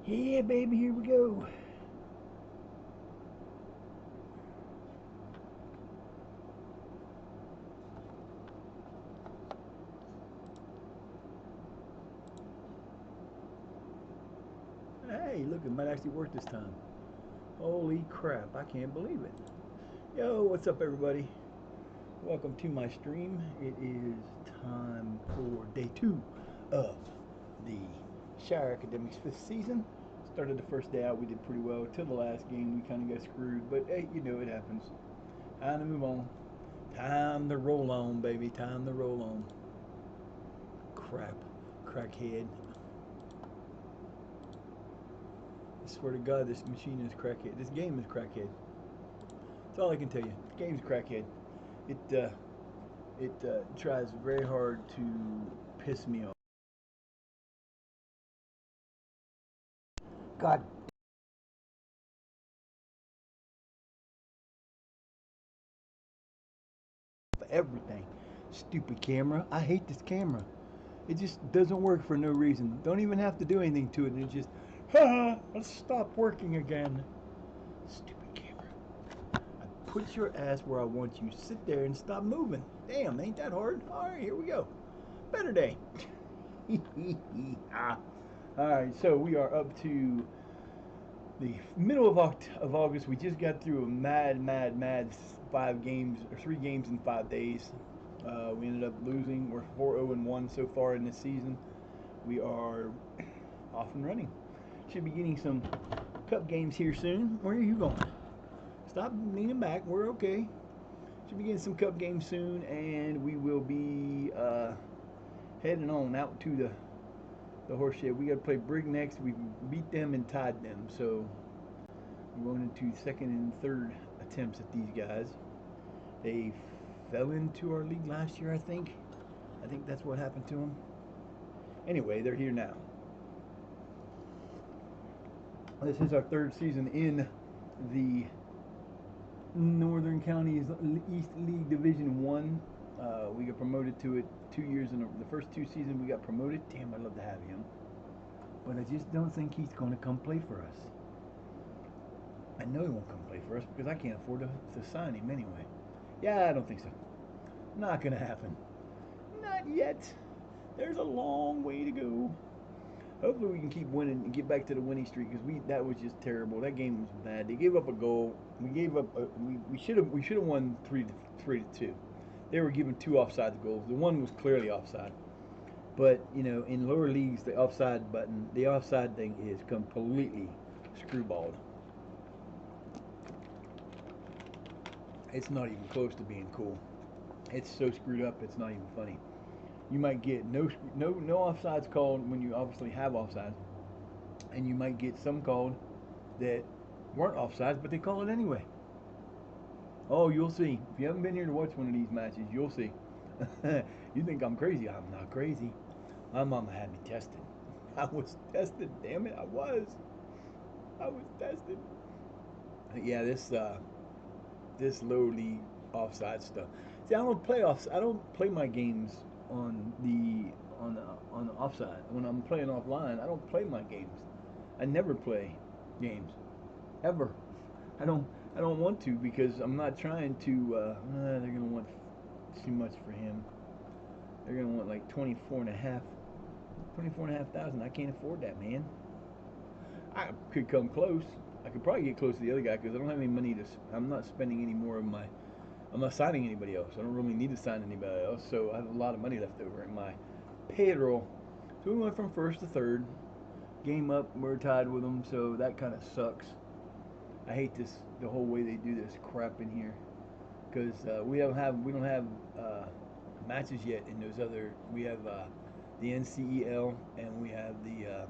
Yeah, baby, here we go. Hey, look, it might actually work this time. Holy crap, I can't believe it. Yo, what's up, everybody? Welcome to my stream. It is time for day 2 of the Shire Academics 5th season. Started the first day out, we did pretty well. Till the last game, we kind of got screwed, but hey, you know it happens. Time to move on. Time to roll on, baby. Time to roll on. Crap. Crackhead. I swear to God, this machine is crackhead. This game is crackhead. That's all I can tell you. The game's crackhead. It tries very hard to piss me off. God, for everything. Stupid camera. I hate this camera. It just doesn't work for no reason. Don't even have to do anything to it. And it just, let's stop working again. Stupid camera. I put your ass where I want you. Sit there and stop moving. Damn, ain't that hard? All right, here we go. Better day. Ah. All right, so we are up to the middle of August. We just got through a mad 5 games or 3 games in 5 days. We ended up losing. We're 4-0-1 so far in this season. We are off and running. Should be getting some cup games here soon. Where are you going? Stop leaning back. We're okay. Should be getting some cup games soon, and we will be heading on out to the horse shed. We got to play Brig next. We beat them and tied them, so we're going into second and third attempts at these guys. They fell into our league last year, I think. I think that's what happened to them. Anyway, they're here now. This is our 3rd season in the Northern Counties East League Division 1. We got promoted to it 2 years in the first 2 seasons we got promoted. Damn, I'd love to have him. But I just don't think he's going to come play for us. I know he won't come play for us because I can't afford to sign him anyway. Yeah, I don't think so. Not going to happen. Not yet. There's a long way to go. Hopefully we can keep winning and get back to the winning streak because that was just terrible. That game was bad. They gave up a goal. We gave up. We should have won 3-2. They were given 2 offside goals. The one was clearly offside. But in lower leagues, the offside thing is completely screwballed. It's not even close to being cool. It's so screwed up. It's not even funny. You might get no offsides called when you obviously have offsides, and you might get some called that weren't offsides, but they call it anyway. Oh, you'll see. If you haven't been here to watch one of these matches, you'll see. You think I'm crazy? I'm not crazy. My mama had me tested. I was tested. Damn it, I was. I was tested. Yeah, this low league offside stuff. See, I don't play off. I don't play my games on the offside. When I'm playing offline, I don't play my games. I never play games ever. I don't. I don't want to because I'm not trying to. They're gonna want too much for him. They're gonna want like 24 and a half thousand. I can't afford that, man. I could come close. I could probably get close to the other guy because I don't have any money to. I'm not spending any more of my. I'm not signing anybody else. I don't really need to sign anybody else, so I have a lot of money left over in my payroll. So we went from first to third. Game up, we're tied with them, so that kind of sucks. I hate the whole way they do this crap in here, because we don't have matches yet in those other. We have the NCEL and we have the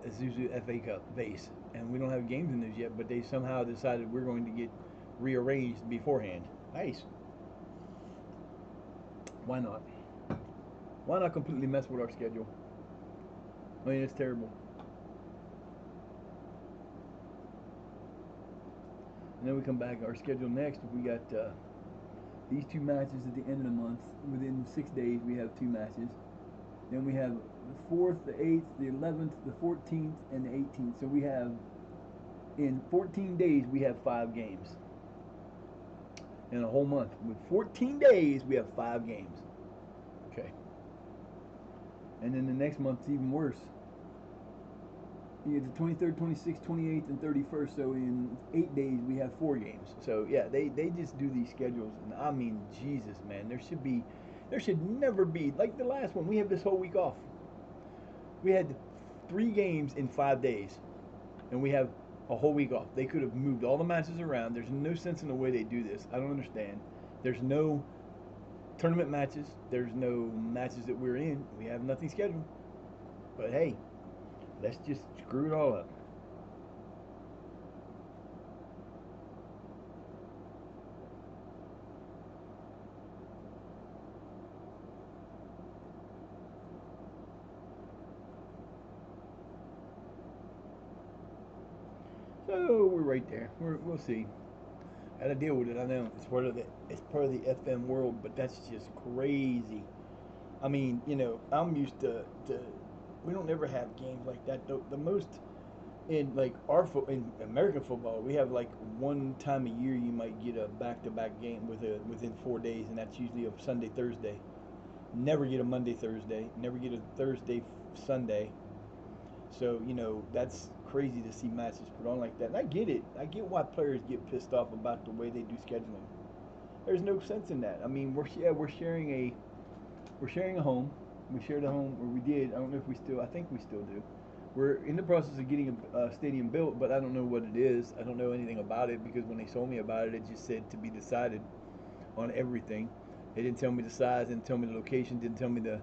Azuzu FA Cup base, and we don't have games in those yet. But they somehow decided we're going to get rearranged beforehand. Nice. Why not? Why not completely mess with our schedule? I mean, it's terrible. And then we come back. Our schedule next, we got these 2 matches at the end of the month. Within 6 days, we have 2 matches. Then we have the 4th, the 8th, the 11th, the 14th, and the 18th. So we have, in 14 days, we have 5 games. In a whole month. With 14 days, we have 5 games. Okay. And then the next month's even worse. You get the 23rd, 26th, 28th, and 31st. So in 8 days, we have 4 games. So yeah, they just do these schedules, and I mean, Jesus, man, there should never be like the last one. We have this whole week off. We had 3 games in 5 days, and we have a whole week off. They could have moved all the matches around. There's no sense in the way they do this. I don't understand. There's no tournament matches. There's no matches that we're in. We have nothing scheduled. But hey, let's just screw it all up. So we're right there. We'll see. Got to deal with it. I know it's part of the FM world, but that's just crazy. I mean, I'm used to we don't ever have games like that. The most in like in American football, we have like one time a year you might get a back-to-back game within 4 days, and that's usually a Sunday Thursday. Never get a Monday Thursday. Never get a Thursday Sunday. So that's crazy to see matches put on like that. And I get it. I get why players get pissed off about the way they do scheduling. There's no sense in that. I mean, we're sharing a home. We shared a home, or we did. I don't know if we still. I think we still do. We're in the process of getting a stadium built, but I don't know what it is. I don't know anything about it because when they told me about it, it just said to be decided on everything. They didn't tell me the size, didn't tell me the location, didn't tell me the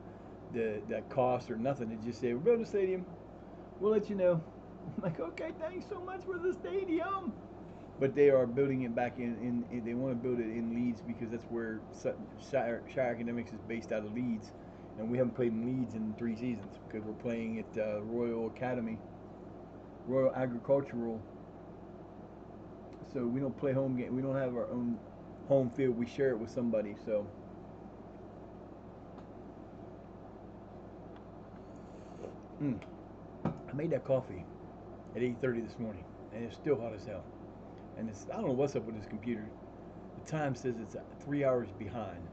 cost or nothing. It just said we're building a stadium. We'll let you know. I'm like, okay, thanks so much for the stadium. But they are building it back in they want to build it in Leeds because that's where Shire Academics is based out of Leeds. And we haven't played in Leeds in 3 seasons because we're playing at Royal Academy, Royal Agricultural. So we don't play home game. We don't have our own home field. We share it with somebody. So, I made that coffee at 8:30 this morning, and it's still hot as hell. And I don't know what's up with this computer. The time says it's 3 hours behind.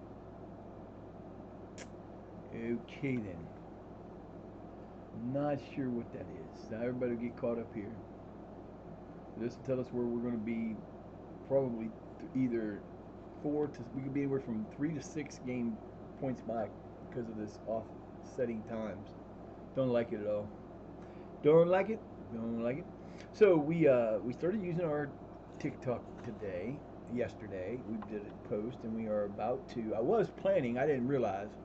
Okay then. Not sure what that is. Now everybody will get caught up here. This will tell us where we're going to be. Probably either we could be anywhere from 3 to 6 game points back because of this offsetting times. Don't like it at all. Don't like it. Don't like it. So we started using our TikTok yesterday. We did a post, and we are about to. I was planning. I didn't realize.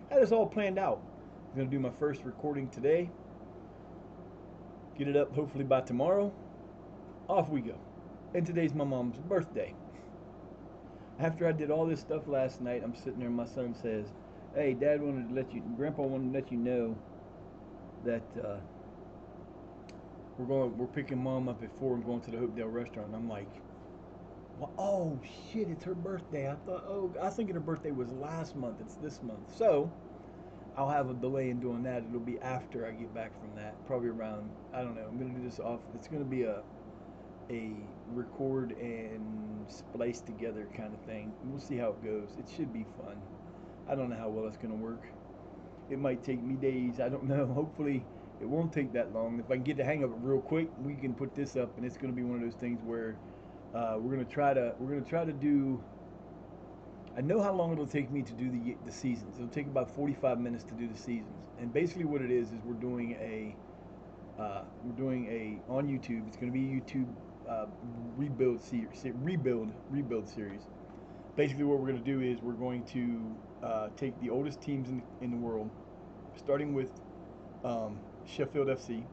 I had this all planned out. I'm gonna do my first recording today. Get it up hopefully by tomorrow. Off we go. And today's my mom's birthday. After I did all this stuff last night, I'm sitting there and my son says, "Hey, Grandpa wanted to let you know that we're picking Mom up at 4 and going to the Hopedale restaurant." And I'm like, well, oh shit, it's her birthday. I was thinking her birthday was last month. It's this month. So I'll have a delay in doing that. It'll be after I get back from that. Probably around, I don't know. I'm gonna do this off. It's gonna be a record and splice together kind of thing. We'll see how it goes. It should be fun. I don't know how well it's gonna work. It might take me days. I don't know. Hopefully it won't take that long. If I can get the hang of it real quick, we can put this up, and it's gonna be one of those things where we're gonna try to do. I know how long it'll take me to do the seasons. It'll take about 45 minutes to do the seasons. And basically, what it is we're doing a on YouTube. It's going to be a YouTube rebuild series. Basically, what we're going to do is we're going to take the oldest teams in the world, starting with Sheffield FC,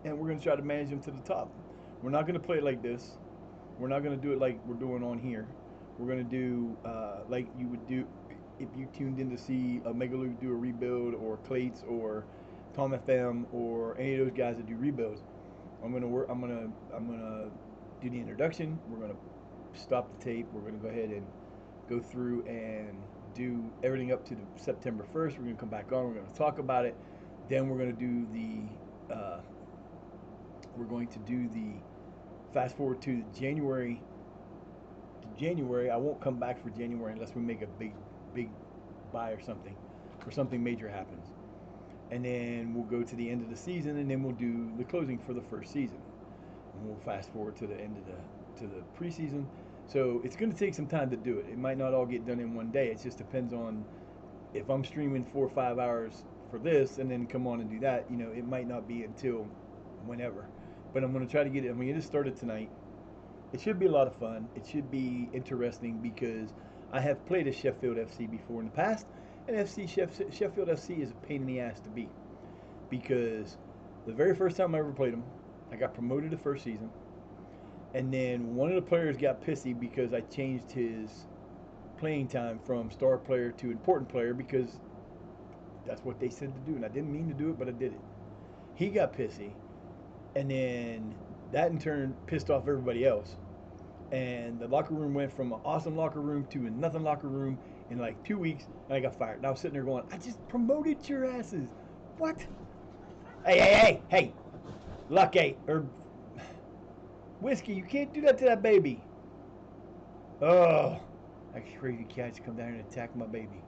and we're going to try to manage them to the top. We're not going to play it like this. We're not going to do it like we're doing on here. We're going to do like you would do if you tuned in to see a Megaloo do a rebuild, or Clates, or Tom FM, or any of those guys that do rebuilds. I'm gonna do the introduction. We're gonna stop the tape. We're gonna go ahead and go through and do everything up to the September 1st. We're going to come back on. We're going to talk about it. Then we're going to do the fast forward to January. I won't come back for January unless we make a big buy or something major happens. And then we'll go to the end of the season, and then we'll do the closing for the first season. And we'll fast forward to the end of the preseason. So it's going to take some time to do it. It might not all get done in one day. It just depends on if I'm streaming 4 or 5 hours for this and then come on and do that. It might not be until whenever. But I'm going to try to get it. I'm going to get it started tonight. It should be a lot of fun. It should be interesting because I have played as Sheffield FC before in the past, and Sheffield FC is a pain in the ass to beat because the very first time I ever played them, I got promoted the first season, and then one of the players got pissy because I changed his playing time from star player to important player because that's what they said to do, and I didn't mean to do it, but I did it. He got pissy, and then that in turn pissed off everybody else. And the locker room went from an awesome locker room to a nothing locker room in like 2 weeks, and I got fired. And I was sitting there going, I just promoted your asses. What? Hey. Lucky, or Whiskey, you can't do that to that baby. Oh, that crazy cats come down and attack my baby.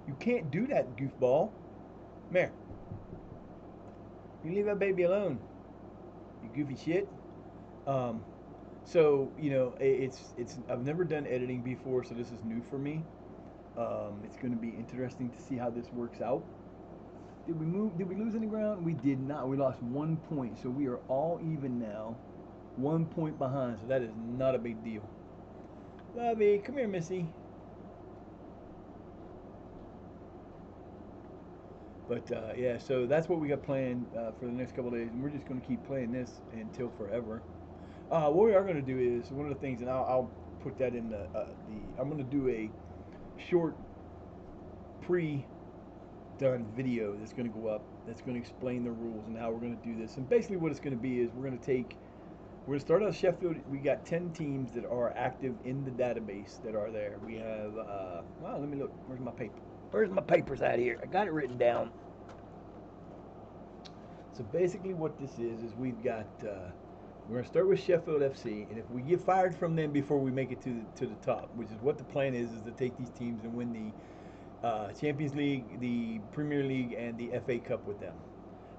You can't do that, goofball. Come here. You leave that baby alone. You goofy shit. So it's I've never done editing before, so this is new for me. It's going to be interesting to see how this works out. Did we lose any ground? We did not. We lost 1 point, so we are all even now. 1 point behind, so that is not a big deal. Lovey, come here, Missy. But yeah, so that's what we got planned for the next couple of days, and we're just going to keep playing this until forever. What we are going to do is one of the things, and I'll put that in I'm going to do a short pre-done video that's going to go up. That's going to explain the rules and how we're going to do this. And basically, what it's going to be is we're going to start out Sheffield. We got 10 teams that are active in the database that are there. We have wow. Let me look. Where's my paper? Where's my papers out here? I got it written down. So basically, what this is we've got. We're going to start with Sheffield FC, and if we get fired from them before we make it to the top, which is what the plan is to take these teams and win the Champions League, the Premier League, and the FA Cup with them.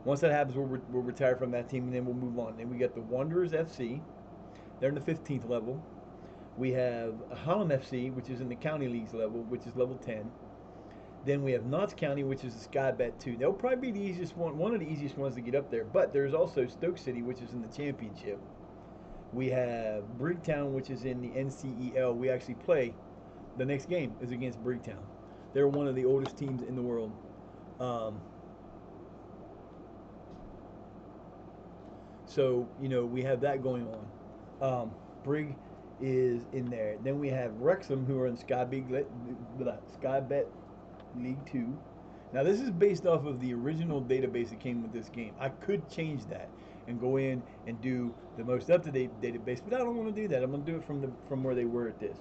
Once that happens, we'll retire from that team, and then we'll move on. Then we got the Wanderers FC. They're in the 15th level. We have Holland FC, which is in the County Leagues level, which is level 10. Then we have Notts County, which is the Sky Bet 2. They'll probably be the easiest one of the easiest ones to get up there. But there's also Stoke City, which is in the Championship. We have Brigtown, which is in the NCEL. We actually play. The next game is against Brigtown. They're one of the oldest teams in the world. So, we have that going on. Brig is in there. Then we have Wrexham, who are in Sky Bet League 2. Now this is based off of the original database that came with this game. I could change that and go in and do the most up-to-date database, but I don't want to do that. I'm going to do it from where they were at this.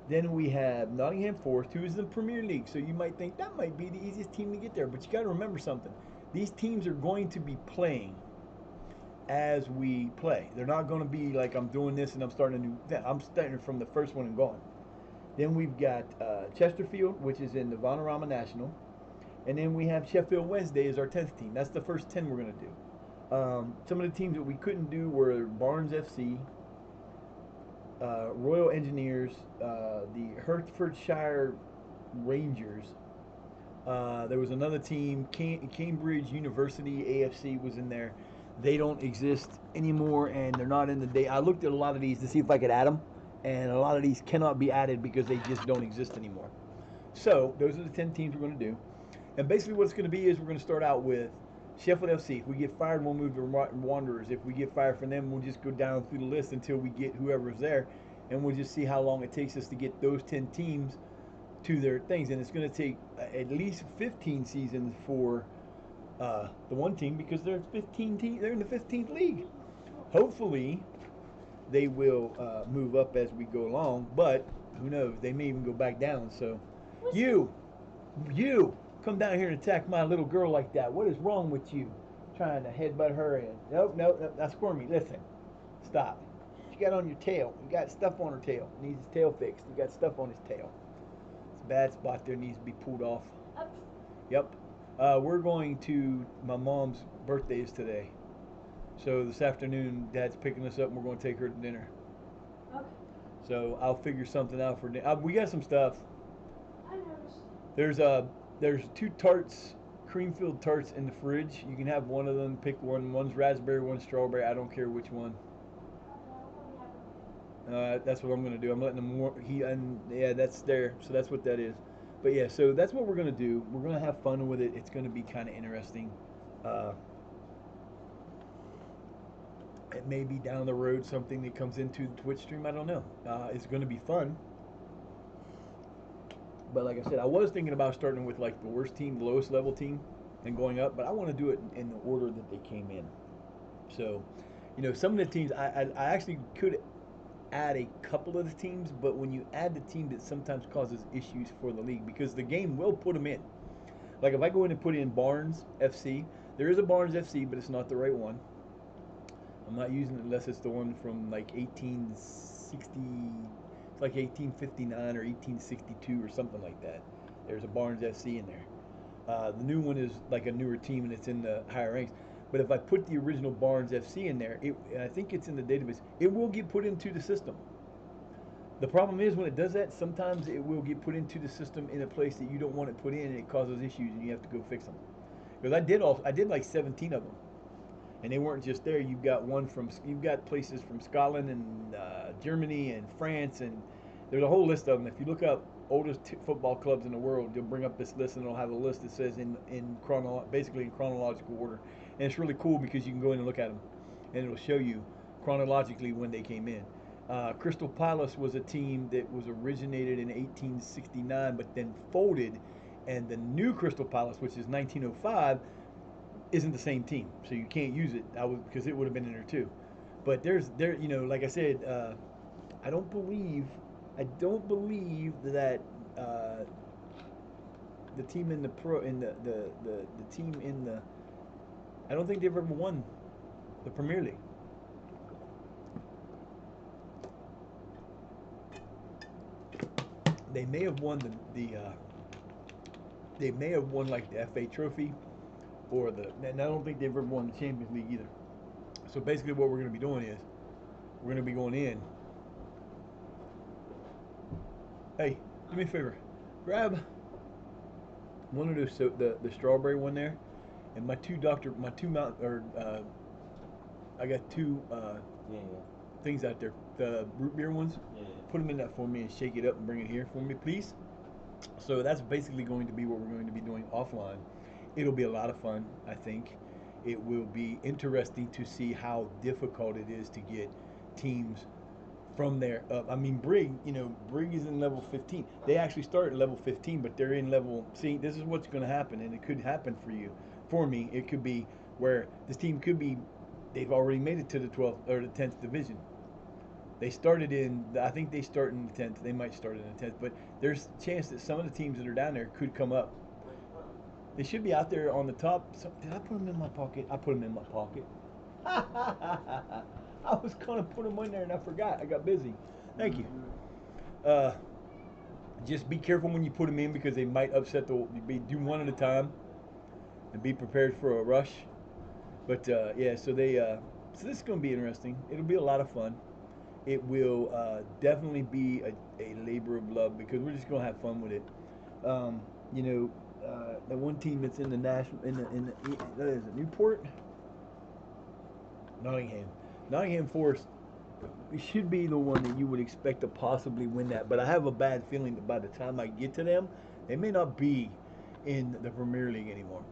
Then we have Nottingham Forest, who is in the Premier League. So you might think that might be the easiest team to get there, but you got to remember something. These teams are going to be playing as we play. They're not going to be like I'm doing this and I'm starting I'm starting from the first one and going. Then we've got Chesterfield, which is in the Vanarama National. And then we have Sheffield Wednesday as our 10th team. That's the first 10 we're going to do. Some of the teams that we couldn't do were Barnes FC, Royal Engineers, the Hertfordshire Rangers. There was another team, Cambridge University AFC was in there. They don't exist anymore, and they're not in the day. I looked at a lot of these to see if I could add them. And a lot of these cannot be added because they just don't exist anymore. So those are the 10 teams we're going to do. And basically what it's going to be is we're going to start out with Sheffield FC. If we get fired, we'll move to Wanderers. If we get fired from them, we'll just go down through the list until we get whoever's there. And we'll just see how long it takes us to get those 10 teams to their things. And it's going to take at least 15 seasons for the one team because they're 15 teams. They're in the 15th league. Hopefully they will move up as we go along, but who knows? They may even go back down. So What's the? You, you, come down here and attack my little girl like that. What is wrong with you? Trying to headbutt her in. Nope, nope, nope. That's Squirmy. Listen, stop. What you got on your tail? You got stuff on her tail. Needs his tail fixed. You got stuff on his tail. It's a bad spot there. Needs to be pulled off. Up. Yep. We're going to my mom's birthday is today. So this afternoon, Dad's picking us up, and we're going to take her to dinner. Okay. So I'll figure something out for dinner. We got some stuff. I noticed. There's there's two tarts, cream filled tarts in the fridge. You can have one of them. Pick one. One's raspberry, one's strawberry. I don't care which one. I'll probably have it. That's what I'm gonna do. I'm letting them yeah, that's there. So that's what that is. But yeah, so that's what we're gonna do. We're gonna have fun with it. It's gonna be kind of interesting. Uh, it may be down the road something that comes into the Twitch stream. I don't know. It's gonna be fun. But like I said, I was thinking about starting with like the worst team, the lowest level team, and going up. But I want to do it in the order that they came in. So, some of the teams I actually could add a couple of the teams, but when you add the team, it sometimes causes issues for the league because the game will put them in. Like if I go in and put in Barnes FC, there is a Barnes FC, but it's not the right one. I'm not using it unless it's the one from like 1860. It's like 1859 or 1862 or something like that. There's a Barnes FC in there. The new one is like a newer team and it's in the higher ranks. But if I put the original Barnes FC in there, and I think it's in the database, it will get put into the system. The problem is when it does that, sometimes it will get put into the system in a place that you don't want it put in, and it causes issues, and you have to go fix them. Because I did like 17 of them, and they weren't just there. You've got places from Scotland and Germany and France, and there's a whole list of them. If you look up oldest football clubs in the world, you'll bring up this list, and it'll have a list that says basically in chronological order, and it's really cool because you can go in and look at them, and it'll show you chronologically when they came in. Crystal Palace was a team that was originated in 1869, but then folded, and the new Crystal Palace, which is 1905, isn't the same team, so you can't use it. Because it would have been in there too. But like I said, I don't believe, I don't believe that the team in the pro in the team in the I don't think they've ever won the Premier League. They may have won they may have won like the FA Trophy and I don't think they've ever won the Champions League either. So basically, what we're going to be doing is we're going to be going in. Hey, do me a favor, grab one of those the strawberry one there, and my two mount or I got two Yeah, things out there, the root beer ones. yeah. Put them in that for me and shake it up and bring it here for me, please. So that's basically going to be what we're going to be doing offline. It'll be a lot of fun, I think. It will be interesting to see how difficult it is to get teams from there up. I mean, Brig is in level 15. They actually start at level 15, but they're in level. See, this is what's going to happen, and it could happen for you. For me, it could be where this team could be. They've already made it to the 12th or the 10th division. They started I think they start in the 10th. They might start in the 10th, but there's a chance that some of the teams that are down there could come up. They should be out there on the top. Did I put them in my pocket? I put them in my pocket. I was going to put them in there and I forgot. I got busy. Thank you. Just be careful when you put them in because they might upset do one at a time and be prepared for a rush. But yeah, so this is going to be interesting. It'll be a lot of fun. It will definitely be a labor of love because we're just going to have fun with it. Um, the one team that's in the national what is it, Newport, Nottingham Forest. It should be the one that you would expect to possibly win that, but I have a bad feeling that by the time I get to them, they may not be in the Premier League anymore.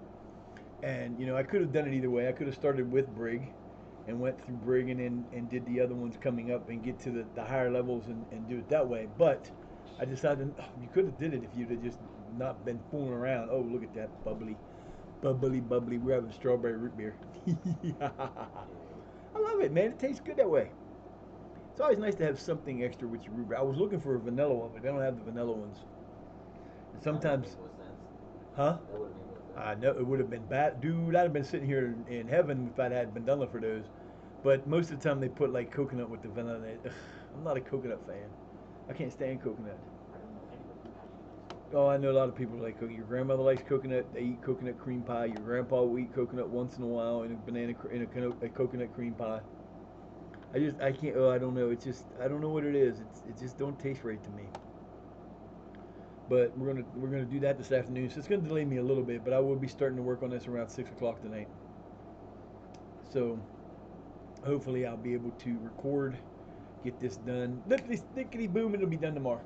And I could have done it either way. I could have started with Brig and went through Brig and did the other ones coming up and get to the higher levels and do it that way. But I decided you could have did it if you'd have just not been fooling around. Oh, look at that bubbly. We're having strawberry root beer. I love it, man. It tastes good that way. It's always nice to have something extra with your root beer. I was looking for a vanilla one, but they don't have the vanilla ones. Sometimes, That would make more sense. huh? That would make more sense. I know it would have been bad, dude. I'd have been sitting here in heaven if I had been done for those. But most of the time they put like coconut with the vanilla in it. Ugh, I'm not a coconut fan. I can't stand coconut. I don't know anybody who actually likes coconut. Oh, I know a lot of people like coconut. Your grandmother likes coconut. They eat coconut cream pie. Your grandpa will eat coconut once in a while in a a coconut cream pie. I can't. Oh, I don't know. It's just I don't know what it is. It just don't taste right to me. But we're gonna do that this afternoon. So it's gonna delay me a little bit, but I will be starting to work on this around 6 o'clock tonight. So hopefully I'll be able to record, get this done. Lickety boom, it'll be done tomorrow.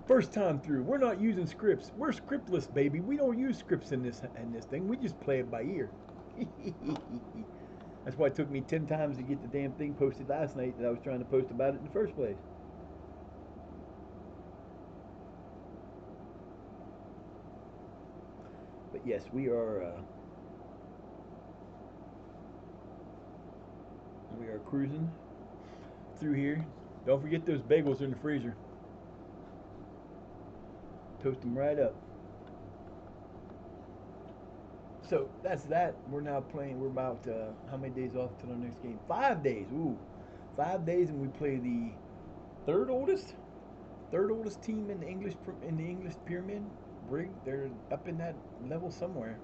First time through. We're not using scripts. We're scriptless, baby. We don't use scripts in this thing. We just play it by ear. That's why it took me 10 times to get the damn thing posted last night that I was trying to post about it in the first place. But yes, we are cruising through here. Don't forget those bagels in the freezer. Toast them right up. So that's that. We're now playing. We're about how many days off till our next game? 5 days. Ooh, 5 days, and we play the third oldest, third oldest team in the English pyramid. Brig. They're up in that level somewhere.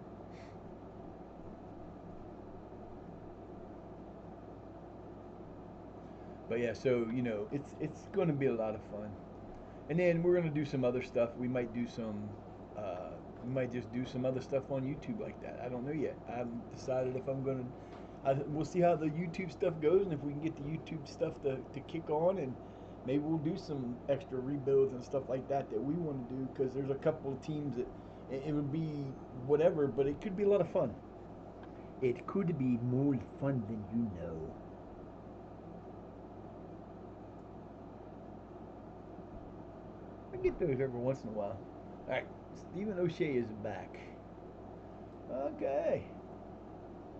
But yeah, so it's going to be a lot of fun. And then we're gonna do some other stuff. We might do some. We might just do some other stuff on YouTube like that. I don't know yet. I haven't decided if I'm gonna. We'll see how the YouTube stuff goes, and if we can get the YouTube stuff to kick on, and maybe we'll do some extra rebuilds and stuff like that we want to do because there's a couple of teams that it would be whatever, but it could be a lot of fun. It could be more fun than you know. I get those every once in a while. All right, Stephen O'Shea is back. Okay.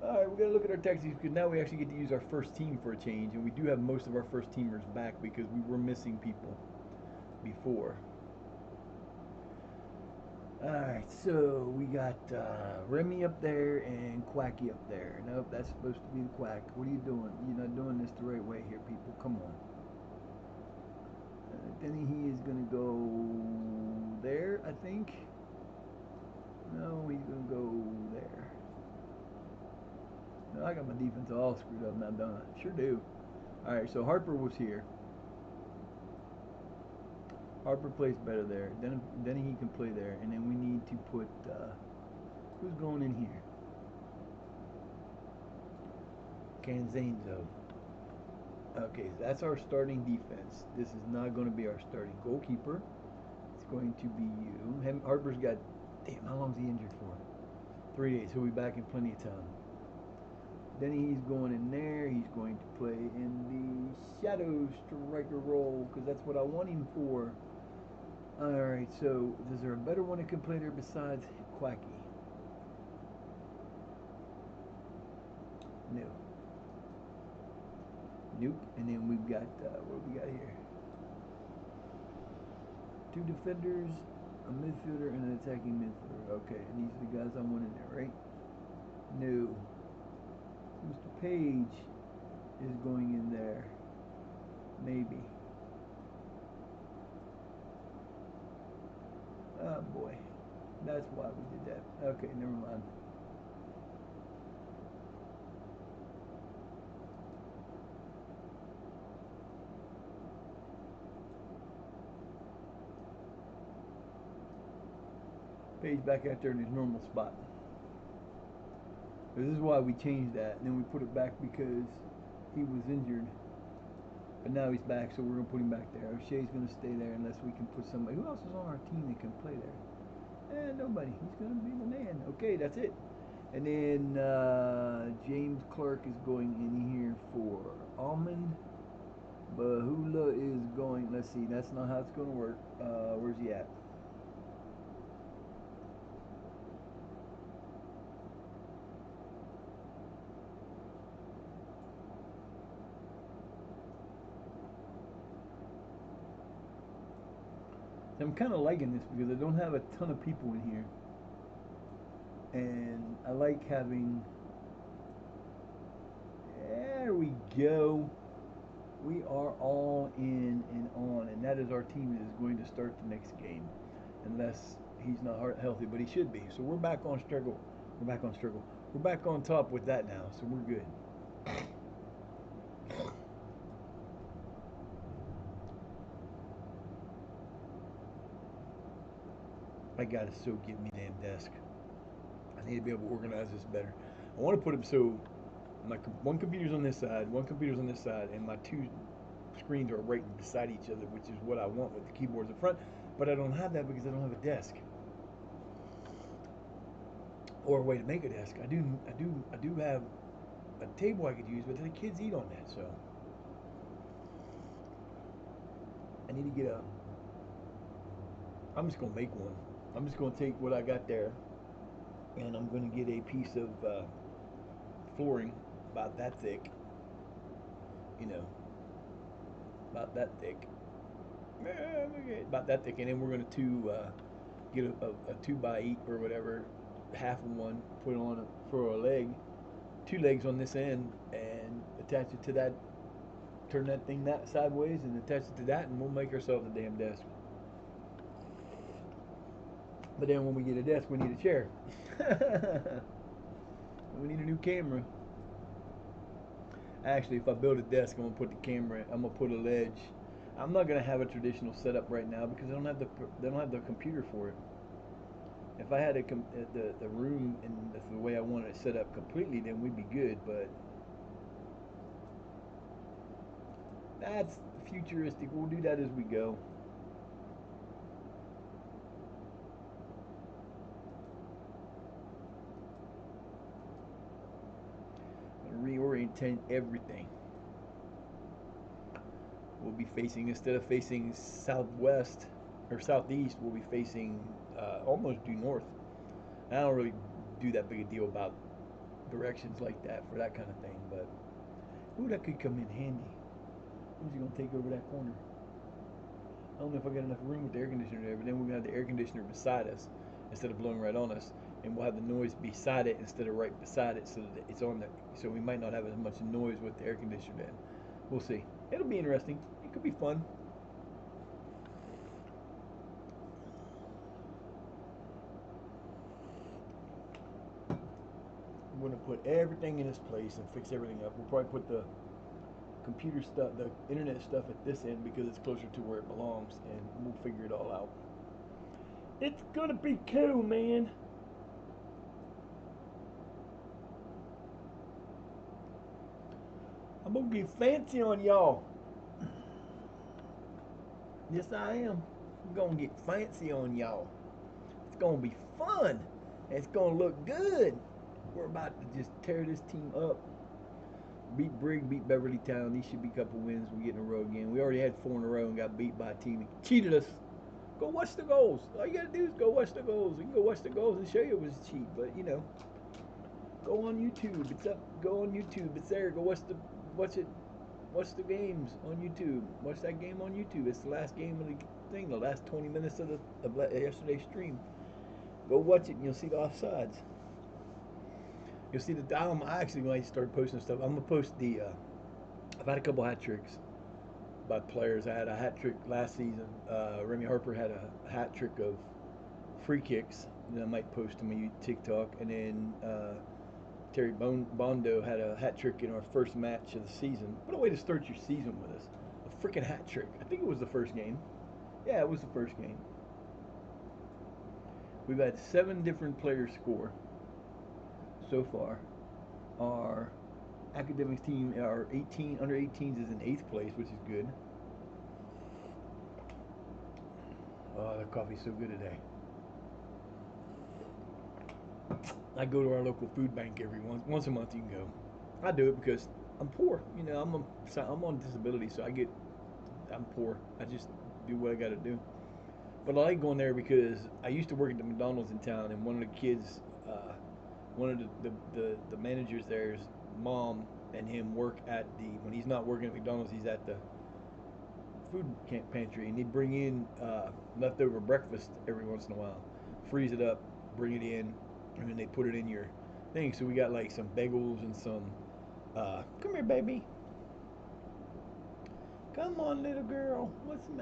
All right, we got to look at our taxis because now we actually get to use our first team for a change, and we do have most of our first teamers back because we were missing people before. All right, so we got Remy up there and Quacky up there. Nope, that's supposed to be the Quack. What are you doing? You're not doing this the right way here, people. Come on. Then he is going to go there, I think. No, he's going to go there. No, I got my defense all screwed up now, don't I? Sure do. All right, so Harper was here. Harper plays better there. Then he can play there, and then we need to put who's going in here? Canzanzo. Okay, so that's our starting defense. This is not going to be our starting goalkeeper. It's going to be you. Harper's got. Damn, how long is he injured for? 3 days. He'll be back in plenty of time. Then he's going in there. He's going to play in the shadow striker role because that's what I want him for. All right. So, is there a better one that can play there besides Quacky? No. Nope. And then we've got what do we got here? 2 defenders, a midfielder, and an attacking midfielder. Okay, and these are the guys I want in there, right? No. Mr. Page is going in there. Maybe. Oh boy. That's why we did that. Okay, never mind. Page back out there in his normal spot. This is why we changed that, and then we put it back because he was injured. But now he's back, so we're gonna put him back there. O'Shea's gonna stay there unless we can put somebody. Who else is on our team that can play there? Nobody. He's gonna be the man. Okay, that's it. And then James Clark is going in here for Almond. Bahula is going. Let's see. That's not how it's gonna work. Where's he at? I'm kind of liking this because I don't have a ton of people in here, and I like having. There we go. We are all in and on, and that is our team is going to start the next game, unless he's not healthy, but he should be. So we're back on struggle. We're back on struggle. We're back on top with that now, so we're good. I gotta so get me a damn desk. I need to be able to organize this better. I want to put them so my one computer's on this side, one computer's on this side, and my two screens are right beside each other, which is what I want with the keyboards in front. But I don't have that because I don't have a desk or a way to make a desk. I do have a table I could use, but the kids eat on that, so I need to get a. I'm just gonna make one. I'm just gonna take what I got there, and I'm gonna get a piece of flooring about that thick, you know, about that thick, about that thick, and then we're gonna get a 2x8 or whatever, half of one, put it on for a leg, two legs on this end, and attach it to that. Turn that thing that sideways and attach it to that, and we'll make ourselves a damn desk. But then when we get a desk, we need a chair. We need a new camera. Actually, if I build a desk, I'm gonna put the camera. I'm gonna put a ledge. I'm not gonna have a traditional setup right now because they don't have the computer for it. If I had the room and the way I wanted it set up completely, then we'd be good. But that's futuristic. We'll do that as we go. Reorientate everything. We'll be facing, instead of facing southwest or southeast, we'll be facing almost due north. I don't really do that big a deal about directions like that for that kind of thing, but ooh, that could come in handy. Who's gonna take over that corner? I don't know if I got enough room with the air conditioner there, but then we're gonna have the air conditioner beside us instead of blowing right on us, and we'll have the noise beside it instead of right beside it, so that it's on the. So we might not have as much noise with the air conditioner in. We'll see. It'll be interesting. It could be fun. I'm gonna put everything in its place and fix everything up. We'll probably put the computer stuff, the internet stuff at this end because it's closer to where it belongs, and we'll figure it all out. It's gonna be cool, man. I'm gonna get fancy on y'all. Yes, I am. I'm gonna get fancy on y'all. It's gonna be fun. It's gonna look good. We're about to just tear this team up. Beat Brigg, beat Beverly Town. These should be a couple wins. We get in a row again. We already had 4 in a row and got beat by a team that cheated us. Go watch the goals. All you gotta do is go watch the goals. You can go watch the goals and show you it was cheat. But you know, go on YouTube. It's up. Go on YouTube. It's there. Go watch it. Watch the games on YouTube. Watch that game on YouTube. It's the last game of the thing. The last 20 minutes of yesterday's stream. Go watch it and you'll see the offsides. You'll see the. I actually when I start posting stuff, I'm gonna post the. I've had a couple hat tricks by players. I had a hat trick last season. Remy Harper had a hat trick of free kicks that I might post to my TikTok, and then Terry Bondo had a hat trick in our first match of the season. What a way to start your season with us! A freaking hat trick. I think it was the first game. Yeah, it was the first game. We've had 7 different players score so far. Our academics team, our 18 under 18s, is in 8th place, which is good. Oh, the coffee's so good today. I go to our local food bank every once a month. You can go. I do it because I'm poor. You know, I'm on disability, so I'm poor. I just do what I got to do. But I like going there because I used to work at the McDonald's in town, and one of the kids, one of the managers there's mom and him work at the when he's not working at McDonald's, he's at the food pantry, and they bring in leftover breakfast every once in a while. Freeze it up, bring it in, and then they put it in your thing. So we got like some bagels and some. Come here, baby. Come on, little girl.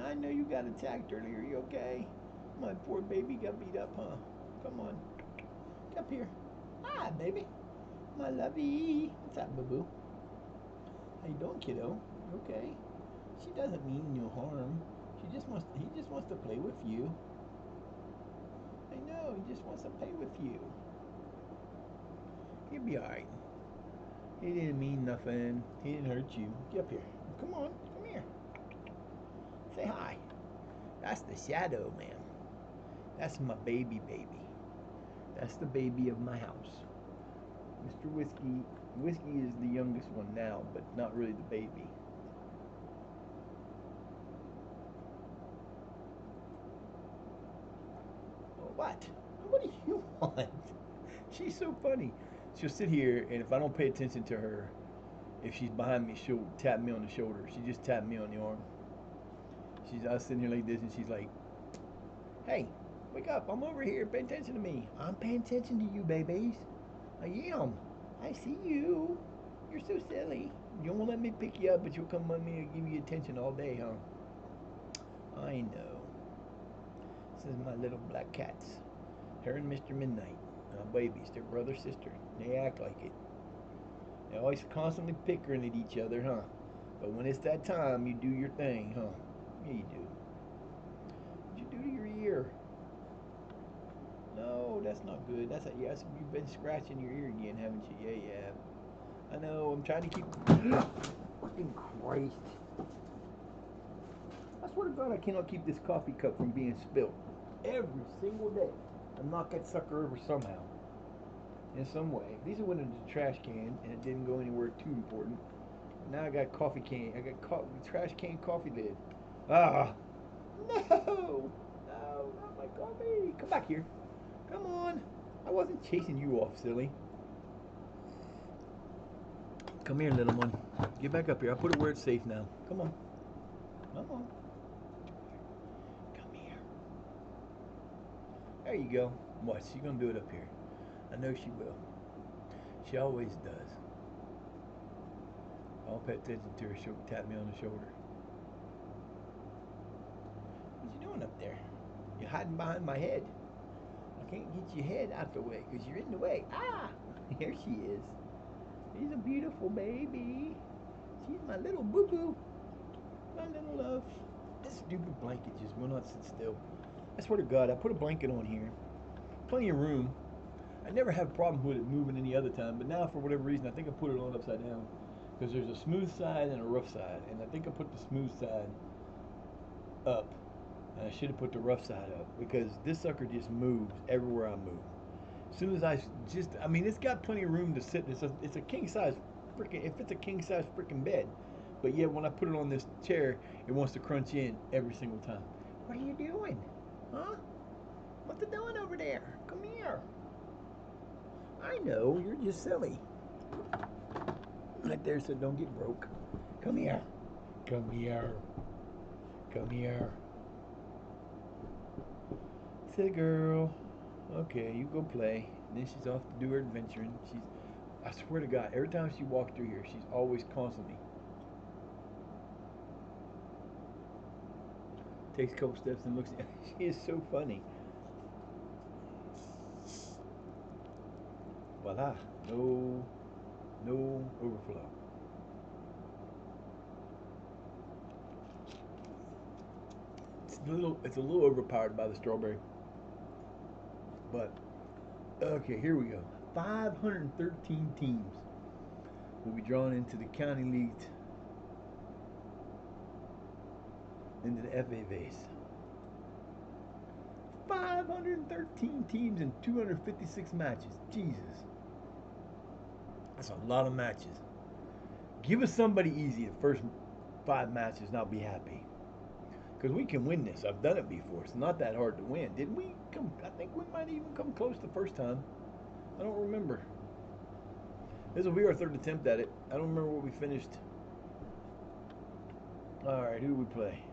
I know you got attacked earlier. You okay? My poor baby got beat up, huh? Come on. Get up here. Hi, baby. My lovey. What's up, boo-boo? How you doing, kiddo? You okay? She doesn't mean no harm. He just wants to play with you. I know, he just wants to play with you. He'll be alright. He didn't mean nothing. He didn't hurt you. Get up here. Come on, come here. Say hi. That's the shadow, man. That's my baby. That's the baby of my house. Mr. Whiskey. Whiskey is the youngest one now, but not really the baby. Oh, what? What do you want? She's so funny. She'll sit here, and if I don't pay attention to her, if she's behind me, she'll tap me on the shoulder. She just tapped me on the arm. I was sitting here like this, and she's like, "Hey, wake up! I'm over here. Pay attention to me. I'm paying attention to you, babies. I am. I see you. You're so silly. You won't let me pick you up, but you'll come on me and give you attention all day, huh? I know. This is my little black cats. Her and Mr. Midnight. Babies. They're brother, sister. They act like it. They always constantly pickering at each other, huh? But when it's that time, you do your thing, huh? Yeah, you do. What'd you do to your ear? No, that's not good. Yes, you've been scratching your ear again, haven't you? Yeah, you have. I know. I'm trying to keep. Fucking Christ! I swear to God, I cannot keep this coffee cup from being spilled every single day. I knock that sucker over somehow, in some way. These went into the trash can, and it didn't go anywhere too important. Now I got coffee can. I got trash can coffee lid. Ah! No! No! Not my coffee! Come back here. Come on. I wasn't chasing you off, silly. Come here, little one. Get back up here. I'll put it where it's safe now. Come on. Come on. Come here. There you go. Watch, she's gonna do it up here. I know she will. She always does. I'll pay attention to her. She'll tap me on the shoulder. What you doing up there? You're hiding behind my head. I can't get your head out the way because you're in the way. Ah! Here she is. She's a beautiful baby. She's my little boo-boo. My little love. This stupid blanket just will not sit still. I swear to God, I put a blanket on here. Plenty of room. I never have a problem with it moving any other time, but now for whatever reason, I think I put it on upside down because there's a smooth side and a rough side, and I think I put the smooth side up, and I should have put the rough side up because this sucker just moves everywhere I move. As soon as I mean, it's got plenty of room to sit. It's a king size freaking. If it's a king size freaking bed, but yet when I put it on this chair, it wants to crunch in every single time. What are you doing, huh? What's it doing over there? Come here. I know you're just silly. Right there, so don't get broke. Come here. Come here. Come here. Silly girl. Okay, you go play. Then she's off to do her adventuring. I swear to God, every time she walks through here, she's always constantly takes a couple steps and looks. She is so funny. Voila, no overflow. It's a little overpowered by the strawberry, but okay, here we go. 513 teams will be drawn into the county leagues, into the FA base. 513 teams and 256 matches. Jesus. That's a lot of matches. Give us somebody easy the first 5 matches and I'll be happy. Because we can win this. I've done it before. It's not that hard to win. Didn't we come? I think we might even come close the first time. I don't remember. This will be our 3rd attempt at it. I don't remember what we finished. Alright, who do we play?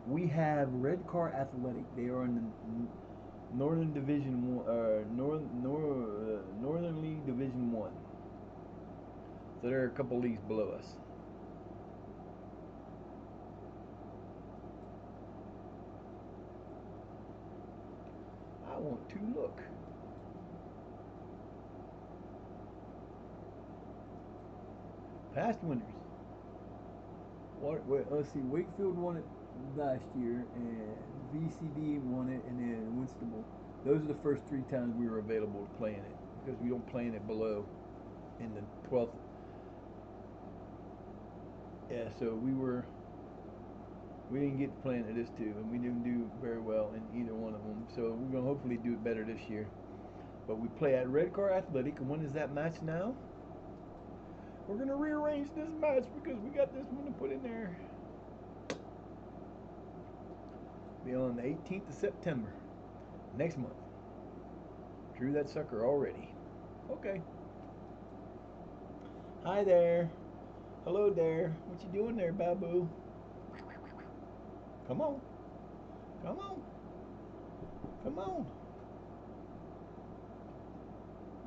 We have Red Car Athletic. They are in the Northern Division One, Northern League Division One. So they're a couple leagues below us. I want to look. Past winners. Let's see. Wakefield won it last year, and VCD won it, and then Winstable. Those are the first three times we were available to play in it because we don't play in it below in the 12th. Yeah, so we didn't get to play in it this two, and we didn't do very well in either one of them. So we're gonna hopefully do it better this year. But we play at Red Car Athletic, and when is that match now? We're gonna rearrange this match because we got this one to put in there. Be on the 18th of September, next month. Drew that sucker already. Okay. Hi there. Hello there. What you doing there, Babu? Come on. Come on. Come on.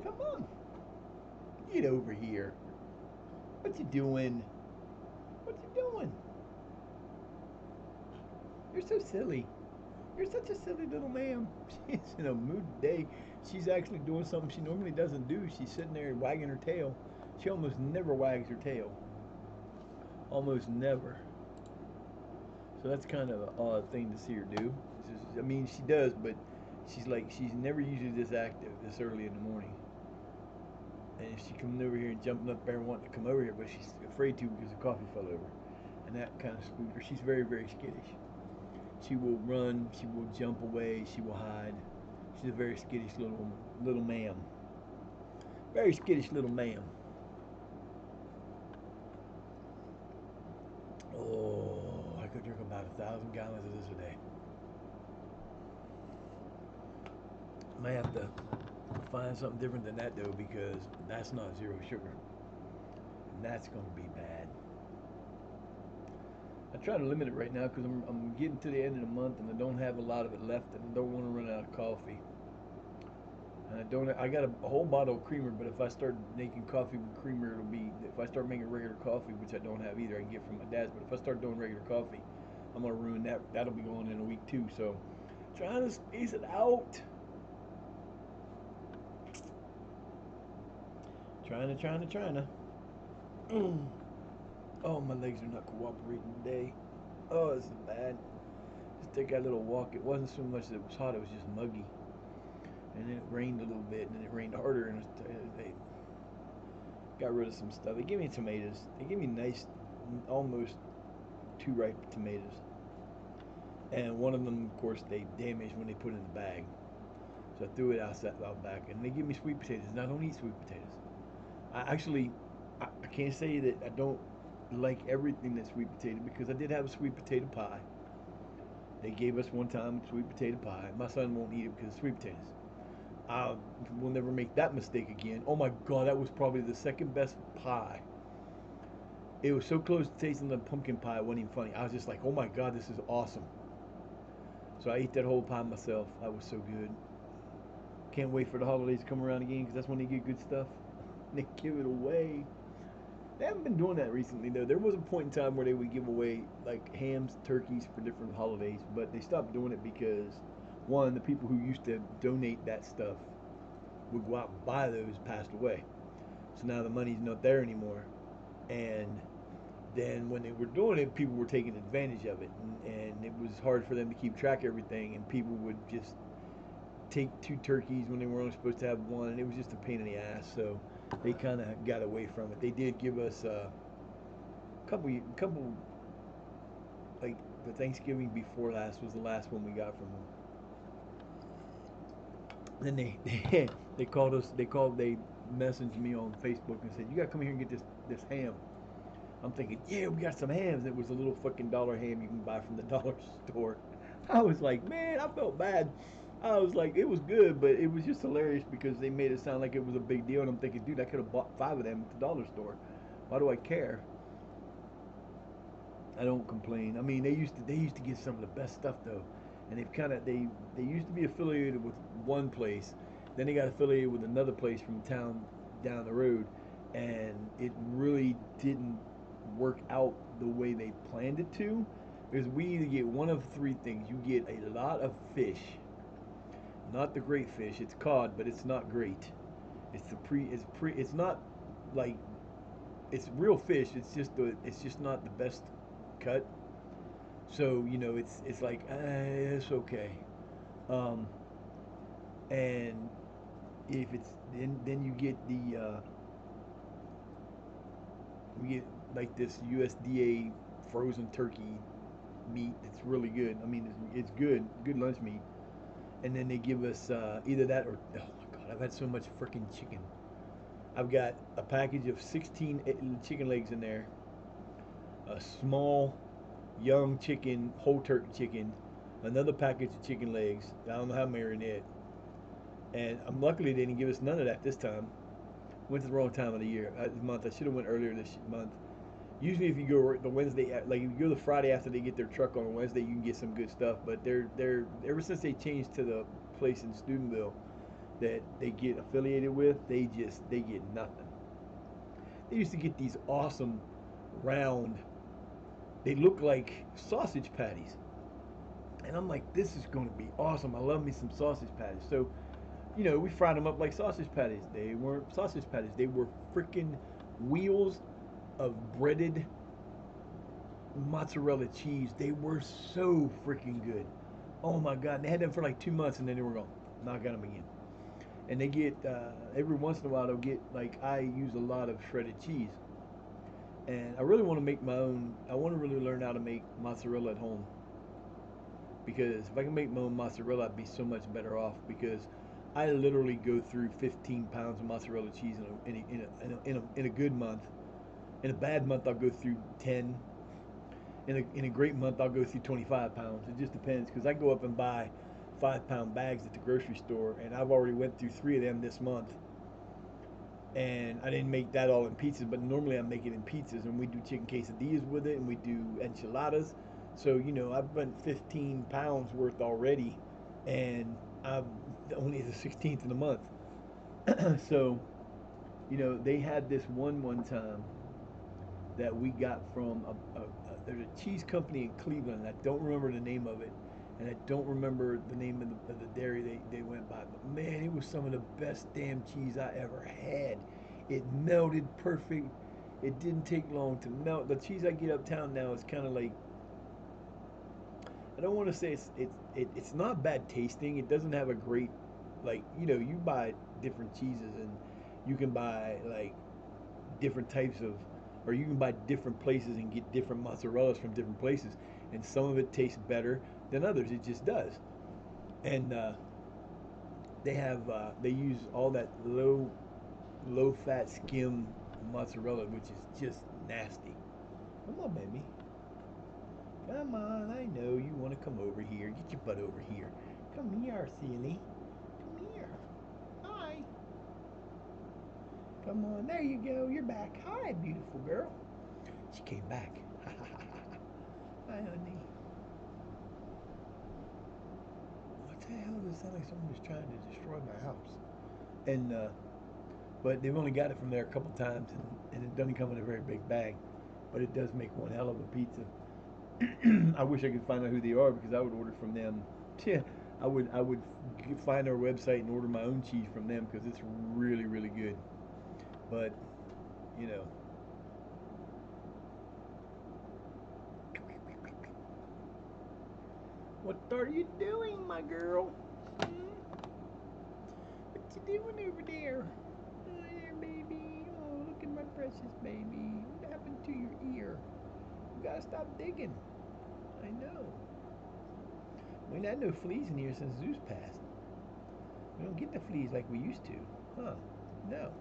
Come on. Get over here. What you doing? What you doing? You're so silly. You're such a silly little ma'am. She's in a mood today. She's actually doing something she normally doesn't do. She's sitting there wagging her tail. She almost never wags her tail. Almost never. So that's kind of an odd thing to see her do. I mean, she does, but she's never usually this active this early in the morning. And she coming over here and jumping up there and wanting to come over here, but she's afraid to because the coffee fell over. And that kind of spooked her. She's very, very skittish. She will run, she will jump away, she will hide. She's a very skittish little ma'am. Very skittish little ma'am. Oh, I could drink about 1,000 gallons of this a day. Might have to find something different than that though, because that's not zero sugar. And that's gonna be bad. I try to limit it right now because I'm getting to the end of the month and I don't have a lot of it left and I don't want to run out of coffee. And I got a whole bottle of creamer, but if I start making coffee with creamer, if I start making regular coffee, which I don't have either, I can get from my dad's, but if I start doing regular coffee, I'm going to ruin that. That'll be going in a week too, so trying to space it out. Trying to. Oh, my legs are not cooperating today. Oh, this is bad. Just take that little walk. It wasn't so much that it was hot, it was just muggy. And then it rained a little bit, and then it rained harder, and they got rid of some stuff. They gave me tomatoes. They gave me nice, almost too ripe tomatoes. And one of them, of course, they damaged when they put it in the bag. So I threw it out back. And they give me sweet potatoes, and I don't eat sweet potatoes. I can't say that I don't like everything that's sweet potato because I did have a sweet potato pie. They gave us one time sweet potato pie. My son won't eat it because of sweet potatoes. I will never make that mistake again. Oh my God, that was probably the second best pie. It was so close to tasting the pumpkin pie, it wasn't even funny. I was just like, oh my God, this is awesome. So I ate that whole pie myself. That was so good. Can't wait for the holidays to come around again because that's when they get good stuff. They give it away. They haven't been doing that recently though. There was a point in time where they would give away like hams, turkeys for different holidays, but they stopped doing it because one, the people who used to donate that stuff would go out and buy those passed away. So now the money's not there anymore. And then when they were doing it, people were taking advantage of it, and it was hard for them to keep track of everything. And people would just take two turkeys when they were only supposed to have one, and it was just a pain in the ass. So they kind of got away from it. They did give us a couple, like the Thanksgiving before last was the last one we got from them. Then they messaged me on Facebook and said, "You gotta come here and get this ham." I'm thinking, yeah, we got some hams. It was a little fucking dollar ham you can buy from the dollar store. I was like, man, I felt bad. I was like, it was good, but it was just hilarious because they made it sound like it was a big deal. And I'm thinking, dude, I could have bought 5 of them at the dollar store. Why do I care? I don't complain. I mean, they used to get some of the best stuff though, and they used to be affiliated with one place, then they got affiliated with another place from town down the road, and it really didn't work out the way they planned it to. Because we either get one of three things: you get a lot of fish, not the great fish. It's cod, but it's not great. It's not like it's real fish. It's just not the best cut. So it's like it's okay. Um, and if it's then you get we get like this USDA frozen turkey meat. It's really good. I mean, it's good lunch meat. And then they give us either that or oh my god, I've had so much freaking chicken. I've got a package of 16 chicken legs in there, a small young chicken, whole turkey chicken, another package of chicken legs. I don't know how many are in it. And I'm luckily they didn't give us none of that this time. Went to the wrong time of the year, month. I should have went earlier this month. Usually, if you go the Wednesday, like if you go the Friday after they get their truck on Wednesday, you can get some good stuff. But they're ever since they changed to the place in Steubenville that they get affiliated with, they get nothing. They used to get these awesome round. They look like sausage patties, and I'm like, this is going to be awesome. I love me some sausage patties. So, we fried them up like sausage patties. They weren't sausage patties. They were freaking wheels of breaded mozzarella cheese. They were so freaking good. Oh my god! They had them for like 2 months and then they were gone. Not got them again. And they get every once in a while they'll get like I use a lot of shredded cheese, and I really want to make my own. I want to really learn how to make mozzarella at home because if I can make my own mozzarella, I'd be so much better off because I literally go through 15 pounds of mozzarella cheese in a good month. In a bad month, I'll go through 10. In a great month, I'll go through 25 pounds. It just depends because I go up and buy 5-pound bags at the grocery store, and I've already went through 3 of them this month. And I didn't make that all in pizzas, but normally I make it in pizzas, and we do chicken quesadillas with it, and we do enchiladas. So I've spent 15 pounds worth already, and I'm only the 16th of the month. So they had this one time that we got from there's a cheese company in Cleveland. I don't remember the name of it, and I don't remember the name of the dairy they went by. But man, it was some of the best damn cheese I ever had. It melted perfect. It didn't take long to melt. The cheese I get uptown now is kind of like I don't want to say it's not bad tasting. It doesn't have a great like you buy different cheeses and you can buy like different types of or you can buy different places and get different mozzarellas from different places and some of it tastes better than others. It just does. And they use all that low fat skim mozzarella, which is just nasty. Come on, baby. Come on, I know you want to come over here. Get your butt over here. Come here, silly. Come here. Hi. Come on, there you go. You're back. Hi, beautiful girl. She came back. Hi, honey. What the hell does it sound like someone was trying to destroy my house? And but they've only got it from there a couple times, and it doesn't come in a very big bag, but it does make one hell of a pizza. I wish I could find out who they are because I would order from them. Yeah, I would find their website and order my own cheese from them because it's really really good. But you know, what are you doing, my girl? What you doing over there? Oh, there, baby. Oh, look at my precious baby. What happened to your ear? You gotta stop digging. I know. We ain't had no fleas in here since Zeus passed. We don't get the fleas like we used to. Huh? No.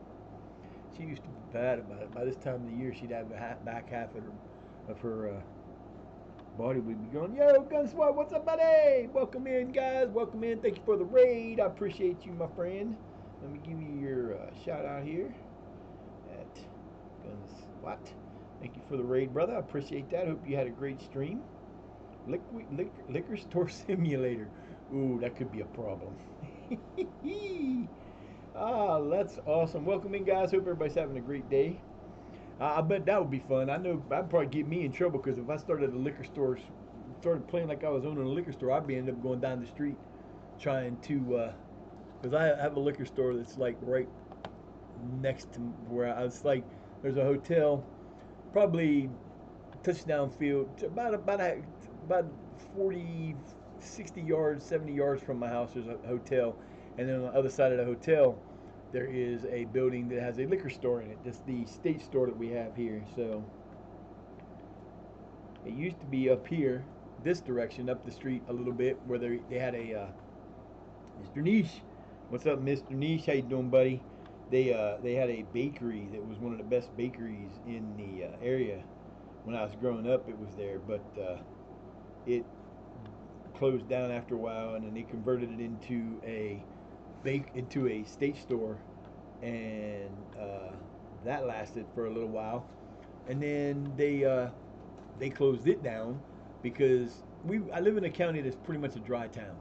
She used to be bad about it. By this time of the year, she'd have the back half of her body would be going, yo, Gunswat, what's up, buddy? Welcome in, guys. Welcome in. Thank you for the raid. I appreciate you, my friend. Let me give you your shout out here at Gunswat. Thank you for the raid, brother. I appreciate that. Hope you had a great stream. Liquor store simulator. Ooh, that could be a problem. Ah, that's awesome. Welcome in, guys. Hope everybody's having a great day. I bet that would be fun. I know I'd probably get me in trouble because if I started a liquor store, started playing like I was owning a liquor store, I'd be end up going down the street trying to, because I have a liquor store that's like right next to where I was like, there's a hotel, probably touchdown field, about 40, 60 yards, 70 yards from my house. There's a hotel, and then on the other side of the hotel, there is a building that has a liquor store in it. That's the state store that we have here. So it used to be up here, this direction, up the street a little bit, where they had a Mr. Niche. What's up, Mr. Niche? How you doing, buddy? They had a bakery that was one of the best bakeries in the area. When I was growing up, it was there, but it closed down after a while, and then they converted it into a state store, and that lasted for a little while, and then they closed it down because I live in a county that's pretty much a dry town.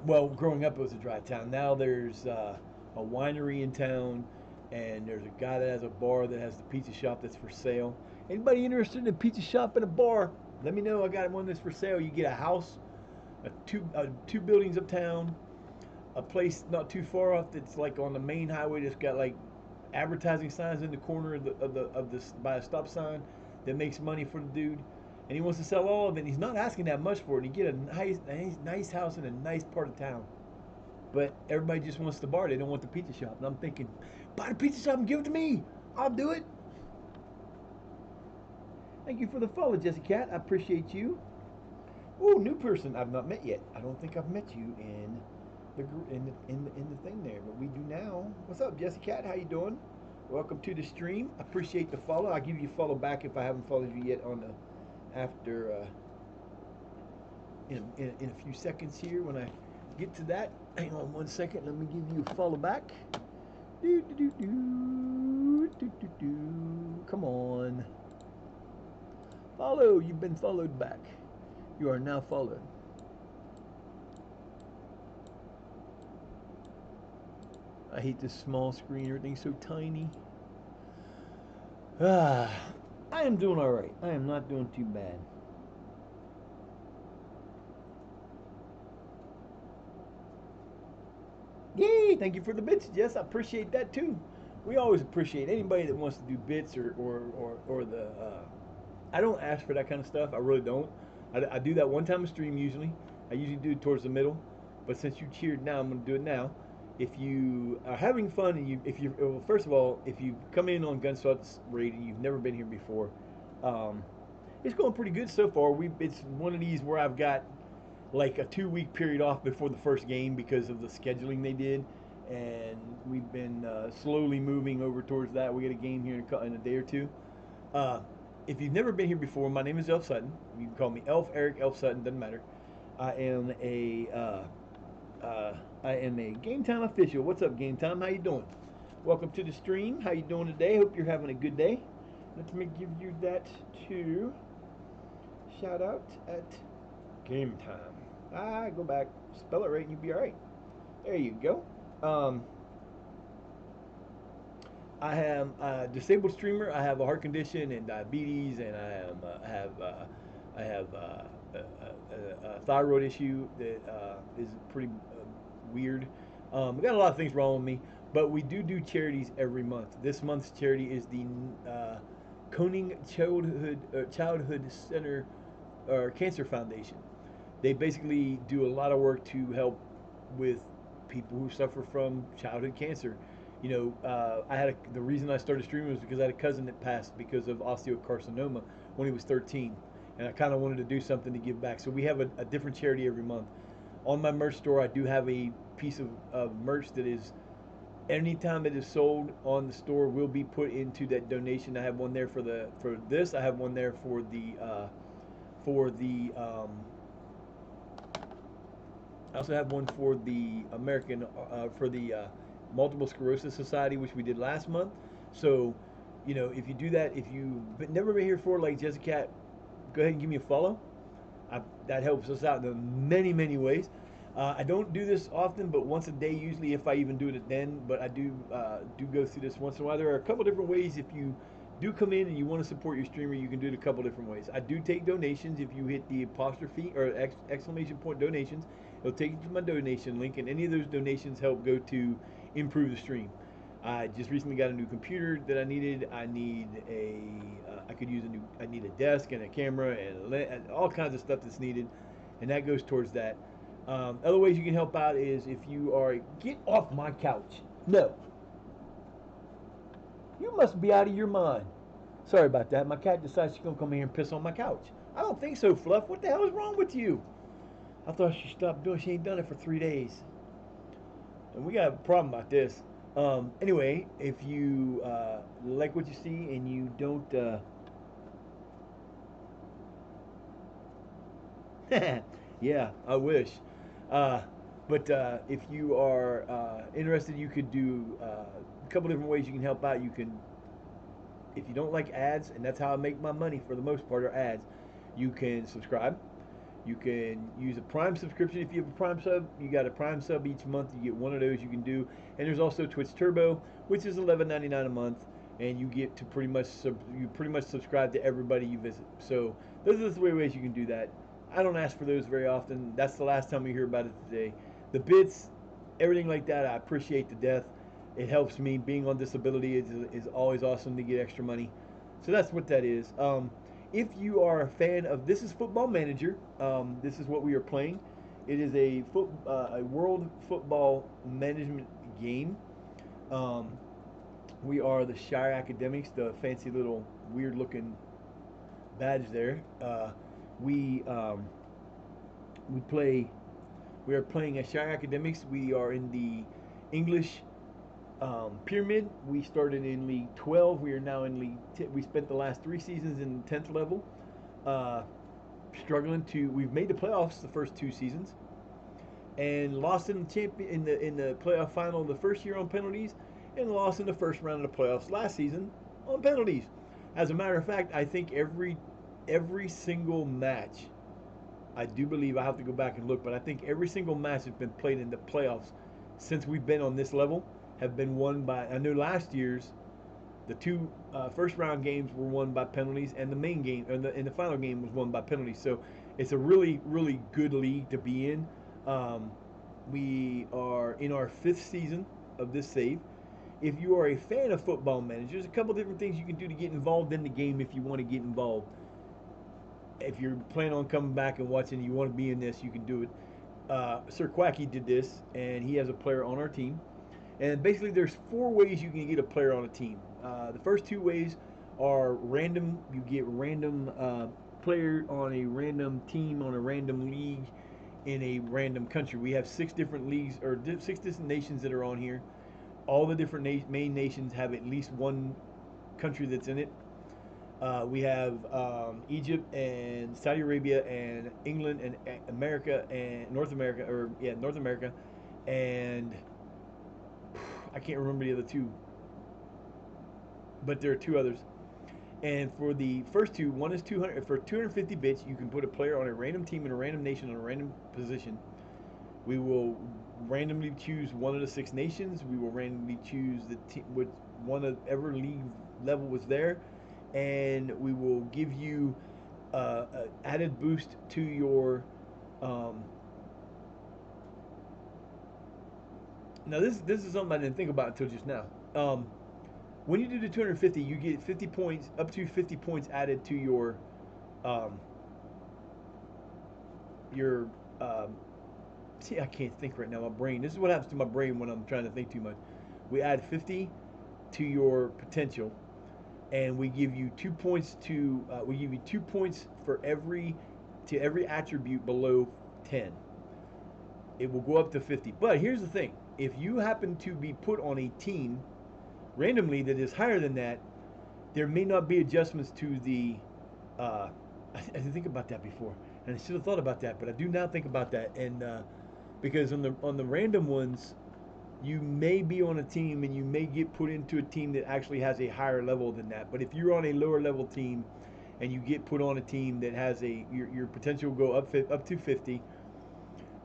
Well, growing up it was a dry town. Now there's a winery in town, and there's a guy that has a bar that has the pizza shop that's for sale. Anybody interested in a pizza shop and a bar? Let me know. I got one that's for sale. You get a house, two buildings uptown, a place not too far off that's like on the main highway that's got like advertising signs in the corner of this by a stop sign that makes money for the dude, and he wants to sell all of it. And he's not asking that much for it. And you get a nice house in a nice part of town, but everybody just wants the bar. They don't want the pizza shop. And I'm thinking, buy the pizza shop and give it to me. I'll do it. Thank you for the follow, Jesse Cat. I appreciate you. Ooh, new person I've not met yet. I don't think I've met you in the thing there, but we do now. What's up, Jesse Cat? How you doing? Welcome to the stream. I appreciate the follow. I'll give you a follow back if I haven't followed you yet on the after in a few seconds here when I get to that. Hang on one second. Let me give you a follow back. Do do do do do do do. Come on. Follow. You've been followed back. You are now followed. I hate this small screen. Everything's so tiny. Ah, I am doing all right. I am not doing too bad. Yay! Thank you for the bits, Jess. I appreciate that too. We always appreciate anybody that wants to do bits or the. I don't ask for that kind of stuff. I really don't. I do that one time a stream usually. I usually do it towards the middle, but since you cheered now, I'm gonna do it now. If you are having fun and well, first of all, if you come in on Gunshot's raid and you've never been here before, um, it's going pretty good so far. It's one of these where I've got like a 2 week period off before the first game because of the scheduling they did, and we've been slowly moving over towards that. We get a game here in a day or two. Uh, if you've never been here before, my name is Elf Sutton. You can call me Elf, Eric, Elf Sutton, doesn't matter. I am a I am a Game Time official. What's up, Game Time? How you doing? Welcome to the stream. How you doing today? Hope you're having a good day. Let me give you that too. Shout out at Game Time. Go back, spell it right, and you'll be all right. There you go. I am a disabled streamer. I have a heart condition and diabetes, and I have a thyroid issue that is pretty weird. I got a lot of things wrong with me, but we do charities every month. This month's charity is the Koning Childhood Center or Cancer Foundation. They basically do a lot of work to help with people who suffer from childhood cancer. The reason I started streaming was because I had a cousin that passed because of osteocarcinoma when he was 13, and I kind of wanted to do something to give back. So we have a different charity every month. On my merch store, I do have a piece of merch that is anytime it is sold on the store will be put into that donation. I have one there for this. I have one there for the I also have one for the Multiple Sclerosis Society, which we did last month. So if you do that, if you've never been here before, like Jessica, go ahead and give me a follow. That helps us out in many, many ways. I don't do this often, but once a day usually, if I even do it then. But I do go through this once in a while. There are a couple different ways. If you do come in and you want to support your streamer, you can do it a couple different ways. I do take donations. If you hit the apostrophe or exclamation point donations, it'll take you to my donation link, and any of those donations help go to improve the stream. I just recently got a new computer that I needed. I could use a new. I need a desk and a camera and all kinds of stuff that's needed, and that goes towards that. Other ways you can help out is if you are get off my couch. No, you must be out of your mind. Sorry about that. My cat decides she's gonna come here and piss on my couch. I don't think so, Fluff. What the hell is wrong with you? I thought she stopped doing. She ain't done it for 3 days, and we got a problem about this. Anyway, if you like what you see and you don't, yeah, I wish. Uh, but if you are interested, you could do a couple different ways you can help out. You can, if you don't like ads, and that's how I make my money for the most part, are ads. You can subscribe. You can use a Prime subscription. If you have a Prime sub, you got a Prime sub each month. You get one of those you can do. And there's also Twitch Turbo, which is $11.99 a month, and you get to pretty much subscribe to everybody you visit. So those are the three ways you can do that. I don't ask for those very often. That's the last time we hear about it today. The bits, everything like that, I appreciate to death. It helps me. Being on disability is always awesome to get extra money. So that's what that is. If you are a fan of This is Football Manager, this is what we are playing. It is a world football management game. Um, we are the Shire Academics, the fancy little weird looking badge there. We we play. We are playing at Shire Academics. We are in the English pyramid. We started in League 12. We are now in League 10. We spent the last 3 seasons in 10th level. Uh, Struggling to. We've made the playoffs the first 2 seasons, and lost in the playoff final the first year on penalties, and lost in the first round of the playoffs last season on penalties. As a matter of fact, I think every single match, I do believe I have to go back and look, but I think every single match that's been played in the playoffs since we've been on this level have been won by. I know last year's the two first round games were won by penalties, and the main game and the final game was won by penalties. So it's a really really good league to be in. Um, we are in our 5th season of this save. If you are a fan of Football Manager, there's a couple different things you can do to get involved in the game if you want to get involved. If you're planning on coming back and watching, you want to be in this, you can do it. Sir Quacky did this, and he has a player on our team. And basically, there's 4 ways you can get a player on a team. The first 2 ways are random. You get random player on a random team on a random league in a random country. We have 6 different leagues or 6 different nations that are on here. All the different main nations have at least one country that's in it. We have Egypt and Saudi Arabia and England and America and North America, or yeah, North America, and I can't remember the other 2, but there are 2 others. And for the first 2, one is 200 for 250 bits. You can put a player on a random team in a random nation on a random position. We will randomly choose one of the 6 nations. We will randomly choose the team with one of every league level was there, and we will give you an added boost to your. Um, Now this is something I didn't think about until just now. When you do the 250, you get 50 points, up to 50 points added to um, your. See, I can't think right now. My brain. This is what happens to my brain when I'm trying to think too much. We add 50 to your potential, and we give you 2 points to. We give you 2 points for every attribute below 10. It will go up to 50. But here's the thing: if you happen to be put on a team randomly that is higher than that, there may not be adjustments to the. I didn't think about that before, and I should have thought about that, but I do now think about that, and because on the random ones, you may be on a team and you may get put into a team that actually has a higher level than that. But if you're on a lower level team and you get put on a team that has your potential will go up to 50,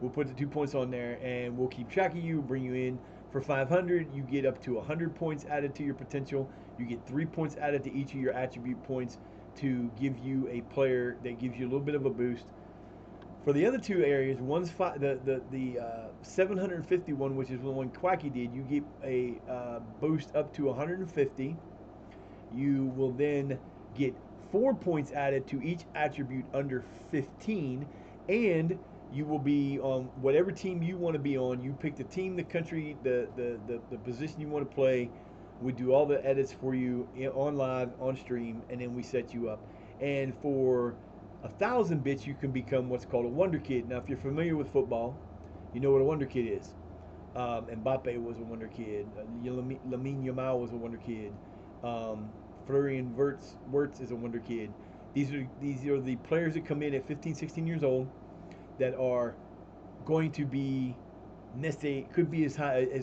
we'll put the 2 points on there and we'll keep track of you, bring you in for 500. You get up to 100 points added to your potential. You get 3 points added to each of your attribute points to give you a player that gives you a little bit of a boost. For the other two areas, one's the 751, which is the one Quacky did. You get a boost up to 150. You will then get 4 points added to each attribute under 15, and you will be on whatever team you want to be on. You pick the team, the country, the position you want to play. We do all the edits for you on live, on stream, and then we set you up. And for 1,000 bits, you can become what's called a Wonder Kid. Now, if you're familiar with football, you know what a Wonder Kid is. Mbappe was a Wonder Kid. Lamine Yamal was a Wonder Kid. Florian Wirtz is a Wonder Kid. These are the players that come in at 15, 16 years old that are going to be Messi, could be as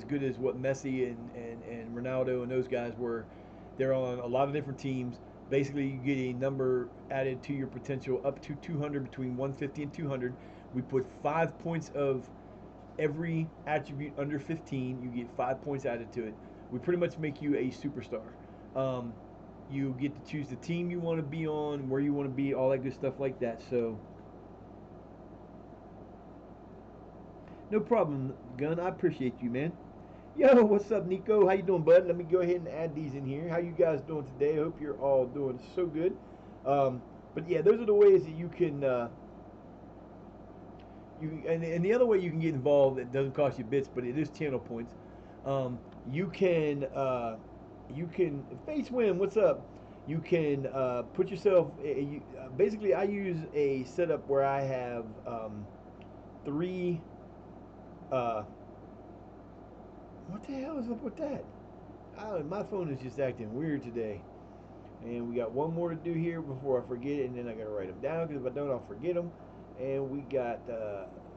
good as what Messi and Ronaldo and those guys were. They're on a lot of different teams. Basically, you get a number added to your potential up to 200, between 150 and 200. We put 5 points of every attribute under 15. You get 5 points added to it. We pretty much make you a superstar. You get to choose the team you want to be on, where you want to be, all that good stuff like that. So, no problem, Gun. I appreciate you, man. Yo, what's up, Nico? How you doing, bud? Let me go ahead and add these in here. How you guys doing today? I hope you're all doing so good. But yeah, those are the ways that you can. And the other way you can get involved that doesn't cost you bits, but it is channel points. You can face win. What's up? You can put yourself. Basically, I use a setup where I have three. What the hell is up with that? My phone is just acting weird today. And we got one more to do here before I forget it, and then I gotta write them down because if I don't, I'll forget them. And we got,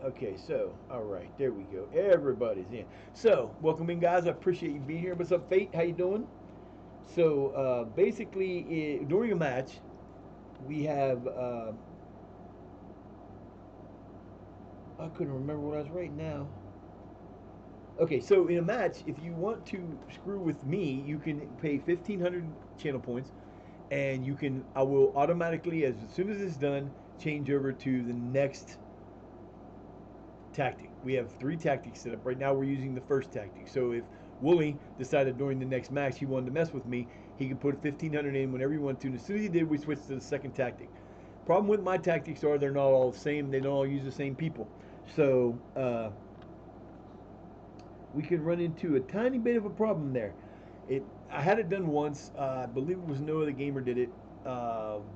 okay, so, all right, there we go. Everybody's in. So, welcome in, guys. I appreciate you being here. What's up, Fate? How you doing? So, basically, during a match, we have, I couldn't remember what I was writing now. Okay, so in a match, if you want to screw with me, you can pay 1,500 channel points, and I will automatically, as soon as it's done, change over to the next tactic. We have 3 tactics set up. Right now we're using the first tactic. So if Wooly decided during the next match he wanted to mess with me, he could put 1,500 in whenever he wanted to. And as soon as he did, we switched to the second tactic. Problem with my tactics are they're not all the same. They don't all use the same people. So we can run into a tiny bit of a problem there. I had it done once. I believe it was Noah the Gamer did it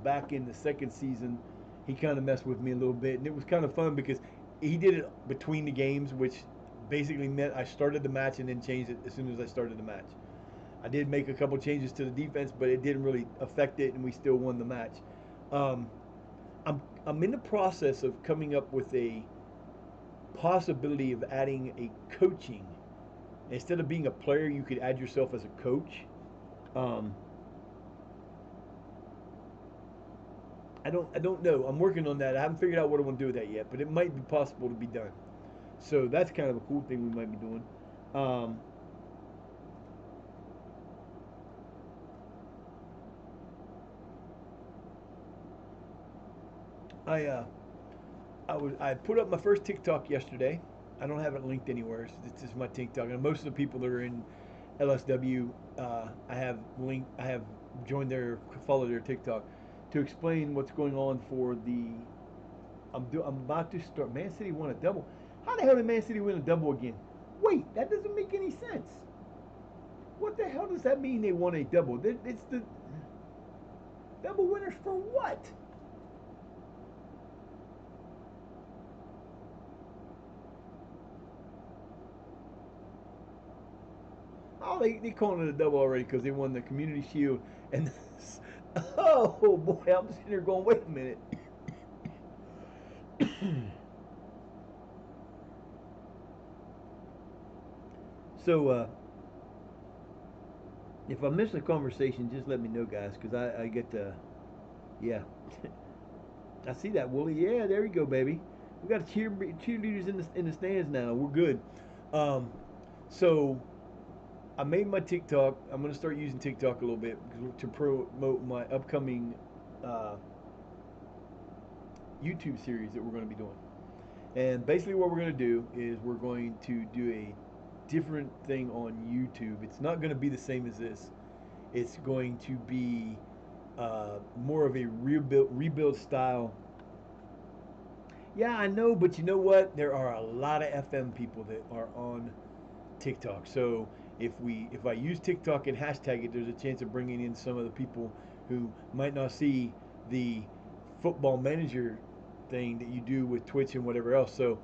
back in the second season. He kind of messed with me a little bit, and it was kind of fun because he did it between the games, which basically meant I started the match and then changed it as soon as I started the match. I did make a couple changes to the defense, but it didn't really affect it, and we still won the match. Um, I'm in the process of coming up with a possibility of adding a coaching. Instead of being a player, you could add yourself as a coach. Um, I don't know. I'm working on that. I haven't figured out what I want to do with that yet, but it might be possible to be done. So that's kind of a cool thing we might be doing. Um, I I put up my first TikTok yesterday. I don't have it linked anywhere. It's just my TikTok, and most of the people that are in LSW, I have joined follow their TikTok to explain what's going on for the. I'm about to start. Man City won a double. How the hell did Man City win a double again? Wait, that doesn't make any sense. What the hell does that mean? They won a double? It's the double winners for what? Oh, they calling it a double already because they won the Community Shield. And oh boy, I'm sitting here going, wait a minute. So if I miss a conversation, just let me know, guys, because I get to, yeah. I see that, Wooly. Yeah, there you go, baby. We got cheerleaders in the stands now. We're good. Um, so I made my TikTok. I'm gonna start using TikTok a little bit to promote my upcoming uh, YouTube series that we're going to be doing. And basically, what we're going to do is we're going to do a different thing on YouTube. It's not going to be the same as this. It's going to be more of a rebuild style. Yeah, I know, but you know what? There are a lot of FM people that are on TikTok. So if I use TikTok and hashtag it, there's a chance of bringing in some of the people who might not see the football manager thing that you do with Twitch and whatever else. So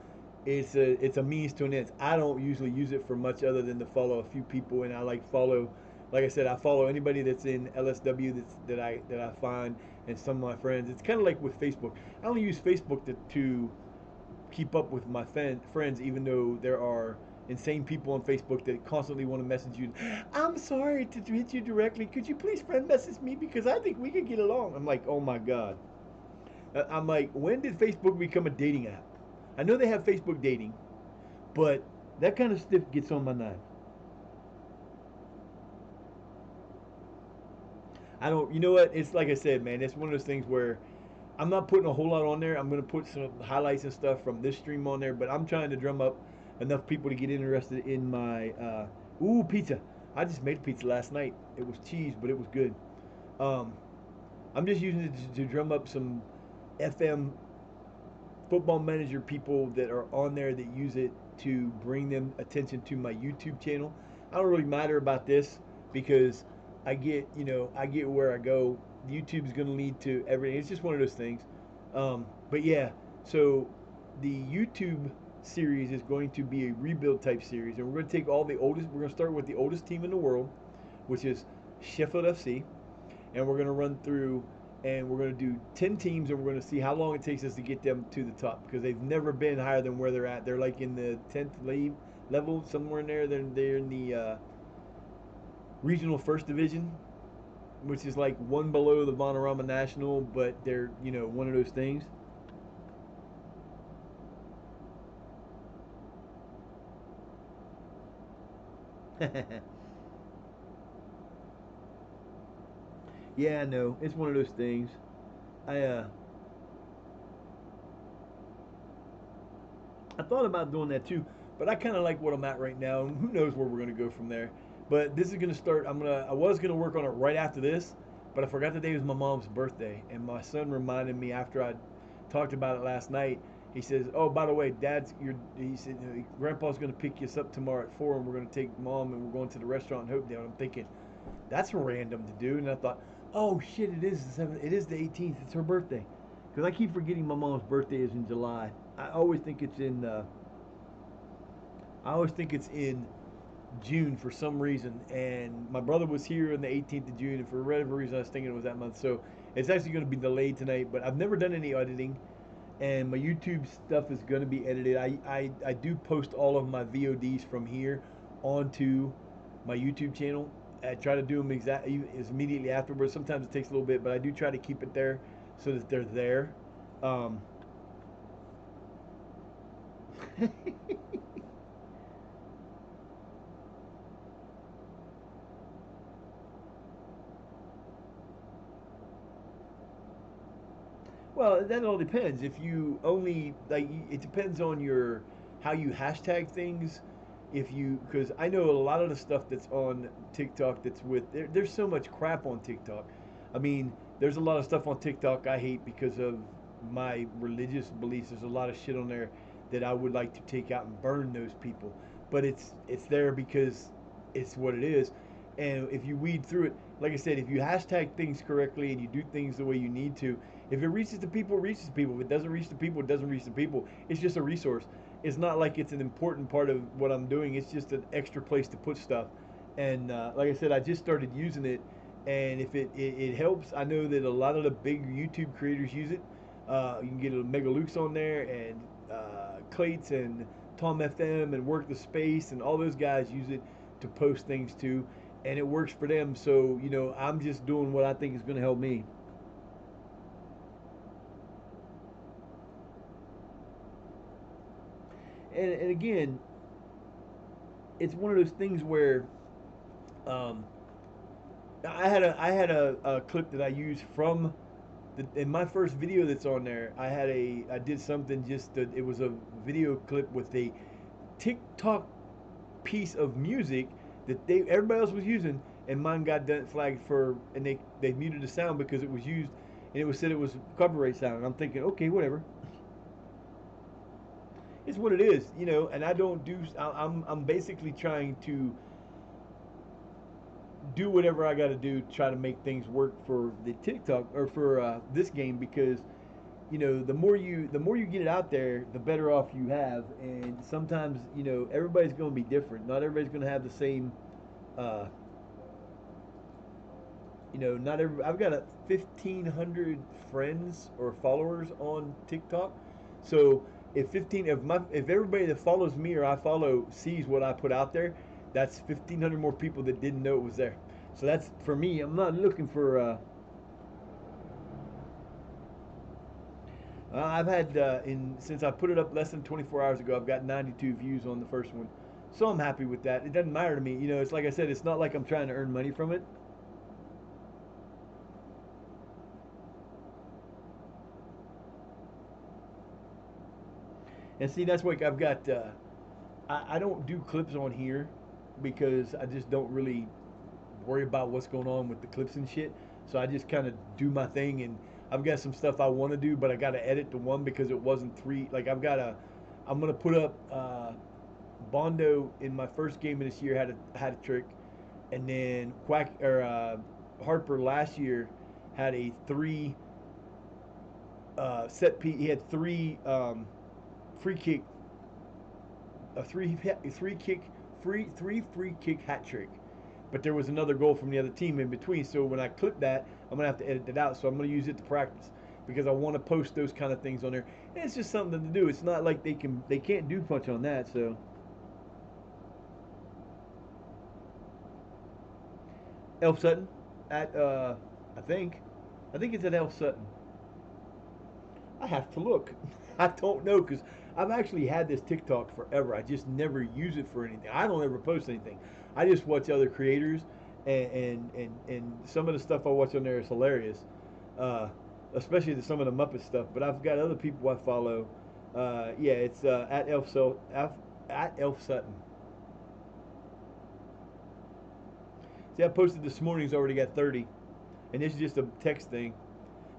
it's a means to an end. I don't usually use it for much other than to follow a few people, and I like I said, I follow anybody that's in LSW that I find, and some of my friends. It's kind of like with Facebook. I only use Facebook to keep up with my friends, even though there are insane people on Facebook that constantly want to message you. I'm sorry to hit you directly. Could you please friend message me because I think we could get along? I'm like, oh my god. I'm like, when did Facebook become a dating app? I know they have Facebook dating, but that kind of stuff gets on my nerves. I don't. You know what? It's like I said, man. It's one of those things where I'm not putting a whole lot on there. I'm gonna put some highlights and stuff from this stream on there, but I'm trying to drum up enough people to get interested in my pizza. I just made pizza last night. It was cheese, but it was good. Um, I'm just using it to drum up some FM football manager people that are on there that use it to bring them attention to my YouTube channel. I don't really matter about this because I get where I go. YouTube is going to lead to everything. It's just one of those things. But yeah, so the YouTube series is going to be a rebuild type series, and we're going to take all the oldest. We're going to start with the oldest team in the world, which is Sheffield FC, and we're going to run through and we're going to do 10 teams and we're going to see how long it takes us to get them to the top because they've never been higher than where they're at. They're like in the 10th level, somewhere in there. They're in the regional first division, which is like one below the Vanarama National, but they're, one of those things. Yeah, I know. It's one of those things. I thought about doing that too, but I kind of like what I'm at right now, and who knows where we're gonna go from there. But this is gonna start. I was gonna work on it right after this, but I forgot the day was my mom's birthday, and my son reminded me after I talked about it last night. He says, "Oh, by the way, He said, Grandpa's gonna pick us up tomorrow at 4, and we're gonna take Mom, and we're going to the restaurant in Hopedale." And I'm thinking, that's random to do, and I thought, oh shit, It is the 18th. It's her birthday, because I keep forgetting my mom's birthday is in July. I always think it's in. I always think it's in June for some reason, and my brother was here on the 18th of June, and for whatever reason, I was thinking it was that month. So it's actually going to be delayed tonight. But I've never done any editing, and my YouTube stuff is going to be edited. I do post all of my VODs from here onto my YouTube channel. I try to do them exactly as immediately afterwards. Sometimes it takes a little bit, but I do try to keep it there so that they're there. Um, Well, that all depends. If you only like, it depends on your how you hashtag things. If you, because I know a lot of the stuff that's on TikTok that's there's so much crap on TikTok. I mean, there's a lot of stuff on TikTok I hate because of my religious beliefs. There's a lot of shit on there that I would like to take out and burn those people. But it's there because it's what it is. And if you weed through it, like I said, if you hashtag things correctly and you do things the way you need to, if it reaches the people, it reaches the people. If it doesn't reach the people, it doesn't reach the people. It's just a resource. It's not like it's an important part of what I'm doing. It's just an extra place to put stuff. And like I said, I just started using it, and if it helps, I know that a lot of the big YouTube creators use it. You can get a Mega Luke's on there, and Clates, and Tom FM and Work the Space and all those guys use it to post things to, and it works for them. So I'm just doing what I think is going to help me. And again, it's one of those things where um, I had a clip that I used from in my first video that's on there. I did something it was a video clip with a TikTok piece of music that everybody else was using, and mine got done flagged for, and they muted the sound because it was used, and it was said it was copyright sound. And I'm thinking, okay, whatever. It's what it is, And I don't do. I'm basically trying to do whatever I got to do to try to make things work for the TikTok or for this game, because the more you get it out there, the better off you have. And sometimes everybody's going to be different. Not everybody's going to have the same. Uh, not every. I've got 1,500 friends or followers on TikTok, so if everybody that follows me or I follow sees what I put out there, that's 1,500 more people that didn't know it was there. So that's for me. I'm not looking for. I've had since I put it up less than 24 hours ago, I've got 92 views on the first one, so I'm happy with that. It doesn't matter to me. It's like I said, it's not like I'm trying to earn money from it. And see, that's like I've got. I don't do clips on here because I just don't really worry about what's going on with the clips and shit. So I just kind of do my thing, and I've got some stuff I want to do, but I got to edit the one because it wasn't three. Like I'm gonna put up Bondo in my first game of this year had a trick, and then Harper last year had a three set piece. He had free kick a three free kick hat trick. But there was another goal from the other team in between. So when I clip that, I'm gonna have to edit it out. So I'm gonna use it to practice because I want to post those kind of things on there. And it's just something to do. It's not like they can't do much on that. So Elf Sutton at I think it's at Elf Sutton. I have to look. I don't know because I've actually had this TikTok forever. I just never use it for anything. I don't ever post anything. I just watch other creators, and some of the stuff I watch on there is hilarious, uh, especially some of the Muppet stuff. But I've got other people I follow. Yeah, it's at Elf Sutton. See, I posted this morning's already got 30, and this is just a text thing.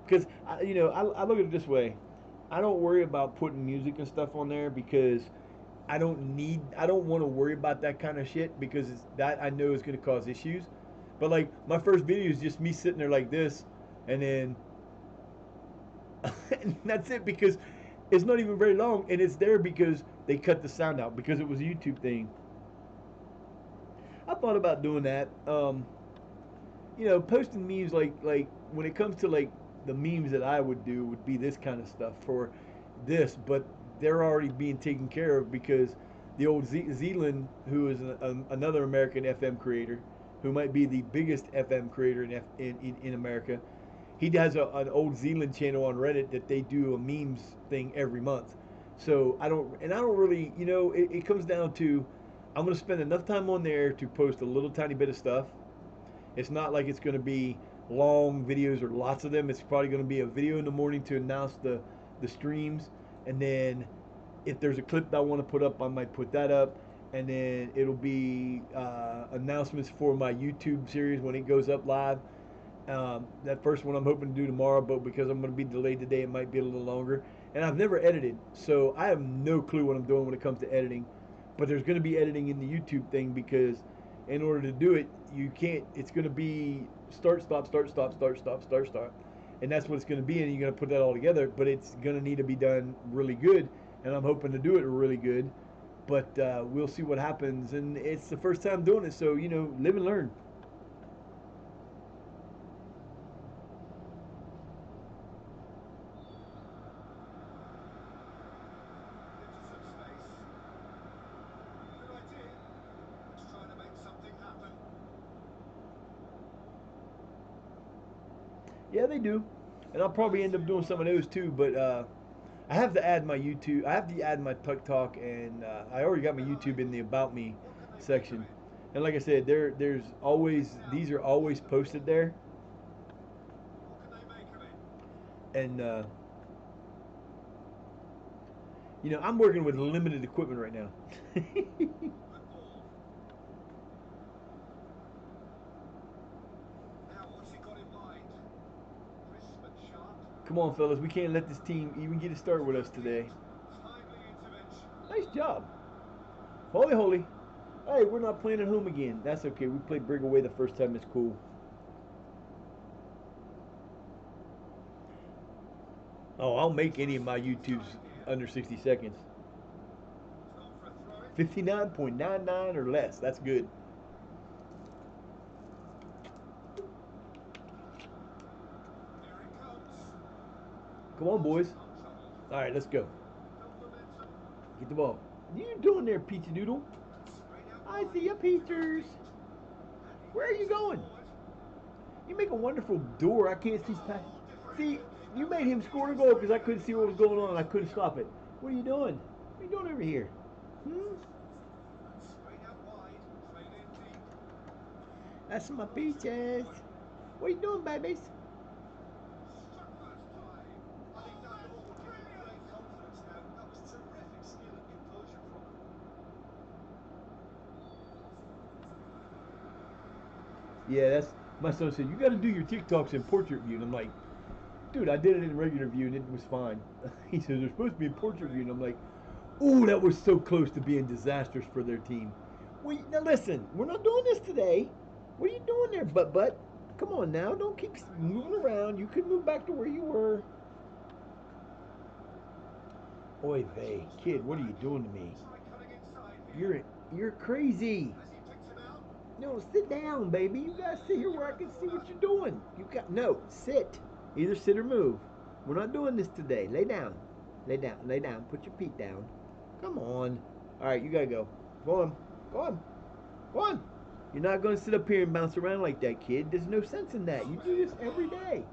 Because I look at it this way. I don't worry about putting music and stuff on there because I don't want to worry about that kind of shit because that I know is going to cause issues. But like my first video is just me sitting there like this, and then and that's it because it's not even very long, and it's there because they cut the sound out because it was a YouTube thing. I thought about doing that. Posting memes like when it comes to like the memes that I would do would be this kind of stuff for this, but they're already being taken care of because the old Zealand, who is another American FM creator, who might be the biggest FM creator in America, he has an old Zealand channel on Reddit that they do a memes thing every month. So I don't really, it comes down to I'm gonna spend enough time on there to post a little tiny bit of stuff. It's not like it's going to be long videos or lots of them. It's probably going to be a video in the morning to announce the streams, and then if there's a clip that I want to put up, I might put that up, and then it'll be announcements for my YouTube series when it goes up live. That first one I'm hoping to do tomorrow, but because I'm going to be delayed today, it might be a little longer. And I've never edited, so I have no clue what I'm doing when it comes to editing. But there's going to be editing in the YouTube thing because in order to do it, you can't. It's going to be start, and that's what it's going to be. And you're going to put that all together, but it's going to need to be done really good. And I'm hoping to do it really good. But we'll see what happens. And it's the first time doing it, so live and learn. Yeah, they do, and I'll probably end up doing some of those too. But I have to add my YouTube. I have to add my TikTok, and I already got my YouTube in the About Me section. And like I said, there's always these are always posted there, and I'm working with limited equipment right now. Come on, fellas, we can't let this team even get a start with us today. Nice job. Holy, holy. Hey, we're not playing at home again. That's okay. We played Brig away the first time. It's cool. Oh, I'll make any of my YouTubes under 60 seconds. 59.99 or less. That's good. Come on, boys. All right, let's go. Get the ball. What are you doing there, Peachy Doodle? I see you, Peachers. Where are you going? You make a wonderful door. I can't see past. See, you made him score the goal because I couldn't see what was going on and I couldn't stop it. What are you doing? What are you doing over here? Hmm? That's my peaches. What are you doing, babies? Yeah, that's my son said. You got to do your TikToks in portrait view, and I'm like, dude, I did it in regular view and it was fine. He says they're supposed to be in portrait view, and I'm like, ooh, that was so close to being disastrous for their team. Well, now listen, we're not doing this today. What are you doing there, butt? Come on now, don't keep moving around. You could move back to where you were. Oy vey, kid, what are you doing to me? You're you're crazy. No, sit down, baby. You gotta sit here where I can see what you're doing. You got no sit. Either sit or move. We're not doing this today. Lay down. Lay down. Lay down. Put your feet down. Come on. All right, you gotta go. Go on. Go on. Go on. You're not gonna sit up here and bounce around like that, kid. There's no sense in that. You do this every day.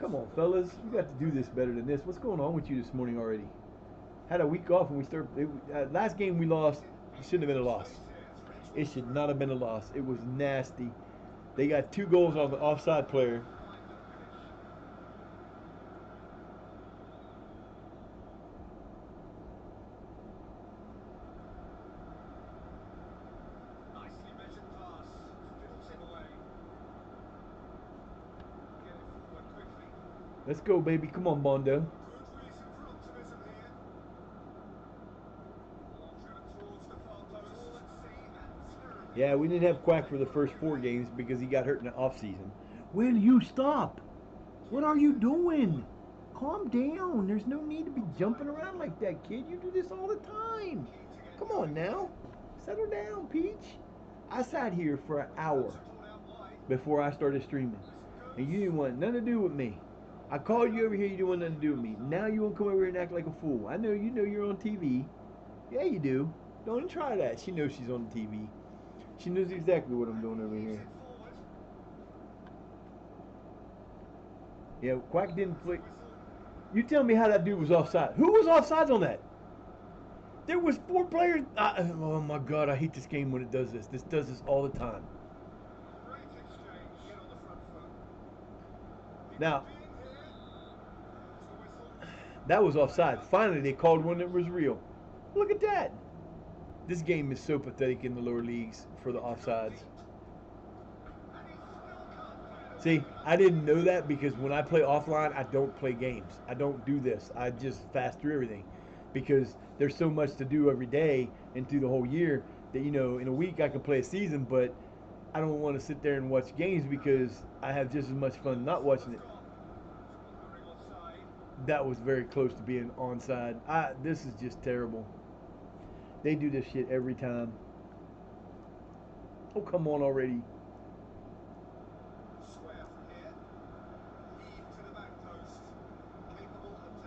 Come on, fellas. You got to do this better than this. What's going on with you this morning already? Had a week off and we started. Last game we lost. It shouldn't have been a loss. It should not have been a loss. It was nasty. They got 2 goals on the offside player. Let's go, baby. Come on, Bondo. Yeah, we didn't have Quack for the first 4 games because he got hurt in the off season. Will you stop? What are you doing? Calm down. There's no need to be jumping around like that, kid. You do this all the time. Come on now. Settle down, Peach. I sat here for an hour before I started streaming. And you didn't want nothing to do with me. I called you over here, you didn't want nothing to do with me. Now you want to come over here and act like a fool. I know you know you're on TV. Yeah, you do. Don't even try that. She knows she's on TV. She knows exactly what I'm doing over here. Yeah, Quack didn't play. You tell me how that dude was offside. Who was offsides on that? There was 4 players. Oh my God, I hate this game when it does this. This does this all the time. Now, that was offside. Finally, they called one that was real. Look at that. This game is so pathetic in the lower leagues for the offsides. See, I didn't know that because when I play offline, I don't play games. I don't do this. I just fast through everything because there's so much to do every day and through the whole year that, in a week I can play a season, but I don't want to sit there and watch games because I have just as much fun not watching it. That was very close to being onside. This is just terrible. They do this shit every time. Oh, come on already.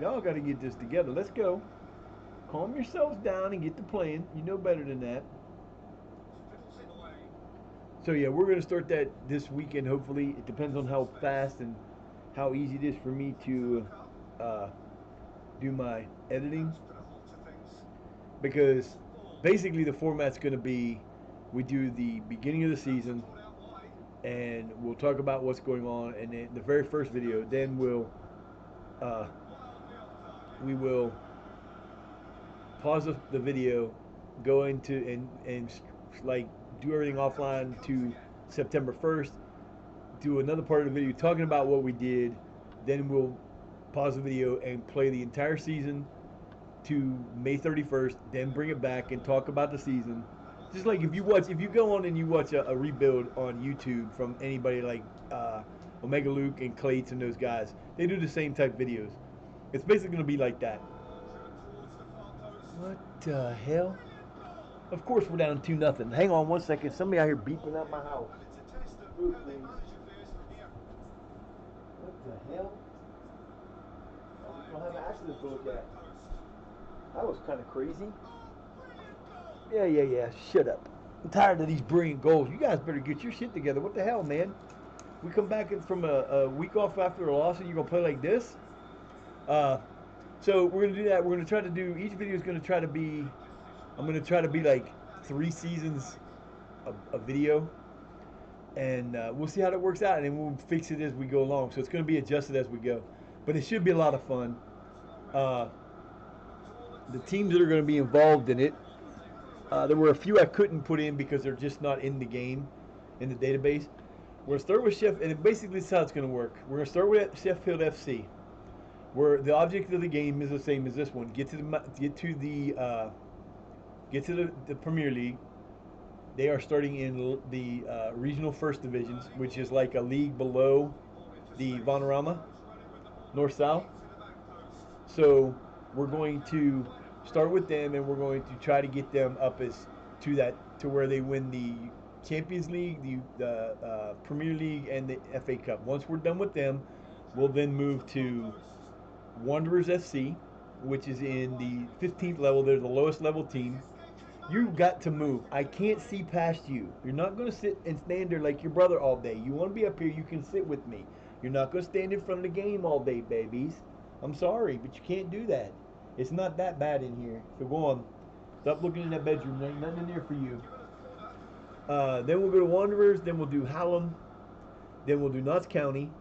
Y'all got to get this together. Let's go. Calm yourselves down and get to playing. You know better than that. So yeah, we're gonna start that this weekend. Hopefully, it depends on how fast and how easy it is for me to uh, do my editing, because basically the format's gonna be we do the beginning of the season and we'll talk about what's going on, and then the very first video, then uh, we will pause the video, go into and like do everything offline to September 1st, do another part of the video talking about what we did, then we'll pause the video and play the entire season to May 31st, then bring it back and talk about the season. Just like if you go on and you watch a rebuild on YouTube from anybody like Omega Luke and Clates and those guys, they do the same type videos. It's basically going to be like that. What the hell? Of course we're down 2-0. Hang on one second. Somebody out here beeping at my house. Move, please. What the hell? Oh, we don't have an accident to look at. That was kind of crazy. Yeah. Shut up. I'm tired of these brilliant goals. You guys better get your shit together. What the hell, man? We come back from a week off after a loss and you're going to play like this? So we're going to do that. We're going to try to do, each video is going to try to be, I'm going to try to be like 3 seasons of video. And we'll see how that works out, and then we'll fix it as we go along. So it's going to be adjusted as we go. But it should be a lot of fun. The teams that are going to be involved in it, there were a few I couldn't put in because they're just not in the game, in the database. We're going to start with Sheffield, and basically this is how it's going to work. We're going to start with Sheffield FC, where the object of the game is the same as this one. Get to the Premier League. They are starting in the regional first divisions, which is like a league below the Vanarama, north-south. So we're going to start with them, and we're going to try to get them up as to where they win the Champions League, the Premier League, and the FA Cup. Once we're done with them, we'll then move to Wanderers FC, which is in the 15th level. They're the lowest level team. You've got to move. I can't see past you. You're not going to sit and stand there like your brother all day. You want to be up here, you can sit with me. You're not going to stand in front of the game all day, babies. I'm sorry, but you can't do that. It's not that bad in here. So go on. Stop looking in that bedroom. There ain't nothing in there for you. Then we'll go to Wanderers. Then we'll do Hallam. Then we'll do Notts County.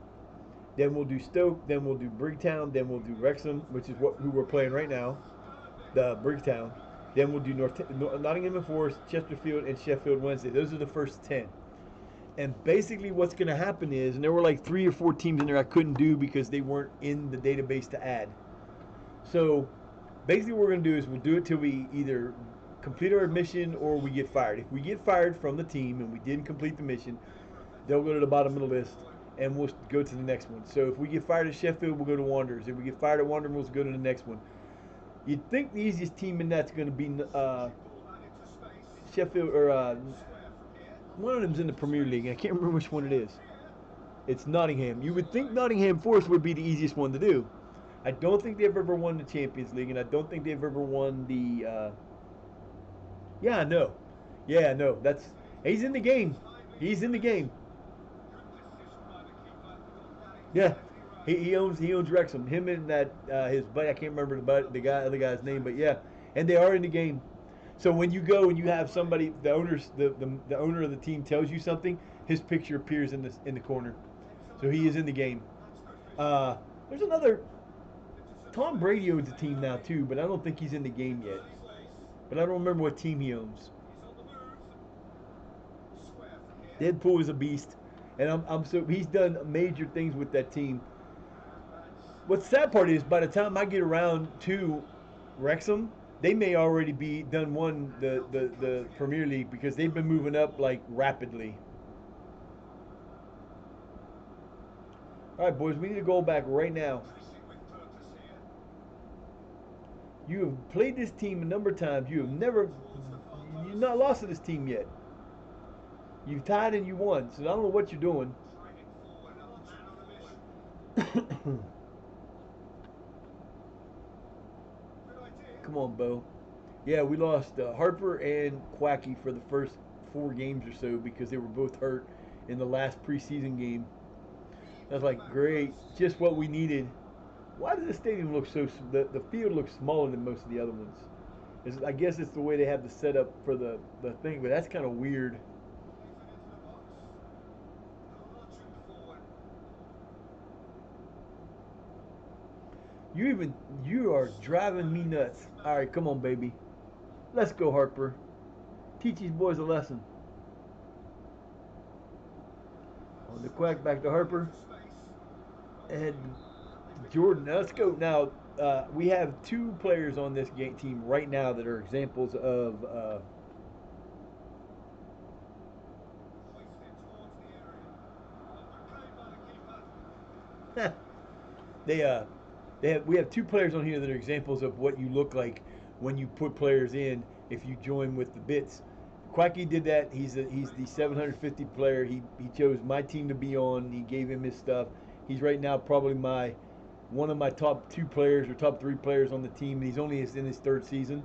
Then we'll do Stoke. Then we'll do Brigtown. Then we'll do Wrexham, which is who we're playing right now. The Brigtown. Then we'll do Nottingham and Forest, Chesterfield, and Sheffield Wednesday. Those are the first 10. And basically what's going to happen is, and there were like 3 or 4 teams in there I couldn't do because they weren't in the database to add. So basically what we're going to do is we'll do it till we either complete our mission or we get fired. If we get fired from the team and we didn't complete the mission, they'll go to the bottom of the list and we'll go to the next one. So if we get fired at Sheffield, we'll go to Wanderers. If we get fired at Wanderers, we'll go to the next one. You'd think the easiest team in that's going to be Sheffield, or one of them's in the Premier League. I can't remember which one it is. It's Nottingham. You would think Nottingham Forest would be the easiest one to do. I don't think they've ever won the Champions League, and I don't think they've ever won the. Yeah, I know. Yeah, no. He's in the game. He's in the game. Yeah, he owns Wrexham. Him and that his buddy, I can't remember the other guy's name, but yeah, and they are in the game. So when you go and you have somebody, the owner of the team tells you something, his picture appears in the corner. So he is in the game. There's another. Tom Brady owns a team now too, but I don't think he's in the game yet. But I don't remember what team he owns. Deadpool is a beast, and I'm so he's done major things with that team. What's the sad part is, by the time I get around to Wrexham, they may already be won the Premier League because they've been moving up like rapidly. All right, boys, we need to go back right now. You have played this team a number of times. You've not lost to this team yet. You've tied and you won, so I don't know what you're doing. Come on, Bo. Yeah, we lost Harper and Quacky for the first 4 games or so because they were both hurt in the last preseason game. I was like, great, just what we needed. Why does the stadium look so? The field looks smaller than most of the other ones. I guess it's the way they have the setup for the thing, but that's kind of weird. You are driving me nuts. All right, come on, baby. Let's go, Harper. Teach these boys a lesson. On the quack, back to Harper. And Jordan. Now let's go. Now we have 2 players on this team right now that are examples of. they we have 2 players on here that are examples of what you look like when you put players in if you join with the bits. Quacky did that. He's the 750 player. He chose my team to be on. He gave him his stuff. He's right now probably one of my top 2 players or top 3 players on the team. He's only in his 3rd season.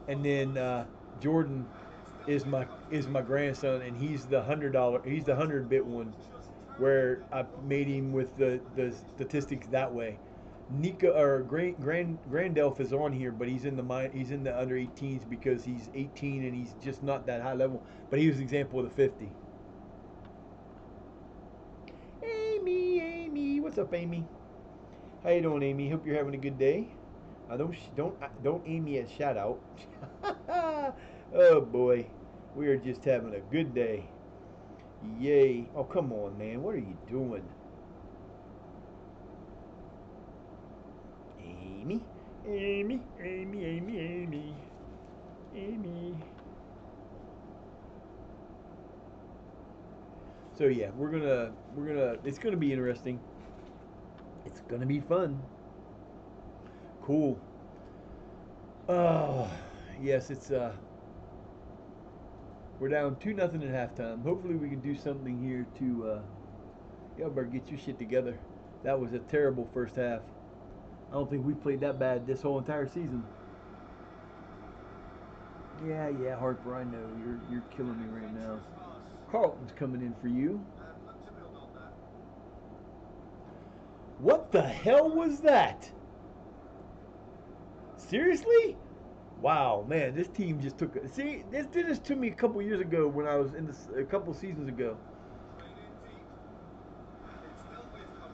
And then Jordan is my grandson, and he's the $100. He's the 100 bit one, where I made him with the statistics that way. Nika or Grandelf is on here, but he's in the under 18s because he's 18 and he's just not that high level. But he was an example of the 50. Amy, what's up, Amy? How you doing, Amy? Hope you're having a good day. Don't aim me at shout out. Oh boy, we are just having a good day. Yay! Oh come on, man, what are you doing? So yeah, it's gonna be interesting. It's gonna be fun. Cool. Oh yes, it's we're down 2-0 at halftime. Hopefully we can do something here to y'all better get your shit together. That was a terrible first half. I don't think we played that bad this whole entire season. Yeah, Harper, I know you're killing me right now. Carlton's coming in for you. What the hell was that? Seriously? Wow, man, this team just took. See, this did this to me a couple years ago when I was in this a couple seasons ago.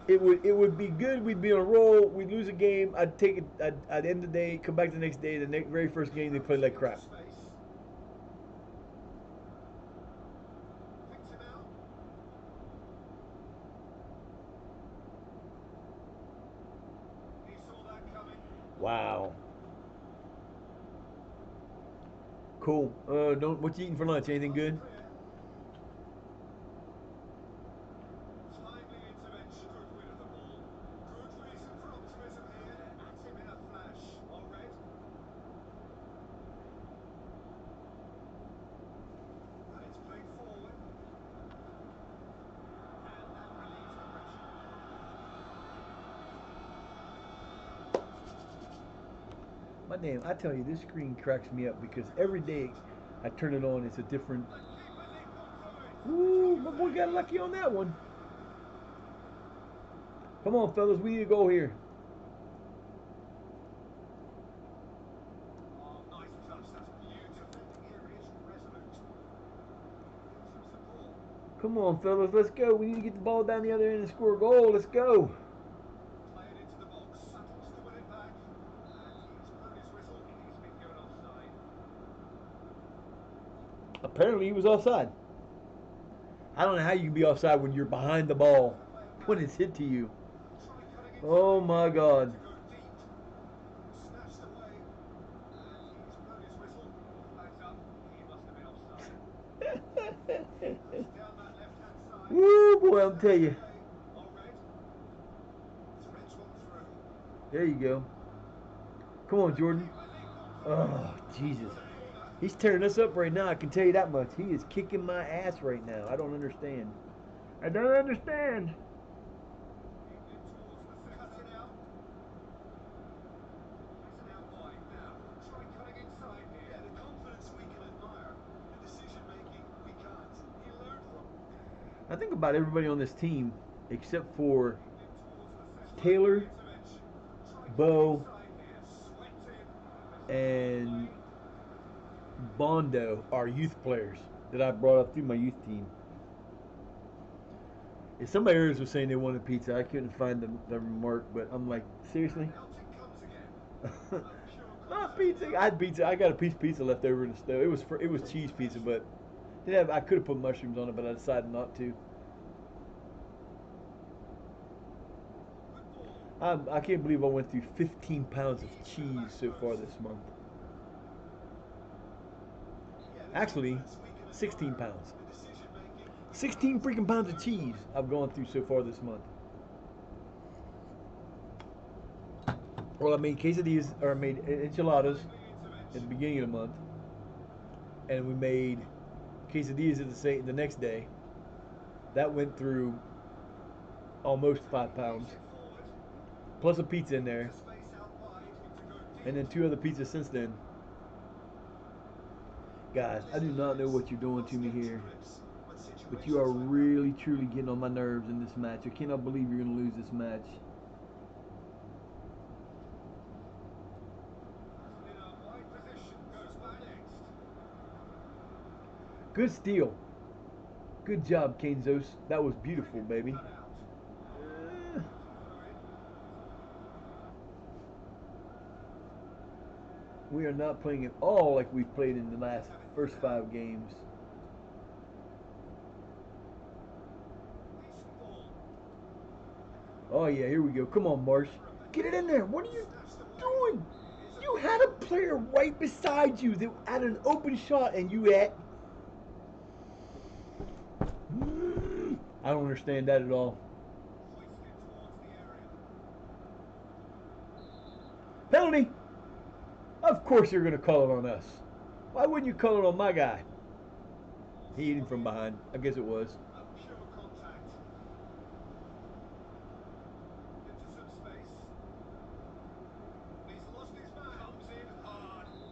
It would be good. We'd be on a roll. We'd lose a game. I'd take it. I'd end the day. Come back the next day. The very first game they played like crap. Wow. Cool. Don't. What you eating for lunch? Anything good? My damn, I tell you, this screen cracks me up because every day I turn it on, it's a different. Ooh, my boy got lucky on that one. Come on, fellas, we need to go here. Come on, fellas, let's go. We need to get the ball down the other end and score a goal. Let's go. Apparently, he was offside. I don't know how you can be offside when you're behind the ball when it's hit to you. Oh my God. Woo, boy, I'll tell you. There you go. Come on, Jordan. Oh, Jesus. He's tearing us up right now. I can tell you that much. He is kicking my ass right now. I don't understand. I don't understand. I think about everybody on this team except for Taylor, Bo, and Bondo are youth players that I brought up through my youth team. If somebody else was saying they wanted pizza, I couldn't find the remark, but I'm like, seriously? Not pizza. I had pizza. I got a piece of pizza left over in the stove. It was cheese pizza, but I could have put mushrooms on it, but I decided not to. I can't believe I went through 15 pounds of cheese so far this month. Actually, 16 pounds. 16 freaking pounds of cheese I've gone through so far this month. Well, I made quesadillas, or I made enchiladas at the beginning of the month, and we made quesadillas the next day. That went through almost 5 pounds, plus a pizza in there, and then 2 other pizzas since then. Guys, I do not know what you're doing to me here, but you are really, truly getting on my nerves in this match. I cannot believe you're going to lose this match. Good steal. Good job, Kenzos. That was beautiful, baby. We are not playing at all like we've played in the last first 5 games. Oh yeah, here we go. Come on, Marsh. Get it in there. What are you doing? You had a player right beside you that had an open shot and you at. I don't understand that at all. Penalty! Of course you're going to call it on us. Why wouldn't you call it on my guy? He hit him from behind. I guess it was.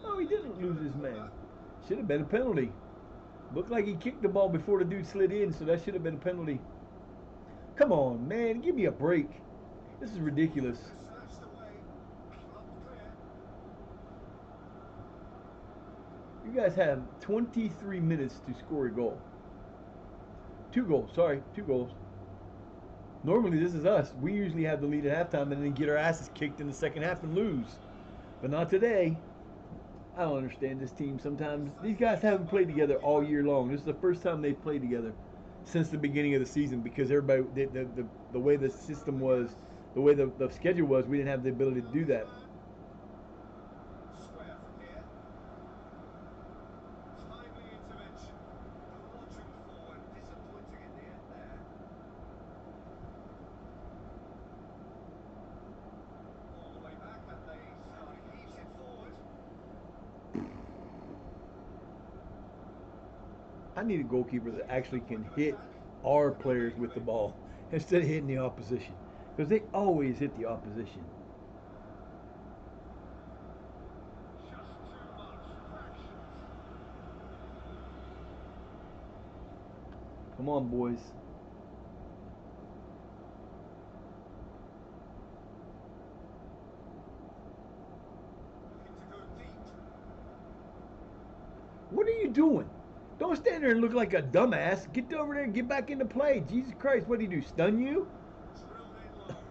Oh, he didn't lose his man. Should have been a penalty. Looked like he kicked the ball before the dude slid in, so that should have been a penalty. Come on, man. Give me a break. This is ridiculous. You guys have 23 minutes to score a goal. 2 goals. Sorry, 2 goals. Normally, this is us. We usually have the lead at halftime and then get our asses kicked in the second half and lose. But not today. I don't understand this team sometimes. These guys haven't played together all year long. This is the first time they've played together since the beginning of the season because everybody, the way the system was, the way the schedule was, we didn't have the ability to do that. I need a goalkeeper that actually can hit our players with the ball instead of hitting the opposition because they always hit the opposition. Come on, boys. What are you doing? Don't stand there and look like a dumbass. Get over there and get back into play. Jesus Christ, what did he do? Stun you?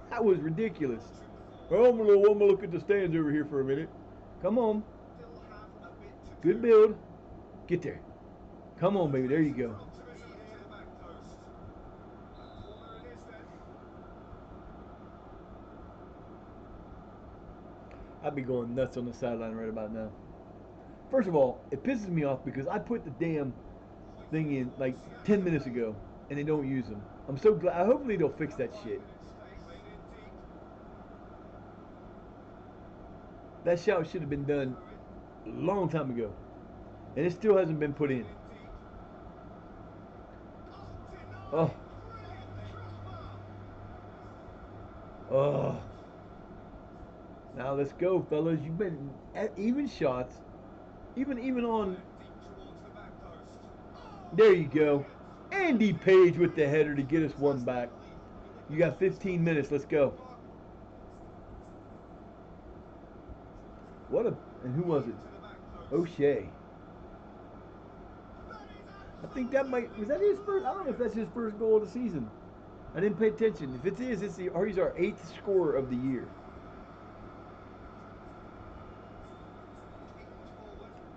That was ridiculous. Well, I'm gonna look at the stands over here for a minute. Come on. Good build. Get there. Come on, baby. There you go. I'd be going nuts on the sideline right about now. First of all, it pisses me off because I put the damn thing in like 10 minutes ago and they don't use them. I'm so glad. Hopefully they'll fix that shit. That shout should have been done a long time ago. And it still hasn't been put in. Oh. Oh. Now let's go, fellas. You've been at even shots. Even on. There you go. Andy Page with the header to get us one back. You got 15 minutes. Let's go. What a and who was it? O'Shea. I think that was that his first. I don't know if that's his first goal of the season. I didn't pay attention. If it is, he's our 8th scorer of the year.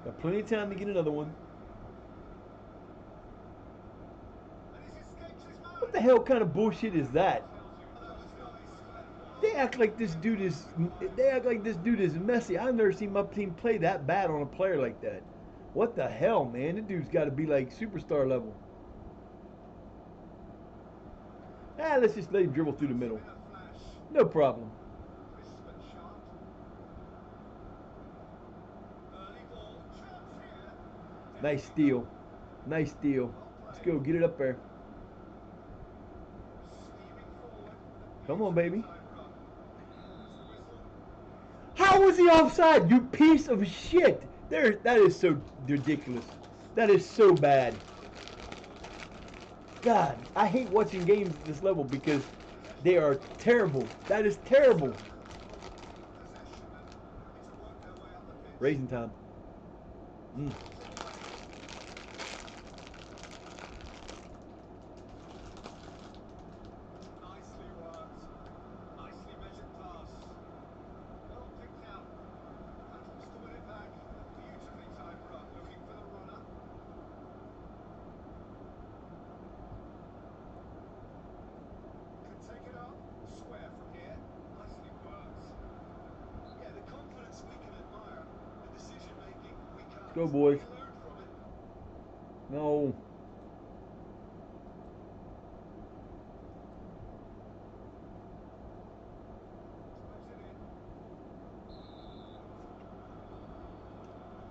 Got plenty of time to get another one. What the hell kind of bullshit is that? They act like this dude is. They act like this dude is messy. I've never seen my team play that bad on a player like that. What the hell, man? This dude's got to be like superstar level. Let's just let him dribble through the middle. No problem. Nice steal. Nice steal. Let's go. Get it up there. Come on, baby. How was he offside? You piece of shit. That is so ridiculous. That is so bad. God, I hate watching games at this level because they are terrible. That is terrible. Raisin time. Go, boys. No.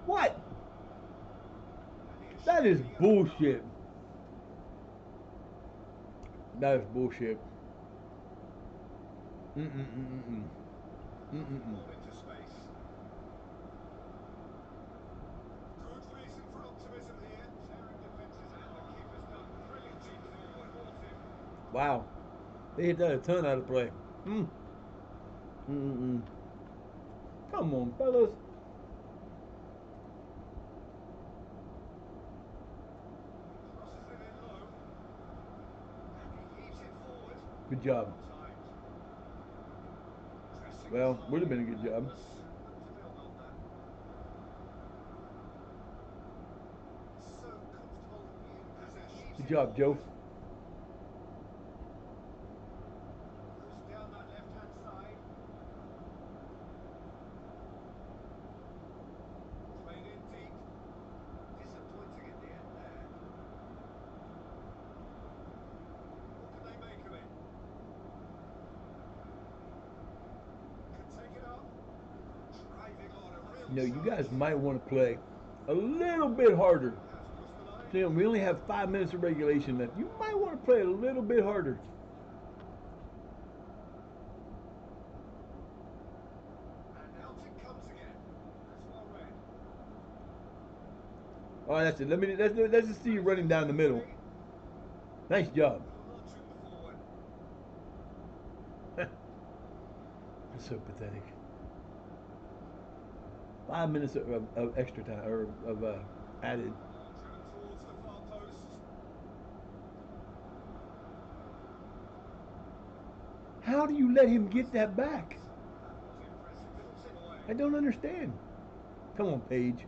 What? That is bullshit. That is bullshit. Mm-mm-mm-mm-mm. Mm-mm-mm. Wow. They hit that a ton out of play. Mm-mm-mm. Come on, fellas. Good job. Well, would have been a good job. Good job, Joe. You guys might want to play a little bit harder. So, we only have 5 minutes of regulation left. You might want to play a little bit harder. All right, that's it. Let's just see you running down the middle. Nice job. That's so pathetic. 5 minutes of extra time or of added. How do you let him get that back? I don't understand. Come on, Paige.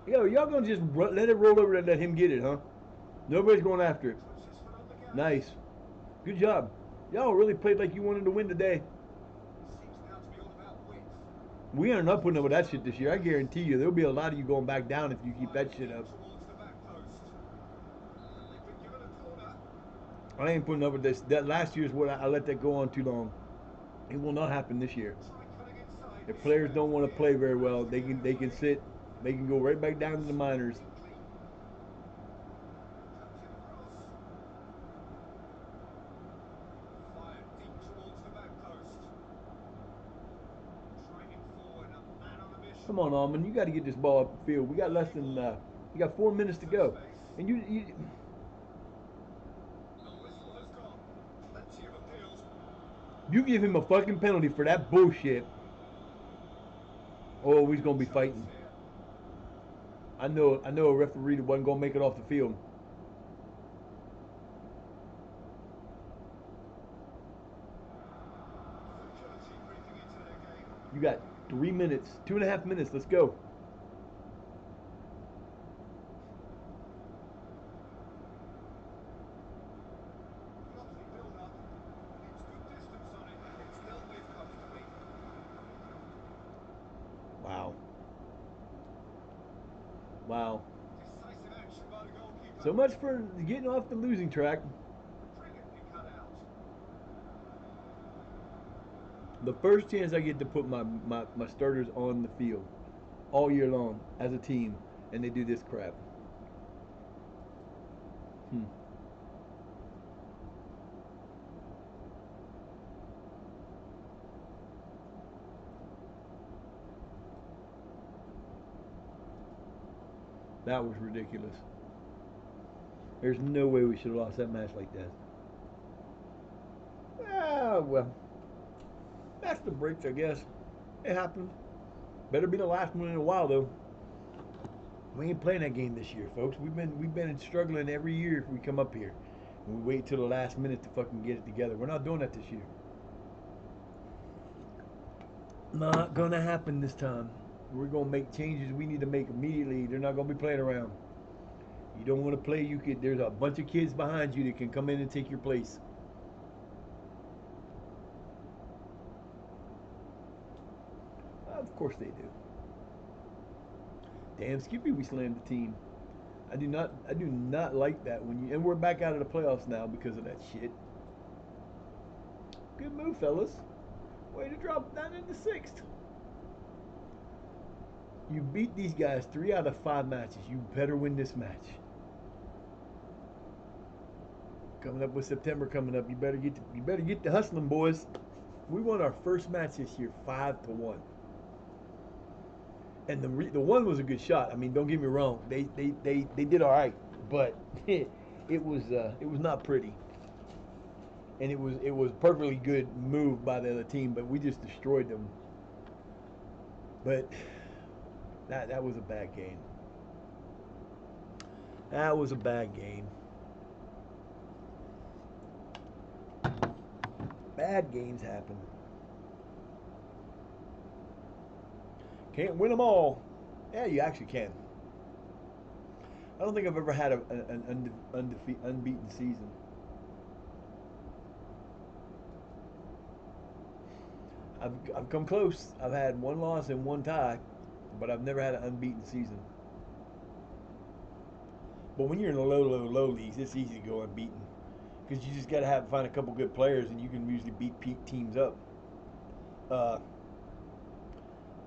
Yo, y'all gonna just let it roll over and let him get it, huh? Nobody's going after it. Nice. Good job. Y'all really played like you wanted to win today. We are not putting up with that shit this year. I guarantee you, there'll be a lot of you going back down if you keep that shit up. I ain't putting up with this. That last year's what I let that go on too long. It will not happen this year. If players don't want to play very well, they can sit. They can go right back down to the minors. Come on, Almond. You got to get this ball up the field. We got less than. We got 4 minutes to go, and you. You give him a fucking penalty for that bullshit. Oh, he's gonna be fighting. I know a referee that wasn't gonna make it off the field. You got 3 minutes, 2.5 minutes. Let's go. Wow. Wow. So much for getting off the losing track. The first chance I get to put my starters on the field all year long as a team, and they do this crap. Hmm. That was ridiculous. There's no way we should have lost that match like that. Ah, well, that's the breaks, I guess. It happened. Better be the last one in a while, though. We ain't playing that game this year, folks. We've been struggling every year if we come up here, and we wait till the last minute to fucking get it together. We're not doing that this year. Not gonna happen this time. We're gonna make changes we need to make immediately. They're not gonna be playing around. You don't want to play. You could. There's a bunch of kids behind you that can come in and take your place. Of course they do. Damn, Skippy, we slammed the team. I do not like that when you and we're back out of the playoffs now because of that shit. Good move, fellas. Way to drop down in the sixth. You beat these guys 3 out of 5 matches. You better win this match. Coming up with September coming up, you better get the hustling, boys. We won our first match this year, 5-1. And the one was a good shot. I mean, don't get me wrong. They did all right, but it was not pretty, and it was perfectly good move by the other team, but we just destroyed them. But that was a bad game. That was a bad game. Bad games happen. Can't win them all. Yeah, you actually can. I don't think I've ever had an unbeaten season. I've come close. I've had one loss and one tie, but I've never had an unbeaten season. But when you're in the low leagues, it's easy to go unbeaten because you just got to find a couple good players, and you can usually beat teams up. Uh,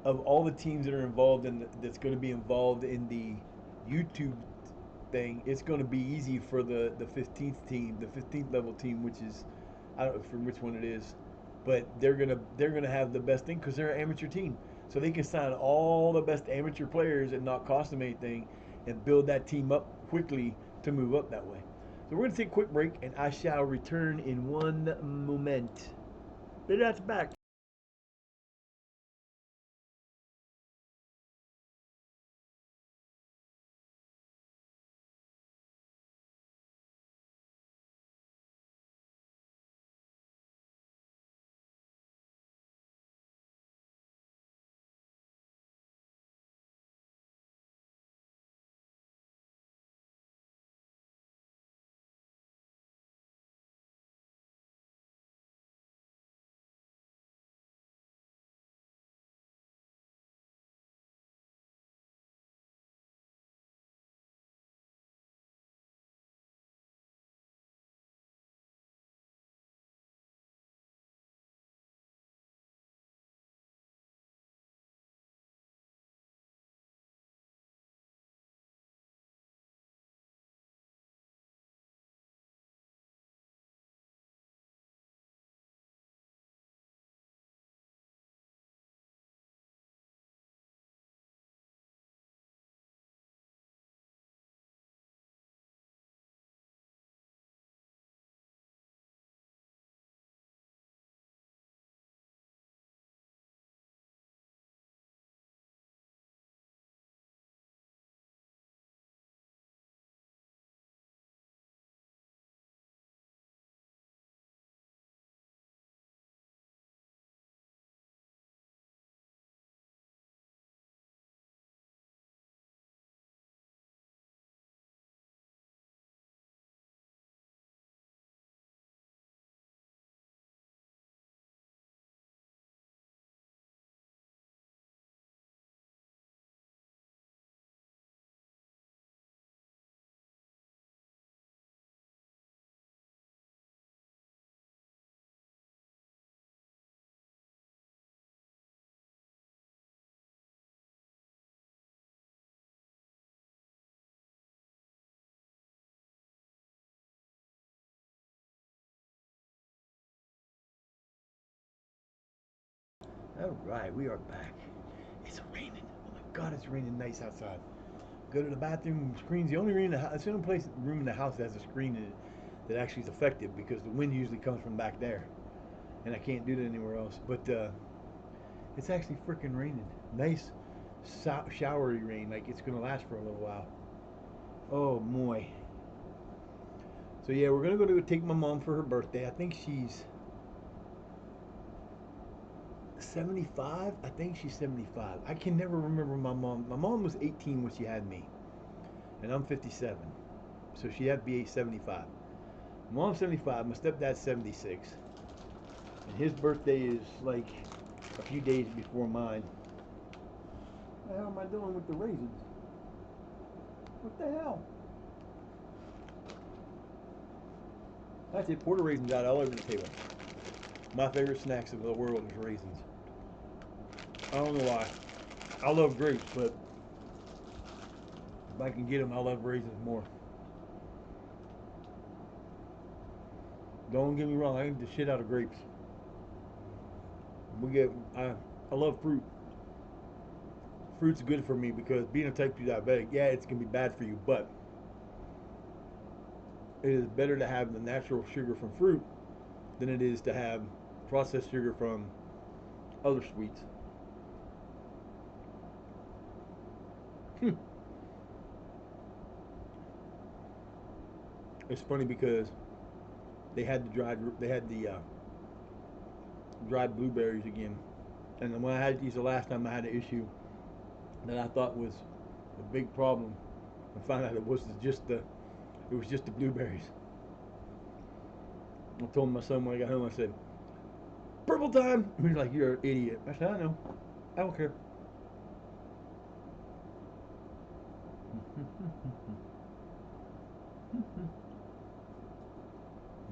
of all the teams that are involved that's going to be involved in the YouTube thing, it's going to be easy for the 15th team, the 15th level team, which is I don't know from which one it is, but they're gonna have the best thing because they're an amateur team, so they can sign all the best amateur players and not cost them anything, and build that team up quickly to move up that way. So we're gonna take a quick break, and I shall return in one moment. But that's back. All right, we are back. It's raining. Oh my God, it's raining nice outside. Go to the bathroom. Screen's the only room in the house. It's the only room in the house that has a screen in it that actually is effective because the wind usually comes from back there, and I can't do that anywhere else. But it's actually freaking raining. Nice, showery rain. Like it's gonna last for a little while. Oh boy. So yeah, we're gonna go to take my mom for her birthday. I think she's 75. I think she's 75. I can never remember my mom. My mom was 18 when she had me, and I'm 57. So she had to be 75. Mom's 75. My stepdad's 76. And his birthday is like a few days before mine. What the hell am I doing with the raisins? What the hell? That's it. Pour the raisins out all over the table. My favorite snacks of the world is raisins. I don't know why. I love grapes, but if I can get them, I love raisins more. Don't get me wrong. I eat the shit out of grapes. I love fruit. Fruit's good for me because being a type 2 diabetic, yeah, it's gonna be bad for you, but it is better to have the natural sugar from fruit than it is to have processed sugar from other sweets. It's funny because they had the dried blueberries again, and when I had these the last time, I had an issue that I thought was a big problem. I found out it was just the blueberries. I told my son when I got home, I said, "Purple time." He was like, "You're an idiot." I said, "I know. I don't care."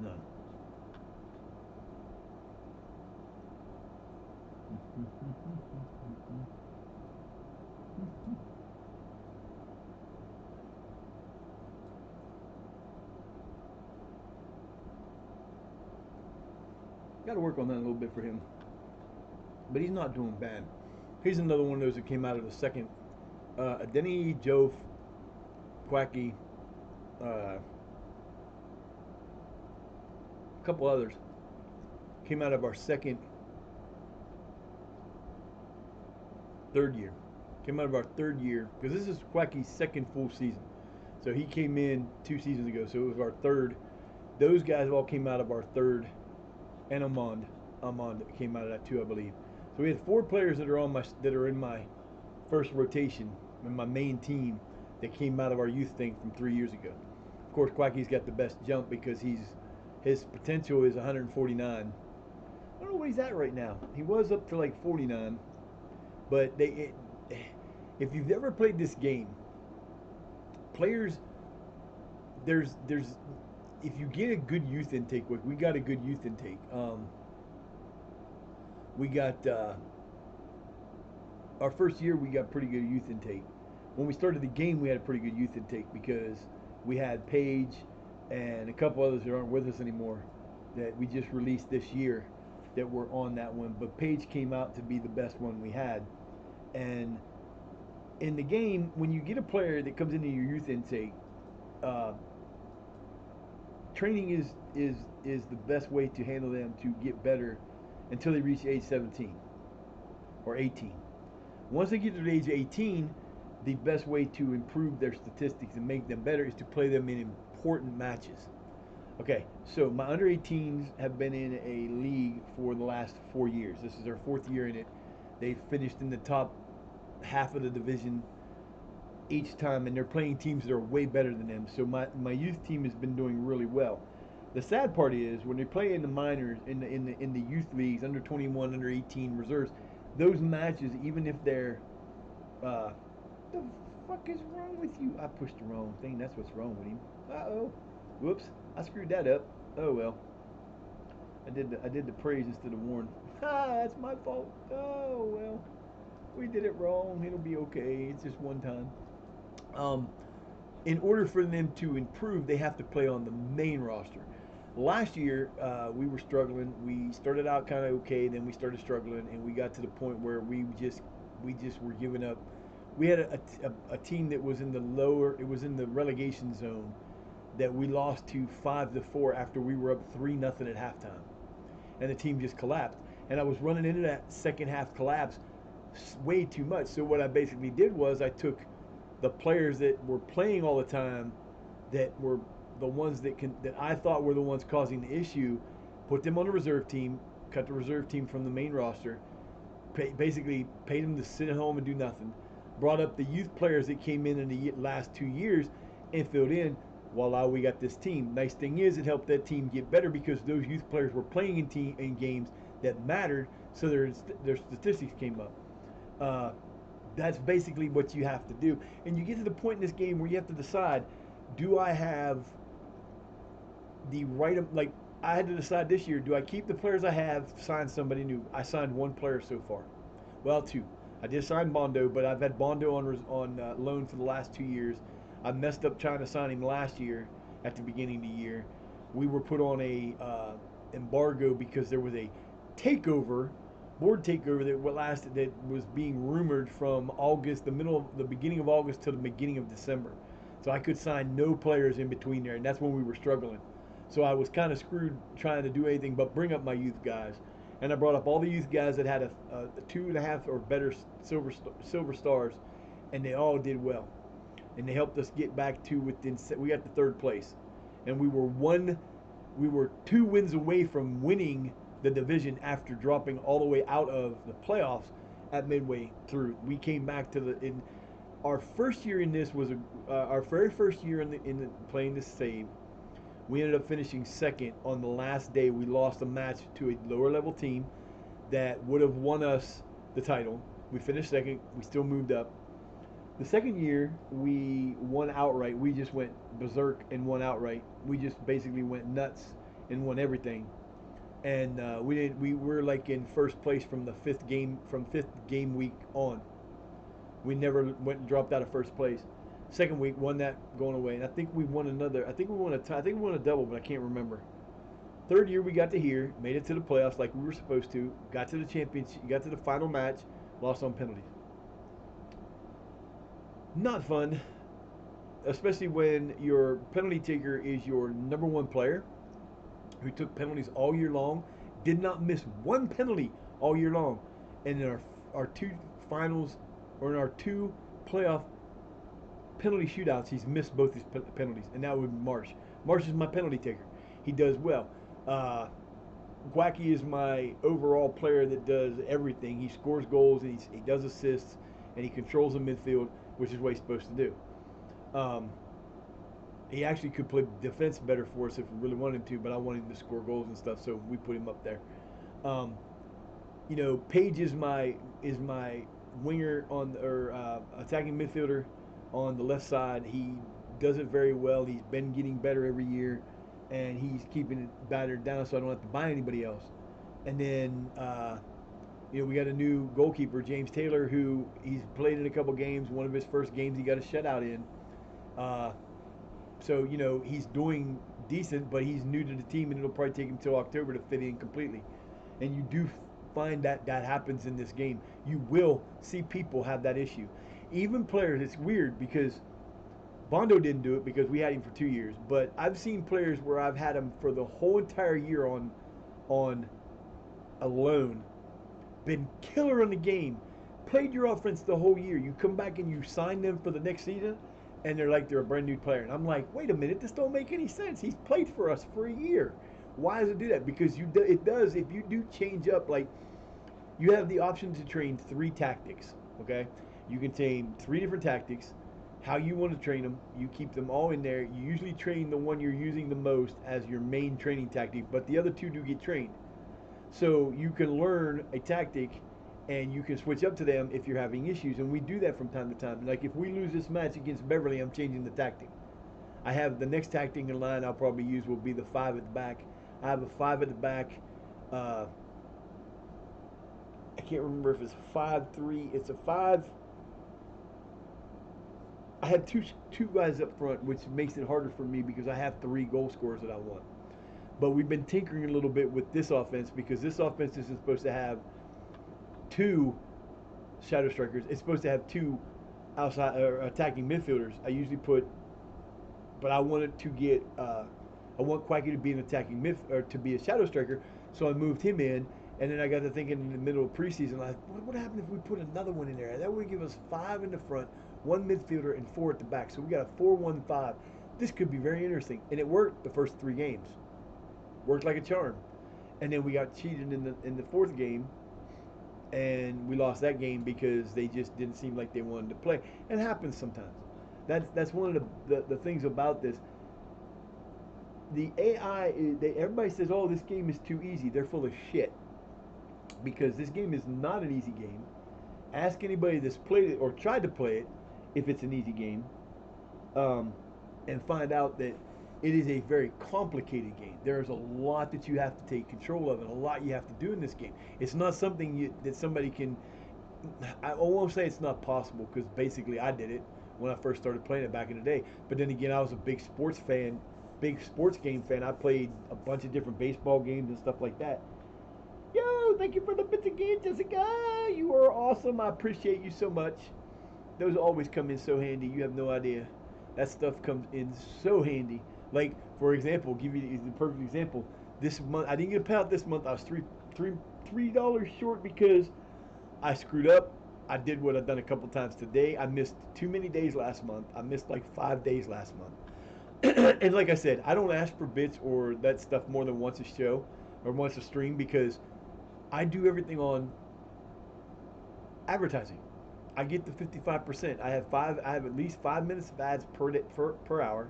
No. Got to work on that a little bit for him, but he's not doing bad. He's another one of those that came out of the second. Denny, Joe, Quacky, a couple others came out of our third year. Came out of our third year because this is Quacky's second full season. So he came in 2 seasons ago. So it was our third. Those guys all came out of our third, and Amand came out of that too, I believe. So we had 4 players that are in my first rotation in my main team that came out of our youth thing from 3 years ago. Of course, Quacky's got the best jump because his potential is 149. I don't know what he's at right now. He was up to like 49, but if you've ever played this game, players, there's if you get a good youth intake, we got a good youth intake. We got our first year we got pretty good youth intake. When we started the game, we had a pretty good youth intake because we had Paige and a couple others that aren't with us anymore that we just released this year that were on that one. But Paige came out to be the best one we had. And in the game, when you get a player that comes into your youth intake, training is the best way to handle them to get better until they reach age 17 or 18. Once they get to the age of 18, the best way to improve their statistics and make them better is to play them in important matches. Okay, so my under 18s have been in a league for the last 4 years. This is their 4th year in it. They finished in the top half of the division each time, and they're playing teams that are way better than them. So my youth team has been doing really well. The sad part is when they play in the minors, in the youth leagues, under 21, under 18 reserves, those matches, even if they're, the fuck is wrong with you? I pushed the wrong thing. That's what's wrong with him. Uh-oh. Whoops. I screwed that up. Oh well. I did the praise instead of warn. Ah, that's my fault. Oh well. We did it wrong. It'll be okay. It's just one time. Um, in order for them to improve, they have to play on the main roster. Last year, we were struggling. We started out kind of okay, then we started struggling, and we got to the point where we just were giving up. We had a team that was in the lower, it was in the relegation zone, that we lost to 5-4 after we were up 3-0 at halftime, and the team just collapsed. And I was running into that second half collapse way too much. So what I basically did was I took the players that were playing all the time, that were the ones that I thought were the ones causing the issue, put them on the reserve team, cut the reserve team from the main roster, basically paid them to sit at home and do nothing. Brought up the youth players that came in the last 2 years and filled in. Voila, we got this team. Nice thing is, it helped that team get better because those youth players were playing in games that mattered, so their statistics came up. Uh, that's basically what you have to do. And you get to the point in this game where you have to decide: do I have the right? Like, I had to decide this year: do I keep the players I have, sign somebody new? I signed one player so far. Well, two. I did sign Bondo, but I've had Bondo on loan for the last 2 years. I messed up trying to sign him last year at the beginning of the year. We were put on a embargo because there was a takeover, board takeover that was being rumored from August, the beginning of August to the beginning of December. So I could sign no players in between there, and that's when we were struggling. So I was kind of screwed trying to do anything but bring up my youth guys. And I brought up all the youth guys that had a 2.5 or better silver stars, and they all did well. And they helped us get back to within. We got the third place, and we were 2 wins away from winning the division after dropping all the way out of the playoffs at midway through. We came back to in our first year in this was our very first year in the playing this save. We ended up finishing second on the last day. We lost a match to a lower level team that would have won us the title. We finished second. We still moved up. The second year, we won outright. We just went berserk and won outright. We just basically went nuts and won everything. And we did. We were like in first place from the fifth game week on. We never went and dropped out of first place. Second week, won that going away, and I think we won another. I think we won a tie. I think we won a double, but I can't remember. Third year, we got to here, made it to the playoffs like we were supposed to. Got to the championship. Got to the final match, lost on penalties. Not fun, especially when your penalty taker is your number one player who took penalties all year long, did not miss one penalty all year long, and in our two finals or in our two playoff penalty shootouts, he's missed both his penalties, and that would be Marsh. Marsh is my penalty taker. He does well. Uh, Wacky is my overall player that does everything. He scores goals, and he does assists, and he controls the midfield, which is what he's supposed to do. Um, he actually could play defense better for us if we really wanted him to, but I wanted him to score goals and stuff, so we put him up there. Um, Page is my winger or attacking midfielder on the left side. He does it very well. He's been getting better every year, and he's keeping it battered down, so I don't have to buy anybody else. And then we got a new goalkeeper, James Taylor, who he's played in a couple games. One of his first games, he got a shutout in. Uh, so he's doing decent, but he's new to the team, and it'll probably take him till October to fit in completely. And you do find that happens in this game. You will see people have that issue. Even players, it's weird because Bondo didn't do it because we had him for 2 years. But I've seen players where I've had him for the whole entire year on a loan, been killer in the game, played your offense the whole year. You come back and you sign them for the next season, and they're a brand new player. And I'm like, wait a minute, this don't make any sense. He's played for us for a year. Why does it do that? Because it does. If you do change up, like you have the option to train 3 tactics. Okay, you can train 3 different tactics. How you want to train them, you keep them all in there. You usually train the one you're using the most as your main training tactic, but the other 2 do get trained. So you can learn a tactic and you can switch up to them if you're having issues. And we do that from time to time. Like if we lose this match against Beverly, I'm changing the tactic. I have the next tactic in line I'll probably use will be the 5 at the back. I have a 5 at the back. Uh, I can't remember if it's 5-3. It's a 5. I have two guys up front, which makes it harder for me because I have 3 goal scorers that I want. But we've been tinkering a little bit with this offense because this offense is supposed to have two shadow strikers. It's supposed to have two outside attacking midfielders. I usually put, but I wanted to get, I want Quacky to be an attacking mid or to be a shadow striker, so I moved him in. And then I got to thinking in the middle of preseason, like, what would happen if we put another one in there? That would give us five in the front, one midfielder, and four at the back. So we got a 4-1-5. This could be very interesting, and it worked the first three games. Worked like a charm. And then we got cheated in the fourth game, and we lost that game because they just didn't seem like they wanted to play. It happens sometimes. That's one of the things about this. The AI, everybody says, oh, this game is too easy. They're full of shit because this game is not an easy game. Ask anybody that's played it or tried to play it if it's an easy game, um, and find out that it is a very complicated game. There's a lot that you have to take control of and a lot you have to do in this game. It's not something that somebody can. I won't say it's not possible because basically I did it when I first started playing it back in the day. But then again, I was a big sports fan, big sports game fan. I played a bunch of different baseball games and stuff like that. Yo, thank you for the bits again, Jessica. You are awesome. I appreciate you so much. Those always come in so handy. You have no idea. That stuff comes in so handy. Like, for example, give you the perfect example. This month, I didn't get a payout this month. I was $3 short because I screwed up. I did what I've done a couple times today. I missed too many days last month. I missed like 5 days last month. And like I said, I don't ask for bits or that stuff more than once a show or once a stream because I do everything on advertising. I get the 55%. I have five. I have at least 5 minutes of ads per hour,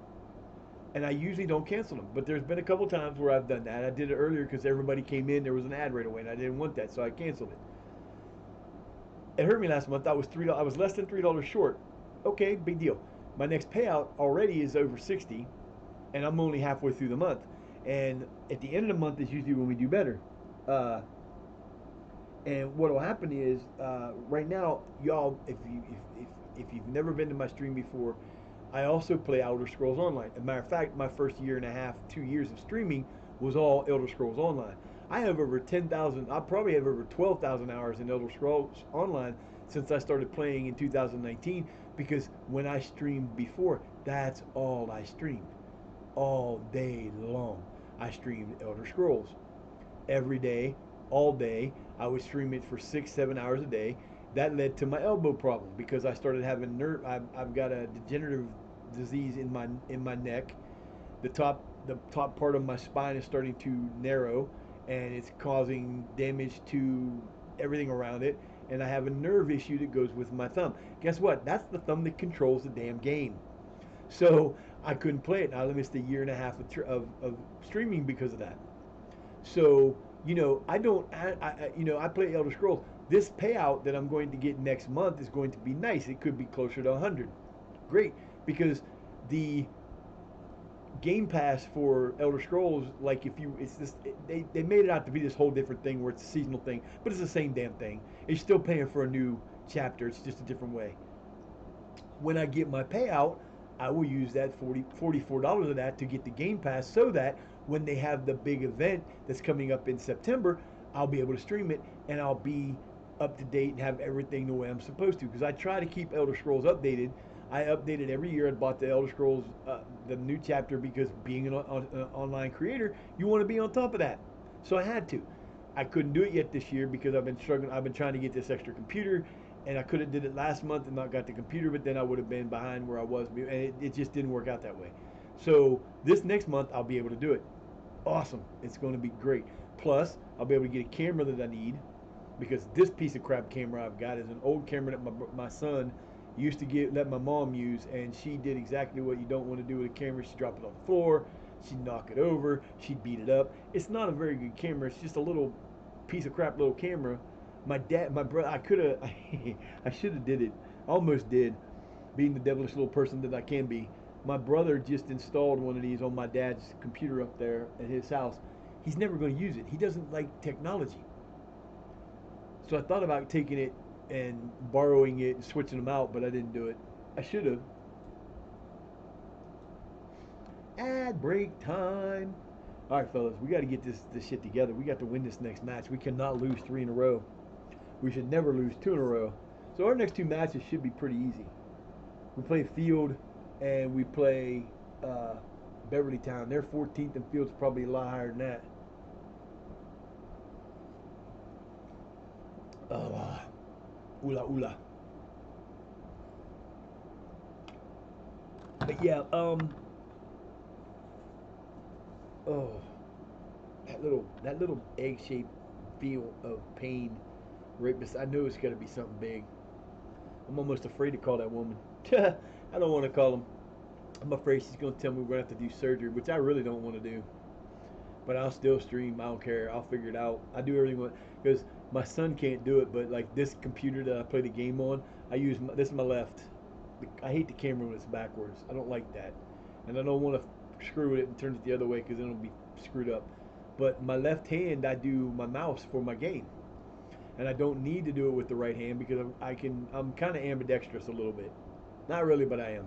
and I usually don't cancel them. But there's been a couple times where I've done that. I did it earlier because everybody came in. There was an ad right away, and I didn't want that, so I canceled it. It hurt me last month. I was $3. I was less than $3 short. Okay, big deal. My next payout already is over 60, and I'm only halfway through the month. And at the end of the month is usually when we do better. Uh, And what will happen is, right now, y'all, if you've never been to my stream before, I also play Elder Scrolls Online. As a matter of fact, my first year and a half, 2 years of streaming was all Elder Scrolls Online. I have over 10,000. I probably have over 12,000 hours in Elder Scrolls Online since I started playing in 2019. Because when I streamed before, that's all I streamed, all day long. I streamed Elder Scrolls every day, all day. I would stream it for 6, 7 hours a day. That led to my elbow problem because I started having nerve. I've got a degenerative disease in my neck. The top part of my spine is starting to narrow, and it's causing damage to everything around it. And I have a nerve issue that goes with my thumb. Guess what? That's the thumb that controls the damn game. So I couldn't play it. I missed a year and a half of streaming because of that. So, I don't, I play Elder Scrolls. This payout that I'm going to get next month is going to be nice. It could be closer to 100. Great, because the Game Pass for Elder Scrolls, like if you, it's this, they made it out to be this whole different thing where it's a seasonal thing, but it's the same damn thing. It's still paying for a new chapter. It's just a different way. When I get my payout, I will use that $44 of that to get the Game Pass so that when they have the big event that's coming up in September, I'll be able to stream it and I'll be up to date and have everything the way I'm supposed to. Because I try to keep Elder Scrolls updated. I update it every year. I bought the Elder Scrolls, the new chapter, because being an online creator, you want to be on top of that. So I had to. I couldn't do it yet this year because I've been struggling. I've been trying to get this extra computer, and I could have did it last month and not got the computer, but then I would have been behind where I was, and it just didn't work out that way. So this next month I'll be able to do it. Awesome! It's going to be great. Plus I'll be able to get a camera that I need because this piece of crap camera I've got is an old camera that my son used to let my mom use, and she did exactly what you don't want to do with a camera. She'd drop it on the floor, she'd knock it over, she'd beat it up. It's not a very good camera. It's just a little piece of crap little camera. My brother, I could have, I should have did it. Almost did, being the devilish little person that I can be. My brother just installed one of these on my dad's computer up there at his house. He's never going to use it. He doesn't like technology. So I thought about taking it and borrowing it and switching them out, but I didn't do it. I should have. Ad break time. All right, fellas, we got to get this shit together. We got to win this next match. We cannot lose three in a row. We should never lose two in a row. So our next two matches should be pretty easy. We play Field, and we play uh, Beverly Town. They're 14th, and Field's probably a lot higher than that. Oh, oola oola. But yeah, oh, that little egg-shaped feel of pain right beside. I know it's got to be something big. I'm almost afraid to call that woman. I don't want to call him. I'm afraid she's gonna tell me we're gonna have to do surgery, which I really don't want to do. But I'll still stream. I don't care. I'll figure it out. I do everything because my son can't do it. But like this computer that I play the game on, I use this is my left. I hate the camera when it's backwards. I don't like that, and I don't want to screw with it and turn it the other way because then it'll be screwed up. But my left hand, I do my mouse for my game, and I don't need to do it with the right hand because I can. I'm kind of ambidextrous a little bit, not really, but I am.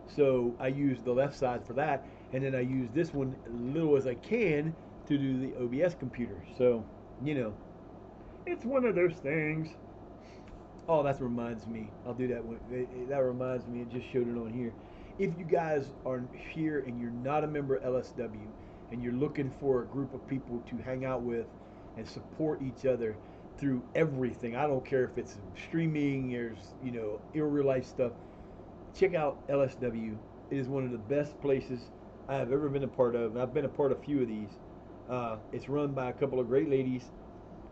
So I use the left side for that, and then I use this one little as I can to do the OBS computer. So, you know, it's one of those things. Oh, that reminds me. I'll do that one. That reminds me. It just showed it on here. If you guys are here and you're not a member of LSW and you're looking for a group of people to hang out with and support each other through everything, I don't care if it's streaming, there's, in real life stuff, check out LSW. It is one of the best places I have ever been a part of. And I've been a part of a few of these. It's run by a couple of great ladies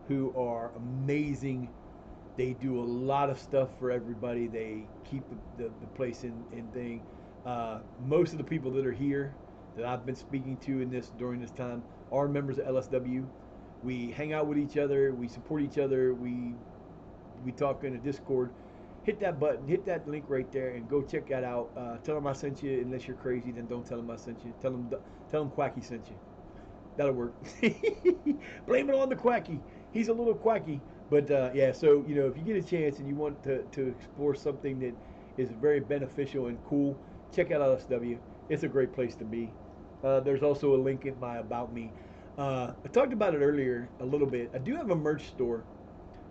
who are amazing. They do a lot of stuff for everybody. They keep the place in thing. Most of the people that are here that I've been speaking to in this during this time are members of LSW. We hang out with each other. We support each other. We talk in a Discord. Hit that button, hit that link right there, and go check that out. Tell them I sent you. Unless you're crazy, then don't tell them I sent you. Tell them Quacky sent you. That'll work. Blame it on the Quacky. He's a little quacky, but yeah. So if you get a chance and you want to explore something that is very beneficial and cool, check out LSW. It's a great place to be. There's also a link in my About Me. I talked about it earlier a little bit. I do have a merch store.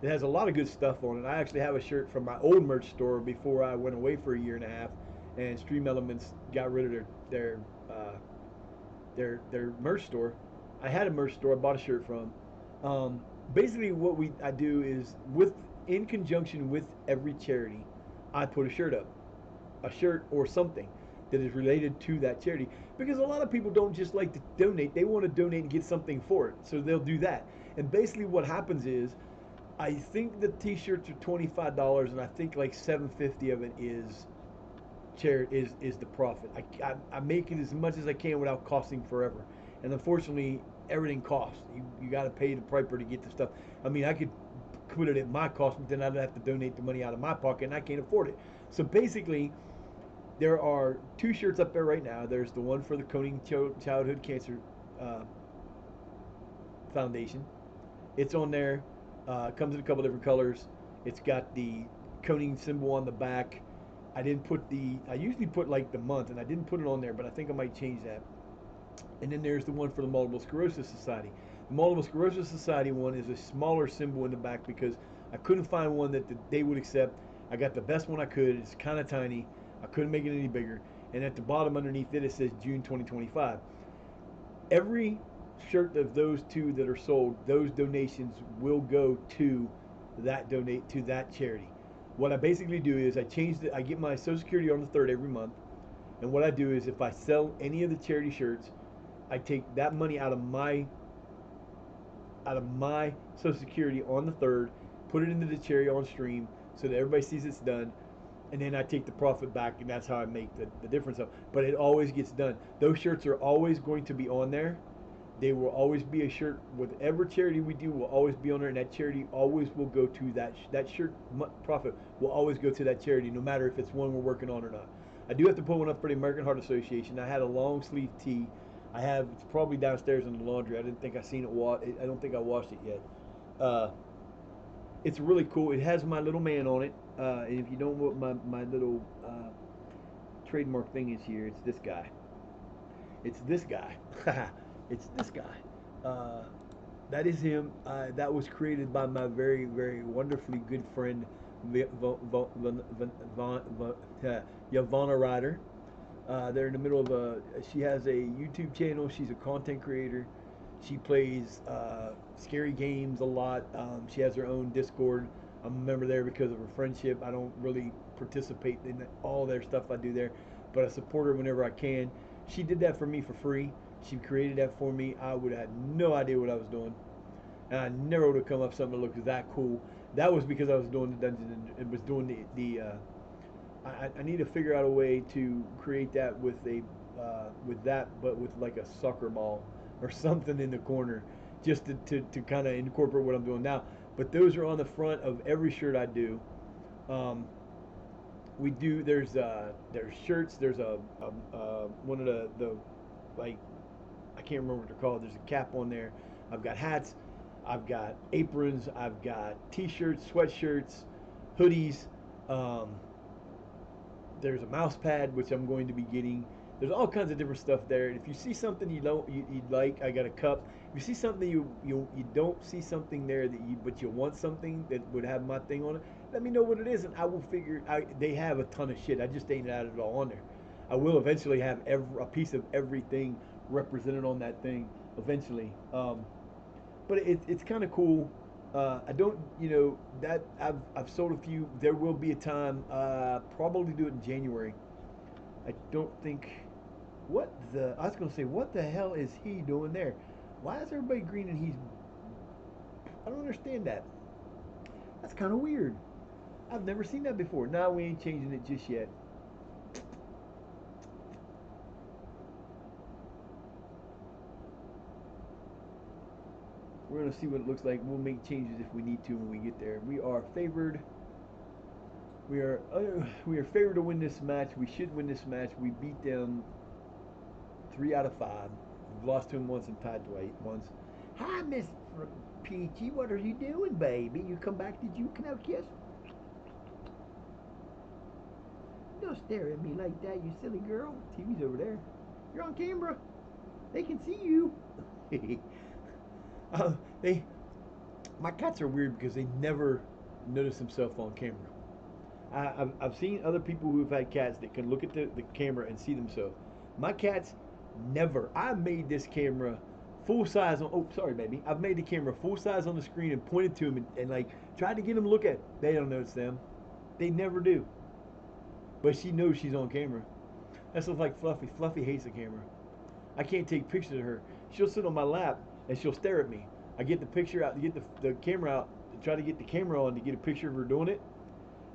It has a lot of good stuff on it. I actually have a shirt from my old merch store before I went away for a year and a half, and Stream Elements got rid of uh, their merch store. I had a merch store. I bought a shirt from. Basically, what I do is in conjunction with every charity, I put a shirt or something that is related to that charity. Because a lot of people don't just like to donate; they want to donate and get something for it, so they'll do that. And basically, what happens is I think the T-shirts are $25, and I think like $7.50 of it is the profit. I make it as much as I can without costing forever, and unfortunately, everything costs. You got to pay the piper to get the stuff. I mean, I could put it at my cost, but then I'd have to donate the money out of my pocket, and I can't afford it. So basically, there are two shirts up there right now. There's the one for the Koenig Childhood Cancer uh, Foundation. It's on there. It comes in a couple different colors. It's got the Koenig symbol on the back. I didn't put I usually put like the month, and I didn't put it on there, but I think I might change that. And then there's the one for the Multiple Sclerosis Society. The Multiple Sclerosis Society one is a smaller symbol in the back because I couldn't find one that they would accept. I got the best one I could. It's kind of tiny. I couldn't make it any bigger. And at the bottom underneath it says June 2025. Every shirt of those two that are sold, those donations will go to that charity. What I basically do is I get my Social Security on the third every month, and what I do is if I sell any of the charity shirts, I take that money out of my Social Security on the third, put it into the charity on stream so that everybody sees it's done, and then I take the profit back, and that's how I make the difference up. But it always gets done. Those shirts are always going to be on there. They will always be a shirt. Whatever charity we do will always be on there, and that charity always will go to that shirt. Profit will always go to that charity, no matter if it's one we're working on or not. I do have to put one up for the American Heart Association. I had a long sleeve tee. It's probably downstairs in the laundry. I didn't think I seen it. I don't think I washed it yet. Uh, it's really cool. It has my little man on it. And if you don't know what my little trademark thing is here, it's this guy. It's this guy. It's this guy. That is him. That was created by my very, very wonderfully good friend, Yvonne Ryder. They're in the middle of a. She has a YouTube channel. She's a content creator. She plays scary games a lot. She has her own Discord. I'm a member there because of her friendship. I don't really participate in all their stuff I do there, but I support her whenever I can. She did that for me for free. She created that for me. I would have had no idea what I was doing, and I never would have come up with something that looked that cool. That was because I was doing the dungeons and was doing I need to figure out a way to create that with that, but with like a soccer ball or something in the corner, just to kind of incorporate what I'm doing now. But those are on the front of every shirt I do. Um, we do. There's shirts. There's one of the like I can't remember what they're called. There's a cap on there. I've got hats. I've got aprons. I've got t-shirts, sweatshirts, hoodies. Um, there's a mouse pad which I'm going to be getting. There's all kinds of different stuff there. And if you see something you'd like, I got a cup. If you see something you don't see something there that you but you want something that would have my thing on it, let me know what it is and I will figure. They have a ton of shit. I just ain't added it all on there. I will eventually have a piece of everything represented on that thing eventually. But it's kind of cool. I don't, that I've sold a few. There will be a time, probably do it in January. I don't think. I was gonna say, what the hell is he doing there? Why is everybody green and he's? I don't understand that. That's kind of weird. I've never seen that before. Now we ain't changing it just yet. We're gonna see what it looks like. We'll make changes if we need to when we get there. We are favored. We are favored to win this match. We should win this match. We beat them 3 out of 5. We've lost to them once and tied twice once. Hi, Miss Peachy. What are you doing, baby? You come back? Did you come out kiss? Don't stare at me like that, you silly girl. TV's over there. You're on camera. They can see you. They my cats are weird because they never notice themselves on camera. I've seen other people who've had cats that can look at the camera and see themselves. My cats never. I made this camera full size on. Oh, sorry, baby. I've made the camera full size on the screen and pointed to them and like tried to get them to look at it. They don't notice them. They never do. But she knows she's on camera. That's just like Fluffy. Fluffy hates the camera. I can't take pictures of her. She'll sit on my lap and she'll stare at me. I get the picture out, get the camera out, to try to get the camera on to get a picture of her doing it.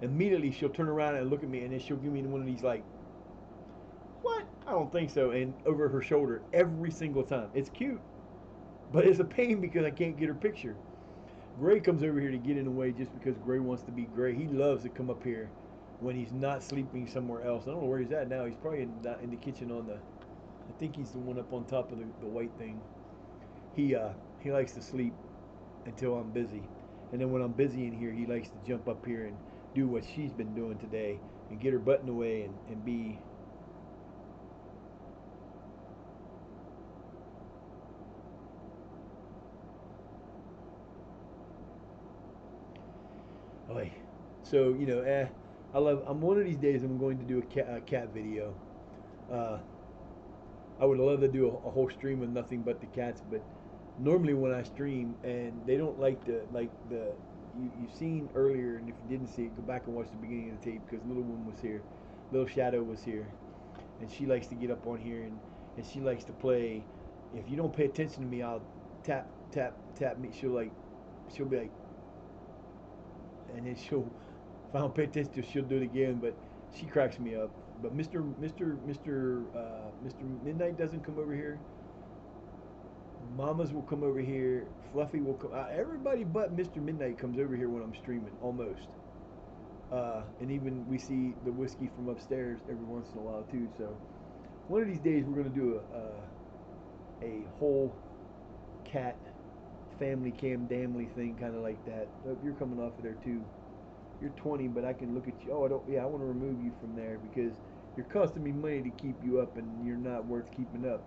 Immediately she'll turn around and look at me, and then she'll give me one of these like, "What? I don't think so," and over her shoulder every single time. It's cute, but it's a pain because I can't get her picture. Gray comes over here to get in the way just because Gray wants to be Gray. He loves to come up here when he's not sleeping somewhere else. I don't know where he's at now. He's probably in the kitchen on the. I think he's the one up on top of the white thing. He likes to sleep until I'm busy, and then when I'm busy in here, he likes to jump up here and do what she's been doing today and get her butt in the way and be. Oy. So I love. I'm one of these days. I'm going to do a cat video. Uh, I would love to do a whole stream with nothing but the cats, but normally when I stream and they don't like the you've seen earlier, and if you didn't see it, go back and watch the beginning of the tape because little one was here, little Shadow was here, and she likes to get up on here and she likes to play. If you don't pay attention to me, I'll tap me. She'll be like, and then if I don't pay attention, she'll do it again. But she cracks me up. But Mr. Midnight doesn't come over here. Mamas will come over here. Fluffy will come. Everybody but Mr. Midnight comes over here when I'm streaming, almost. And even we see the whiskey from upstairs every once in a while too. So one of these days we're gonna do a whole cat family cam damly thing, kind of like that. Oh, you're coming off of there too. You're 20, but I can look at you. Oh, I don't. Yeah, I want to remove you from there because you're costing me money to keep you up, and you're not worth keeping up.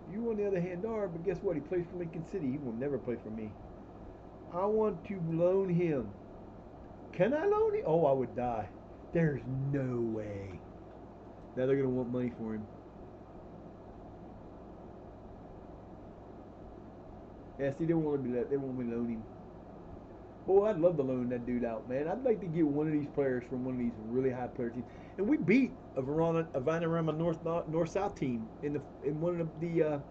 You, on the other hand, are, but guess what? He plays for Lincoln City. He will never play for me. I want to loan him. Can I loan him? Oh, I would die. There's no way. Now they're going to want money for him. Yeah, see, they won't let me. They won't let me loan him. Boy, I'd love to loan that dude out, man. I'd like to get one of these players from one of these really high player teams. And we beat a Vanarama North South team in one of the.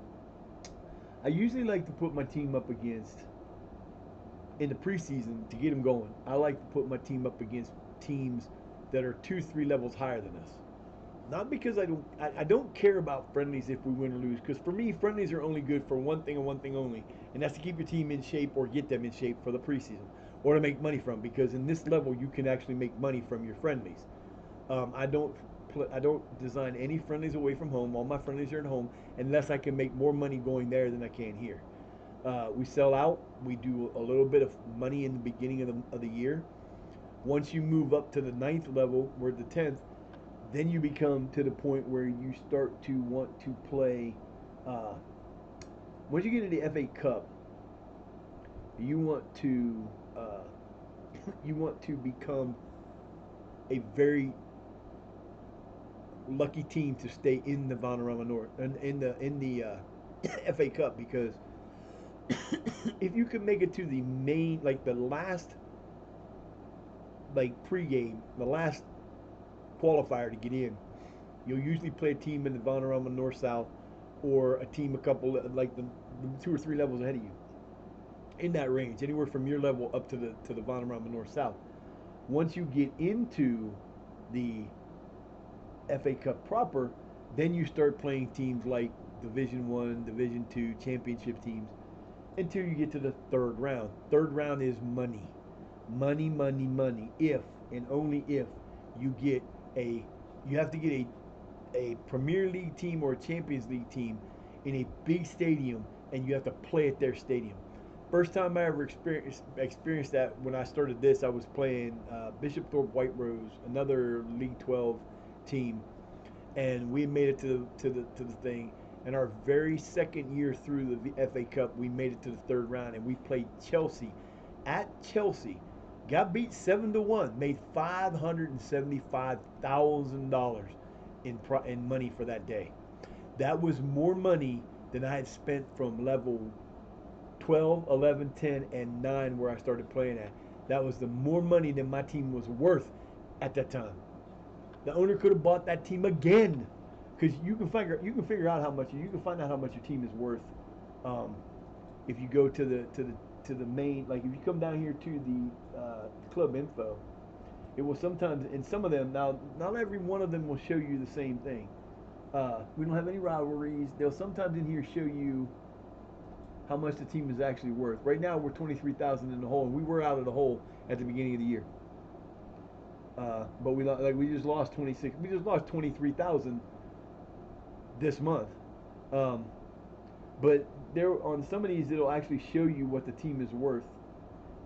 I usually like to put my team up against in the preseason to get them going. I like to put my team up against teams that are 2, 3 levels higher than us. Not because I don't care about friendlies if we win or lose. Because for me, friendlies are only good for one thing and one thing only, and that's to keep your team in shape or get them in shape for the preseason, or to make money from. Because in this level, you can actually make money from your friendlies. I don't I don't design any friendlies away from home. All my friendlies are at home, unless I can make more money going there than I can here. We sell out. We do a little bit of money in the beginning of the year. Once you move up to the ninth level, or the 10th, then you become to the point where you start to want to play. Uh, Once you get into the FA Cup, you want to you want to become a very lucky team to stay in the Vanarama North and in the FA Cup, because if you could make it to the main, like the last, like pregame, the last qualifier to get in, you'll usually play a team in the Vanarama North South, or a team a couple like the 2 or 3 levels ahead of you, in that range, anywhere from your level up to the Vanarama North South. Once you get into the FA Cup proper, then you start playing teams like Division One, Division Two, Championship teams, until you get to the third round. Third round is money, money, money, money. If and only if you get a, you have to get a Premier League team or a Champions League team in a big stadium, and you have to play at their stadium. First time I ever experienced that, when I started this, I was playing Bishop Thorpe White Rose, another League 12 team, and we made it to the thing. And our very second year through the FA Cup, we made it to the third round, and we played Chelsea at Chelsea. Got beat 7-1, made $575,000 in money for that day. That was more money than I had spent from level 12, 11, 10, and 9 where I started playing at. That was the more money than my team was worth at that time. The owner could have bought that team again, because you can figure out how much, you can find out how much your team is worth, um, if you go to the main, like if you come down here to the club info. It will sometimes, in some of them, now not every one of them will show you the same thing. We don't have any rivalries. They'll sometimes in here show you how much the team is actually worth. Right now we're 23,000 in the hole, and we were out of the hole at the beginning of the year. But we just lost 26. We just lost 23,000 this month. Um, but there, on some of these, it'll actually show you what the team is worth.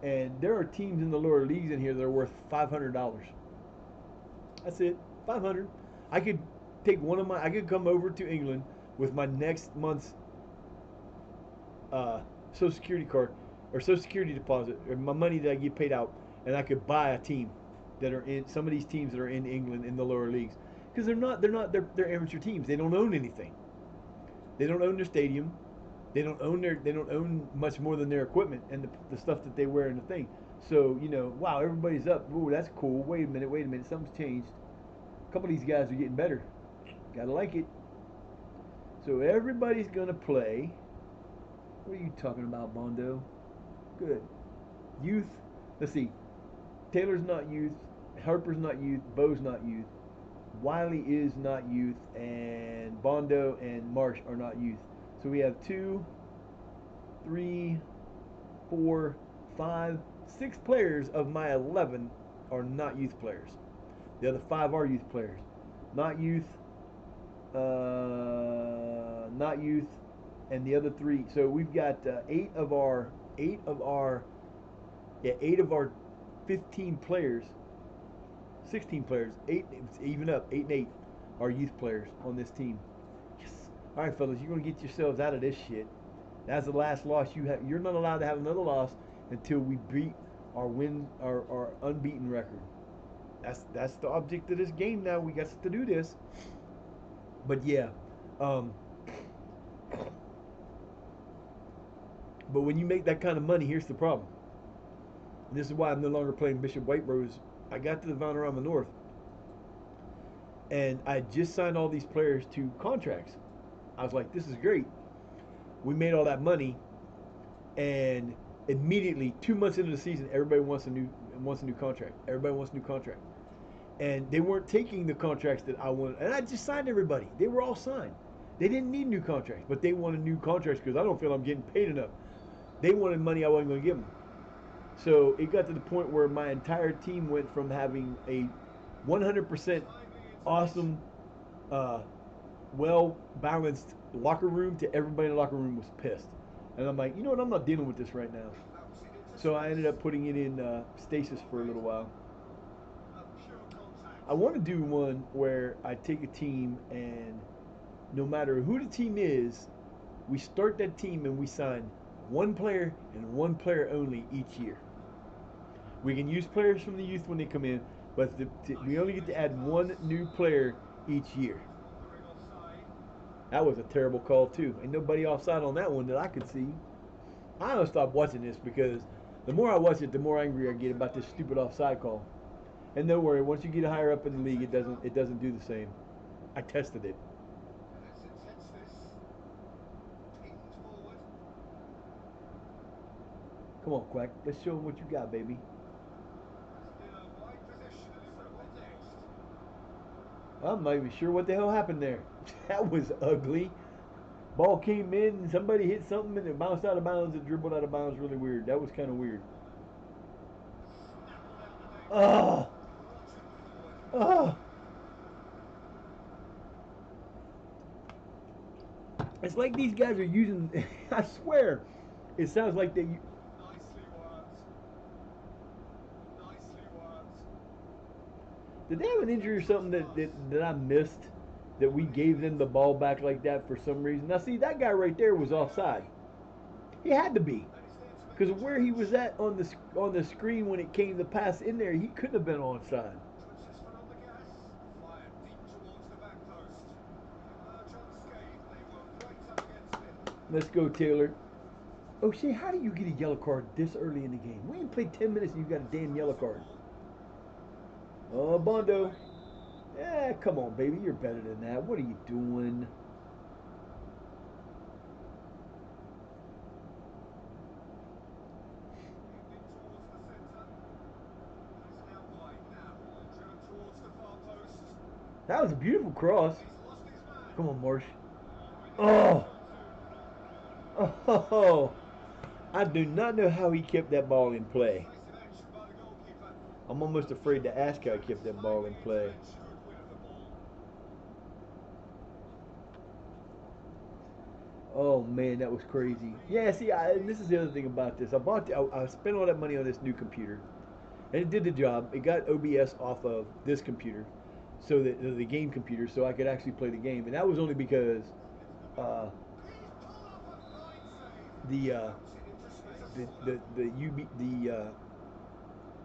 And there are teams in the lower leagues in here that are worth $500. That's it, 500. I could take one of my. I could come over to England with my next month's uh, Social Security card, or Social Security deposit, or my money that I get paid out, and I could buy a team that are in some of these teams that are in England in the lower leagues, because they're amateur teams. They don't own anything. They don't own their stadium. They don't own much more than their equipment and the stuff that they wear in the thing. So, wow, everybody's up. Ooh, that's cool. Wait a minute, something's changed. A couple of these guys are getting better. Gotta like it. So everybody's gonna play. What are you talking about, Bondo? Good. Youth. Let's see. Taylor's not youth. Harper's not youth. Bo's not youth. Wiley is not youth, and Bondo and Marsh are not youth. So we have 2, 3, 4, 5, 6 players of my 11 are not youth players. The other 5 are youth players. Not youth, not youth, and the other 3. So we've got 8 of our 15 players, 16 players, 8, even up, 8 and 8 are youth players on this team. Yes, All right, fellas, you're gonna get yourselves out of this shit. That's the last loss you have. You're not allowed to have another loss until we beat our unbeaten record. That's the object of this game now. We got to do this. But yeah, um, but when you make that kind of money, here's the problem. And this is why I'm no longer playing Bishop White Rose. I got to the Vanarama North, and I just signed all these players to contracts. I was like, this is great. We made all that money, and immediately 2 months into the season, everybody wants a new contract. Everybody wants a new contract, and they weren't taking the contracts that I wanted. And I just signed everybody. They were all signed. They didn't need new contracts, but they wanted new contracts because I don't feel I'm getting paid enough. They wanted money I wasn't going to give them. So it got to the point where my entire team went from having a 100% awesome, uh, well balanced locker room to everybody in the locker room was pissed. And I'm like, you know what? I'm not dealing with this right now. So I ended up putting it in stasis for a little while. I want to do one where I take a team and no matter who the team is, we start that team and we sign one player and one player only each year. We can use players from the youth when they come in, but we only get to add one new player each year. That was a terrible call too. Ain't nobody offside on that one that I could see. I don't stop watching this because the more I watch it, the more angry I get about this stupid offside call. And don't worry, once you get higher up in the league, it doesn't do the same. I tested it. Come on, Quack. Let's show them what you got, baby. I'm not even sure what the hell happened there. That was ugly. Ball came in, and somebody hit something, and it bounced out of bounds and dribbled out of bounds really weird. That was kind of weird. Oh! Oh! It's like these guys are using. I swear, it sounds like they. Did they have an injury or something that I missed? That we gave them the ball back like that for some reason. Now, see, that guy right there was offside. He had to be, because of where he was at on the screen when it came to pass in there, he couldn't have been onside. Let's go, Taylor. Oh shit! How do you get a yellow card this early in the game? We ain't played 10 minutes and you got a damn yellow card. Oh, Bondo. Yeah, come on, baby. You're better than that. What are you doing? That was a beautiful cross. Come on, Marsh. Oh! Oh! I do not know how he kept that ball in play. I'm almost afraid to ask how he kept that ball in play. Oh man, that was crazy. Yeah, see, and this is the other thing about this. I spent all that money on this new computer, and it did the job. It got OBS off of this computer, so that the game computer, so I could actually play the game. And that was only because uh, the uh, the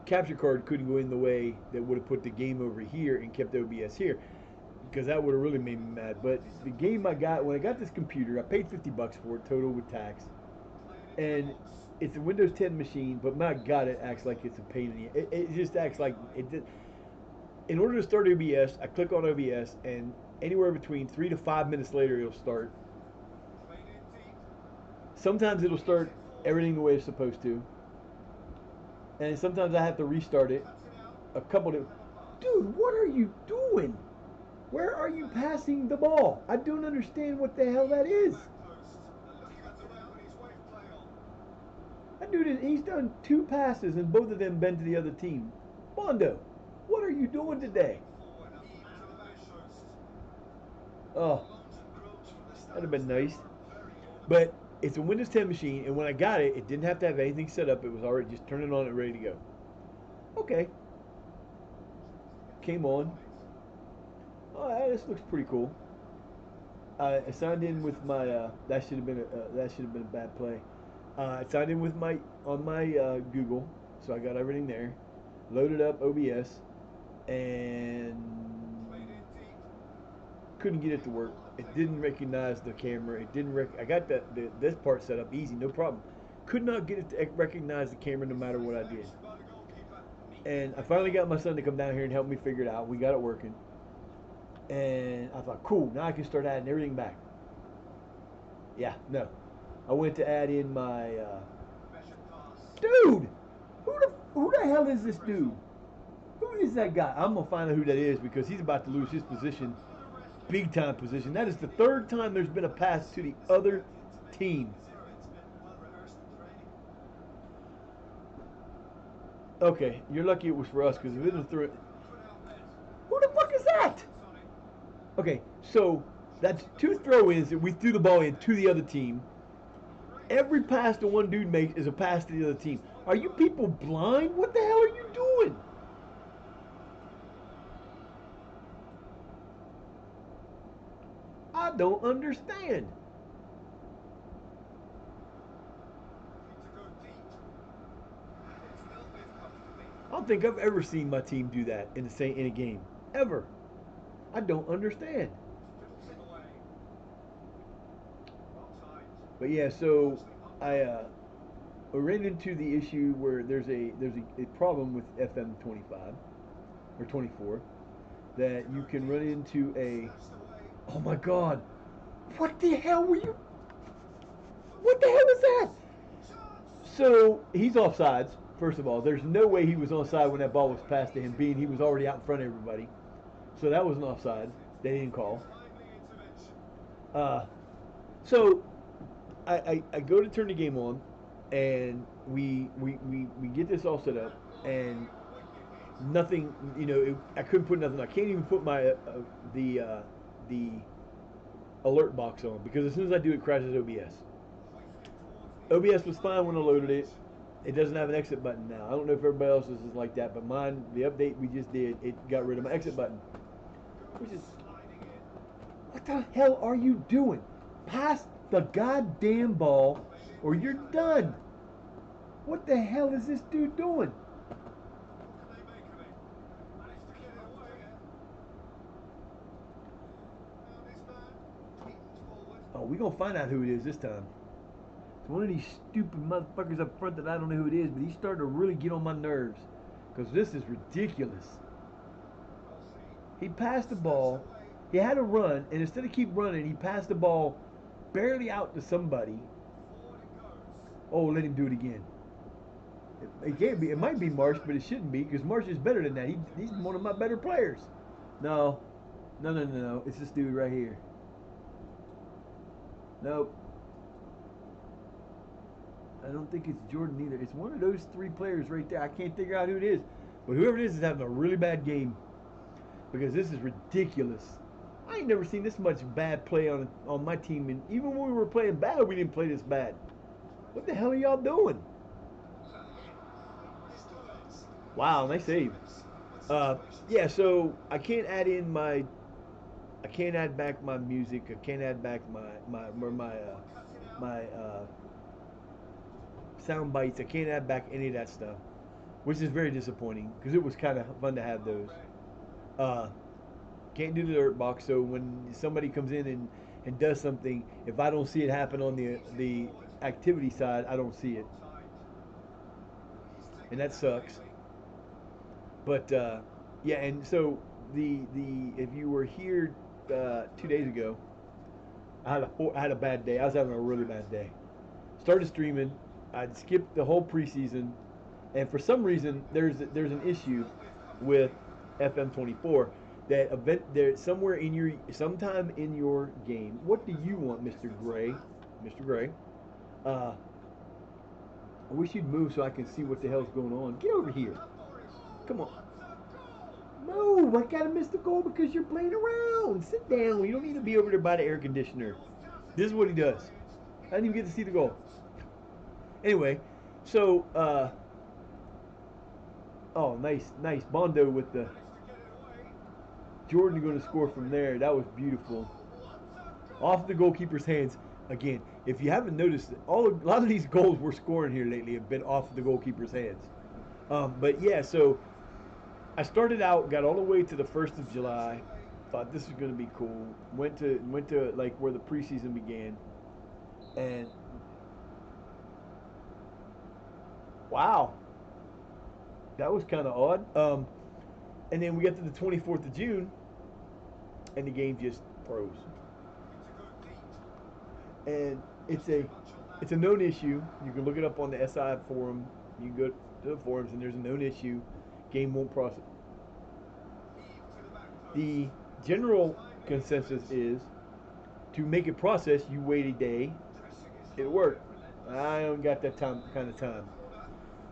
capture card couldn't go in the way that would have put the game over here and kept OBS here, because that would have really made me mad. But the game I got when I got this computer, I paid $50 for it total with tax, and it's a Windows 10 machine. But my God, it acts like it's a pain in the. It just acts like it did. In order to start OBS, I click on OBS, and anywhere between 3 to 5 minutes later, it'll start. Sometimes it'll start everything the way it's supposed to, and sometimes I have to restart it. A couple of, dude, what are you doing? Where are you passing the ball? I don't understand what the hell that is. That dude, he's done 2 passes and both of them been to the other team. Bondo, what are you doing today? Oh, that'd have been nice. But it's a Windows 10 machine, and when I got it, it didn't have to have anything set up. It was already just turn it on and ready to go. Okay. Came on. Oh, this looks pretty cool. I signed in with my. That should have been a bad play. I signed in with my on my Google, so I got everything there. Loaded up OBS and couldn't get it to work. It didn't recognize the camera. It didn't. I got this part set up easy, no problem. Could not get it to recognize the camera no matter what I did. And I finally got my son to come down here and help me figure it out. We got it working. And I thought, cool, now I can start adding everything back. Yeah, no. I went to add in my dude. Who the hell is this dude? Who is that guy? I'm gonna find out who that is because he's about to lose his position, big time position. That is the third time there's been a pass to the other team. Okay, you're lucky it was for us because if it was through, who the fuck is that? Okay, so that's two throw-ins that we threw the ball in to the other team. Every pass the one dude makes is a pass to the other team. Are you people blind? What the hell are you doing? I don't understand. I don't think I've ever seen my team do that in a game. Ever. I don't understand. But yeah, so I ran into the issue where there's a problem with FM 25 or 24 that you can run into a. Oh my God! What the hell were you? What the hell is that? So he's offsides. First of all, there's no way he was onside when that ball was passed to him, being he was already out in front of everybody. So that was an offside. They didn't call. Uh, so I go to turn the game on, and we get this all set up, and nothing. I couldn't put nothing. I can't even put my the alert box on because as soon as I do, it crashes OBS. OBS was fine when I loaded it. It doesn't have an exit button now. I don't know if everybody else's is like that, but mine, the update we just did, it got rid of my exit button. Which is, what the hell are you doing? Pass the goddamn ball, or you're done. What the hell is this dude doing? Oh, we gonna find out who it is this time. It's one of these stupid motherfuckers up front that I don't know who it is, but he's starting to really get on my nerves. Because this is ridiculous. He passed the ball. He had a run, and instead of keep running, he passed the ball barely out to somebody. Oh, let him do it again. It can't be. It might be Marsh, but it shouldn't be because Marsh is better than that. He's one of my better players. No, no. It's this dude right here. Nope. I don't think it's Jordan either. It's one of those three players right there. I can't figure out who it is. But whoever it is having a really bad game. Because this is ridiculous. I ain't never seen this much bad play on my team. And even when we were playing bad, we didn't play this bad. What the hell are y'all doing? Wow, nice save. Yeah, so I can't add back my music. I can't add back my sound bites. I can't add back any of that stuff, which is very disappointing because it was kind of fun to have those. Uh, can't do the alert box, so when somebody comes in and does something, if I don't see it happen on the activity side, I don't see it, and that sucks. But yeah, and so the if you were here 2 days ago, I had a bad day. I was having a really bad day. Started streaming. I'd skipped the whole preseason, and for some reason there's an issue with FM24 that event there somewhere in your sometime in your game. What do you want, Mr. Gray? Mr. Gray. Uh, I wish you'd move so I can see what the hell's going on. Get over here. Come on. No, I gotta miss the goal because you're playing around. Sit down. You don't need to be over there by the air conditioner. This is what he does. I didn't even get to see the goal. Anyway, so oh, nice Bondo with the Jordan going to score from there. That was beautiful. off the goalkeeper's hands. Again, if you haven't noticed, a lot of these goals we're scoring here lately have been off the goalkeeper's hands. But yeah, so I started out, got all the way to the 1st of July. Thought this was going to be cool. Went to like where the preseason began, and wow, that was kind of odd. And then we got to the 24th of June, and the game just froze. And it's a known issue. You can look it up on the SI forum. You can go to the forums, and there's a known issue. Game won't process. The general consensus is to make it process, you wait a day. It'll work. I don't got that kind of time.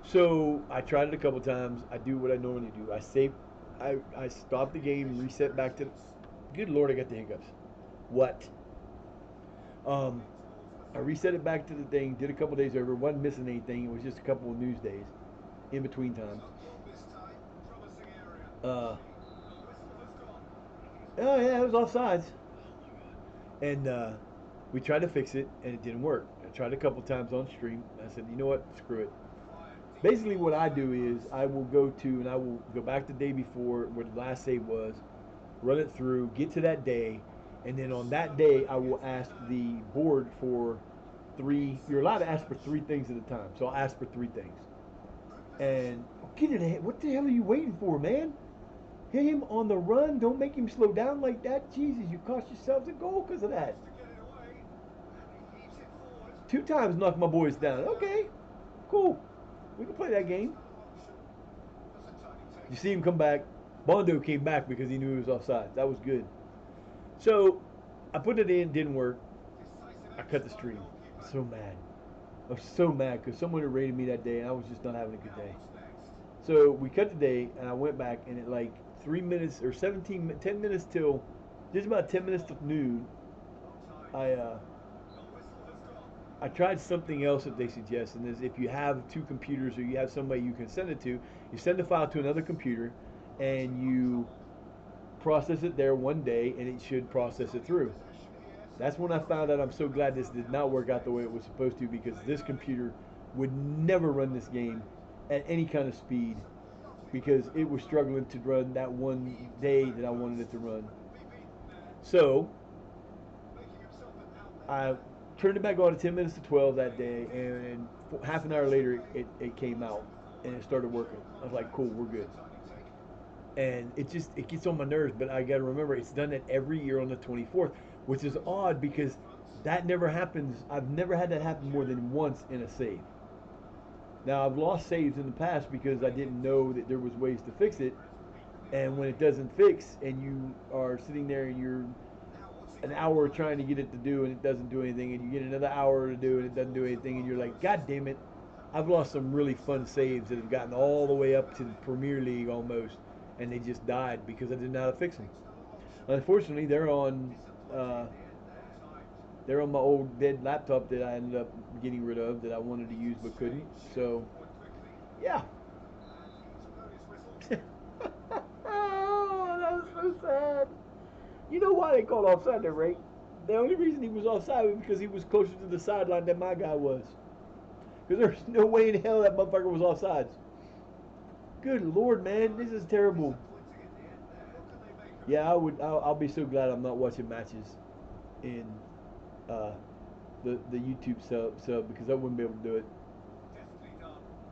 So I tried it a couple times. I do what I normally do. I stop the game, reset back to. Good Lord, I got the hiccups. What? Um, I reset it back to the thing. Did a couple days over. Wasn't missing anything. It was just a couple of news days, in between times. Uh, oh yeah, it was offsides, and we tried to fix it, and it didn't work. I tried a couple times on stream. I said, you know what? Screw it. Basically, what I do is I will go to and I will go back the day before where the last save was, run it through, get to that day, and then on that day I will ask the board for three. You're allowed to ask for three things at a time, so I'll ask for three things. And get it ahead. What the hell are you waiting for, man? Hit him on the run. Don't make him slow down like that. Jesus, you cost yourselves a goal because of that. Two times knocked my boys down. Okay, cool. We can play that game. You see him come back. Bondo came back because he knew he was offside. That was good. So I put it in, didn't work. I cut the stream. So mad. I was so mad because someone had rated me that day and I was just not having a good day. So we cut the day and I went back and at like 3 minutes or 10 minutes till just about 10 minutes to noon, I tried something else that they suggest, and is if you have two computers or you have somebody you can send it to, you send the file to another computer and you process it there one day and it should process it through. That's when I found out I'm so glad this did not work out the way it was supposed to, because this computer would never run this game at any kind of speed because it was struggling to run that one day that I wanted it to run. So I turned it back on at 10 minutes to 12 that day, and half an hour later it came out and it started working. I was like, cool, we're good. And it gets on my nerves, but I got to remember it's done it every year on the 24th, which is odd because that never happens. I've never had that happen more than once in a save. Now I've lost saves in the past because I didn't know that there was ways to fix it, and when it doesn't fix and you are sitting there and you're an hour trying to get it to do and it doesn't do anything, and you get another hour to do and it doesn't do anything, and you're like, God damn it. I've lost some really fun saves that have gotten all the way up to the Premier League almost, and they just died because I didn't know how to fix them. Unfortunately, uh, they're on my old dead laptop that I ended up getting rid of that I wanted to use but couldn't. So, yeah. Oh, that was so sad. You know why they called offside there, right? The only reason he was offside was because he was closer to the sideline than my guy was. Because there's no way in hell that motherfucker was offsides. Good Lord, man, this is terrible. Yeah, I'll be so glad I'm not watching matches in uh, the YouTube sub because I wouldn't be able to do it.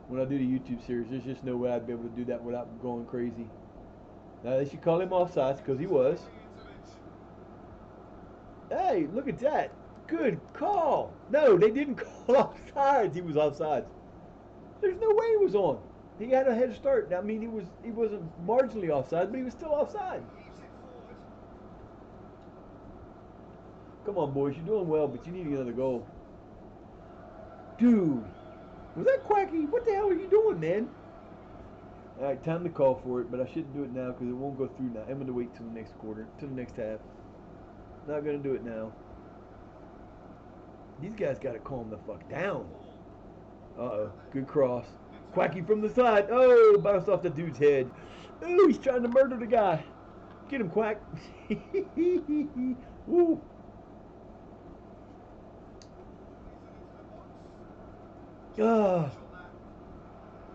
When I do the YouTube series, there's just no way I'd be able to do that without going crazy. Now they should call him offsides because he was. Hey, look at that. Good call. No, they didn't call offsides. He was offsides. There's no way he was on. He had a head start. I mean, he wasn't marginally offside, but he was still offside. Come on, boys. You're doing well, but you need to get another goal. Dude, was that Quacky? What the hell are you doing, man? All right, time to call for it, but I shouldn't do it now because it won't go through now. I'm going to wait till the next quarter, till the next half. Not going to do it now. These guys got to calm the fuck down. Uh-oh, good cross. Quacky from the side. Oh, bounced off the dude's head. Oh, he's trying to murder the guy. Get him, Quack. Woo. Ah,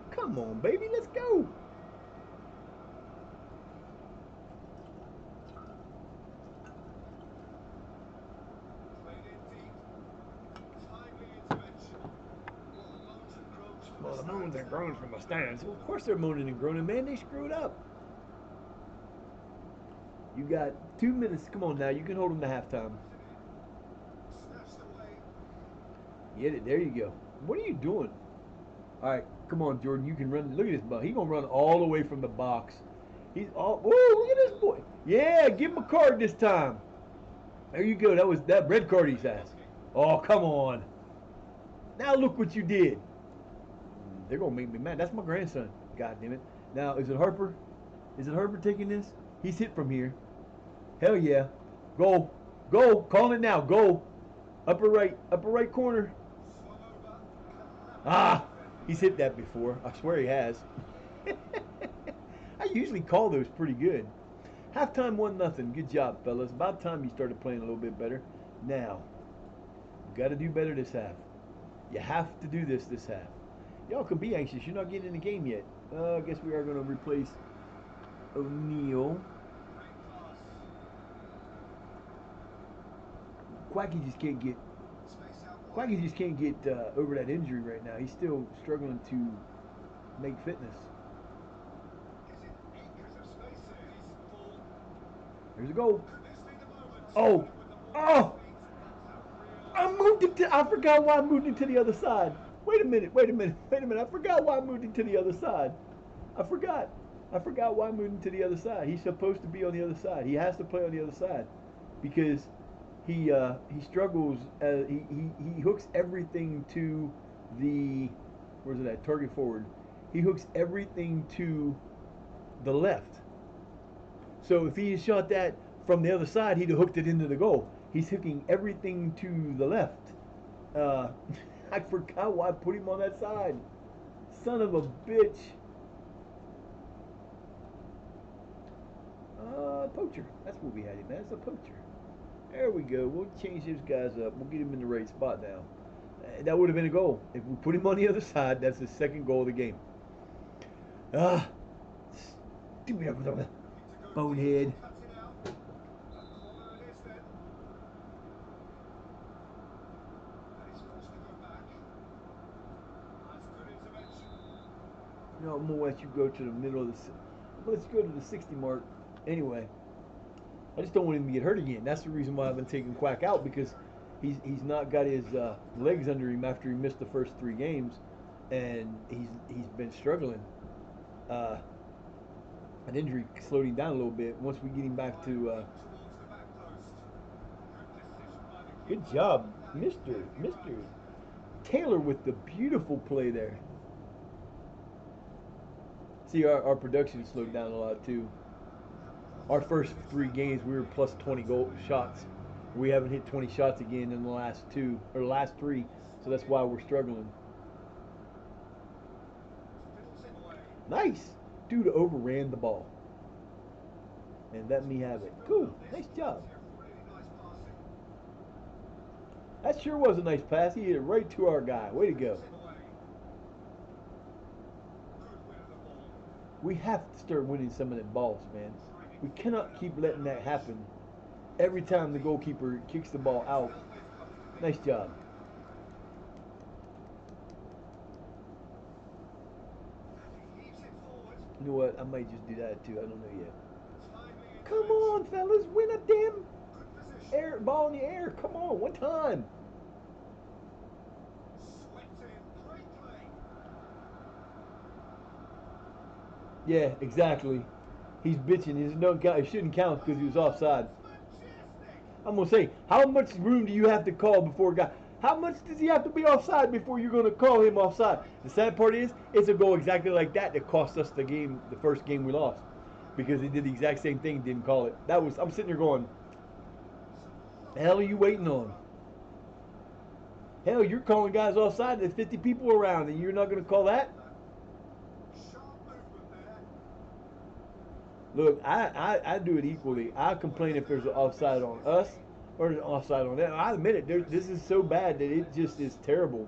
come on, baby, let's go. Well, the moans and groans from the stands. Well, of course they're moaning and groaning, man. They screwed up. You got 2 minutes. Come on now. You can hold them to halftime. Get it. There you go. What are you doing? All right. Come on, Jordan. You can run. Look at this ball. He's going to run all the way from the box. He's all. Whoa, look at this boy. Yeah, give him a card this time. There you go. That was that red card he has. Oh, come on. Now look what you did. They're going to make me mad. That's my grandson. God damn it. Now, is it Harper? Is it Harper taking this? He's hit from here. Hell yeah. Go. Go. Call it now. Go. Upper right corner. Ah, he's hit that before. I swear he has. I usually call those pretty good. Halftime 1-0. Good job, fellas. About time you started playing a little bit better. Now, you got to do better this half. You have to do this half. Y'all can be anxious. You're not getting in the game yet. I guess we are going to replace O'Neal. Quacky just can't get over that injury right now. He's still struggling to make fitness. There's a goal. Oh, oh! I forgot why I moved it to the other side. Wait a minute. I forgot why I moved it to the other side. I forgot why I moved him to the other side. He's supposed to be on the other side. He has to play on the other side because he struggles. He hooks everything to the where's it at? Target forward. He hooks everything to the left. So if he had shot that from the other side, he'd have hooked it into the goal. He's hooking everything to the left. Uh, I forgot why I put him on that side. Son of a bitch. Poacher. That's what we had him as, a poacher. There we go. We'll change those guys up. We'll get him in the right spot now. That would have been a goal. If we put him on the other side, that's the second goal of the game. Stupid bonehead. No, I'm gonna let you go to the middle of the. Let's go to the 60 mark. Anyway, I just don't want him to get hurt again. That's the reason why I've been taking Quack out because he's not got his legs under him after he missed the first 3 games, and he's been struggling. An injury slowed him down a little bit. Once we get him back to, good job, Mister Taylor with the beautiful play there. See, our production slowed down a lot too. Our first 3 games, we were plus 20 goal shots. We haven't hit 20 shots again in the last 3, so that's why we're struggling. Nice, dude overran the ball, and let me have it. Cool, nice job. That sure was a nice pass. He hit it right to our guy. Way to go. We have to start winning some of them balls, man. We cannot keep letting that happen every time the goalkeeper kicks the ball out. Nice job. You know what? I might just do that too. I don't know yet. Come on, fellas. Win a damn ball in the air. Come on. One time. Yeah, exactly. He's bitching. It shouldn't count because he was offside. I'm gonna say, how much room do you have to call before a guy? How much does he have to be offside before you're gonna call him offside? The sad part is, it's a goal exactly like that cost us the game, the first game we lost, because he did the exact same thing, didn't call it. I'm sitting here going, the hell are you waiting on? Hell, you're calling guys offside. There's 50 people around, and you're not gonna call that? Look, I do it equally. I complain if there's an offside on us or an offside on them. I admit it. This is so bad that it just is terrible.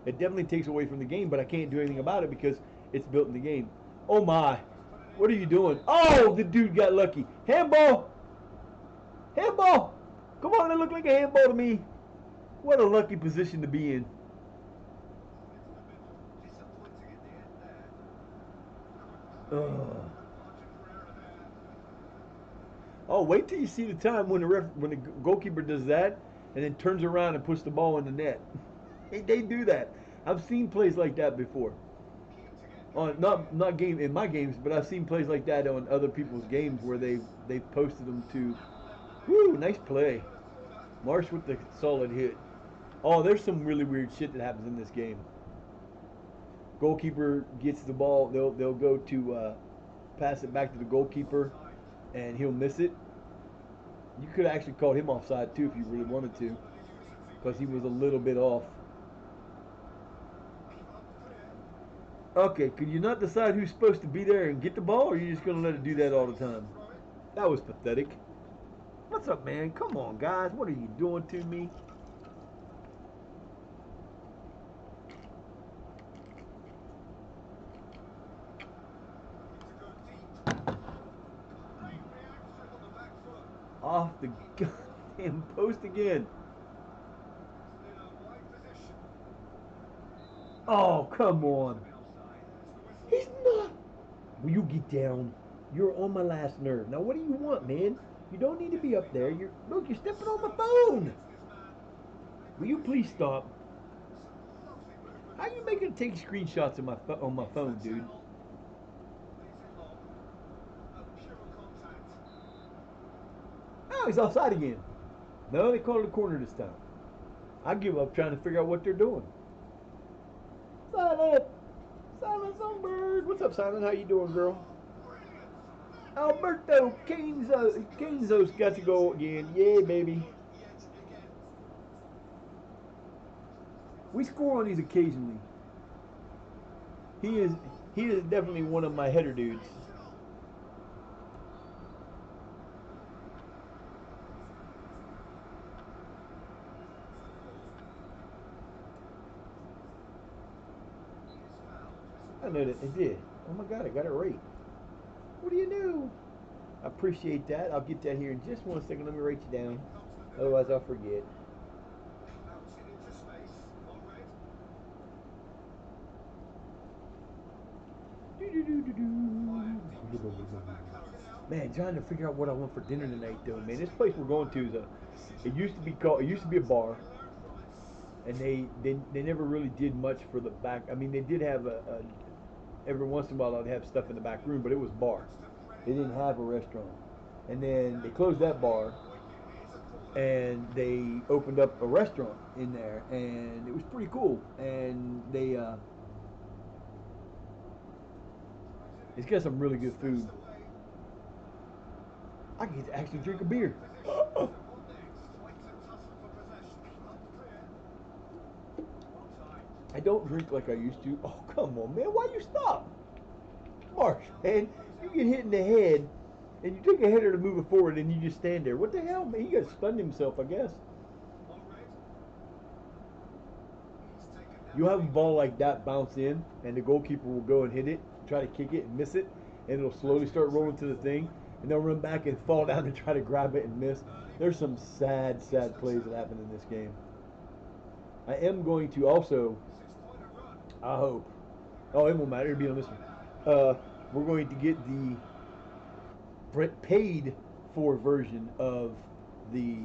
It definitely takes away from the game, but I can't do anything about it because it's built in the game. Oh my. What are you doing? Oh, the dude got lucky. Handball. Handball. Come on, it looked like a handball to me. What a lucky position to be in. Ugh. Oh, wait till you see the time when the goalkeeper does that and then turns around and puts the ball in the net. They do that. I've seen plays like that before. On not game in my games, but I've seen plays like that on other people's games where they posted them to. Woo, nice play. Marsh with the solid hit. Oh, there's some really weird shit that happens in this game. Goalkeeper gets the ball. They'll go to pass it back to the goalkeeper, and he'll miss it. You could have actually called him offside too if you really wanted to, because he was a little bit off. Okay, could you not decide who's supposed to be there and get the ball, or are you just gonna let it do that all the time? That was pathetic. What's up, man? Come on, guys. What are you doing to me? Off the goddamn post again. Oh, come on. He's not. Will you get down? You're on my last nerve. Now, what do you want, man? You don't need to be up there. Look, you're stepping on my phone. Will you please stop? How you making take screenshots of on my phone, dude? Oh, he's offside again. No, they called it a corner this time. I give up trying to figure out what they're doing. Silent! Silent Songbird! What's up, Silent? How you doing, girl? Alberto Kenzo's got to go again. Yeah, baby. We score on these occasionally. He is definitely one of my header dudes. I know that it did. Oh my god, I got it right. What do you know? I appreciate that. I'll get that here in just 1 second. Let me write you down. Otherwise I'll forget. Man, trying to figure out what I want for dinner tonight, though. Man, this place we're going to is It used to be called. It used to be a bar, and they never really did much for the back. I mean, they did have a every once in a while they'd have stuff in the back room, but it was bar. They didn't have a restaurant, and then they closed that bar, and they opened up a restaurant in there, and it was pretty cool. And it's got some really good food. I can actually drink a beer. I don't drink like I used to. Oh, come on, man. Why you stop? Marsh, man. You get hit in the head, and you take a header to move it forward, and you just stand there. What the hell, man? He got stunned himself, I guess. You have a ball like that bounce in, and the goalkeeper will go and hit it, try to kick it and miss it, and it'll slowly start rolling to the thing, and they'll run back and fall down and try to grab it and miss. There's some sad, sad plays that happen in this game. I am going to also, I hope, oh, it won't matter, it'll be on this one. We're going to get the paid for version of the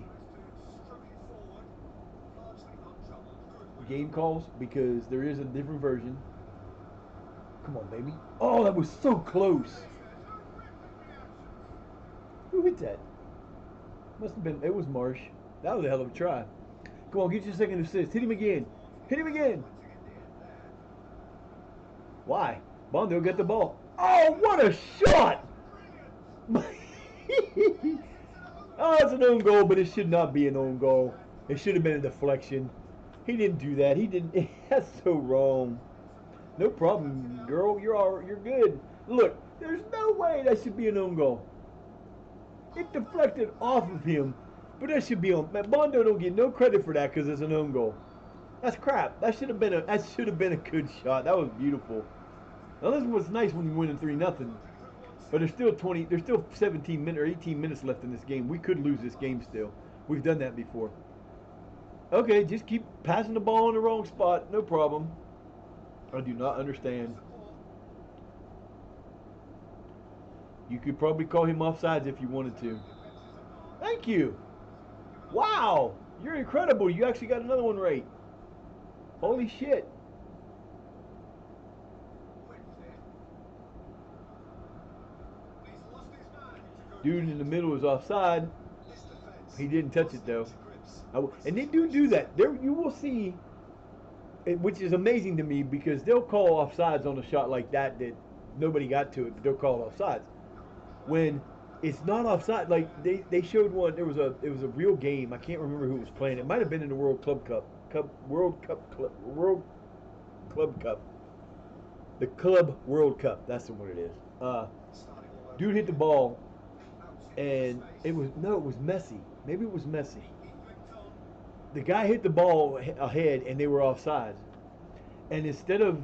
game calls because there is a different version. Come on, baby. Oh, that was so close. Who hit that? Must have been, it was Marsh. That was a hell of a try. Come on, get your second assist. Hit him again. Hit him again. Why? Bondo got the ball. Oh, what a shot! Oh, it's an own goal, but it should not be an own goal. It should have been a deflection. He didn't do that. He didn't. That's so wrong. No problem, girl. You're good. Look, there's no way that should be an own goal. It deflected off of him, but that should be on. Bondo don't get no credit for that because it's an own goal. That's crap. That should have been a good shot. That was beautiful. Now this was nice when you win in 3-0. But there's still 17 minutes or 18 minutes left in this game. We could lose this game still. We've done that before. Okay, just keep passing the ball in the wrong spot. No problem. I do not understand. You could probably call him offsides if you wanted to. Thank you. Wow, you're incredible. You actually got another one right. Holy shit. Dude in the middle is offside. He didn't touch it though. And they do that. There you will see, which is amazing to me because they'll call offsides on a shot like that nobody got to it, but they'll call offsides. When it's not offside, like they showed one. It was a real game. I can't remember who was playing. It might have been in the World Club Cup, World Club Cup, the Club World Cup. That's what it is. Dude hit the ball, and it was Messi. Maybe it was Messi. The guy hit the ball ahead, and they were offsides. And instead of,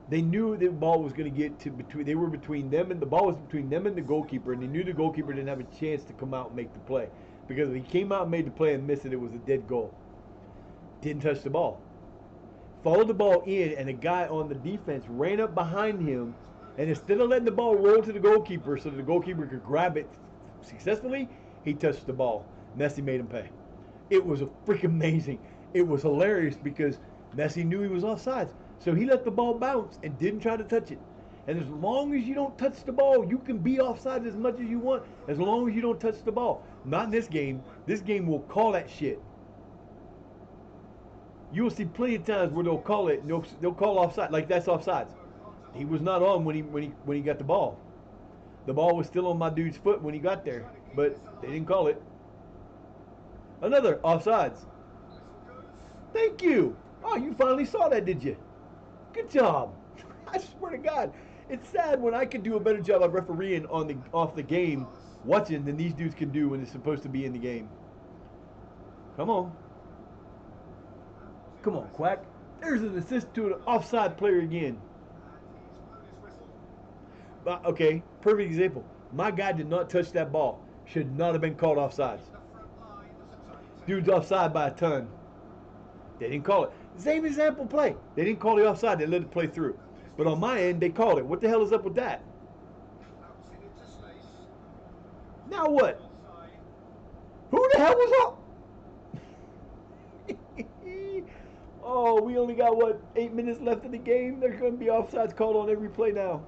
they knew the ball was going to get to between. They were between them, and the ball was between them and the goalkeeper, and they knew the goalkeeper didn't have a chance to come out and make the play because if he came out and made the play and missed it, it was a dead goal. Didn't touch the ball. Followed the ball in, and a guy on the defense ran up behind him, and instead of letting the ball roll to the goalkeeper so that the goalkeeper could grab it successfully, he touched the ball. Messi made him pay. It was a freaking amazing. It was hilarious because Messi knew he was offsides. So he let the ball bounce and didn't try to touch it. And as long as you don't touch the ball, you can be offside as much as you want, as long as you don't touch the ball. Not in this game. This game will call that shit. You will see plenty of times where they'll call it. They'll call offside, like that's offsides. He was not on when he got the ball. The ball was still on my dude's foot when he got there, but they didn't call it. Another offsides. Thank you. Oh, you finally saw that, did you? Good job. I swear to God, it's sad when I can do a better job of refereeing off the game watching than these dudes can do when it's supposed to be in the game. Come on. Come on, Quack. There's an assist to an offside player again. Okay, perfect example. My guy did not touch that ball. Should not have been called offsides. Dude's offside by a ton. They didn't call it. Same example play. They didn't call the offside. They let it play through. But on my end, they called it. What the hell is up with that? Now what? Who the hell was up? Oh, we only got, 8 minutes left in the game? There's going to be offsides called on every play now.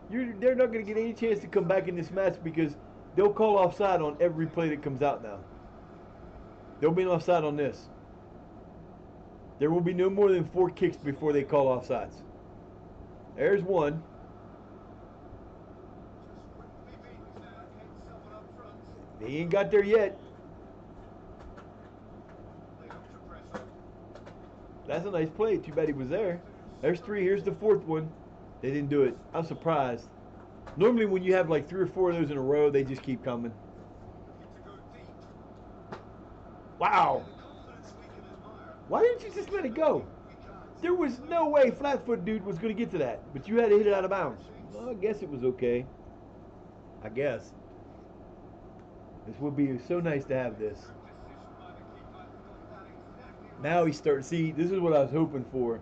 They're not going to get any chance to come back in this match because they'll call offside on every play that comes out now. There'll be an offside on this. There will be no more than 4 kicks before they call offsides. There's one. They ain't got there yet. That's a nice play. Too bad he was there. There's 3. Here's the 4th one. They didn't do it. I'm surprised. Normally when you have like 3 or 4 of those in a row, they just keep coming. Wow. Why didn't you just let it go? There was no way Flatfoot dude was going to get to that. But you had to hit it out of bounds. Well, I guess it was okay. I guess. This would be so nice to have this. Now he's starting. See, this is what I was hoping for.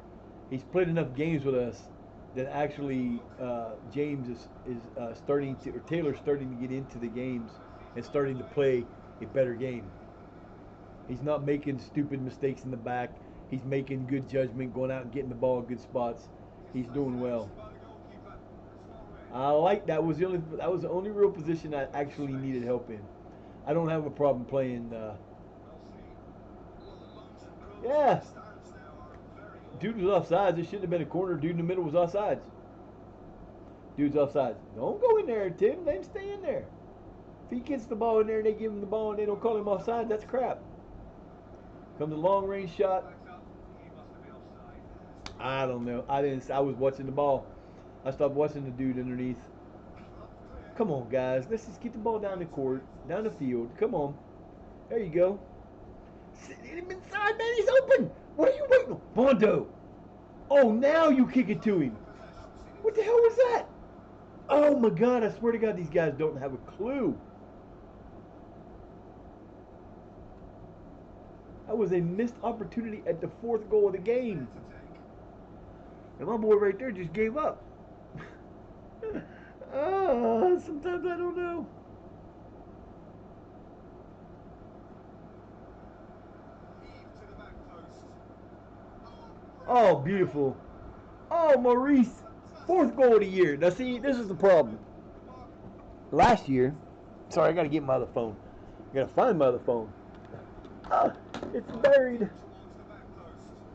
He's played enough games with us that actually James is starting to, or Taylor's starting to get into the games and starting to play a better game. He's not making stupid mistakes in the back. He's making good judgment, going out and getting the ball in good spots. He's doing well. I like that was the only real position I actually needed help in. I don't have a problem playing. Yeah. Dude was offsides. It shouldn't have been a corner. Dude in the middle was offsides. Dude's offsides. Don't go in there, Tim. Let him stay in there. If he gets the ball in there and they give him the ball and they don't call him offside, that's crap. Comes a long range shot. I don't know. I was watching the ball. I stopped watching the dude underneath. Come on, guys. Let's just get the ball down the court, down the field. Come on. There you go. Hit him inside, man. He's open. What are you waiting on? Bondo! Oh, now you kick it to him. What the hell was that? Oh my God, I swear to God, these guys don't have a clue. That was a missed opportunity at the fourth goal of the game. And my boy right there just gave up. Sometimes I don't know. Oh, beautiful. Oh, Maurice. Fourth goal of the year. Now, see, this is the problem. Last year, sorry, I got to get my other phone. I got to find my other phone. It's buried.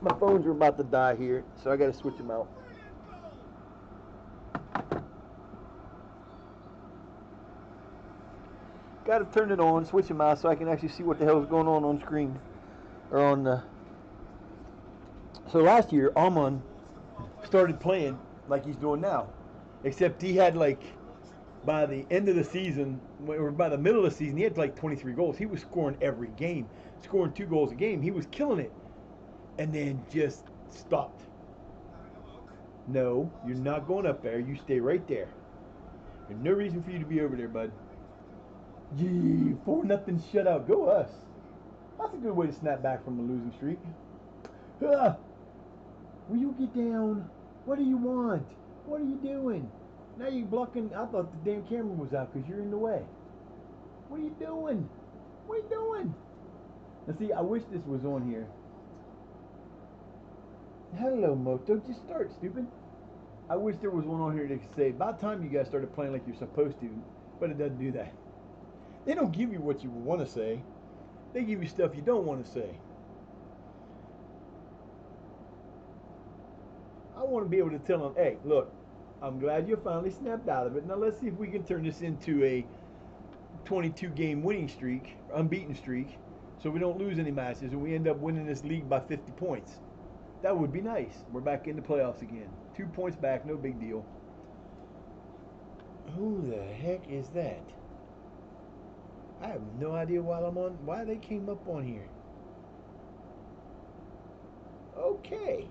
My phones are about to die here, so I got to switch them out. Got to turn it on, switch them out, so I can actually see what the hell is going on screen. Or on. So last year, Amon started playing like he's doing now, except he had like by the end of the season, or by the middle of the season, he had like 23 goals. He was scoring every game, scoring 2 goals a game. He was killing it, and then just stopped. No, you're not going up there. You stay right there. There's no reason for you to be over there, bud. Gee, 4-0 shutout. Go us. That's a good way to snap back from a losing streak. Will you get down? What do you want? What are you doing? Now you're blocking. I thought the damn camera was out because you're in the way. What are you doing? What are you doing? Now see, I wish this was on here. Hello, Moto. Just start, stupid. I wish there was one on here that could say, about time you guys started playing like you're supposed to, but it doesn't do that. They don't give you what you want to say. They give you stuff you don't want to say. I want to be able to tell them, hey, look, I'm glad you finally snapped out of it. Now let's see if we can turn this into a 22-game winning streak, unbeaten streak, so we don't lose any matches and we end up winning this league by 50 points. That would be nice. We're back in the playoffs again. 2 points back, no big deal. Who the heck is that? I have no idea why they came up on here. Okay.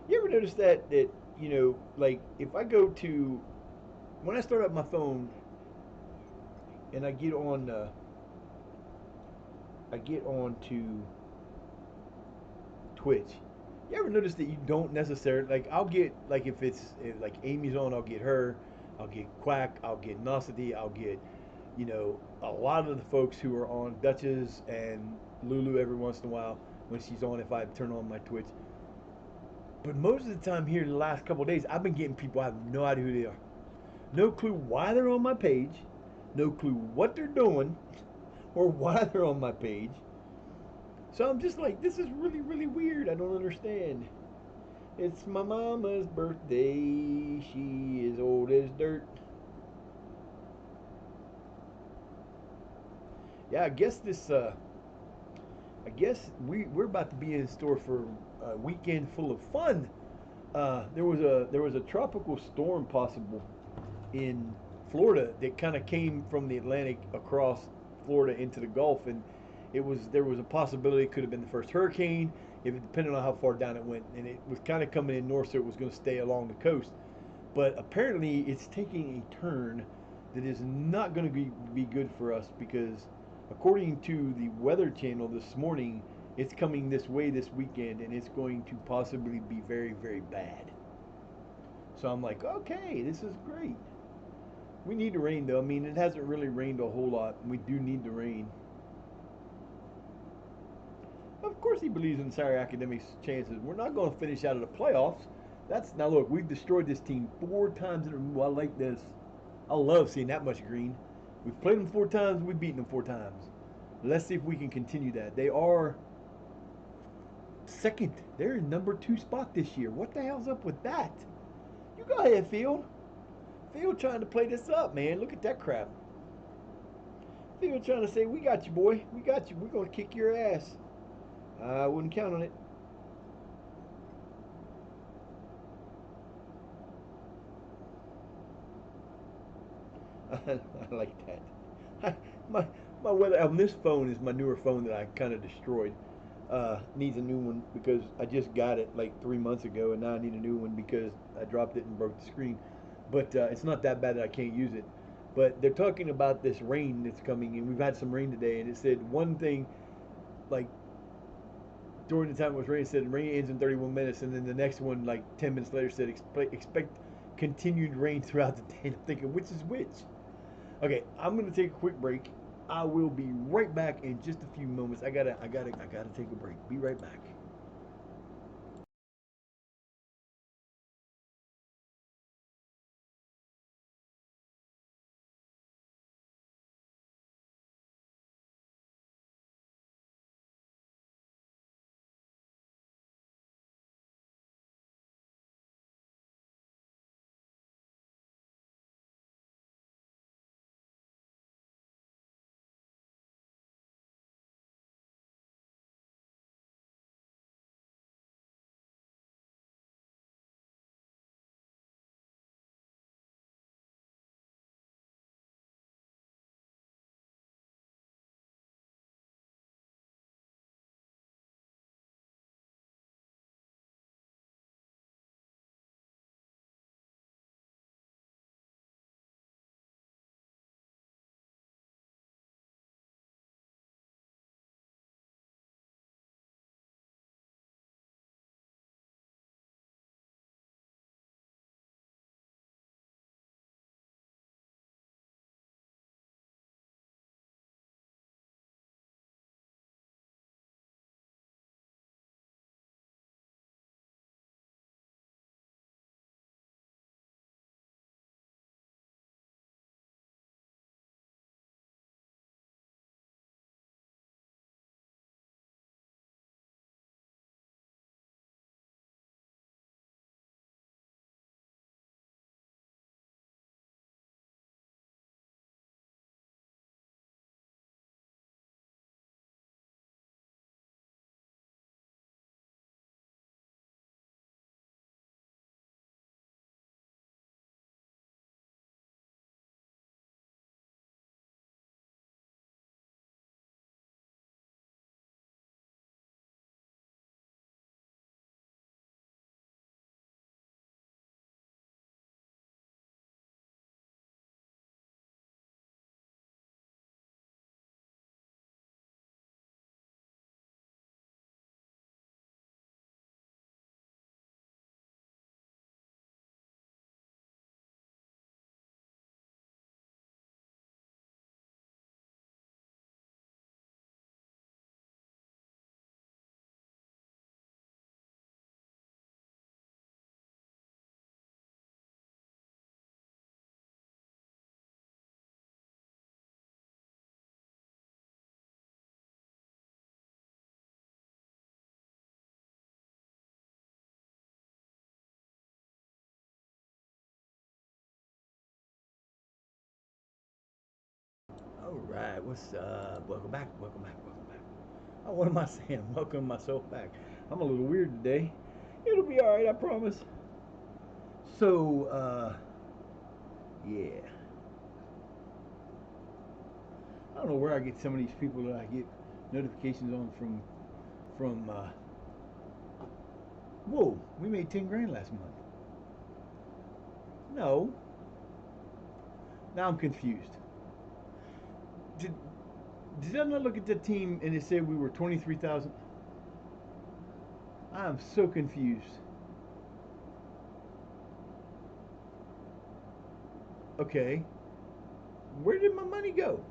You ever notice that you know, like if I go to when I start up my phone and I get on to Twitch. You ever notice that you don't necessarily like? I'll get like if like Amy's on, I'll get her. I'll get Quack. I'll get Nosity. I'll get a lot of the folks who are on Duchess and Lulu every once in a while when she's on. If I turn on my Twitch, but most of the time here in the last couple of days, I've been getting people I have no idea who they are. No clue why they're on my page. No clue what they're doing or why they're on my page. So I'm just like, this is really, really weird. I don't understand. It's my mama's birthday. She is old as dirt. Yeah, I guess we're about to be in store for a weekend full of fun. There was a tropical storm possible in Florida that kind of came from the Atlantic across Florida into the Gulf, and there was a possibility it could have been the first hurricane, if it depended on how far down it went, and it was kind of coming in north, so it was going to stay along the coast. But apparently, it's taking a turn that is not going to be good for us because, according to the Weather Channel this morning, it's coming this way this weekend, and it's going to possibly be very, very bad. So I'm like, okay, this is great. We need the rain, though. I mean, it hasn't really rained a whole lot. We do need the rain. Of course, he believes in Shire Academics' chances. We're not going to finish out of the playoffs. Now look, we've destroyed this team 4 times in a row. I like this. I love seeing that much green. We've played them 4 times. We've beaten them 4 times. Let's see if we can continue that. They are second. They're in number 2 spot this year. What the hell's up with that? You go ahead, Field. Field trying to play this up, man. Look at that crap. Field trying to say, we got you, boy. We got you. We're going to kick your ass. I wouldn't count on it. I like that. My weather on this phone is my newer phone that I kind of destroyed. needs a new one because I just got it like 3 months ago, and now I need a new one because I dropped it and broke the screen. But it's not that bad that I can't use it. But they're talking about this rain that's coming, and we've had some rain today, and it said one thing like during the time it was raining, it said rain ends in 31 minutes, and then the next one, like 10 minutes later, said expect continued rain throughout the day. And I'm thinking, which is which? Okay, I'm gonna take a quick break. I will be right back in just a few moments. I gotta take a break. Be right back. All right, what's up? Welcome back. Welcome back. Welcome back. Oh, what am I saying? Welcome myself back. I'm a little weird today. It'll be all right, I promise. So, yeah. I don't know where I get some of these people that I get notifications on from. Whoa, we made 10 grand last month. No, now I'm confused. Did did I not look at the team and it said we were 23,000? I'm so confused. Okay, where did my money go?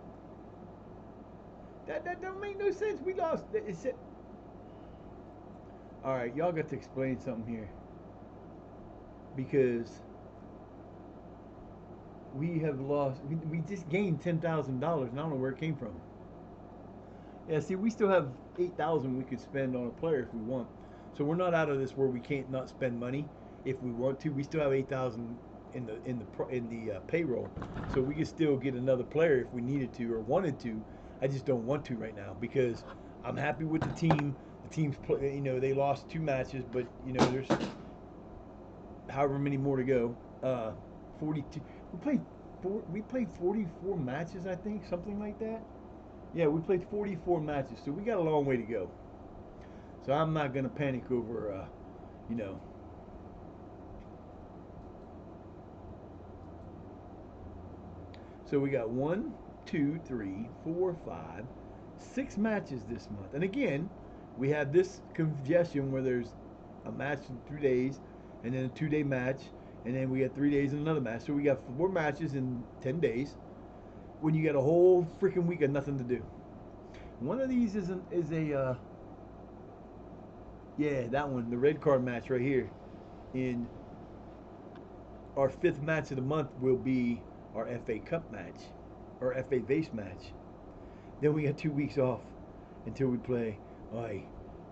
That don't make no sense. We lost. It said. All right, y'all got to explain something here because we have lost. We just gained $10,000, and I don't know where it came from. Yeah, see, we still have 8,000 we could spend on a player if we want. So we're not out of this where we can't not spend money if we want to. We still have 8,000 in the payroll, so we could still get another player if we needed to or wanted to. I just don't want to right now because I'm happy with the team. The team's play, they lost 2 matches, but there's however many more to go. 42. We played four. We played 44 matches, I think, something like that. Yeah, we played 44 matches, so we got a long way to go. So I'm not gonna panic over, you know. So we got one, two, three, four, five, 6 matches this month. And again, we have this congestion where there's a match in 3 days, and then a 2 day match, and then we got 3 days and another match. So we got 4 matches in 10 days. When you got a whole freaking week of nothing to do. One of these is a yeah, that one, the red card match right here. In our fifth match of the month will be our FA Cup match, or FA base match. Then we got 2 weeks off until we play. Aye.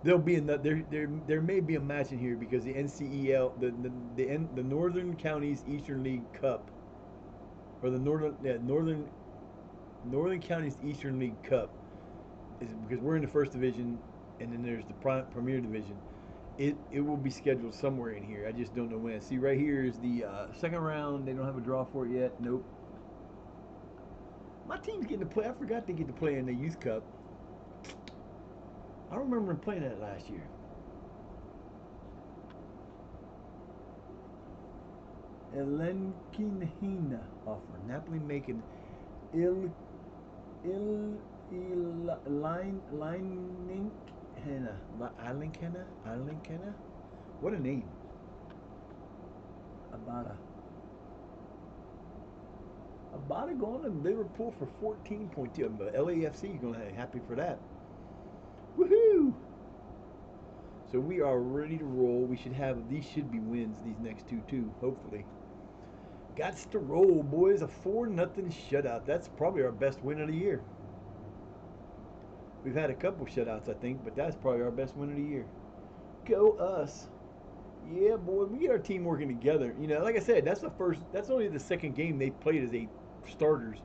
There'll be there may be a match in here because the NCEL the Northern Counties Eastern League Cup, or the Northern Counties Eastern League Cup, is because we're in the first division, and then there's the Premier Division. It will be scheduled somewhere in here. I just don't know when. See, right here is the second round. They don't have a draw for it yet. Nope. My team's getting to play. I forgot they get to play in the Youth Cup. I don't remember them playing that last year. Elenkinhina offer. Napoli making Il Lining Henna. Ilinkenna? What a name. Abada. Abada going to Liverpool for 14.2. LAFC is going to be happy for that. Woohoo! So we are ready to roll. We should have, these should be wins, these next two too, hopefully. Gots to roll, boys. A 4-0 shutout. That's probably our best win of the year. We've had a couple shutouts, I think, but that's probably our best win of the year. Go us. Yeah, boy, we get our team working together. You know, like I said, that's only the second game they played as a starters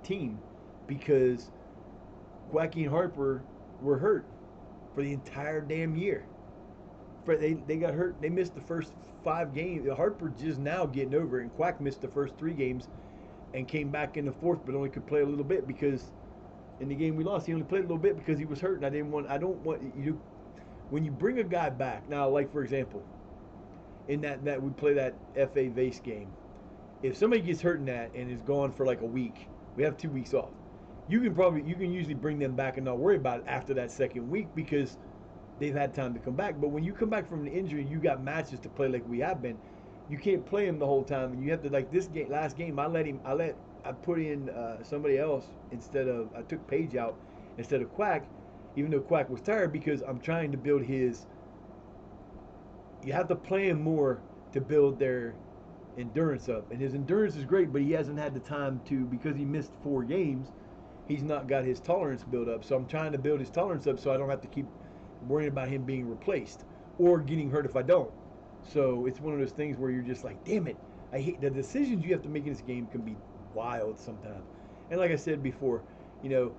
team, because Quacky and Harper were hurt for the entire damn year. They got hurt. They missed the first 5 games. Harper just now getting over it, and Quack missed the first 3 games and came back in the fourth, but only could play a little bit because in the game we lost, he only played a little bit because he was hurt. And I don't want you, when you bring a guy back now, like for example, in that we play that FA Vase game. If somebody gets hurt in that and is gone for like a week, we have 2 weeks off. You can usually bring them back and not worry about it after that second week because they've had time to come back. But when you come back from an injury, you got matches to play like we have been. You can't play him the whole time, and you have to, like this game. Last game, I put in somebody else instead of, I took Page out instead of Quack, even though Quack was tired, because I'm trying to build his. You have to play him more to build their endurance up, and his endurance is great, but he hasn't had the time to, because he missed 4 games. He's not got his tolerance built up, so I'm trying to build his tolerance up so I don't have to keep worrying about him being replaced or getting hurt if I don't. So it's one of those things where you're just like, damn it, I hate the decisions you have to make in this game can be wild sometimes. And like I said before, you know,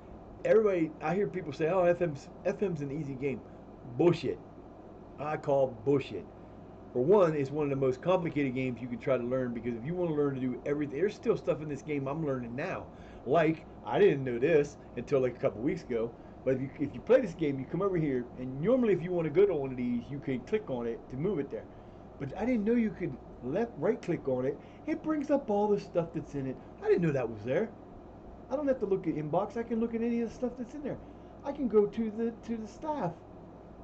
everybody, I hear people say, oh, FM's an easy game. Bullshit. I call bullshit. For one, it's one of the most complicated games you can try to learn, because if you want to learn to do everything, there's still stuff in this game I'm learning now. Like, I didn't know this until like a couple weeks ago, but if you play this game, you come over here, and normally if you want to go to one of these, you can click on it to move it there. But I didn't know you could right click on it. It brings up all the stuff that's in it. I didn't know that was there. I don't have to look at inbox. I can look at any of the stuff that's in there. I can go to the staff.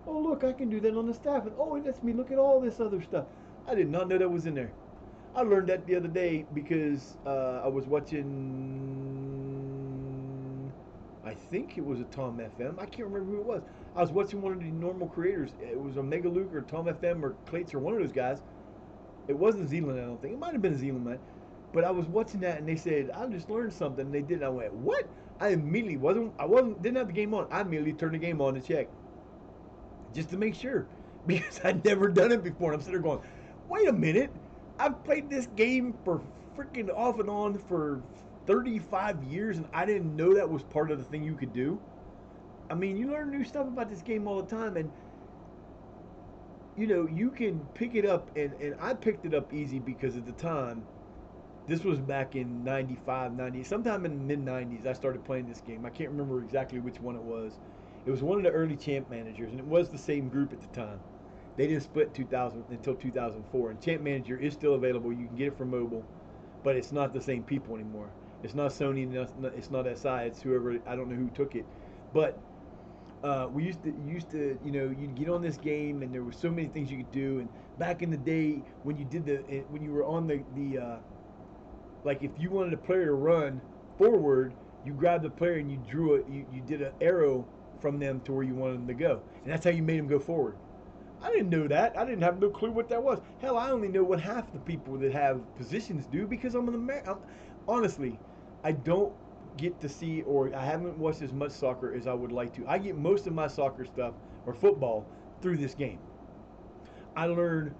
Oh, look, I can do that on the staff. And oh, it lets me look at all this other stuff. I did not know that was in there. I learned that the other day because I was watching, I think it was a Tom FM. I can't remember who it was. I was watching one of the normal creators. It was a Mega Luke or Tom FM or Clates or one of those guys. It wasn't Zealand, I don't think. It might have been a Zealand man. But I was watching that, and they said, I just learned something. And they did. And I went, what? I immediately didn't have the game on. I immediately turned the game on to check, just to make sure, because I'd never done it before. And I'm sitting there going, wait a minute, I've played this game for freaking off and on for 35 years, and I didn't know that was part of the thing you could do. I mean, you learn new stuff about this game all the time, and you know, you can pick it up, and I picked it up easy because at the time, this was back in 95, 90, sometime in the mid 90s, I started playing this game. I can't remember exactly which one it was. It was one of the early champ managers, and it was the same group at the time. They didn't split 2000 until 2004, and Champ Manager is still available. You can get it for mobile, but it's not the same people anymore. It's not Sony, it's not SI. It's whoever. I don't know who took it, but we you'd get on this game, and there were so many things you could do. And back in the day, when when you were on like if you wanted a player to run forward, you grabbed the player and you drew it. You did an arrow from them to where you wanted them to go, and that's how you made them go forward. I didn't know that. I didn't have no clue what that was. Hell, I only know what half the people that have positions do because I'm an American. Honestly, I don't get to see, or I haven't watched as much soccer as I would like to. I get most of my soccer stuff or football through this game. I learn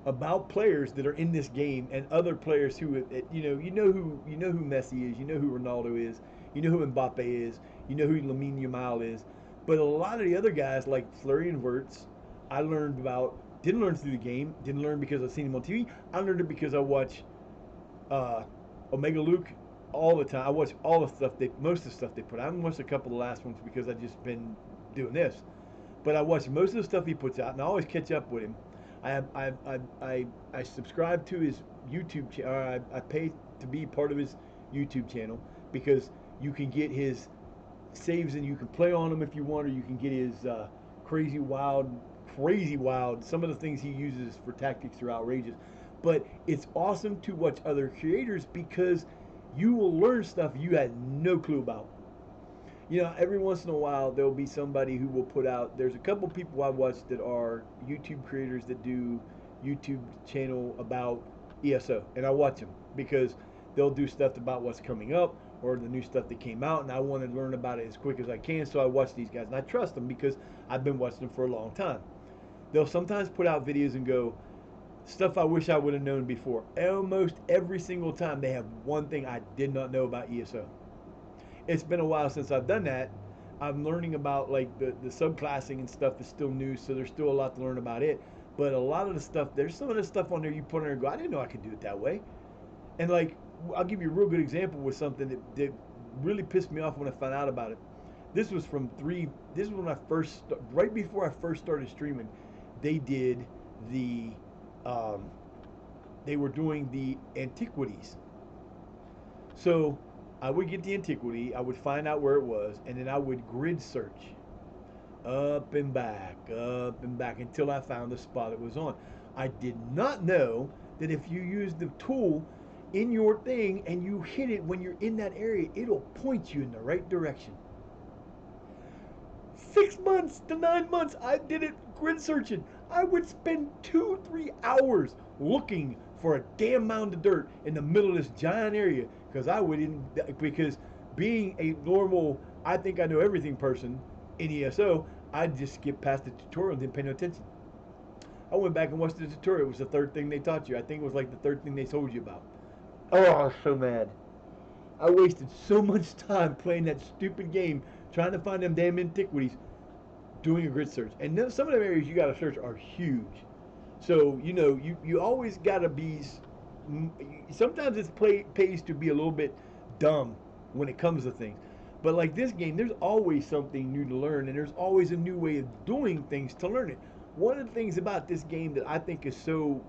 about players that are in this game and other players who you know who Messi is, you know who Ronaldo is, you know who Mbappe is, you know who Lamine Yamal is, but a lot of the other guys like Fleury and Wirtz, I learned about. Didn't learn through the game. Didn't learn because I've seen him on TV. I learned it because I watch uh, Omega Luke all the time. I watch all the stuff most of the stuff they put. I haven't watched a couple of the last ones because I've just been doing this. But I watch most of the stuff he puts out, and I always catch up with him. I subscribe to his YouTube channel. I pay to be part of his YouTube channel because you can get his saves and you can play on them if you want, or you can get his crazy wild, crazy wild. Some of the things he uses for tactics are outrageous, but it's awesome to watch other creators because you will learn stuff you had no clue about. You know, every once in a while there'll be somebody who will put out. There's a couple people I watch that are YouTube creators that do YouTube channel about ESO, and I watch them because they'll do stuff about what's coming up or the new stuff that came out, and I want to learn about it as quick as I can. So I watch these guys, and I trust them because I've been watching them for a long time. They'll sometimes put out videos and go, stuff I wish I would have known before. Almost every single time they have one thing I did not know about ESO. It's been a while since I've done that. I'm learning about like the subclassing and stuff is still new, so there's still a lot to learn about it. But a lot of the stuff, there's some of the stuff on there you put on there and go, I didn't know I could do it that way. And like, I'll give you a real good example with something that really pissed me off when I found out about it. This was this is when right before I first started streaming, they did the, they were doing the antiquities. So I would get the antiquity, I would find out where it was, and then I would grid search up and back until I found the spot it was on. I did not know that if you use the tool in your thing and you hit it when you're in that area, it'll point you in the right direction. 6 months to 9 months, I did it grid searching. I would spend 2-3 hours looking for a damn mound of dirt in the middle of this giant area because being a normal, I think I know everything person in ESO, I'd just skip past the tutorial and didn't pay no attention. I went back and watched the tutorial. It was the third thing they taught you. I think it was like the third thing they told you about. Oh, I was so mad. I wasted so much time playing that stupid game trying to find them damn antiquities doing a grid search. And then some of the areas you got to search are huge. So, you know, you always got to be, sometimes pays to be a little bit dumb when it comes to things. But like this game, there's always something new to learn, and there's always a new way of doing things to learn it. One of the things about this game that I think is so,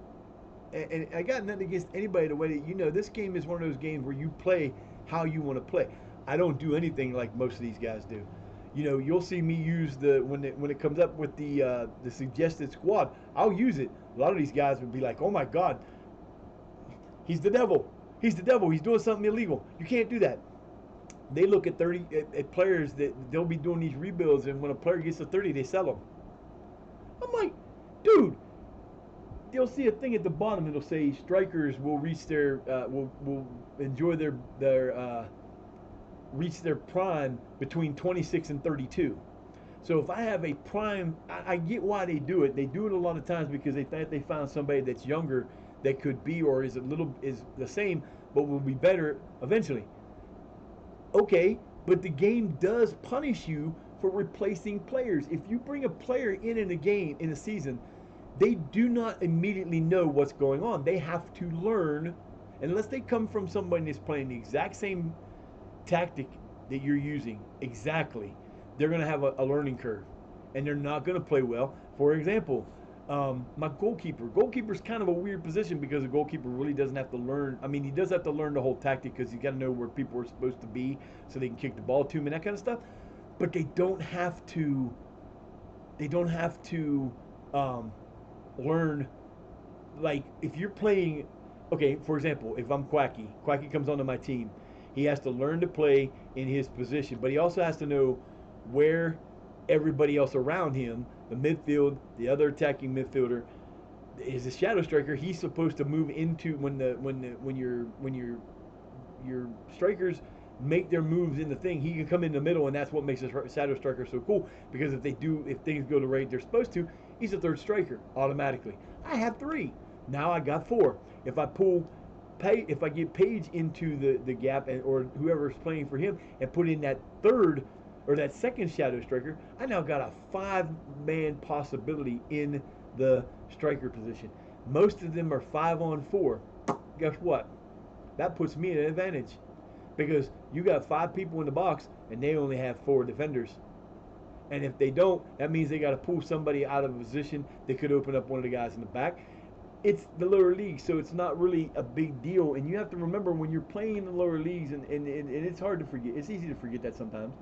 and I got nothing against anybody the way that, you know, this game is one of those games where you play how you want to play. I don't do anything like most of these guys do. You know, you'll see me use when it comes up with the suggested squad, I'll use it. A lot of these guys would be like, "Oh my God, he's the devil. He's the devil. He's doing something illegal. You can't do that." They look at at players that they'll be doing these rebuilds, and when a player gets to 30, they sell them. I'm like, dude. They'll see a thing at the bottom. It'll say strikers will reach their will enjoy their reach their prime between 26 and 32. So if I have a prime, I get why they do it. They do it a lot of times because they think they found somebody that's younger that could be or is the same, but will be better eventually. Okay, but the game does punish you for replacing players. If you bring a player in a game in a season, they do not immediately know what's going on. They have to learn, unless they come from somebody that's playing the exact same tactic that you're using exactly. they're going to have a learning curve, and they're not going to play well. For example, my goalkeeper. Goalkeeper's kind of a weird position because a goalkeeper really doesn't have to learn. I mean, he does have to learn the whole tactic because you got to know where people are supposed to be so they can kick the ball to him and that kind of stuff. But they don't have to. They don't have to um, learn. Like if you're playing, okay. For example, if I'm Quacky comes onto my team. He has to learn to play in his position, but he also has to know where everybody else around him, the midfield, the other attacking midfielder, is a shadow striker. He's supposed to move into when your strikers make their moves in the thing. He can come in the middle, and that's what makes a shadow striker so cool. Because if things go the way they're supposed to, he's a third striker automatically. I have three. Now I got four. If I pull if I get Page into the gap or whoever's playing for him and put in that third or that second shadow striker, I now got a 5-man possibility in the striker position. Most of them are 5-on-4. Guess what? That puts me at an advantage because you got 5 people in the box and they only have 4 defenders. And if they don't, that means they got to pull somebody out of a position. They could open up one of the guys in the back. It's the lower league, so it's not really a big deal. And you have to remember when you're playing in the lower leagues, and it's hard to forget. It's easy to forget that sometimes.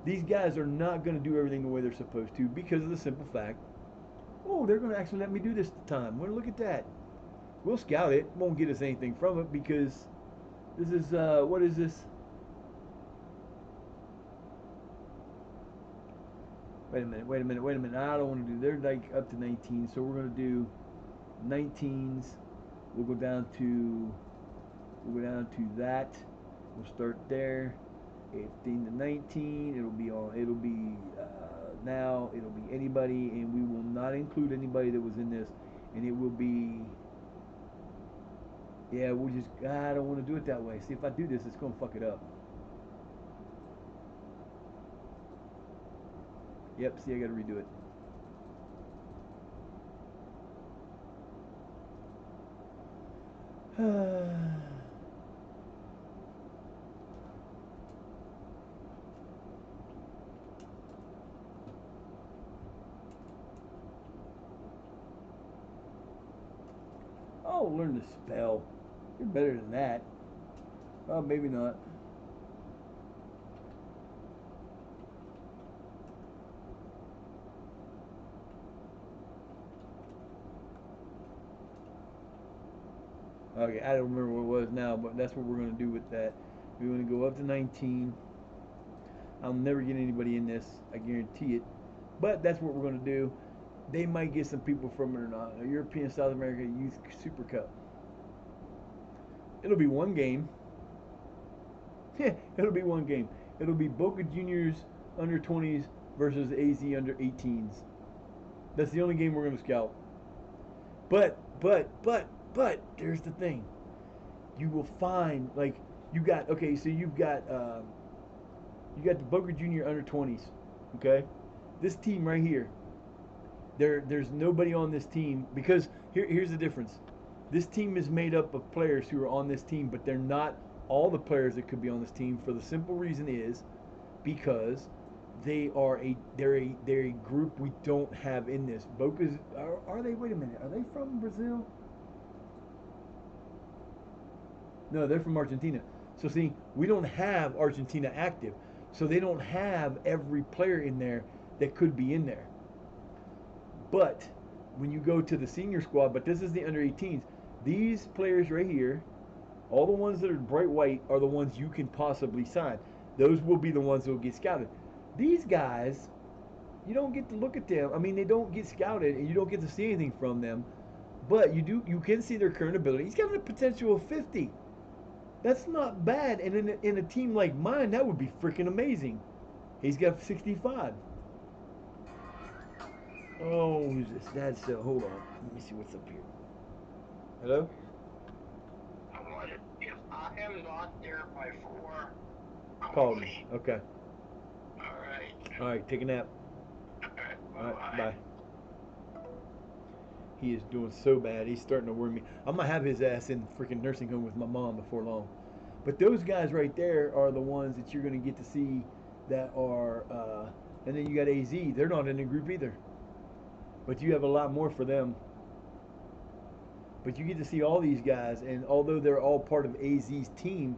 These guys are not going to do everything the way they're supposed to because of the simple fact, oh, they're going to actually let me do this time. Well, look at that. We'll scout it. Won't get us anything from it because this is, what is this? Wait a minute. I don't want to do, they're like up to 19, so we're going to do 19s. We'll go down to that. We'll start there. 18 to 19. Now it'll be anybody, and we will not include anybody that was in this, and it will be. Yeah, we'll just. I don't want to do it that way. See, if I do this, it's gonna fuck it up. Yep. See, I gotta redo it. Oh, learn to spell. You're better than that. Oh, maybe not. Okay, I don't remember what it was now, but that's what we're going to do with that. We're going to go up to 19. I'll never get anybody in this, I guarantee it. But that's what we're going to do. They might get some people from it or not. A European South America Youth Super Cup. It'll be one game. It'll be one game. It'll be Boca Juniors under 20s versus AZ under 18s. That's the only game we're going to scout. But, there's the thing. You will find, like, you got, okay, so you got the Boca Junior under 20s, okay? This team right here, there's nobody on this team because here's the difference. This team is made up of players who are on this team, but they're not all the players that could be on this team for the simple reason is because they're a group we don't have in this. Boca's are they? Wait a minute, are they from Brazil? No, they're from Argentina. So see, we don't have Argentina active, so they don't have every player in there that could be in there. But when you go to the senior squad, but this is the under 18s, these players right here, all the ones that are bright white are the ones you can possibly sign. Those will be the ones that will get scouted. These guys, you don't get to look at them. I mean, they don't get scouted, and you don't get to see anything from them. But you can see their current ability. He's got a potential of 50. That's not bad. And in a team like mine, that would be freaking amazing. He's got 65. Oh, who's this? That's hold on. Let me see what's up here. Hello? If I am not there by 4, I'm Call on. me. Okay. Alright. All right. Take a nap. All Alright, right. bye-bye. Bye. He is doing so bad. He's starting to worry me. I'm gonna have his ass in freaking nursing home with my mom before long. But those guys right there are the ones that you're gonna get to see that are And then you got AZ. They're not in the group either. But you have a lot more for them. But you get to see all these guys, and although they're all part of AZ's team,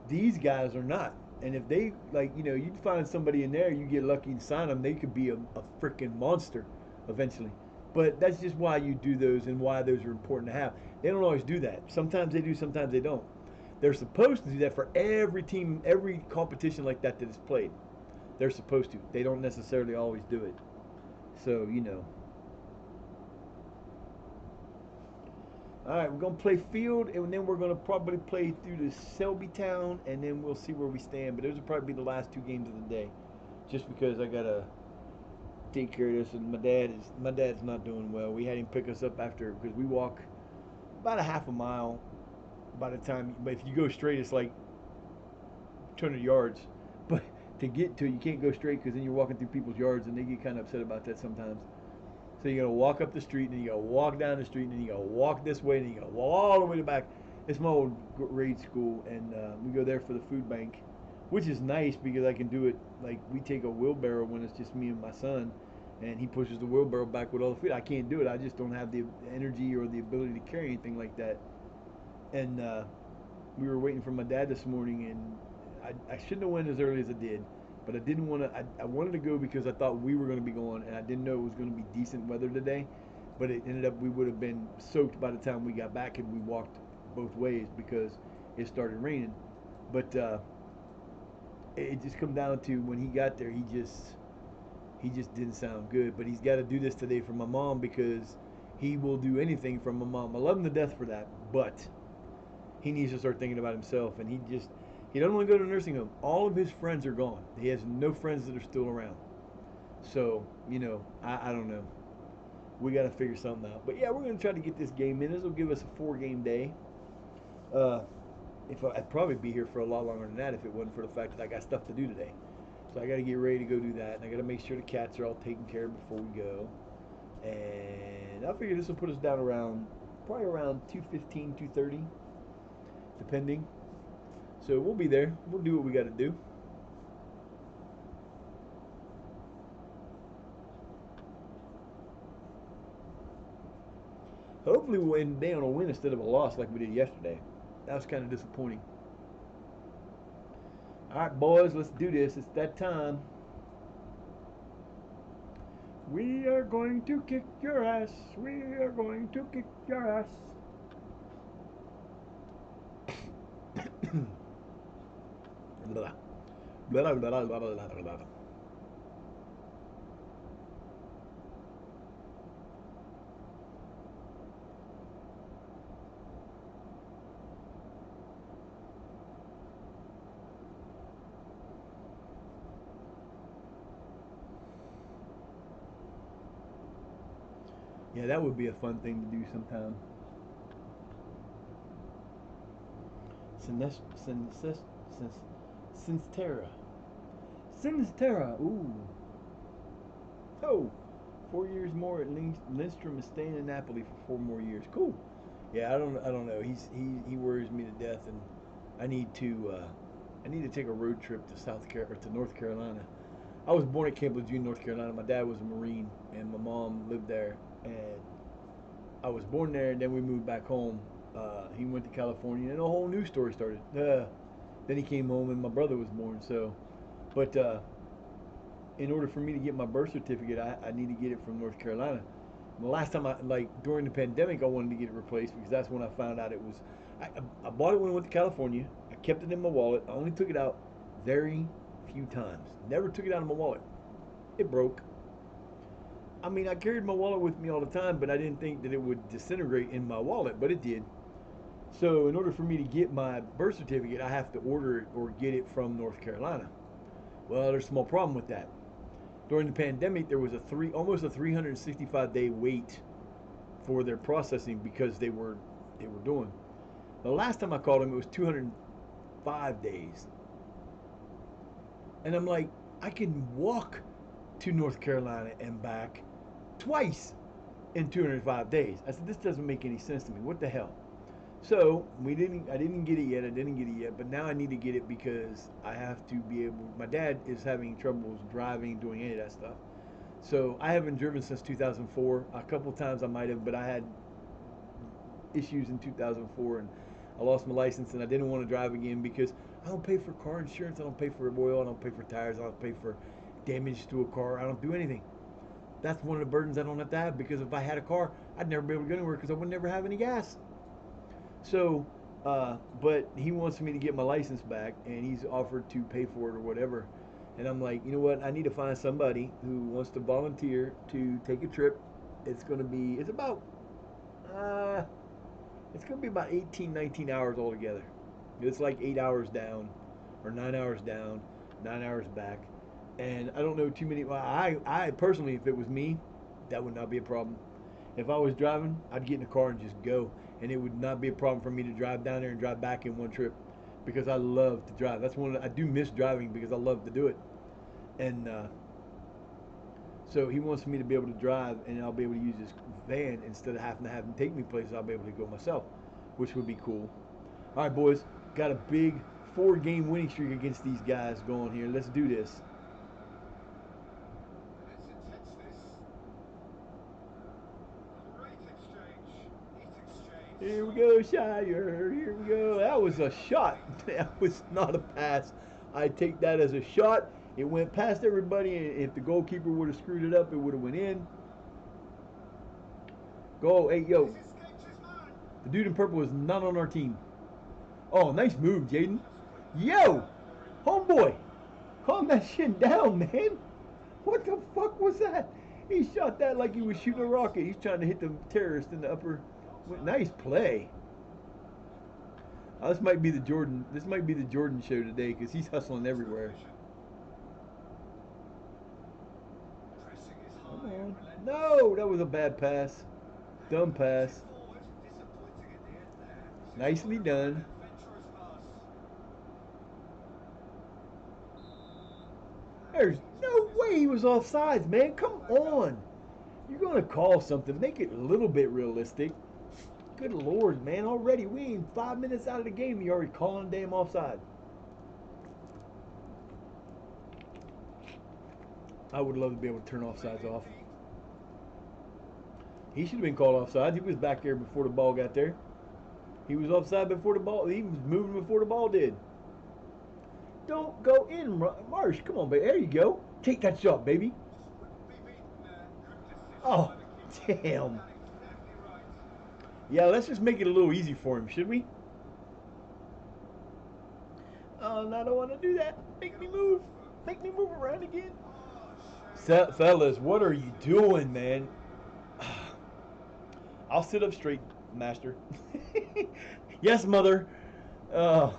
these guys are not. And if they, like, you'd find somebody in there, you get lucky and sign them, they could be a freaking monster eventually. But that's just why you do those and why those are important to have. They don't always do that. Sometimes they do, sometimes they don't. They're supposed to do that for every team, every competition like that that is played. They're supposed to. They don't necessarily always do it. So. All right, we're going to play field, and then we're going to probably play through to Selby Town, and then we'll see where we stand. But those will probably be the last two games of the day, just because I got to take care of this. And my dad's not doing well. We had him pick us up after, because we walk about a half a mile by the time. But if you go straight, it's like 200 yards. But to get to it, you can't go straight because then you're walking through people's yards, and they get kind of upset about that sometimes. So you gotta walk up the street, and then you gotta walk down the street, and then you gotta walk this way, and then you gotta walk all the way to the back. It's my old grade school, and we go there for the food bank, which is nice because I can do it. Like, we take a wheelbarrow when it's just me and my son, and he pushes the wheelbarrow back with all the food. I can't do it. I just don't have the energy or the ability to carry anything like that. And we were waiting for my dad this morning, and I shouldn't have went as early as I did. But I didn't want to. I wanted to go because I thought we were going to be going, and I didn't know it was going to be decent weather today. But it ended up we would have been soaked by the time we got back, and we walked both ways because it started raining. But it just come down to when he got there, he just didn't sound good. But he's got to do this today for my mom because he will do anything for my mom. I love him to death for that, but he needs to start thinking about himself, and he doesn't want to go to a nursing home. All of his friends are gone. He has no friends that are still around. So, I don't know. We got to figure something out. But yeah, we're going to try to get this game in. This will give us a 4-game day. If I'd probably be here for a lot longer than that if it wasn't for the fact that I got stuff to do today. So I got to get ready to go do that, and I got to make sure the cats are all taken care of before we go. And I figure this will put us down probably around 2:15, 2:30, depending. So we'll be there. We'll do what we got to do. Hopefully we'll end the day on a win instead of a loss like we did yesterday. That was kind of disappointing. All right, boys, let's do this. It's that time. We are going to kick your ass. We are going to kick your ass. Blah, blah, blah, blah, blah, blah, blah. Yeah, that would be a fun thing to do sometime. Sinstera. Sinstera. Ooh. Oh. 4 years more at Lindstrom is staying in Napoli for 4 more years. Cool. Yeah, I don't know. He worries me to death, and I need to take a road trip to North Carolina. I was born at Camp Lejeune, North Carolina. My dad was a Marine, and my mom lived there. And I was born there, and then we moved back home. He went to California, and a whole new story started. Then he came home, and my brother was born. But in order for me to get my birth certificate, I need to get it from North Carolina. The last time during the pandemic, I wanted to get it replaced because that's when I found out it was. I bought it when I went to California. I kept it in my wallet. I only took it out very few times. Never took it out of my wallet. It broke. I mean, I carried my wallet with me all the time, but I didn't think that it would disintegrate in my wallet, but it did. So, in order for me to get my birth certificate, I have to order it or get it from North Carolina. Well, there's a small problem with that. During the pandemic, there was almost a 365-day wait for their processing because they were doing. The last time I called them, it was 205 days, and I'm like, I can walk to North Carolina and back twice in 205 days. I said, this doesn't make any sense to me. What the hell? So I didn't get it yet. I didn't get it yet, but now I need to get it because I have to be able. My dad is having troubles driving, doing any of that stuff. So I haven't driven since 2004. A couple times I might have, but I had issues in 2004 and I lost my license and I didn't want to drive again because I don't pay for car insurance. I don't pay for oil. I don't pay for tires. I don't pay for damage to a car. I don't do anything. That's one of the burdens I don't have to have because if I had a car, I'd never be able to go anywhere because I would never have any gas. So, but he wants me to get my license back, and he's offered to pay for it or whatever. And I'm like, you know what? I need to find somebody who wants to volunteer to take a trip. It's about, uh, it's going to be about 18, 19 hours altogether. It's like 8 hours down, or 9 hours down, 9 hours back. And I don't know too many. Well, I personally, if it was me, that would not be a problem. If I was driving, I'd get in the car and just go, and it would not be a problem for me to drive down there and drive back in one trip, because I love to drive. I do miss driving because I love to do it, and so he wants me to be able to drive, and I'll be able to use his van instead of having to have him take me places. I'll be able to go myself, which would be cool. All right, boys, got a big 4-game winning streak against these guys going here. Let's do this. Here we go, Shire. Here we go. That was a shot. That was not a pass. I take that as a shot. It went past everybody, and if the goalkeeper would have screwed it up, it would have went in. Go, hey, yo. The dude in purple is not on our team. Oh, nice move, Jaden. Yo, homeboy, calm that shit down, man. What the fuck was that? He shot that like he was shooting a rocket. He's trying to hit the terrorist in the upper. Nice play. This might be the Jordan. This might be the Jordan show today because he's hustling everywhere. Come on. No, that was a bad pass. Dumb pass. Nicely done. There's no way he was offsides, man. Come on. You're going to call something. Make it a little bit realistic. Good Lord, man. Already, we ain't 5 minutes out of the game. You already calling damn offside. I would love to be able to turn offsides off. He should have been called offside. He was back there before the ball got there. He was offside before the ball. He was moving before the ball did. Don't go in, Marsh. Come on, baby. There you go. Take that shot, baby. Oh, damn. Yeah, let's just make it a little easy for him, should we? Oh, I don't want to do that. Make me move. Make me move around again. Fellas, what are you doing, man? I'll sit up straight, master. Yes, mother. Uh,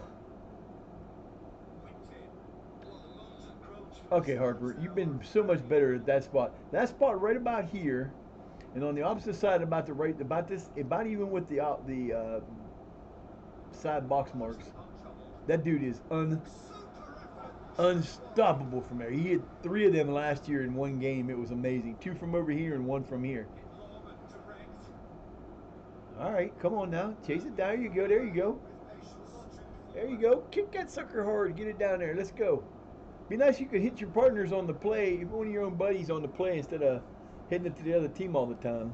okay, Harper, you've been so much better at that spot. That spot right about here, and on the opposite side, about the right, about even with the side box marks. That dude is unstoppable from there. He hit 3 of them last year in one game. It was amazing. 2 from over here and 1 from here. All right, come on now. Chase it down. There you go. There you go. There you go. Kick that sucker hard. Get it down there. Let's go. Be nice if you could hit your partners on the play, if one of your own buddies on the play instead of hitting it to the other team all the time.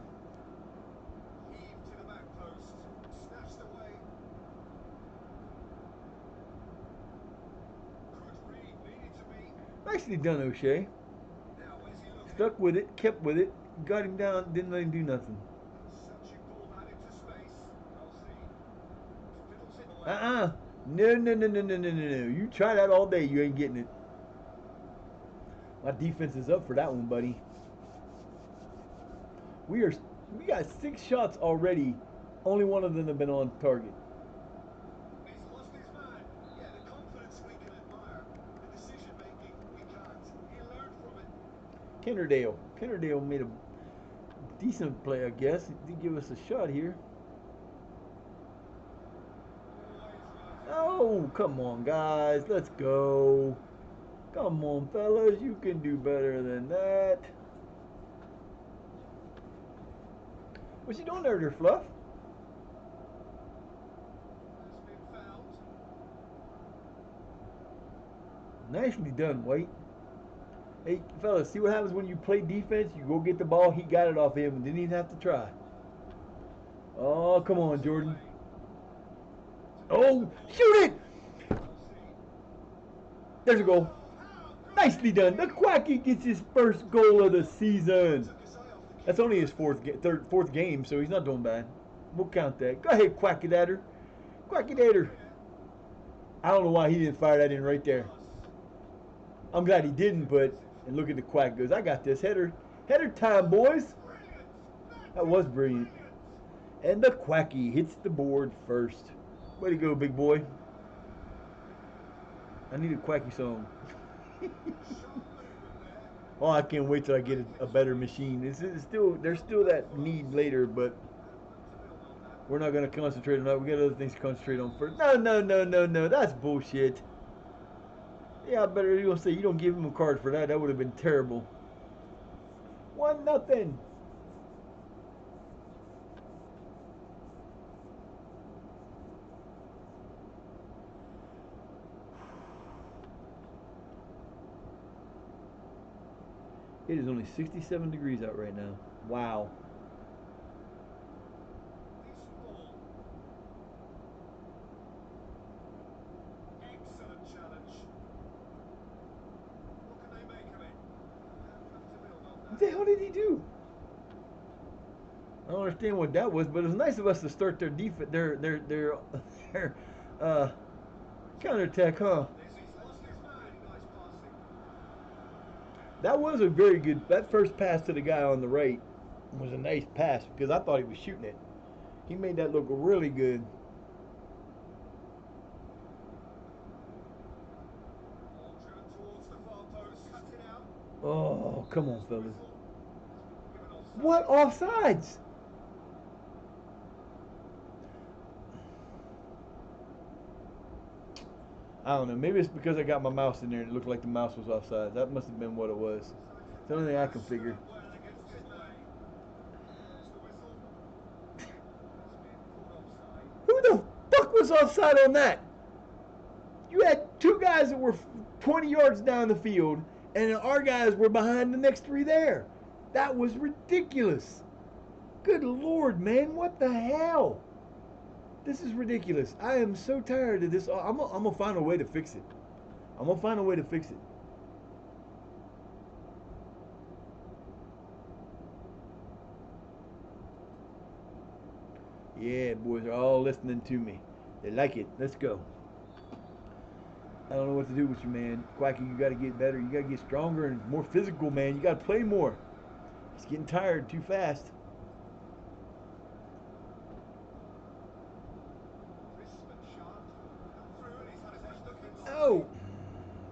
Nicely done, O'Shea. Stuck with it, kept with it, got him down, didn't let him do nothing. Uh-uh. No, no, no, no, no, no, no, no. You try that all day, you ain't getting it. My defense is up for that one, buddy. We got 6 shots already. Only one of them have been on target. Kennerdale made a decent play, I guess. He did give us a shot here. Oh, come on, guys. Let's go. Come on, fellas. You can do better than that. What you doing there, Fluff? Nicely done, White. Hey, fellas, see what happens when you play defense? You go get the ball, he got it off him and didn't even have to try. Oh, come on, Jordan. Oh, shoot it! There's a goal. Nicely done. The Quacky gets his first goal of the season. That's only his fourth game, so he's not doing bad. We'll count that. Go ahead, Quackadator. Quackadator. I don't know why he didn't fire that in right there. I'm glad he didn't, but and look at the Quack goes, I got this. Header time, boys. That was brilliant. And the Quacky hits the board first. Way to go, big boy. I need a Quacky song. Oh, I can't wait till I get a better machine. There's still that need later, but we're not gonna concentrate on that. We got other things to concentrate on first. No, no, no, no, no. That's bullshit. Yeah, I better you gonna say you don't give him a card for that. That would have been terrible. 1-0. It is only 67 degrees out right now. Wow. Excellent challenge. What can they make of it? To build on What that. the hell did he do? I don't understand what that was, but it was nice of us to start their defense, their uh, counterattack, huh? He's lost his man. Nice passing. That was a very good. That first pass to the guy on the right was a nice pass because I thought he was shooting it. He made that look really good. Ball driven towards the far post. Cuts it out. Oh, come on, fellas. Whistle. Has been given offside. What offsides? I don't know. Maybe it's because I got my mouse in there and it looked like the mouse was offside. That must have been what it was. It's the only thing I can Stood figure. up well against his man. Blows the whistle. Has been called offside. Who the fuck was offside on that? You had two guys that were 20 yards down the field, and our guys were behind the next three there. That was ridiculous. Good Lord, man. What the hell? This is ridiculous. I am so tired of this. I'm going to find a way to fix it. I'm going to find a way to fix it. Yeah, boys are all listening to me. They like it. Let's go. I don't know what to do with you, man. Quacky, you got to get better. You got to get stronger and more physical, man. You got to play more. He's getting tired too fast. Crisp and sharp. Come through and he's had a good look inside. Oh,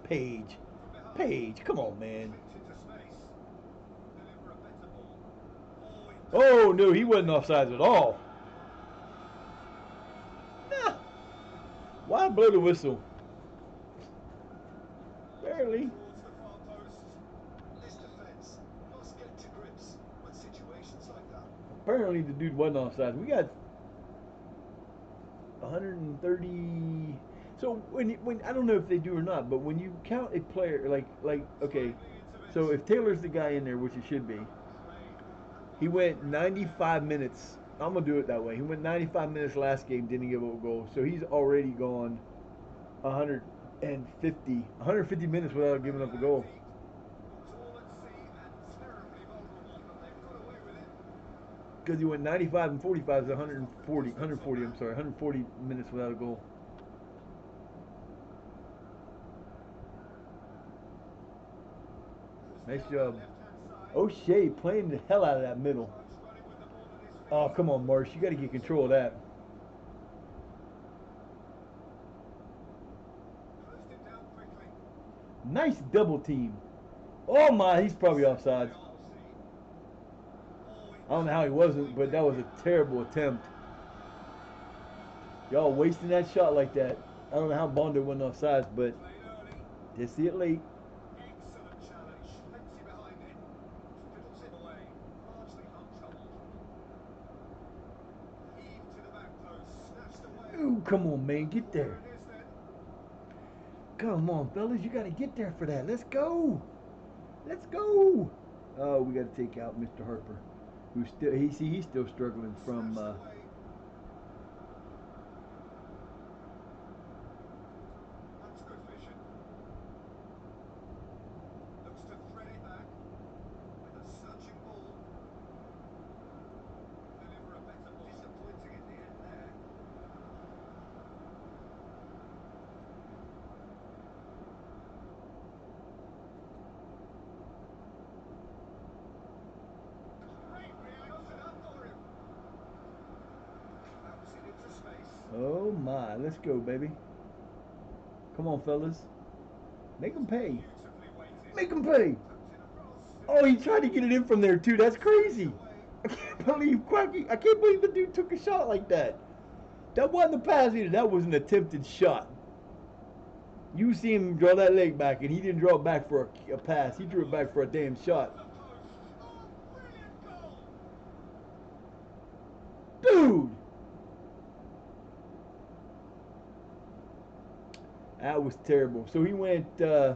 Page. From behind. Page, come on, man. Flicked into space. Deliver a better ball. Oh, no, he wasn't offsides at all. Nah. Why blow the whistle? Barely. Towards the far post. This defence must get to grips with situations like that. Apparently the dude wasn't offsides. We got 130. So when I don't know if they do or not, but when you count a player like okay, so if Taylor's the guy in there, which he should be, he went 95 minutes. I'm gonna do it that way. He went 95 minutes last game, didn't give up a goal, so he's already gone 150 minutes without giving up a goal. Tall at sea and terribly vulnerable, but they've got away with it. Because he went 95 and 45 is 140. I'm sorry, 140 minutes without a goal. Nice job. O'Shea playing the hell out of that middle. Oh, come on, Marsh. You got to get control of that. Closed it down quickly. Nice double team. Oh, my. He's probably offside. I don't know how he wasn't, but that was a terrible attempt. Y'all wasting that shot like that. I don't know how Bondo went offsides, but Played early. did see it late. Excellent challenge. Plenty behind it. Fiddles it away. Largely untroubled. Heaved to the back post. Snatched away. Ooh, come on, man. Get there. There it is then. Come on, fellas, you got to get there for that. Let's go. Let's go. Oh, we got to take out Mr. Harper, who's still he's still struggling from. Snatched away. That's good vision. Looks to thread it back with a surging ball. Deliver a better ball. Disappointing in the end there. Great reaction up for him. Bouncing into space. Oh my, let's go, baby. Come on, fellas, make them pay. Beautifully weighted. Make them pay. Tucked in across. Oh, he tried to get it in from there too. That's crazy. Away. I can't believe Quacky. I can't believe the dude took a shot like that. That wasn't a pass either. That was an attempted shot. You see him draw that leg back, and he didn't draw it back for a pass. He drew it back for a damn shot. The post. Oh, brilliant goal. Dude! That was terrible. So he went, Chance here.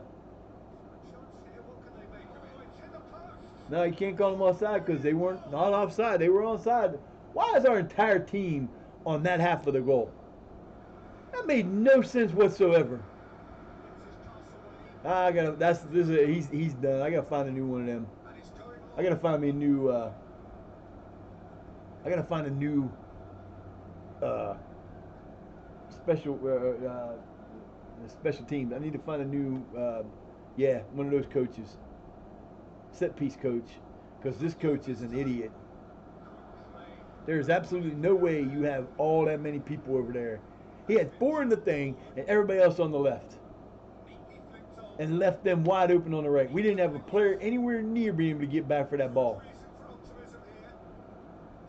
What can they make of it? Oh, it's in the post. no, you can't call them offside because they weren't not offside. They were onside. Why is our entire team on that half of the goal? That made no sense whatsoever. Gets his pass away. I gotta. He's done. I gotta find a new one of them. And it's going on. I gotta find me a new. I gotta find a new special special teams. I need to find a new one of those coaches, set piece coach, because this coach is an idiot. There's absolutely no way you have all that many people over there. He had 4 in the thing and everybody else on the left, Neatly flicked on. and left them wide open on the right. We didn't have a player anywhere near being able to get back for that ball. Reason for optimism here.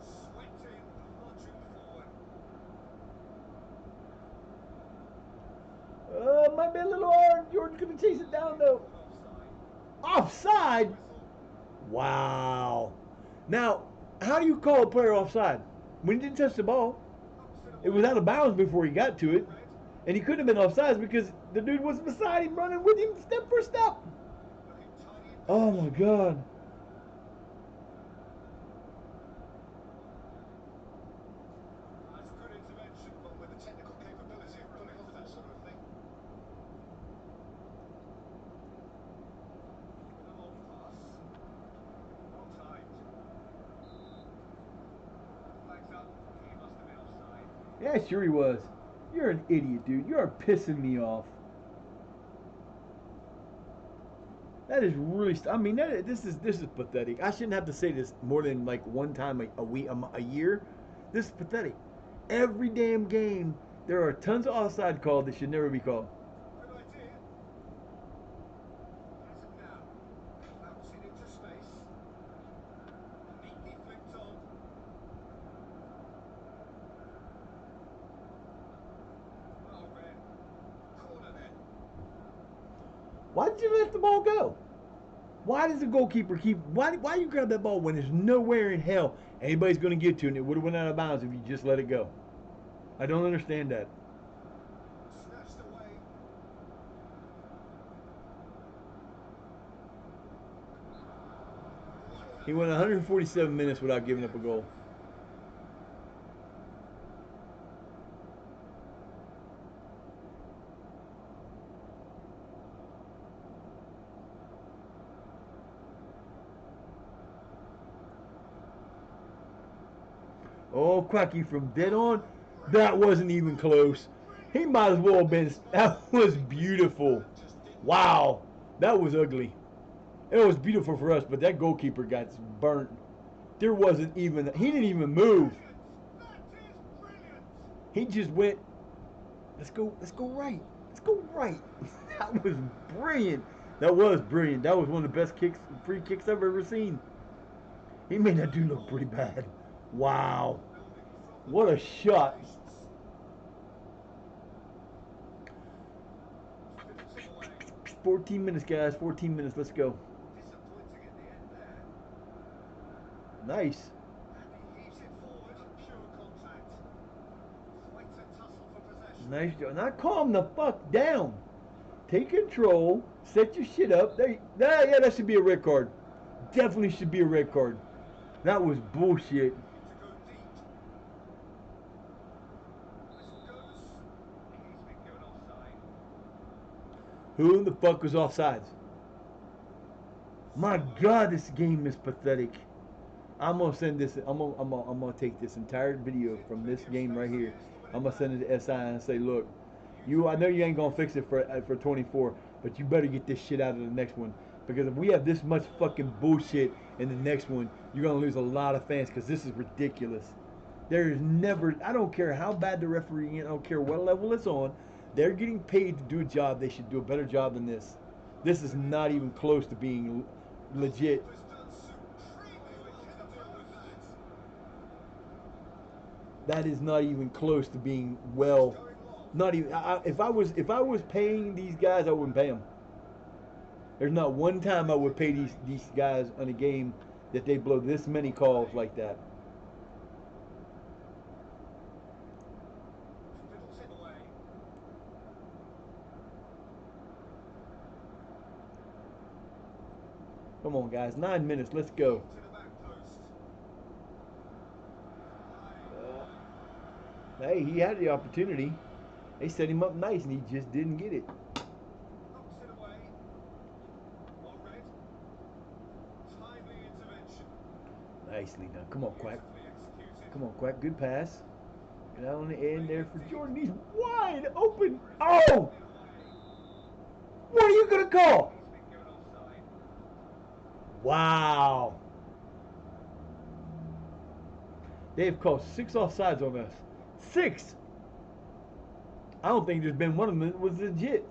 Sweating, lodging forward. Might be a little hard. Jordan's gonna chase it down though. Offside. Offside? Whistle. Wow. Now, how do you call a player offside? When he didn't touch the ball, Knocks it it was away. out of bounds before he got to it, Red. and he couldn't have been offside because the dude was beside him, running with him step for step. Looking tiny and Oh my God. That's good intervention, but with the technical capability of pulling off that sort of thing. With a long pass. Well timed. Flags up. He must have been offside. Yeah, sure he was. You're an idiot, dude. You are pissing me off. That is really. I mean, this is pathetic. I shouldn't have to say this more than like one time a week, a year. This is pathetic. Every damn game, there are tons of offside called that should never be called. Good idea. Has it now. Bouncing into space. Neatly flicked on. Well read. Corner then. Why did you let the ball go? Why does the goalkeeper keep? Why you grab that ball when there's nowhere in hell anybody's going to get to it, and it would have went out of bounds if you just let it go? I don't understand that. Snatched away. He went 147 minutes without giving up a goal. Oh, Quacky from dead on. That wasn't even close. He might as well have been. That was beautiful. Wow. That was ugly. It was beautiful for us, but that goalkeeper got burnt. There wasn't even. He didn't even move. That is brilliant. He just went. Let's go. Let's go right. Let's go right. That was brilliant. That was brilliant. That was one of the best kicks, free kicks I've ever seen. He made that dude look pretty bad. Wow. What a shot. 14 minutes, guys. 14 minutes. Let's go. Disappointing in the end there. Nice. And he heaves it forward. Pure contact. Quite a tussle for possession. Nice job. Now calm the fuck down. Take control. Set your shit up. Yeah, that should be a red card. Definitely should be a red card. That was bullshit. To go deep. Whistle goes. He's been given offside. Who the fuck was offsides? My God, this game is pathetic. I'm gonna send this. I'm gonna take this entire video from this game right here. I'm gonna send it to SI and say, look, I know you ain't gonna fix it for 24, but you better get this shit out of the next one, because if we have this much fucking bullshit in the next one, you're gonna lose a lot of fans, because this is ridiculous. There is never. I don't care how bad the referee is. I don't care what level it's on. They're getting paid to do a job. They should do a better job than this. This is not even close to being legit. Has done supremely well to deal with that. That is not even close to being well. Not even. If I was paying these guys, I wouldn't pay them. There's not one time I would pay these guys on a game that they blow this many calls like that. Little tip away. Come on, guys. 9 minutes. Let's go. To the back post. Hey, he had the opportunity. They set him up nice, and he just didn't get it. Knocks it away. Well read. Timely intervention. Nicely done. Come on, Quack. Beautifully executed. Come on, Quack. Good pass. Get out on the end there for Jordan. He's wide open. Oh! What are you going to call? He's been given offside. Wow. They've called 6 offsides on us. 6! I don't think there's been one of them that was legit.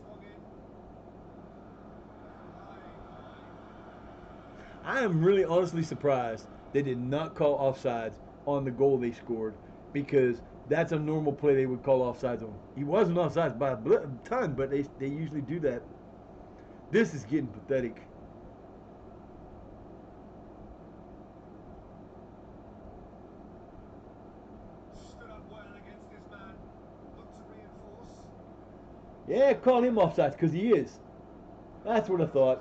Swung in. I am really honestly surprised they did not call offsides on the goal they scored, because that's a normal play they would call offsides on. He wasn't offsides by a ton, but they usually do that. This is getting pathetic. Stood up well against his man. Looked to reinforce. Yeah, call him offsides, because he is. That's what I thought.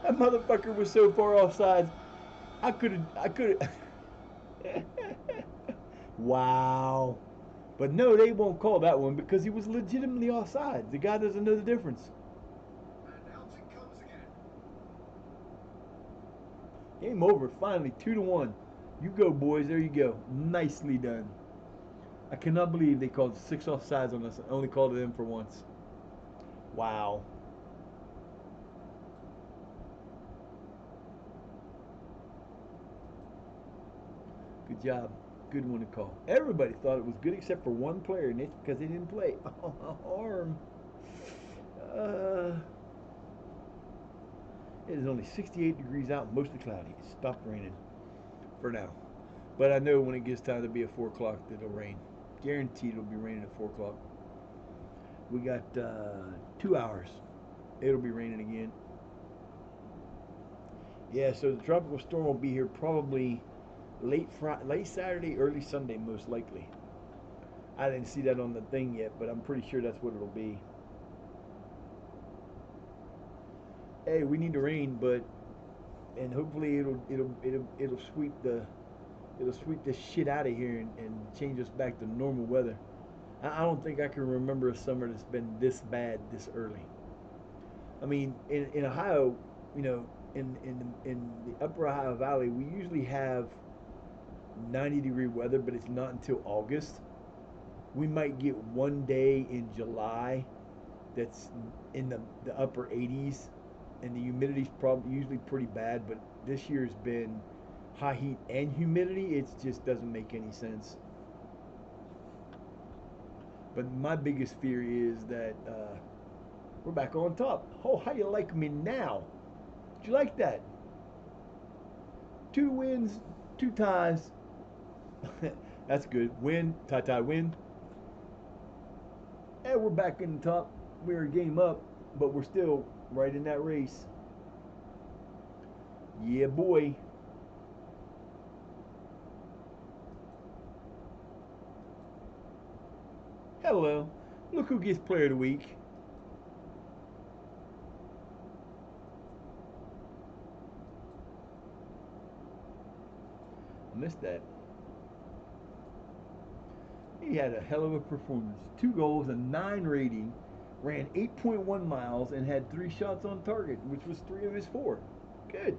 That motherfucker was so far offsides. I could have. Wow. But no, they won't call that one because he was legitimately offsides. The guy doesn't know the difference. And out it comes again. Game over. Finally, 2-1. You go, boys. There you go. Nicely done. I cannot believe they called 6 offsides on us. I only called it in for once. Wow. Good job. Good one to call. Everybody thought it was good except for one player, and it's because he didn't play. Arm. It is only 68 degrees out, mostly cloudy. It stopped raining for now. But I know when it gets time to be at 4 o'clock, it'll rain. Guaranteed it'll be raining at 4 o'clock. We got 2 hours. It'll be raining again. Yeah, so the tropical storm will be here probably late Saturday, early Sunday, most likely. I didn't see that on the thing yet, but I'm pretty sure that's what it'll be. Hey, we need the rain, and hopefully it'll sweep the shit out of here and change us back to normal weather. I don't think I can remember a summer that's been this bad this early. I mean, in Ohio, you know, in the upper Ohio Valley, we usually have 90-degree weather, but it's not until August. We might get one day in July that's in the upper 80s, and the humidity's probably usually pretty bad, but this year's been high heat and humidity. It just doesn't make any sense. But my biggest fear is that we're back on top. Oh, how you like me now? Did you like that? 2 wins, 2 ties. That's good. Win, tie, win. And we're back in the top. We're a game up, but we're still right in that race. Yeah, boy. Hello. Look who gets player of the week. Missed that. He had a hell of a performance. 2 goals, a 9 rating, ran 8.1 miles, and had 3 shots on target, which was 3 of his 4. Good.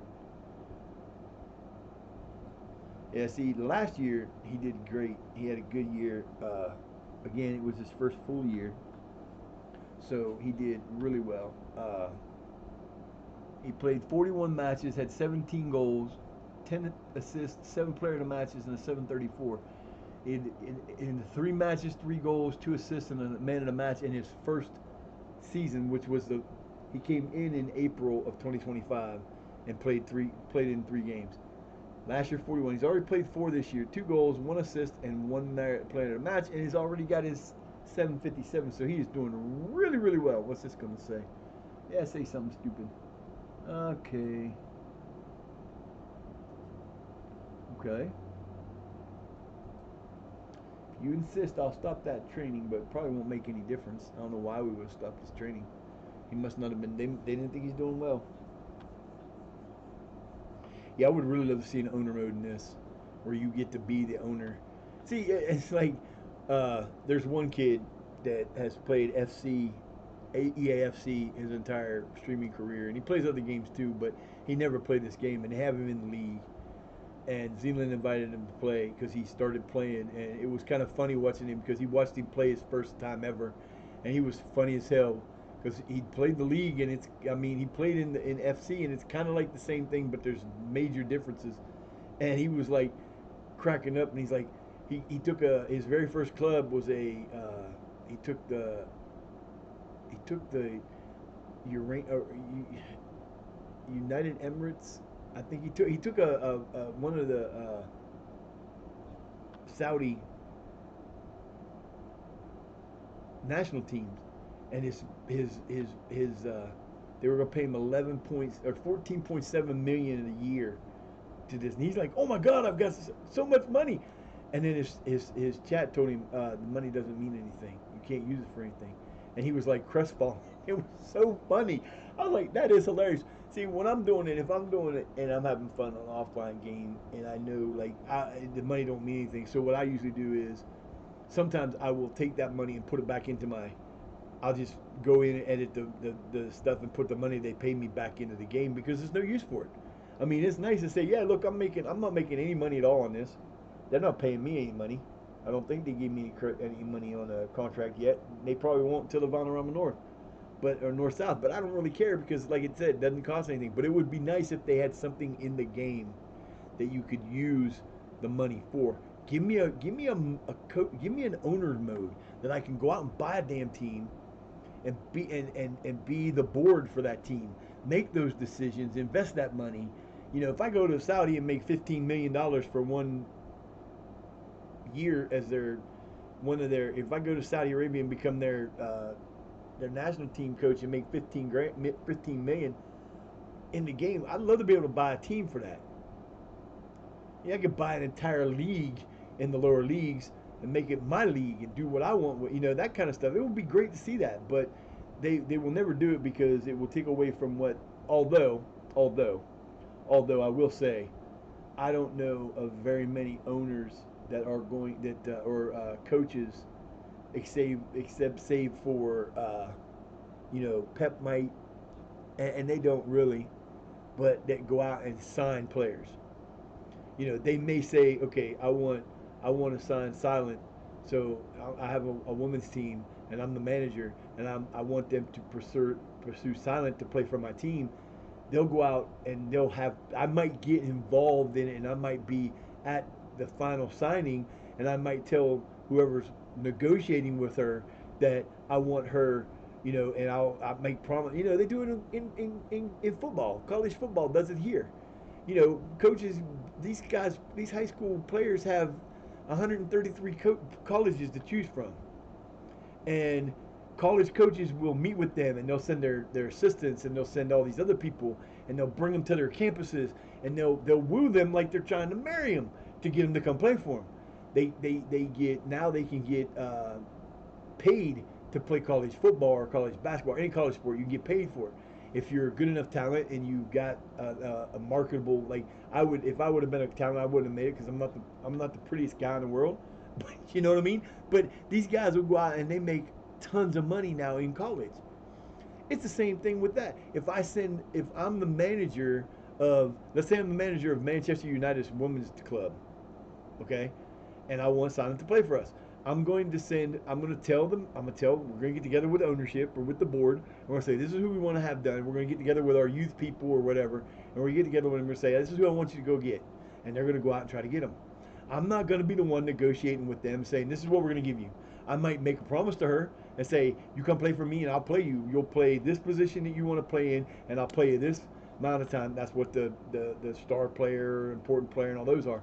Yeah, see, last year he did great. He had a good year. Again, it was his first full year, so he did really well. He played 41 matches, had 17 goals, 10 assists, 7 player of the matches, and a 734. In 3 matches, 3 goals, 2 assists, and a man of the match in his first season, which was he came in April of 2025 and played in 3 games. Last year 41. He's already played 4 this year. 2 goals, 1 assist, and 1 player of the match, and he's already got his 757. So he is doing really, really well. What's this gonna say? Yeah, say something stupid. Okay. Okay. If you insist, I'll stop that training, but it probably won't make any difference. I don't know why we would have stopped this training. He must not have been. They didn't think he's doing well. Yeah, I would really love to see an owner mode in this, where you get to be the owner. See, it's like there's one kid that has played EAFC his entire streaming career, and he plays other games too, but he never played this game, and they have him in the league. And Zealand invited him to play because he started playing, and it was kind of funny watching him because he watched him play his first time ever, and he was funny as hell because he played the league, and he played in FC, and it's kind of like the same thing, but there's major differences, and he was like cracking up, and he's like, he took his very first club was he took the United Emirates. I think he took a one of the Saudi national teams, and they were gonna pay him 11 points or 14.7 million a year to this, and he's like, oh my god, I've got so much money, and then his chat told him the money doesn't mean anything, you can't use it for anything, and he was like crestfallen. It was so funny. I was like, that is hilarious. See, when I'm doing it, if I'm doing it and I'm having fun on an offline game, and I know like the money don't mean anything, so what I usually do is sometimes I will take that money and put it back into I'll just go in and edit the stuff and put the money they pay me back into the game because there's no use for it. I mean, it's nice to say, yeah, look, I'm not making any money at all on this. They're not paying me any money. I don't think they gave me any money on a contract yet. They probably won't until the Vanarama North, or North South. But I don't really care because, like it said, it doesn't cost anything. But it would be nice if they had something in the game that you could use the money for. Give me an owner mode that I can go out and buy a damn team and be the board for that team. Make those decisions, invest that money. You know, if I go to Saudi and make $15 million for 1 year as if I go to Saudi Arabia and become their national team coach and make 15 million in the game, I'd love to be able to buy a team for that. Yeah, I could buy an entire league in the lower leagues and make it my league and do what I want with, that kind of stuff. It would be great to see that, but they will never do it because it will take away from what. Although I will say, I don't know of very many owners that are going or coaches except save for Pep might, and they don't really, but that go out and sign players. They may say, okay, I want to sign Silent, so I have a women's team, and I'm the manager, and I want them to pursue Silent to play for my team. They'll go out and I might get involved in it, and I might be at the final signing, and I might tell whoever's negotiating with her that I want her, and I'll make promise. They do it in football. College football does it here. Coaches, these high school players have 133 colleges to choose from, and college coaches will meet with them, and they'll send their assistants, and they'll send all these other people, and they'll bring them to their campuses, and they'll woo them like they're trying to marry them to get them to come play for them. They can get paid to play college football or college basketball, any college sport. You can get paid for it, if you're a good enough talent and you got a marketable, like I would, if I would have been a talent, I wouldn't have made it because I'm not the prettiest guy in the world, but you know what I mean. But these guys will go out and they make tons of money now in college. It's the same thing with that. If I'm the manager of, let's say I'm the manager of Manchester United's women's club, okay, and I want Simon to play for us. I'm going to tell them, we're going to get together with ownership or with the board. And we're going to say, this is who we want to have done. We're going to get together with our youth people or whatever. And we're going to get together with them and say, this is who I want you to go get. And they're going to go out and try to get them. I'm not going to be the one negotiating with them saying, this is what we're going to give you. I might make a promise to her and say, you come play for me and I'll play you. You'll play this position that you want to play in and I'll play you this amount of time. That's what the star player, important player, and all those are.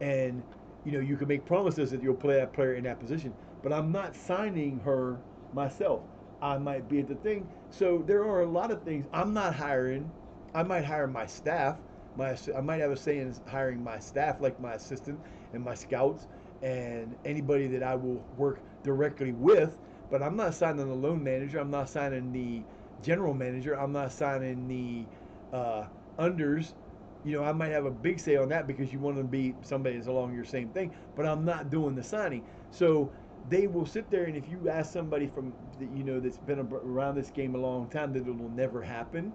And you can make promises that you'll play that player in that position, but I'm not signing her myself. I might be at the thing. So there are a lot of things I'm not hiring. I might hire my staff. I might have a say in hiring my staff, like my assistant and my scouts and anybody that I will work directly with. But I'm not signing the loan manager. I'm not signing the general manager. I'm not signing the unders. I might have a big say on that because you want to be somebody that's along your same thing, but I'm not doing the signing. So they will sit there, and if you ask somebody from that's been around this game a long time that it will never happen,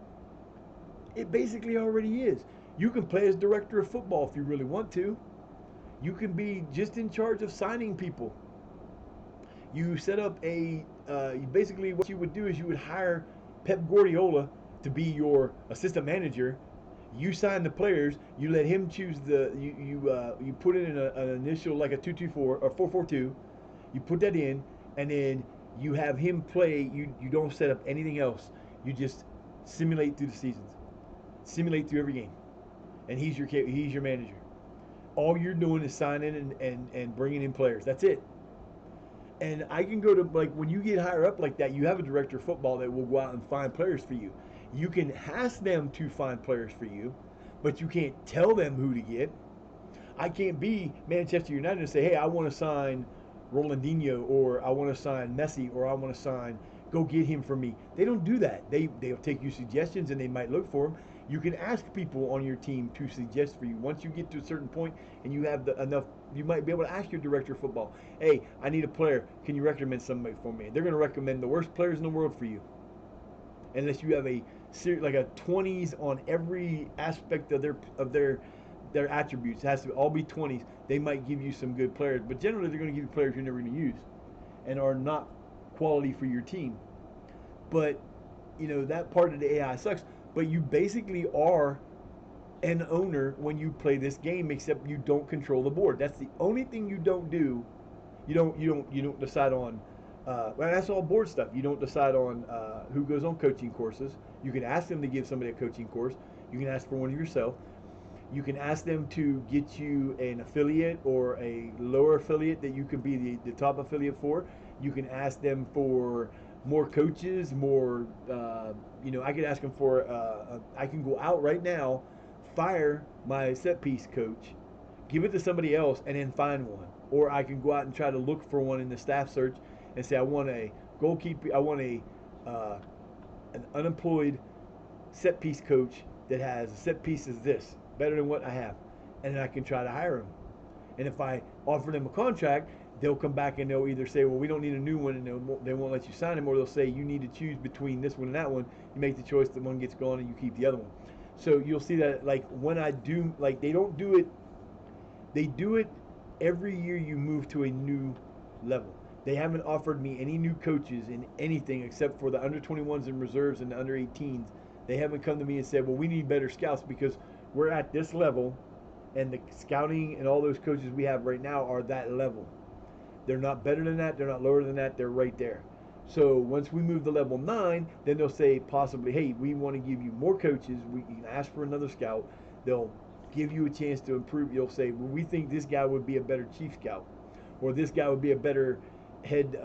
it basically already is. You can play as director of football if you really want to. You can be just in charge of signing people. You set up basically what you would do is you would hire Pep Guardiola to be your assistant manager. You sign the players. You let him choose you put it in an initial like a 2-2-4 or 4-4-2. You put that in, and then you have him play. You don't set up anything else. You just simulate through the seasons, simulate through every game, and he's your manager. All you're doing is signing and bringing in players. That's it. And I can go to, like, when you get higher up like that, you have a director of football that will go out and find players for you. You can ask them to find players for you, but you can't tell them who to get. I can't be Manchester United and say, hey, I want to sign Rolandinho, or I want to sign Messi, or I want to sign, go get him for me. They don't do that. They'll take you suggestions and they might look for them. You can ask people on your team to suggest for you. Once you get to a certain point and you have enough, you might be able to ask your director of football, hey, I need a player. Can you recommend somebody for me? They're going to recommend the worst players in the world for you. Unless you have a 20s on every aspect of their attributes. It has to all be 20s. They might give you some good players, but generally they're going to give you players you're never going to use and are not quality for your team. But that part of the AI sucks. But you basically are an owner when you play this game, except you don't control the board. That's the only thing you don't do. You don't decide on. Well, that's all board stuff. You don't decide on who goes on coaching courses. You can ask them to give somebody a coaching course. You can ask for one yourself. You can ask them to get you an affiliate or a lower affiliate that you could be the top affiliate for. You can ask them for more coaches, more. I could ask them for. I can go out right now, fire my set piece coach, give it to somebody else, and then find one. Or I can go out and try to look for one in the staff search and say I want a goalkeeper. I want an unemployed set piece coach that has a set piece as this better than what I have, and then I can try to hire him. And if I offer them a contract, they'll come back and they'll either say, well, we don't need a new one, and they won't let you sign him, or they'll say you need to choose between this one and that one. You make the choice, the one gets gone, and you keep the other one. So you'll see that, like, when I do, like, they don't do it. They do it every year you move to a new level. They haven't offered me any new coaches in anything except for the under 21s and reserves and the under 18s. They haven't come to me and said, well, we need better scouts because we're at this level, and the scouting and all those coaches we have right now are that level. They're not better than that. They're not lower than that. They're right there. So once we move to level 9, then they'll say possibly, hey, we want to give you more coaches. We can ask for another scout. They'll give you a chance to improve. You'll say, well, we think this guy would be a better chief scout, or this guy would be a better head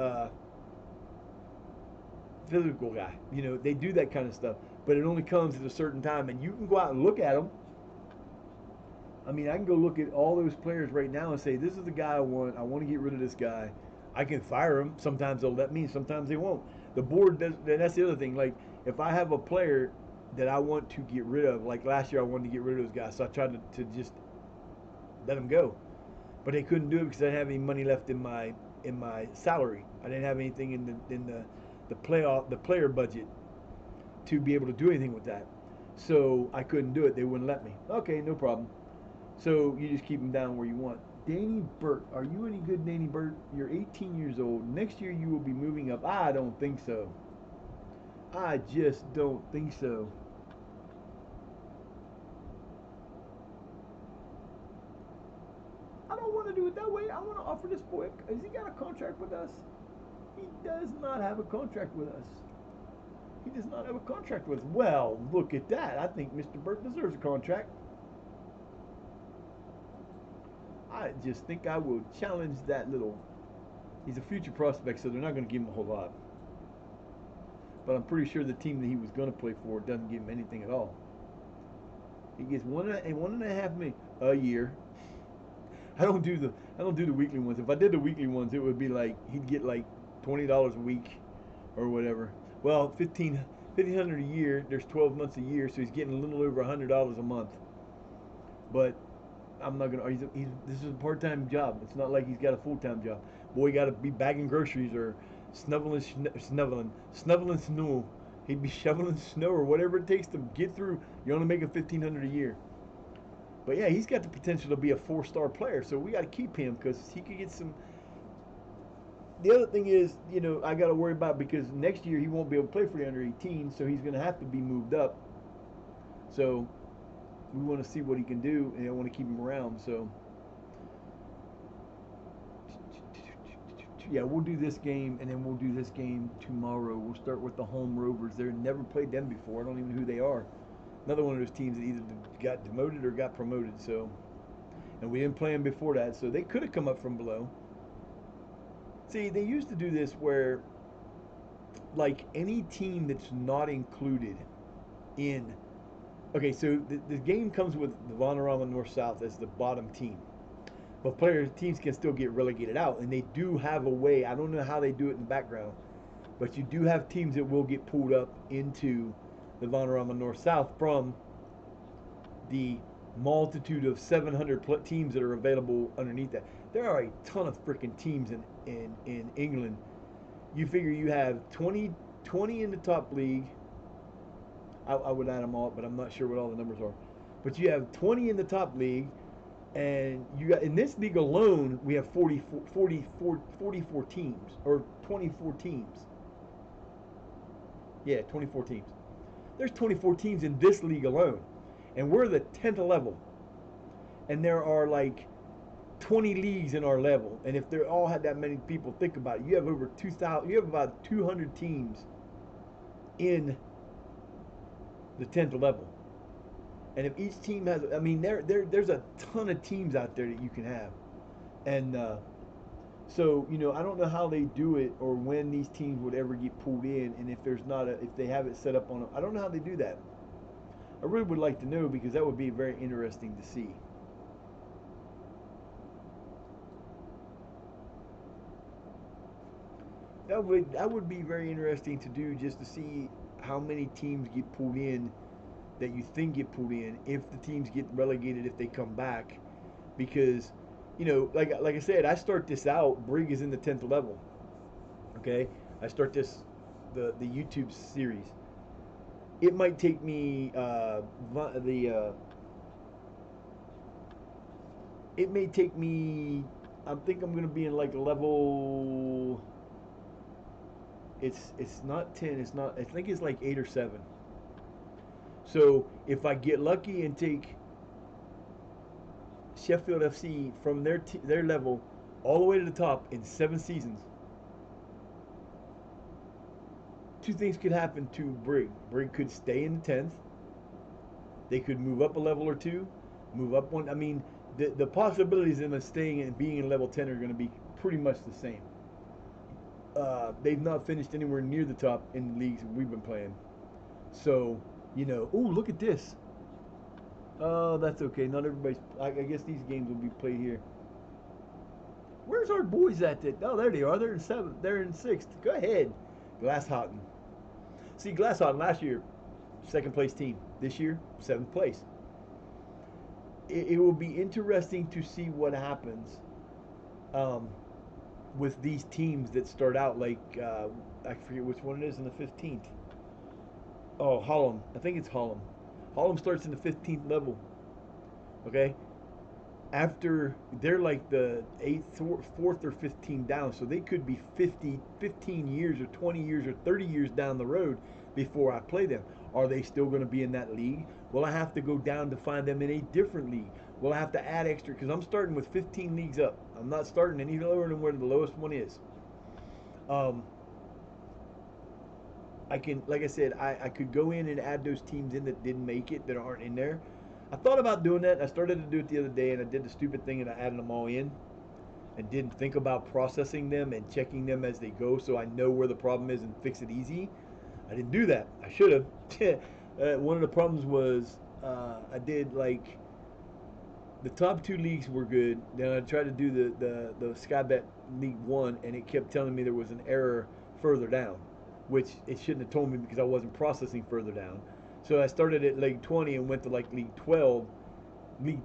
physical guy. They do that kind of stuff, but it only comes at a certain time, and you can go out and look at them. I mean, I can go look at all those players right now and say, this is the guy I want. I want to get rid of this guy. I can fire him. Sometimes they'll let me. Sometimes they won't. The board does. That's the other thing. Like, if I have a player that I want to get rid of. Like last year, I wanted to get rid of those guys, so I tried to just let them go. But they couldn't do it because I didn't have any money left in my salary. I didn't have anything in the player budget to be able to do anything with that. So I couldn't do it. They wouldn't let me. Okay, no problem. So you just keep them down where you want. Danny Burt, are you any good, Danny Burt? You're 18 years old. Next year you will be moving up. I don't think so. I just don't think so. I don't want to do it that way. I want to offer this boy. Has he got a contract with us? He does not have a contract with us. He does not have a contract with us. Well, look at that. I think Mr. Burt deserves a contract. I just think I will challenge that little. He's a future prospect, so they're not going to give him a whole lot. But I'm pretty sure the team that he was going to play for doesn't give him anything at all. He gets one and a half million a year. I don't do the weekly ones. If I did the weekly ones, it would be like he'd get like $20 a week or whatever. Well, 1500 a year. There's 12 months a year, so he's getting a little over $100 a month. But I'm not gonna. This is a part-time job. It's not like he's got a full-time job. Boy, got to be bagging groceries or snuffling snow. He'd be shoveling snow or whatever it takes to get through. You're only making 1500 a year. But yeah, he's got the potential to be a four-star player. So we got to keep him because he could get some. The other thing is, I got to worry about because next year he won't be able to play for the under 18, so he's going to have to be moved up. So we want to see what he can do, and I want to keep him around. So yeah, we'll do this game, and then we'll do this game tomorrow. We'll start with the home Rovers. They've never played them before. I don't even know who they are. Another one of those teams that either got demoted or got promoted. So, and we didn't play them before that, so they could have come up from below. See, they used to do this where, like, any team that's not included in. Okay, so the game comes with the Vanarama North South as the bottom team. But teams can still get relegated out, and they do have a way. I don't know how they do it in the background, but you do have teams that will get pulled up into the Vanarama North South from the multitude of 700 teams that are available underneath that. There are a ton of freaking teams in England. You figure you have 20 in the top league. I would add them all, but I'm not sure what all the numbers are. But you have 20 in the top league, and you got in this league alone, we have 44 teams, or 24 teams. Yeah, 24 teams. There's 24 teams in this league alone, and we're the 10th level. And there are like 20 leagues in our level, and if they all had that many people, think about it. You have over 2,000. You have about 200 teams in the 10th level. And if each team has, I mean, there's a ton of teams out there that you can have. And so, I don't know how they do it or when these teams would ever get pulled in. And if they have it set up I don't know how they do that. I really would like to know because that would be very interesting to see. That would be very interesting to do just to see how many teams get pulled in that you think get pulled in if the teams get relegated if they come back, because like I said, I start this out. Brig is in the 10th level. Okay, I start the YouTube series. It might take me it may take me. I think I'm gonna be in like level. It's not 10. It's not. I think it's like 8 or 7. So if I get lucky and take Sheffield FC from their level all the way to the top in 7 seasons, two things could happen to Brig. Brig could stay in the 10th. They could move up a level or two, move up one. I mean, the possibilities of them staying and being in level 10 are going to be pretty much the same. They've not finished anywhere near the top in the leagues we've been playing. So, oh, look at this. Oh, that's okay. Not everybody's. I guess these games will be played here. Where's our boys at? Oh, there they are. They're in 7th. They're in 6th. Go ahead, Glasshotten. See, Glasshotten last year, second place team. This year, seventh place. It will be interesting to see what happens um, with these teams that start out like I forget which one it is in the 15th. Oh, Holland. I think it's Holland. Holland starts in the 15th level. Okay, after they're like the fourth or 15 down, so they could be 15 years or 20 years or 30 years down the road before I play them. Are they still going to be in that league? Will I have to go down to find them in a different league? Will I have to add extra? Because I'm starting with 15 leagues up. I'm not starting any lower than where the lowest one is. Um, I can, like I said, I could go in and add those teams in that didn't make it, that aren't in there. I thought about doing that. I started to do it the other day, and I did the stupid thing and I added them all in and didn't think about processing them and checking them as they go so I know where the problem is and fix it easy. I didn't do that. I should have. One of the problems was I did like the top two leagues were good. Then I tried to do the Sky Bet League One, and it kept telling me there was an error further down, which it shouldn't have told me because I wasn't processing further down. So I started at League 20 and went to like League 12. League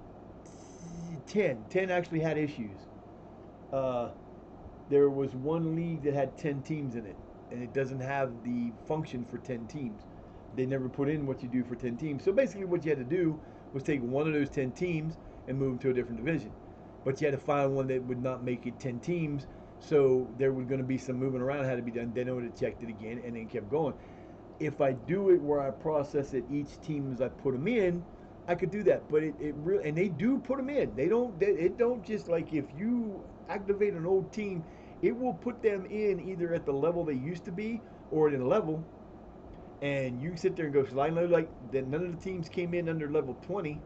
10. 10 actually had issues. Uh, there was one league that had 10 teams in it, and it doesn't have the function for 10 teams. They never put in what you do for 10 teams. So basically, what you had to do was take one of those 10 teams and move them to a different division. But you had to find one that would not make it 10 teams. So there was going to be some moving around had to be done. Then I would have checked it again and then kept going. If I do it where I process it each team as I put them in, I could do that. But it really, and they do put them in. It don't just like if you activate an old team, it will put them in either at the level they used to be or at a level. And you sit there and go, so I know like that none of the teams came in under level 20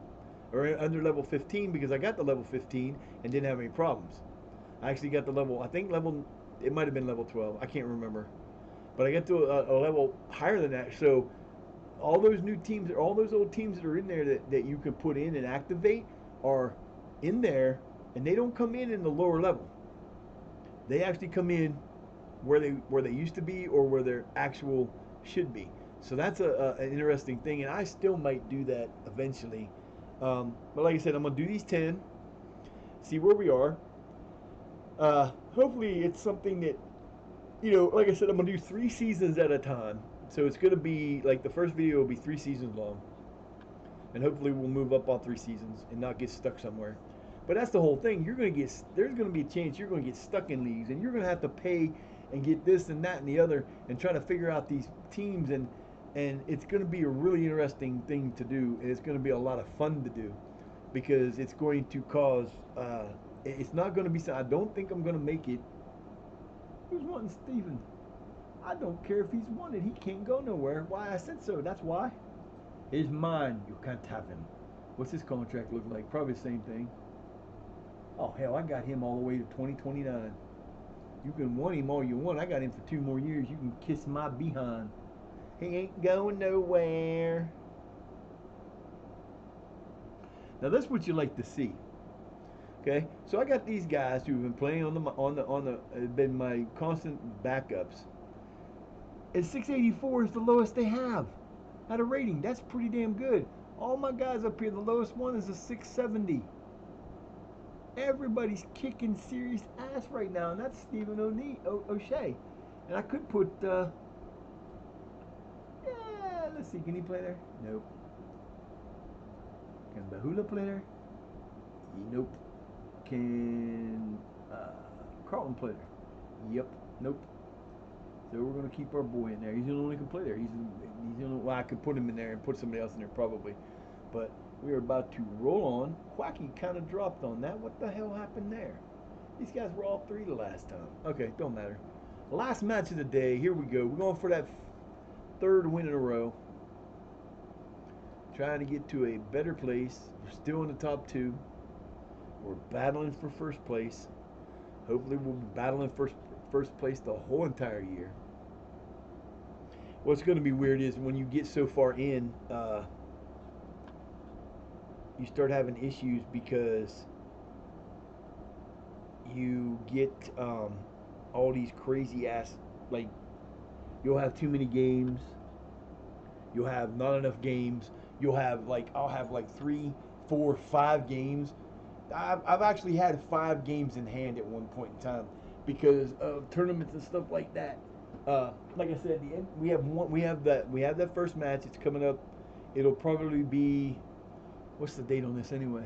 or under level 15 because I got the level 15 and didn't have any problems. I actually got the level, I think level, it might have been level 12. I can't remember. But I got to a level higher than that. So all those new teams, all those old teams that are in there that you can put in and activate are in there, and they don't come in the lower level. They actually come in where they used to be or where their actual should be. So that's an interesting thing, and I still might do that eventually. But like I said, I'm gonna do these 10, see where we are. Hopefully, it's something that like I said, I'm gonna do 3 seasons at a time. So it's gonna be like the first video will be 3 seasons long, and hopefully we'll move up all 3 seasons and not get stuck somewhere. But that's the whole thing. There's gonna be a chance you're gonna get stuck in leagues, and you're gonna have to pay and get this and that and the other, and try to figure out these teams, and it's gonna be a really interesting thing to do, and it's gonna be a lot of fun to do, because it's going to cause. It's not gonna be. I don't think I'm gonna make it. Who's wanting Steven? I don't care if he's wanted. He can't go nowhere. Why? I said so. That's why. He's mine. You can't have him. What's his contract look like? Probably the same thing. Oh, hell, I got him all the way to 2029. You can want him all you want. I got him for 2 more years. You can kiss my behind. He ain't going nowhere. Now, that's what you like to see. Okay, so I got these guys who've been playing been my constant backups. And 684 is the lowest they have at a rating. That's pretty damn good. All my guys up here, the lowest one is a 670. Everybody's kicking serious ass right now, and that's Stephen O'Shea. And I could put, let's see, can he play there? Nope. Can Bahula play there? Nope. Can Carlton play there? Yep. Nope. So we're going to keep our boy in there. He's the only one who can play there. He's the only. Well, I could put him in there and put somebody else in there probably, but we are about to roll on. Quacky kind of dropped on that. What the hell happened there? These guys were all three the last time. Okay, don't matter. Last match of the day. Here we go. We're going for that third win in a row. Trying to get to a better place. We're still in the top two. We're battling for first place. Hopefully, we'll be battling first place the whole entire year. What's going to be weird is when you get so far in, you start having issues because you get all these crazy ass, like, you'll have too many games You'll have not enough games. You'll have like I'll have like 3, 4, 5 games. I've actually had 5 games in hand at one point in time because of tournaments and stuff like that. Like I said, we have one. We have that first match. It's coming up. It'll probably be, what's the date on this anyway?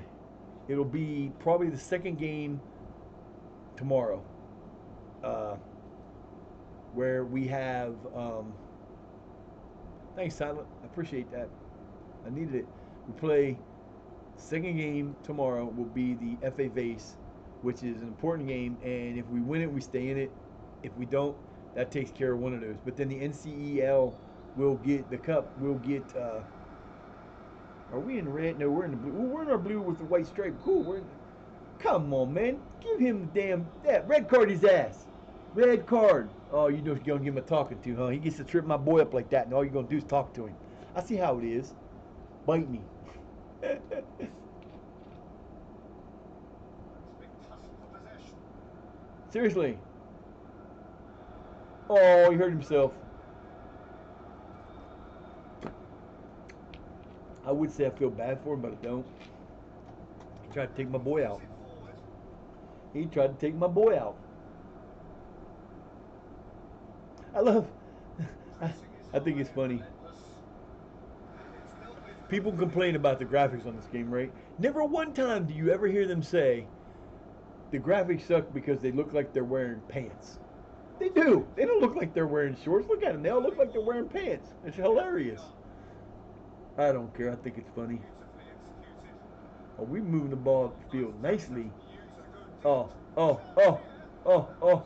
It'll be probably the second game tomorrow, uh, where we have. Thanks, Silent. I appreciate that. I needed it. We play second game tomorrow. Will be the FA Vase, which is an important game, and if we win it, we stay in it. If we don't, that takes care of one of those. But then the NCEL will get the cup. We'll get. Are we in red? No, we're in the blue. Ooh, we're in our blue with the white stripe. Cool. Come on, man. Give him the damn that red card his ass. Red card. Oh, you know you're gonna give him a talking to, huh? He gets to trip my boy up like that, and all you're gonna do is talk to him. I see how it is. Bite me. That's a big tussle for possession. Seriously. Oh, he hurt himself. I would say I feel bad for him, but I don't. He tried to take my boy out. It forward. He tried to take my boy out. I love. I think it's funny. Relentless. It's dealt with. People complain about the graphics on this game, right? Never one time do you ever hear them say the graphics suck because they look like they're wearing pants. They do. They don't look like they're wearing shorts. Look at them. They all look like they're wearing pants. It's hilarious. I don't care. I think it's funny. Beautifully executed. Oh, we moving the ball up the field nicely. Use a good Oh, dent. oh, oh, oh, oh.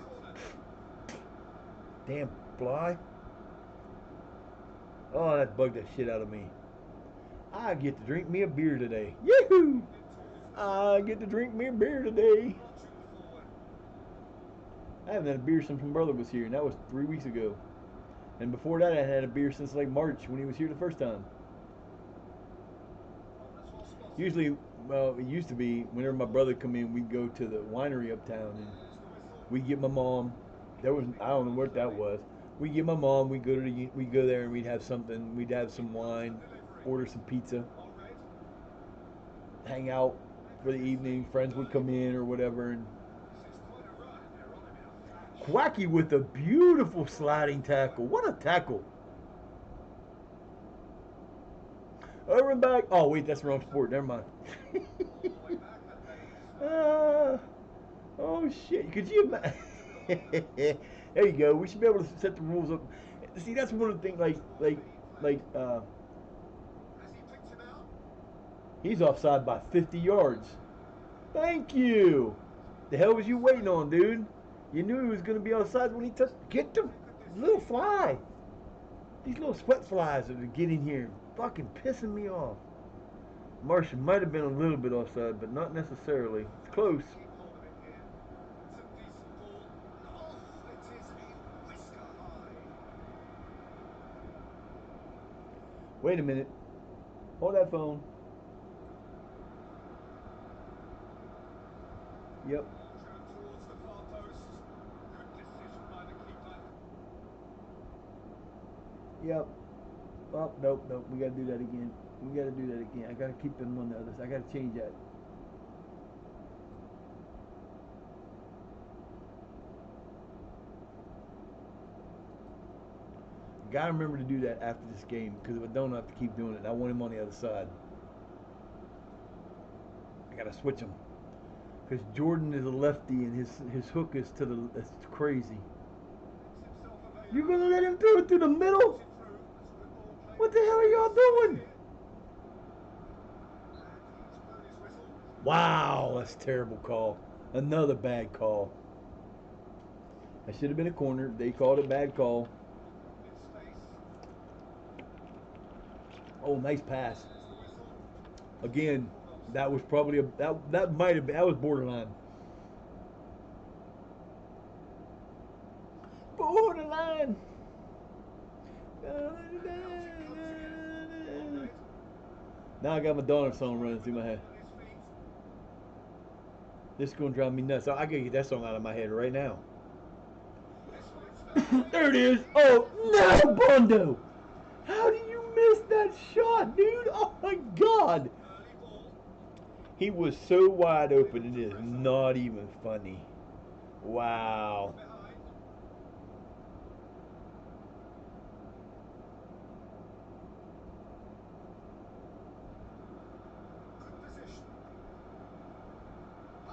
Corner. Damn fly. Oh, that bugged that shit out of me. I get to drink me a beer today. Yahoo! I get to drink me a beer today. Marching forward. I haven't had a beer since my brother was here, and that was 3 weeks ago. And before that, I had a beer since like March when he was here the first time. Oh, that's well spotted. Usually, well, it used to be whenever my brother come in, we'd go to the winery uptown, and There's the whistle. we'd get my mom. There was I don't know what that was. We get my mom. We go there and we'd have something. We'd have some wine, order some pizza, On red. hang out for the evening. Friends would come in or whatever, and This is quite a run. They're on him in a flash. Quacky with a beautiful sliding tackle. What a tackle! Over and back. Oh wait, that's the wrong sport. Never mind. All the way back and they Oh shit! Could you imagine? There you go. We should be able to set the rules up. See, that's one of the things. Like, Has he picked him out? he's offside by 50 yards. Thank you. The hell was you waiting on, dude? You knew he was gonna be offside when he touched. Get the little fly. These little sweat flies that are getting here, fucking pissing me off. Martian might have been a little bit offside, but not necessarily. It's close. Keep hold of it here. It's a decent ball. Oh, it is a whisker high. Wait a minute. Hold that phone. Yep. Ball driven towards the far post. Good decision by the keeper. Yep. Oh, nope. We gotta do that again. I gotta keep them on the other side. I gotta change that. Gotta remember to do that after this game, because if I don't, I have to keep doing it. I want him on the other side. I gotta switch him. Because Jordan is a lefty and his hook is to the. It's crazy. Makes himself available. You're gonna let him throw it through the middle? Puts it through. That's a good ball played. What the hell are y'all doing? And he's blown his whistle. Wow, that's a terrible call. Another bad call. I should have been a corner. They called it bad call. In space. Oh, nice pass. There's the whistle. Again, that was probably that might have been, that was borderline. Borderline. Now I got Madonna song running through my head. On his feet. This is gonna drive me nuts. I gotta get that song out of my head right now. This one is There it is. Oh no, Bondo! How do you missed that shot, dude? Oh my God! Early ball. He was so wide open, it is not even funny. Wow. Behind. Good position. Oh,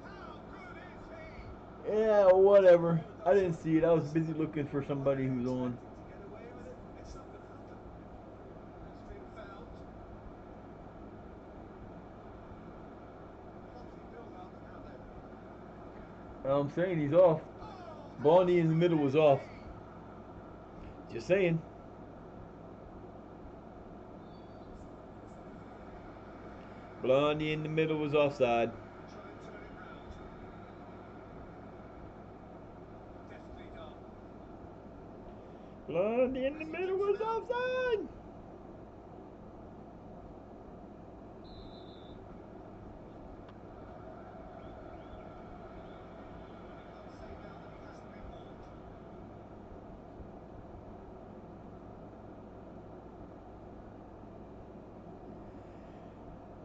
how good is he? Yeah, whatever. I didn't see it. I was busy looking for somebody who's on. To get away with it, it's not going to happen. Has been fouled. Lovely build up now then. I'm saying he's off. Oh, Blondie in the middle was off. he? Just saying. Blondie in the middle was offside. Try and turn it round. Deftly done. Blondie in the middle was offside. I'll say now that he hasn't been mauled.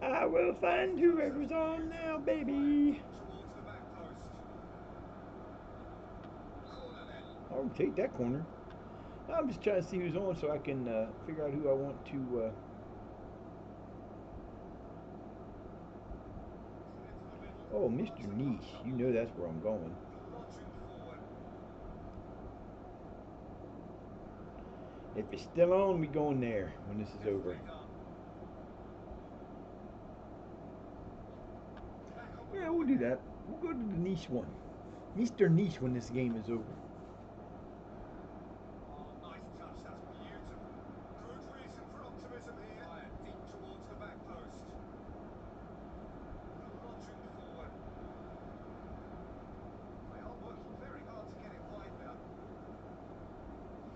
I will find whoever's on now, baby. Towards the back post. Corner then. I'll take that corner. I'm just trying to see who's on so I can figure out who I want to. Into the middle. Oh, Mr. Niche. You know that's where I'm going. Bludgeoned forward. If it's still on, we going there when this is over. Deftly done. Back on the Yeah, ball we'll do again. that. We'll go to the Niche one. Mr. Niche when this game is over. Oh, nice touch. That's beautiful. Good reason for optimism here. Fire deep towards the back post. Bludgeoned forward. They are working very hard to get it wide now.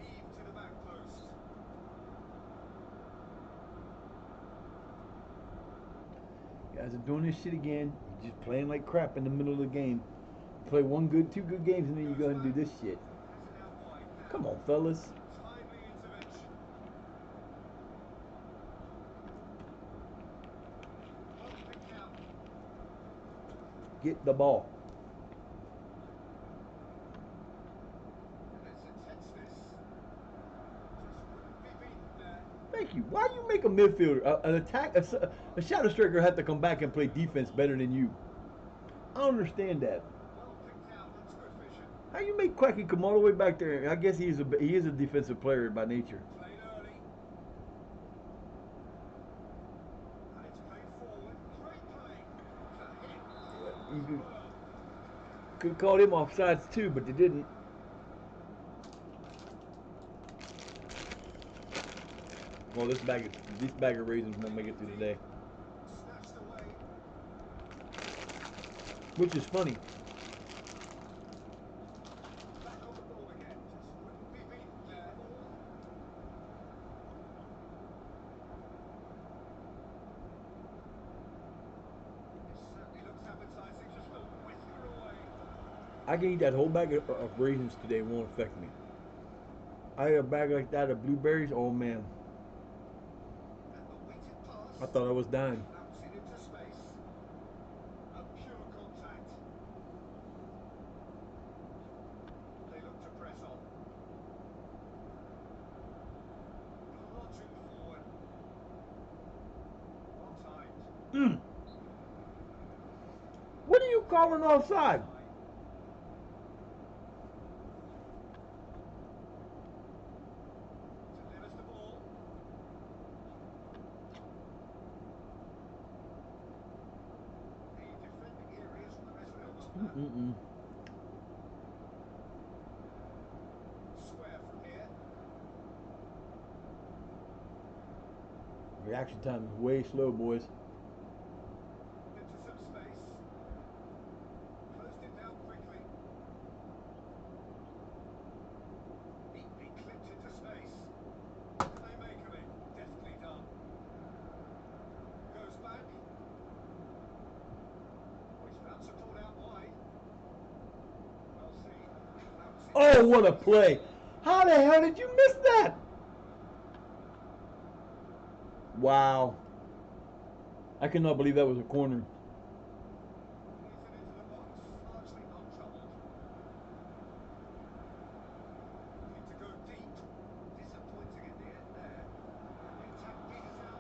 Heave to the back post. You guys are doing this shit again. You're just playing like crap in the middle of the game. You play two good games, and then you go ahead and do this shit. Has it out wide now. Come on, fellas. Timely intervention. Well picked out. Get the ball. Let's attach this. Just wouldn't be beaten there. Thank you. Why you make a midfielder, an attack, a shadow striker have to come back and play defense better than you? I don't understand that. Well picked out. That's good vision. How you make Quacky come all the way back there? I guess he is a defensive player by nature. Played early. And it's played forward. Great play. The hit. Oh, You superb. could have called him offsides too, but they didn't. Well, this bag of raisins won't make it through the day, Snatched away. which is funny. Back on the ball again. Just wouldn't be beaten there. Ball. It certainly looks appetizing. Just a whisker away. I can eat that whole bag of raisins today. It won't affect me. I had a bag like that of blueberries. Oh man, And the weighted pass. I thought I was dying. Bouncing into space. A pure contact. They look to press on. Bludgeoned forward. Well timed. What are you calling offside? Delivers the ball. The defending areas on the midfield on that. Square from here. Reaction time is way slow, boys. Into some space. Closed it down quickly. Neatly clipped into space. What can they make of it? Deftly done. Goes back. Oh, he's about to pull out wide. Well seen. Bouncing Oh, into what a space. play! How the hell did you miss that? Wow. I cannot believe that was a corner. He's into the box, largely untroubled. Looking to go deep. Disappointing in the end there. The attack peters out.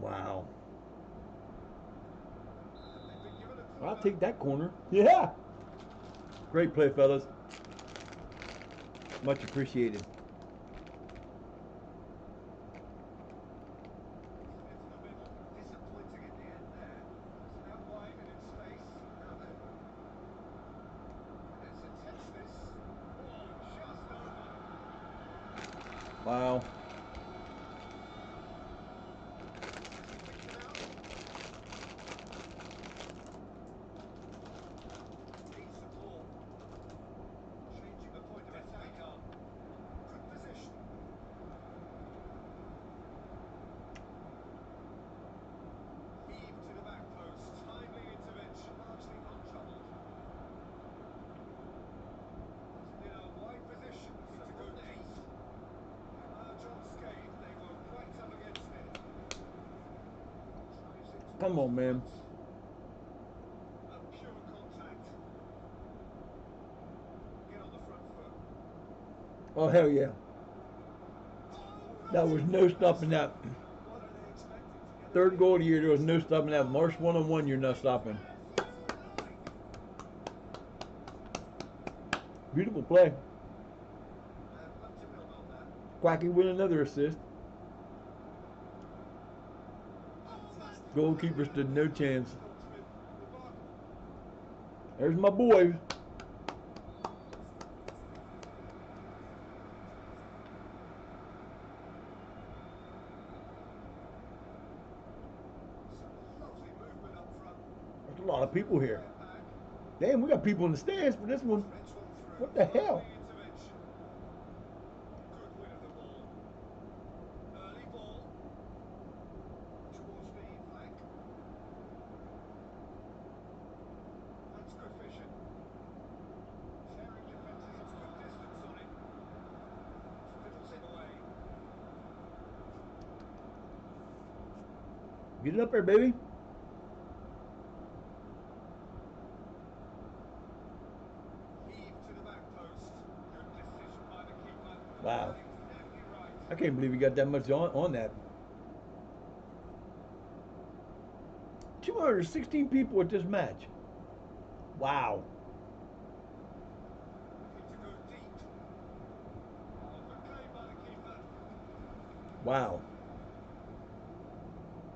Wow. And they've been given a corner. I'll take that corner. Yeah. Great play, fellas. Much appreciated. Into the middle. Disappointing in the end there. It's out wide and in space. Now then. Let's attach this. Oh, just over. Wow. Situation out. Needs support. Changing the point of attack. Good position. Heave to the back post. Timely intervention. Largely untroubled. It's in a wide position. Looking to go deep. Emerge unscathed. They were right up against it. Drives it Come towards on, the man. front. A pure contact. Get on the front foot. Oh, hell yeah. Oh, That was no stopping that. what are they expecting to get? Third goal of the year, there was no stopping that. Marsh 1-on-1, you're not stopping. Beautiful play. And left to build on that. Quacky with another assist. Goalkeeper stood no chance. Ultimate. Remarkable. There's my boys. Some lovely movement up front. There's a lot of people here. Play it back. Damn, we got people in the stands for this one. Threads one through. What the hell? Timely intervention. Good win of the ball. Early ball. Towards the flank. That's good vision. Tearing defences off good distance on it. Fiddles it away. Get it up there, baby. Heave to the back post. Good decision by the keeper. Wow. Exactly right. I can't believe we got that much on that. 216 people at this match. Wow. Looking to go deep. Oh, good play by the keeper. Wow.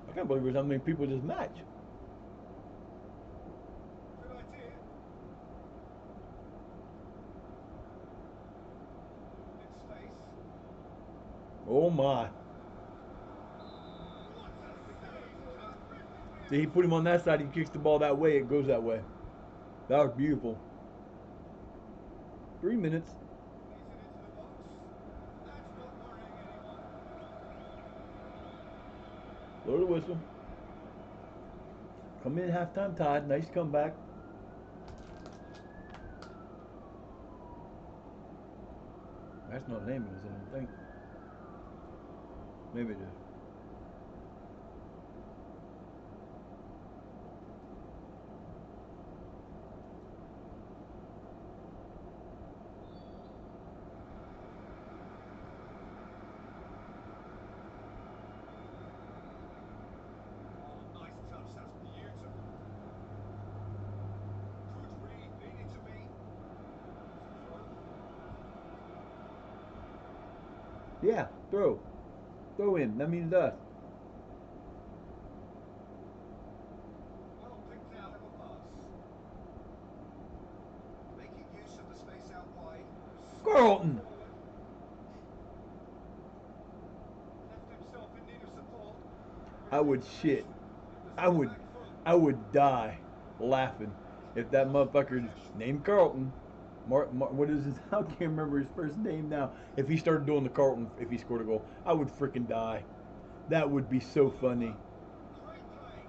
I can't believe there's how many people at this match. Good idea. In space. Oh my. What a save! Terrific. See, he put him on that side, he kicks the ball that way, it goes that way. That was beautiful. 3 minutes. Plays it into the box. That's not worrying anyone. Blow the whistle. Come in halftime, Todd. Nice comeback. That's not an ambulance, I don't think. Maybe it is. Oh, nice touch. That's beautiful. Good read. Needed to be. Throw. Yeah, throw. Throw in. That means us. Well picked out of a pass. Making use of the space out wide. Carlton. Forward. Left himself in need of support. I would shit. I would die laughing if that motherfucker named Carlton. What is his? I can't remember his first name now. If he started doing the Carlton, if he scored a goal, I would freaking die. That would be so funny. Great play.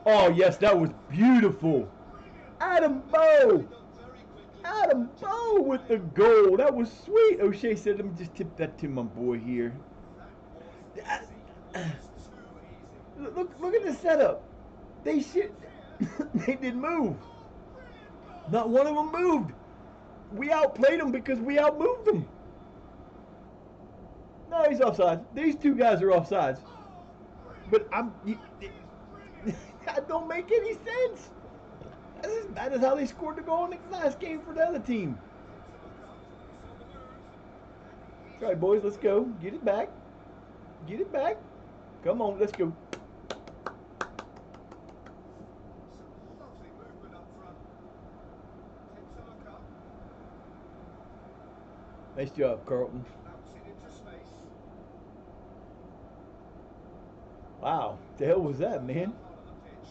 Oh yes, that was beautiful. Brilliant. Adam Bow. Very quickly. Adam Bow with the goal. That was sweet. O'Shea said, let me just tip that to my boy here. That was easy. Almost too easy. Look at the setup. They shit. They didn't move. Oh, brilliant goal! Not one of them moved. We outplayed them because we outmoved them. No, he's offside. These two guys are offsides. Oh, But brilliant! I'm. That is brilliant! That don't make any sense. That is how they scored the goal in the last game for the other team. It's on the move. All right, boys, let's go. Get it back. Get it back. Come on, let's go. Some lovely movement up front. Tensaka Nice job, Carlton. bouncing into space. Wow, the hell was that, man? Part of the pitch.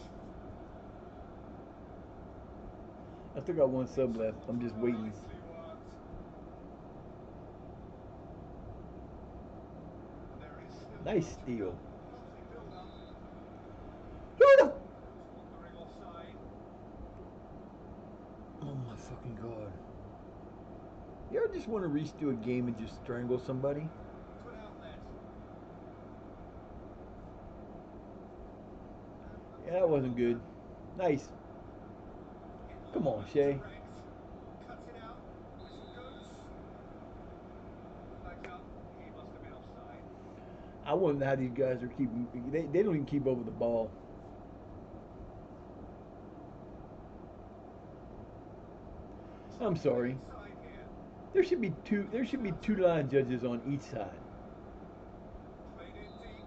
I still got one sub left. I'm just waiting. Nicely worked. There is still Nice time to steal. go. Lovely build up. Wandering offside. Oh my fucking god. You ever just want to reach through a game and just strangle somebody? Good outlet. Yeah, that wasn't good. Nice. Come on, Shay. Direct. Cuts it out. Whistle goes. Flags up. He must have been offside. I wonder how these guys are keeping. They don't even keep over the ball. I'm sorry. Inside here. There should be two. There should be two line judges on each side. Played in deep.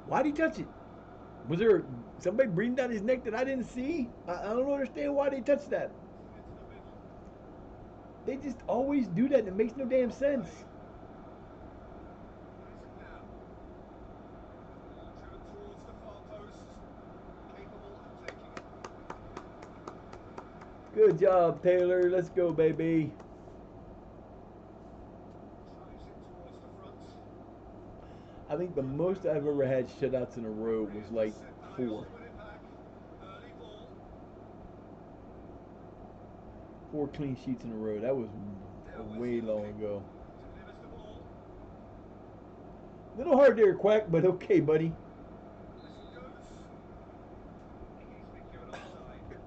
Why'd he touch it? Was there somebody breathing down his neck that I didn't see? I don't understand why they touched that. Into the middle. They just always do that. And it makes no damn sense. What is it now? Ball driven towards the far post. Capable of taking it. Good job, Taylor. Let's go, baby. Drives it towards the front. I think the most I've ever had shutouts in a row was like 4. Win it back. Early ball. 4 clean sheets in a row. That was way long ago. Delivers the ball. Little hard there, Quack, but okay, buddy. Whistle goes. He's been given offside.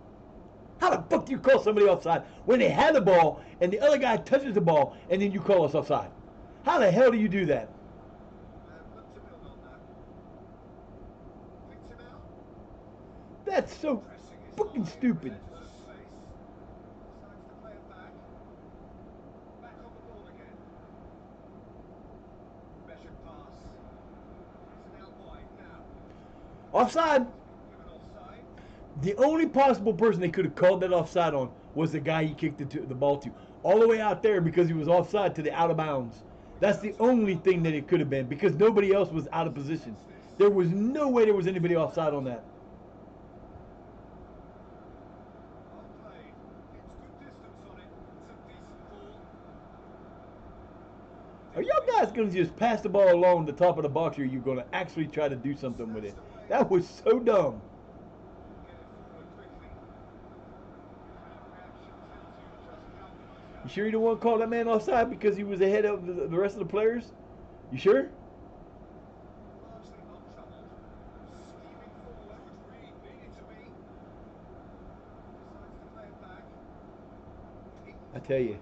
How the fuck do you call somebody offside when they had the ball and the other guy touches the ball and then you call us offside? How the hell do you do that? Look to build on that. Picked him out. That's so Pressing is fucking high. stupid. Enters the space. Decides to play it back. Back on the ball again. Measured pass. Is it out wide now? Offside. Given offside. The only possible person they could have called that offside on was the guy he kicked the ball to. All the way out there because he was offside to the out of bounds. That's the only thing that it could have been because nobody else was out of position. There was no way there was anybody offside on that. Well played. It's good distance on it. It's a decent ball. Are y'all guys going to just pass the ball along the top of the box or are you going to actually try to do something with it? That was so dumb. Get it forward quickly. Crowd reaction tells you just how close that You sure you don't want to call that man offside because he was ahead of the rest of the players? You sure? largely untroubled. Steaming forward. Needed to be. Decides to play it back. I tell you.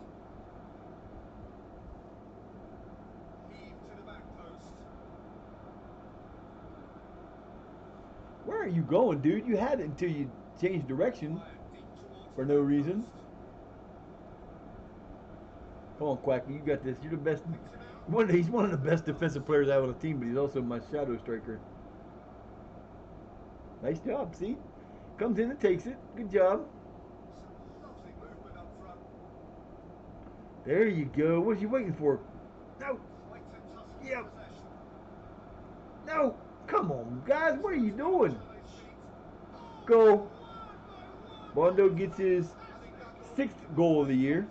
Heave to the back post. Where are you going, dude? You had it until you changed direction Fire deep towards for the no back reason. post. Come on, Quacky, you got this. You're the best. Picked him out. He's one of the best defensive players I have on the team, but he's also my shadow striker. Nice job, see? Comes in and takes it. Good job. Some lovely movement up front. There you go. What are you waiting for? No, Quite a tussle Yep. for possession. no. Come on, guys. What are you doing? Charlie's feet. Oh, Go. word by word. Bondo gets his I think that goal 6th goal of the year.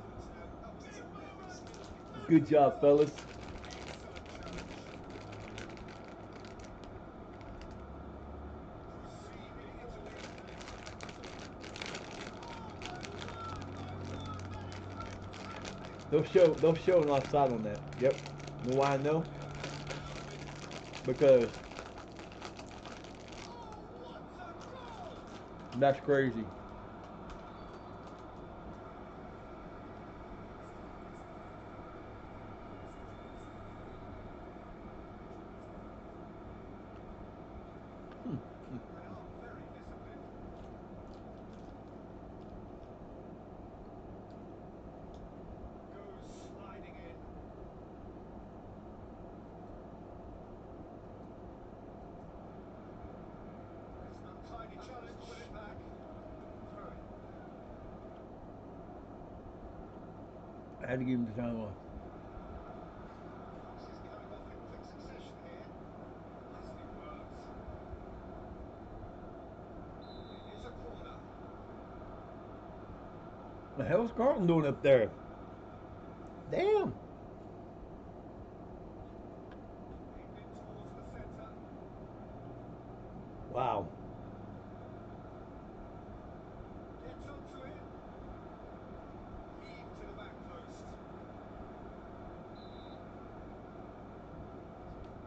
fortunate. Good job, fellas. Excellent challenge. Proceeding into it. They'll show an offside on that. Yep. You know why I know? Because that's crazy. They are very disciplined. Goes sliding in. It's an untidy challenge. Win it back. Throw it. I had to give him the time off. This is coming off in quick succession here. Nicely worked. It is a corner. The hell's Carlton doing up there? Damn. Aimed in towards the centre. Wow. Gets onto it. Heave to the back post.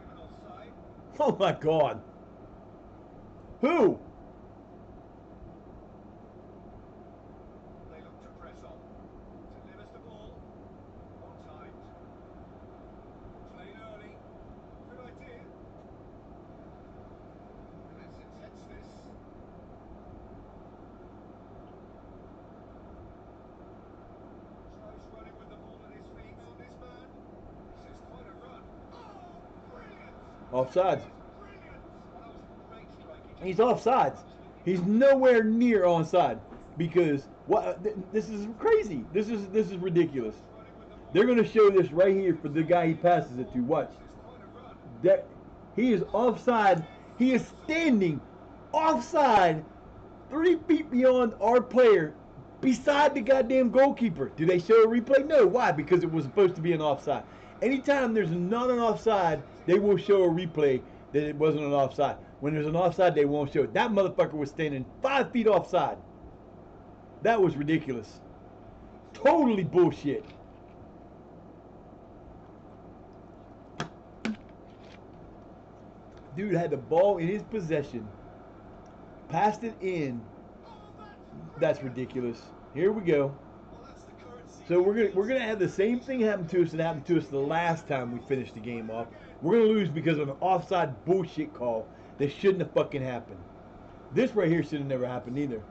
Given offside. Oh my God. Who? They look to press on. Delivers the ball. Well timed. Played early. Good idea. And it's intense this. Tries running with the ball at his feet. Found his man. This is quite a run. Oh, brilliant! Offsides. That is brilliant! Well, that was great striking. He's offsides. He's nowhere near onside because what? This is crazy. This is ridiculous. Running with the ball. They're gonna show this right here for the guy he passes it to. Watch. This is quite a run. That he is offside. He is standing offside, 3 feet beyond our player, beside the goddamn goalkeeper. Do they show a replay? No. Why? Because it was supposed to be an offside. Anytime there's not an offside, they will show a replay that it wasn't an offside. When there's an offside, they won't show it. That motherfucker was standing 5 feet offside. That was ridiculous. Totally bullshit. Dude had the ball in his possession, passed it in. That's ridiculous. Here we go. Well, that's the currency. So we're gonna have the same thing happen to us that happened to us the last time we finished the game off. We're gonna lose because of an offside bullshit call that shouldn't have fucking happened. This right here should have never happened either.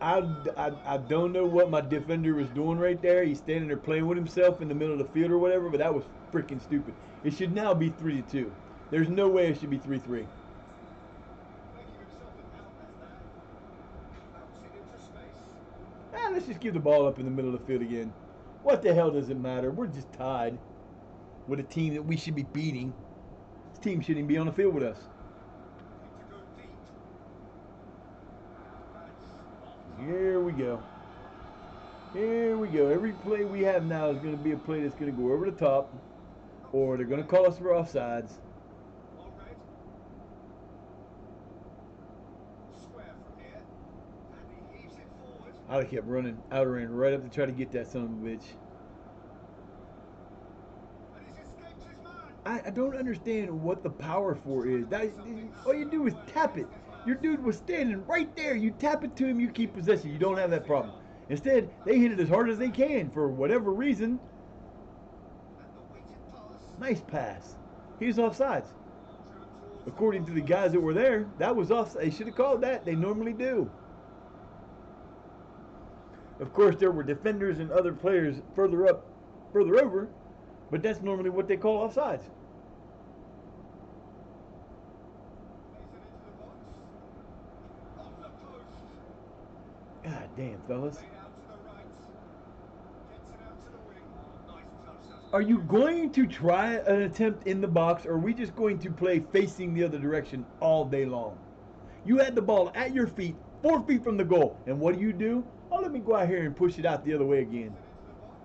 I don't know what my defender was doing right there. He's standing there playing with himself in the middle of the field or whatever, but that was freaking stupid. It should now be 3-2. There's no way it should be 3-3. Making himself an outlet there. Bouncing into space. Let's just give the ball up in the middle of the field again. What the hell does it matter? We're just tied with a team that we should be beating. This team shouldn't even be on the field with us. Looking to go deep. That's Here we go. Here we go. Every play we have now is going to be a play that's going to go over the top, or they're going to call us for offsides. well read. Square from here. And he heaves it forward. I'd have kept running. I would have ran right up to try to get that son of a bitch. And he's escaped his man. I don't understand what the power for is. All you do is tap it. Your dude was standing right there. You tap it to him, you keep possession. You don't have that problem. Instead, they hit it as hard as they can for whatever reason. And the weighted pass. Nice pass. He was offsides. Driven towards According to the guys that were there, that was off. They should have called that. They normally do. Of course, there were defenders and other players further over, but that's normally what they call offsides. Plays it into the box. Off the post. God damn, fellas. Played out to the right. Gets it out to the wing. Oh, nice touch. That's Are you going to try an attempt in the box, or are we just going to play facing the other direction all day long? You had the ball at your feet, 4 feet from the goal, and what do? Oh, let me go out here and push it out the other way again. Plays it into the box.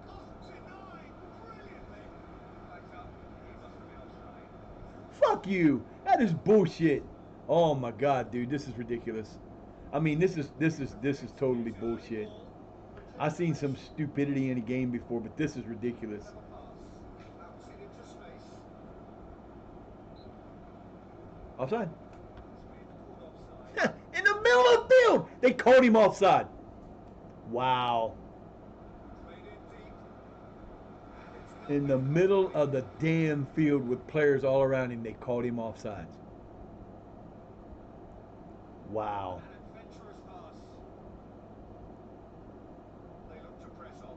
Oh, denied brilliantly. Flags up. He must have been offside. Fuck you. That is bullshit. Oh my god, dude, this is ridiculous. I mean, this is totally bullshit. I've seen some stupidity in a game before, but this is ridiculous. Clever pass. Bouncing into space. Offside. It's been called offside. In the middle of the field, they called him offside. Wow. Played in deep. It's In the middle of the damn field with players all around him, they called him offsides. Wow. An adventurous pass. They look to press on.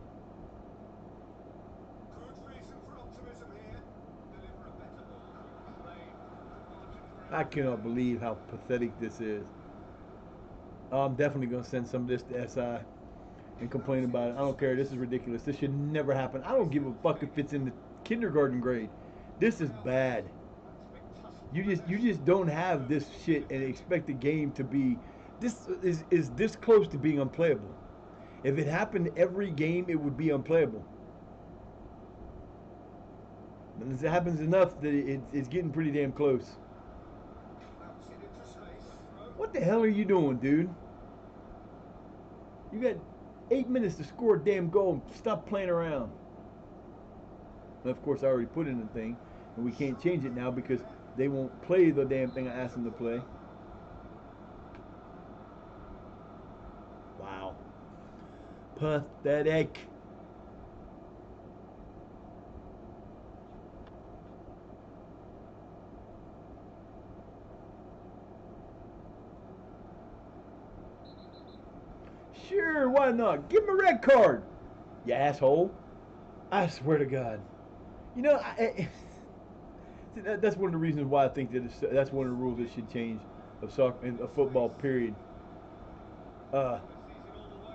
Good reason for optimism here. Deliver a better look. Played. Good margin for I cannot believe how pathetic this is. I'm definitely going to send some of this to SI and complain about it. I don't care. This is ridiculous. This should never happen. I don't give a fuck if it's in the kindergarten grade. This is bad. You just don't have this shit and expect the game to be this is this close to being unplayable. If it happened every game, it would be unplayable. And it happens enough that it's getting pretty damn close. Bouncing into space. What the hell are you doing, dude? You got 8 minutes to score a damn goal. Stop playing around. And of course, I already put in the thing, and we can't change it now because they won't play the damn thing I asked them to play. Wow. Pathetic. Sure, why not? Give him a red card, you asshole. I swear to God. You know, that's one of the reasons why I think that's one of the rules that should change of soccer and of football. Period.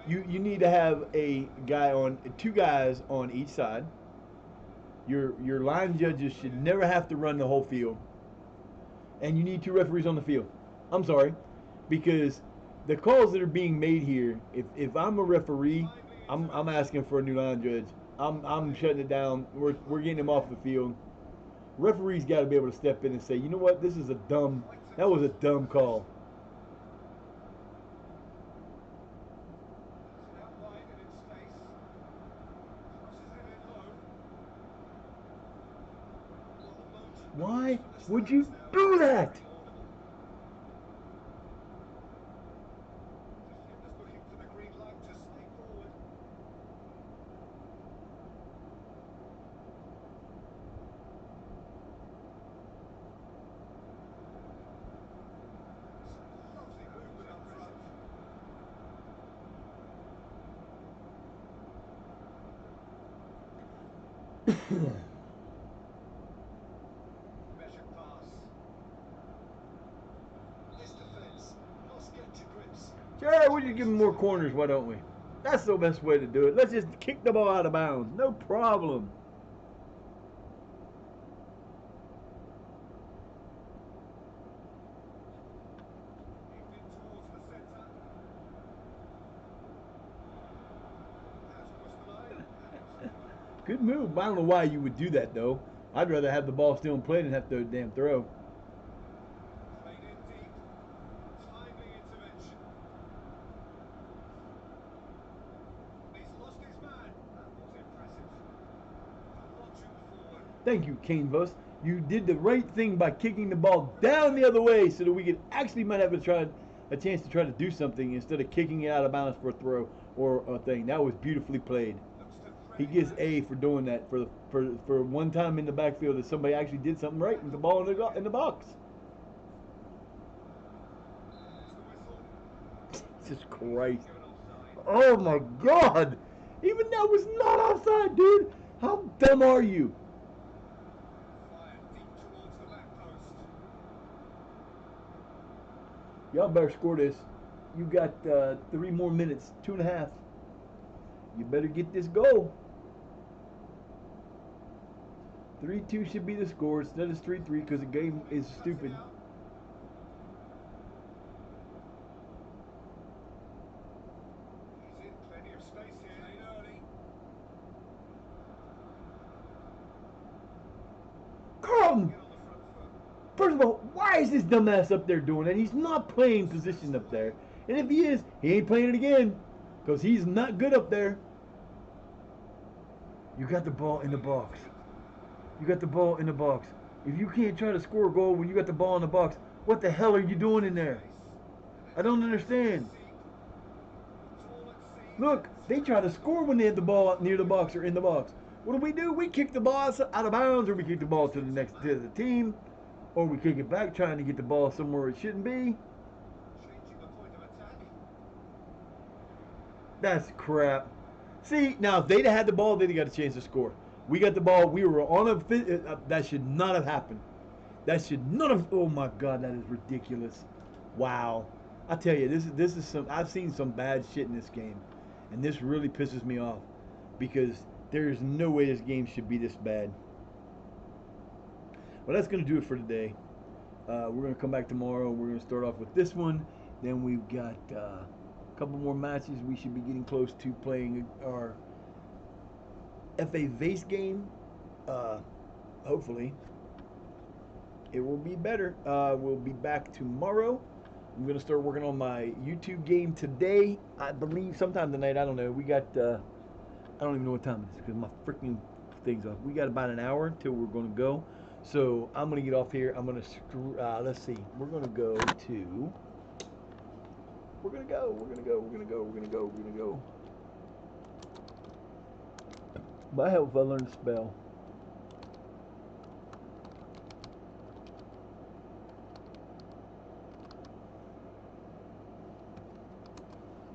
You need to have a guy on two guys on each side. Your line judges should never have to run the whole field, and you need two referees on the field. I'm sorry, because the calls that are being made here, if I'm a referee, I'm asking for a new line judge. I'm shutting it down. We're getting him off the field. Referees got to be able to step in and say, you know what, that was a dumb call. Out wide and in space. Crosses it in low. Well, Why would you do that? Defenders looking for the green light to stay forward. Lovely movement up front. Measured pass. This defence must get to grips. Sure, we just give him more corners, why don't we? That's the best way to do it. Let's just kick the ball out of bounds. No problem. Aimed in towards the centre. Has crossed the line. Good move. I don't know why you would do that, though. I'd rather have the ball still in play than have to damn throw. Played in deep. Timely intervention. He's lost his man. That was impressive. Launching forward. Thank you, Kane Bus. You did the right thing by kicking the ball down the other way so that we could actually might have a chance to try to do something instead of kicking it out of bounds for a throw or a thing. That was beautifully played. Looks to He thread gets it. A for doing that for one time in the backfield that somebody actually did something right with the ball in the box. There's the whistle. Jesus Christ. Given offside. Oh my God. Even that was not offside, dude. How dumb are you? Fired deep towards the back post. Y'all better score this. You got 3 more minutes, 2.5. You better get this goal. 3-2 should be the score instead of 3-3 because the game is stupid. He's in plenty of space here. Played early. Carlton, Get on the front foot. first of all, why is this dumbass up there doing that? He's not playing position up there. And if he is, he ain't playing it again because he's not good up there. You got the ball in the box. You got the ball in the box. If you can't try to score a goal when you got the ball in the box, what the hell are you doing in there? I don't understand. Look, they try to score when they had the ball near the box or in the box. What do? We kick the ball out of bounds, or we kick the ball to the team, or we kick it back trying to get the ball somewhere it shouldn't be. Changing the point of attack. That's crap. See, now if they'd have had the ball, they'd have got a chance to score. We got the ball. We were on a. That should not have happened. That should not have. Oh my God, that is ridiculous. Wow. I tell you, this is some. I've seen some bad shit in this game, and this really pisses me off because there's no way this game should be this bad. Well, that's gonna do it for today. We're gonna come back tomorrow. We're gonna start off with this one. Then we've got a couple more matches. We should be getting close to playing our FA Vase game. Hopefully, it will be better. We'll be back tomorrow. I'm gonna start working on my YouTube game today. I believe sometime tonight. I don't know. We got. I don't even know what time it is because my freaking thing's off. We got about an hour till we're gonna go. So I'm gonna get off here. I'm gonna let's see. We're gonna go to. We're gonna go. We're gonna go. We're gonna go. We're gonna go. We're gonna go. Might help if I learn to spell.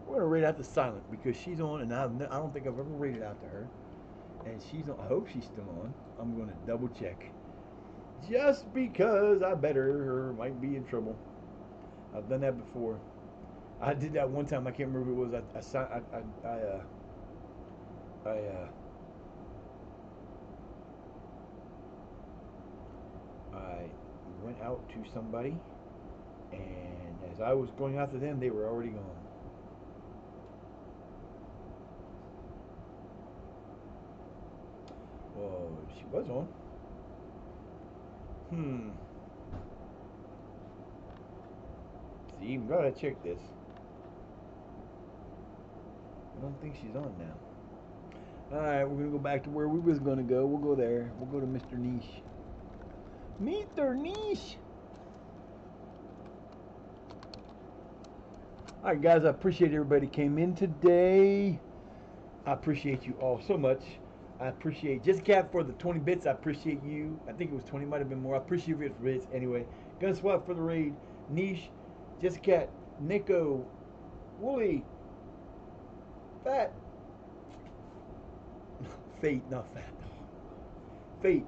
We're gonna rate out to Silent because she's on, and I don't think I've ever rated out to her. And she's on. I hope she's still on. I'm gonna double check. Just because I bet her might be in trouble. I've done that before. I did that one time. I can't remember who it was. I went out to somebody, and as I was going after them, they were already gone. Well, she was on. See, even gotta check this. I don't think she's on now. Alright, we're gonna go back to where we was gonna go. We'll go there. We'll go to Mr. Niche. Mr. Niche! Alright guys, I appreciate everybody came in today. I appreciate you all so much. I appreciate Jessica for the 20 bits. I appreciate you. I think it was 20, might have been more. I appreciate you for bits. Anyway, Gunswap for the raid. Niche, Jessica, Nico, Wooly, Fat, Fate, not Fat. Fate,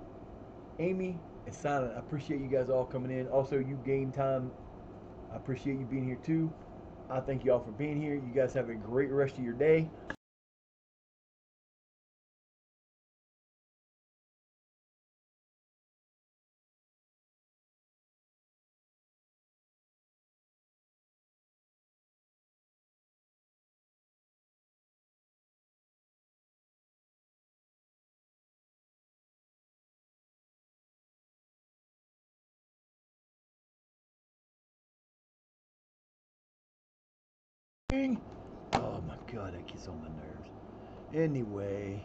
Amy, and Silent. I appreciate you guys all coming in. Also, you Game Time. I appreciate you being here too. I thank you all for being here. You guys have a great rest of your day. Oh my God, that gets on my nerves. Anyway.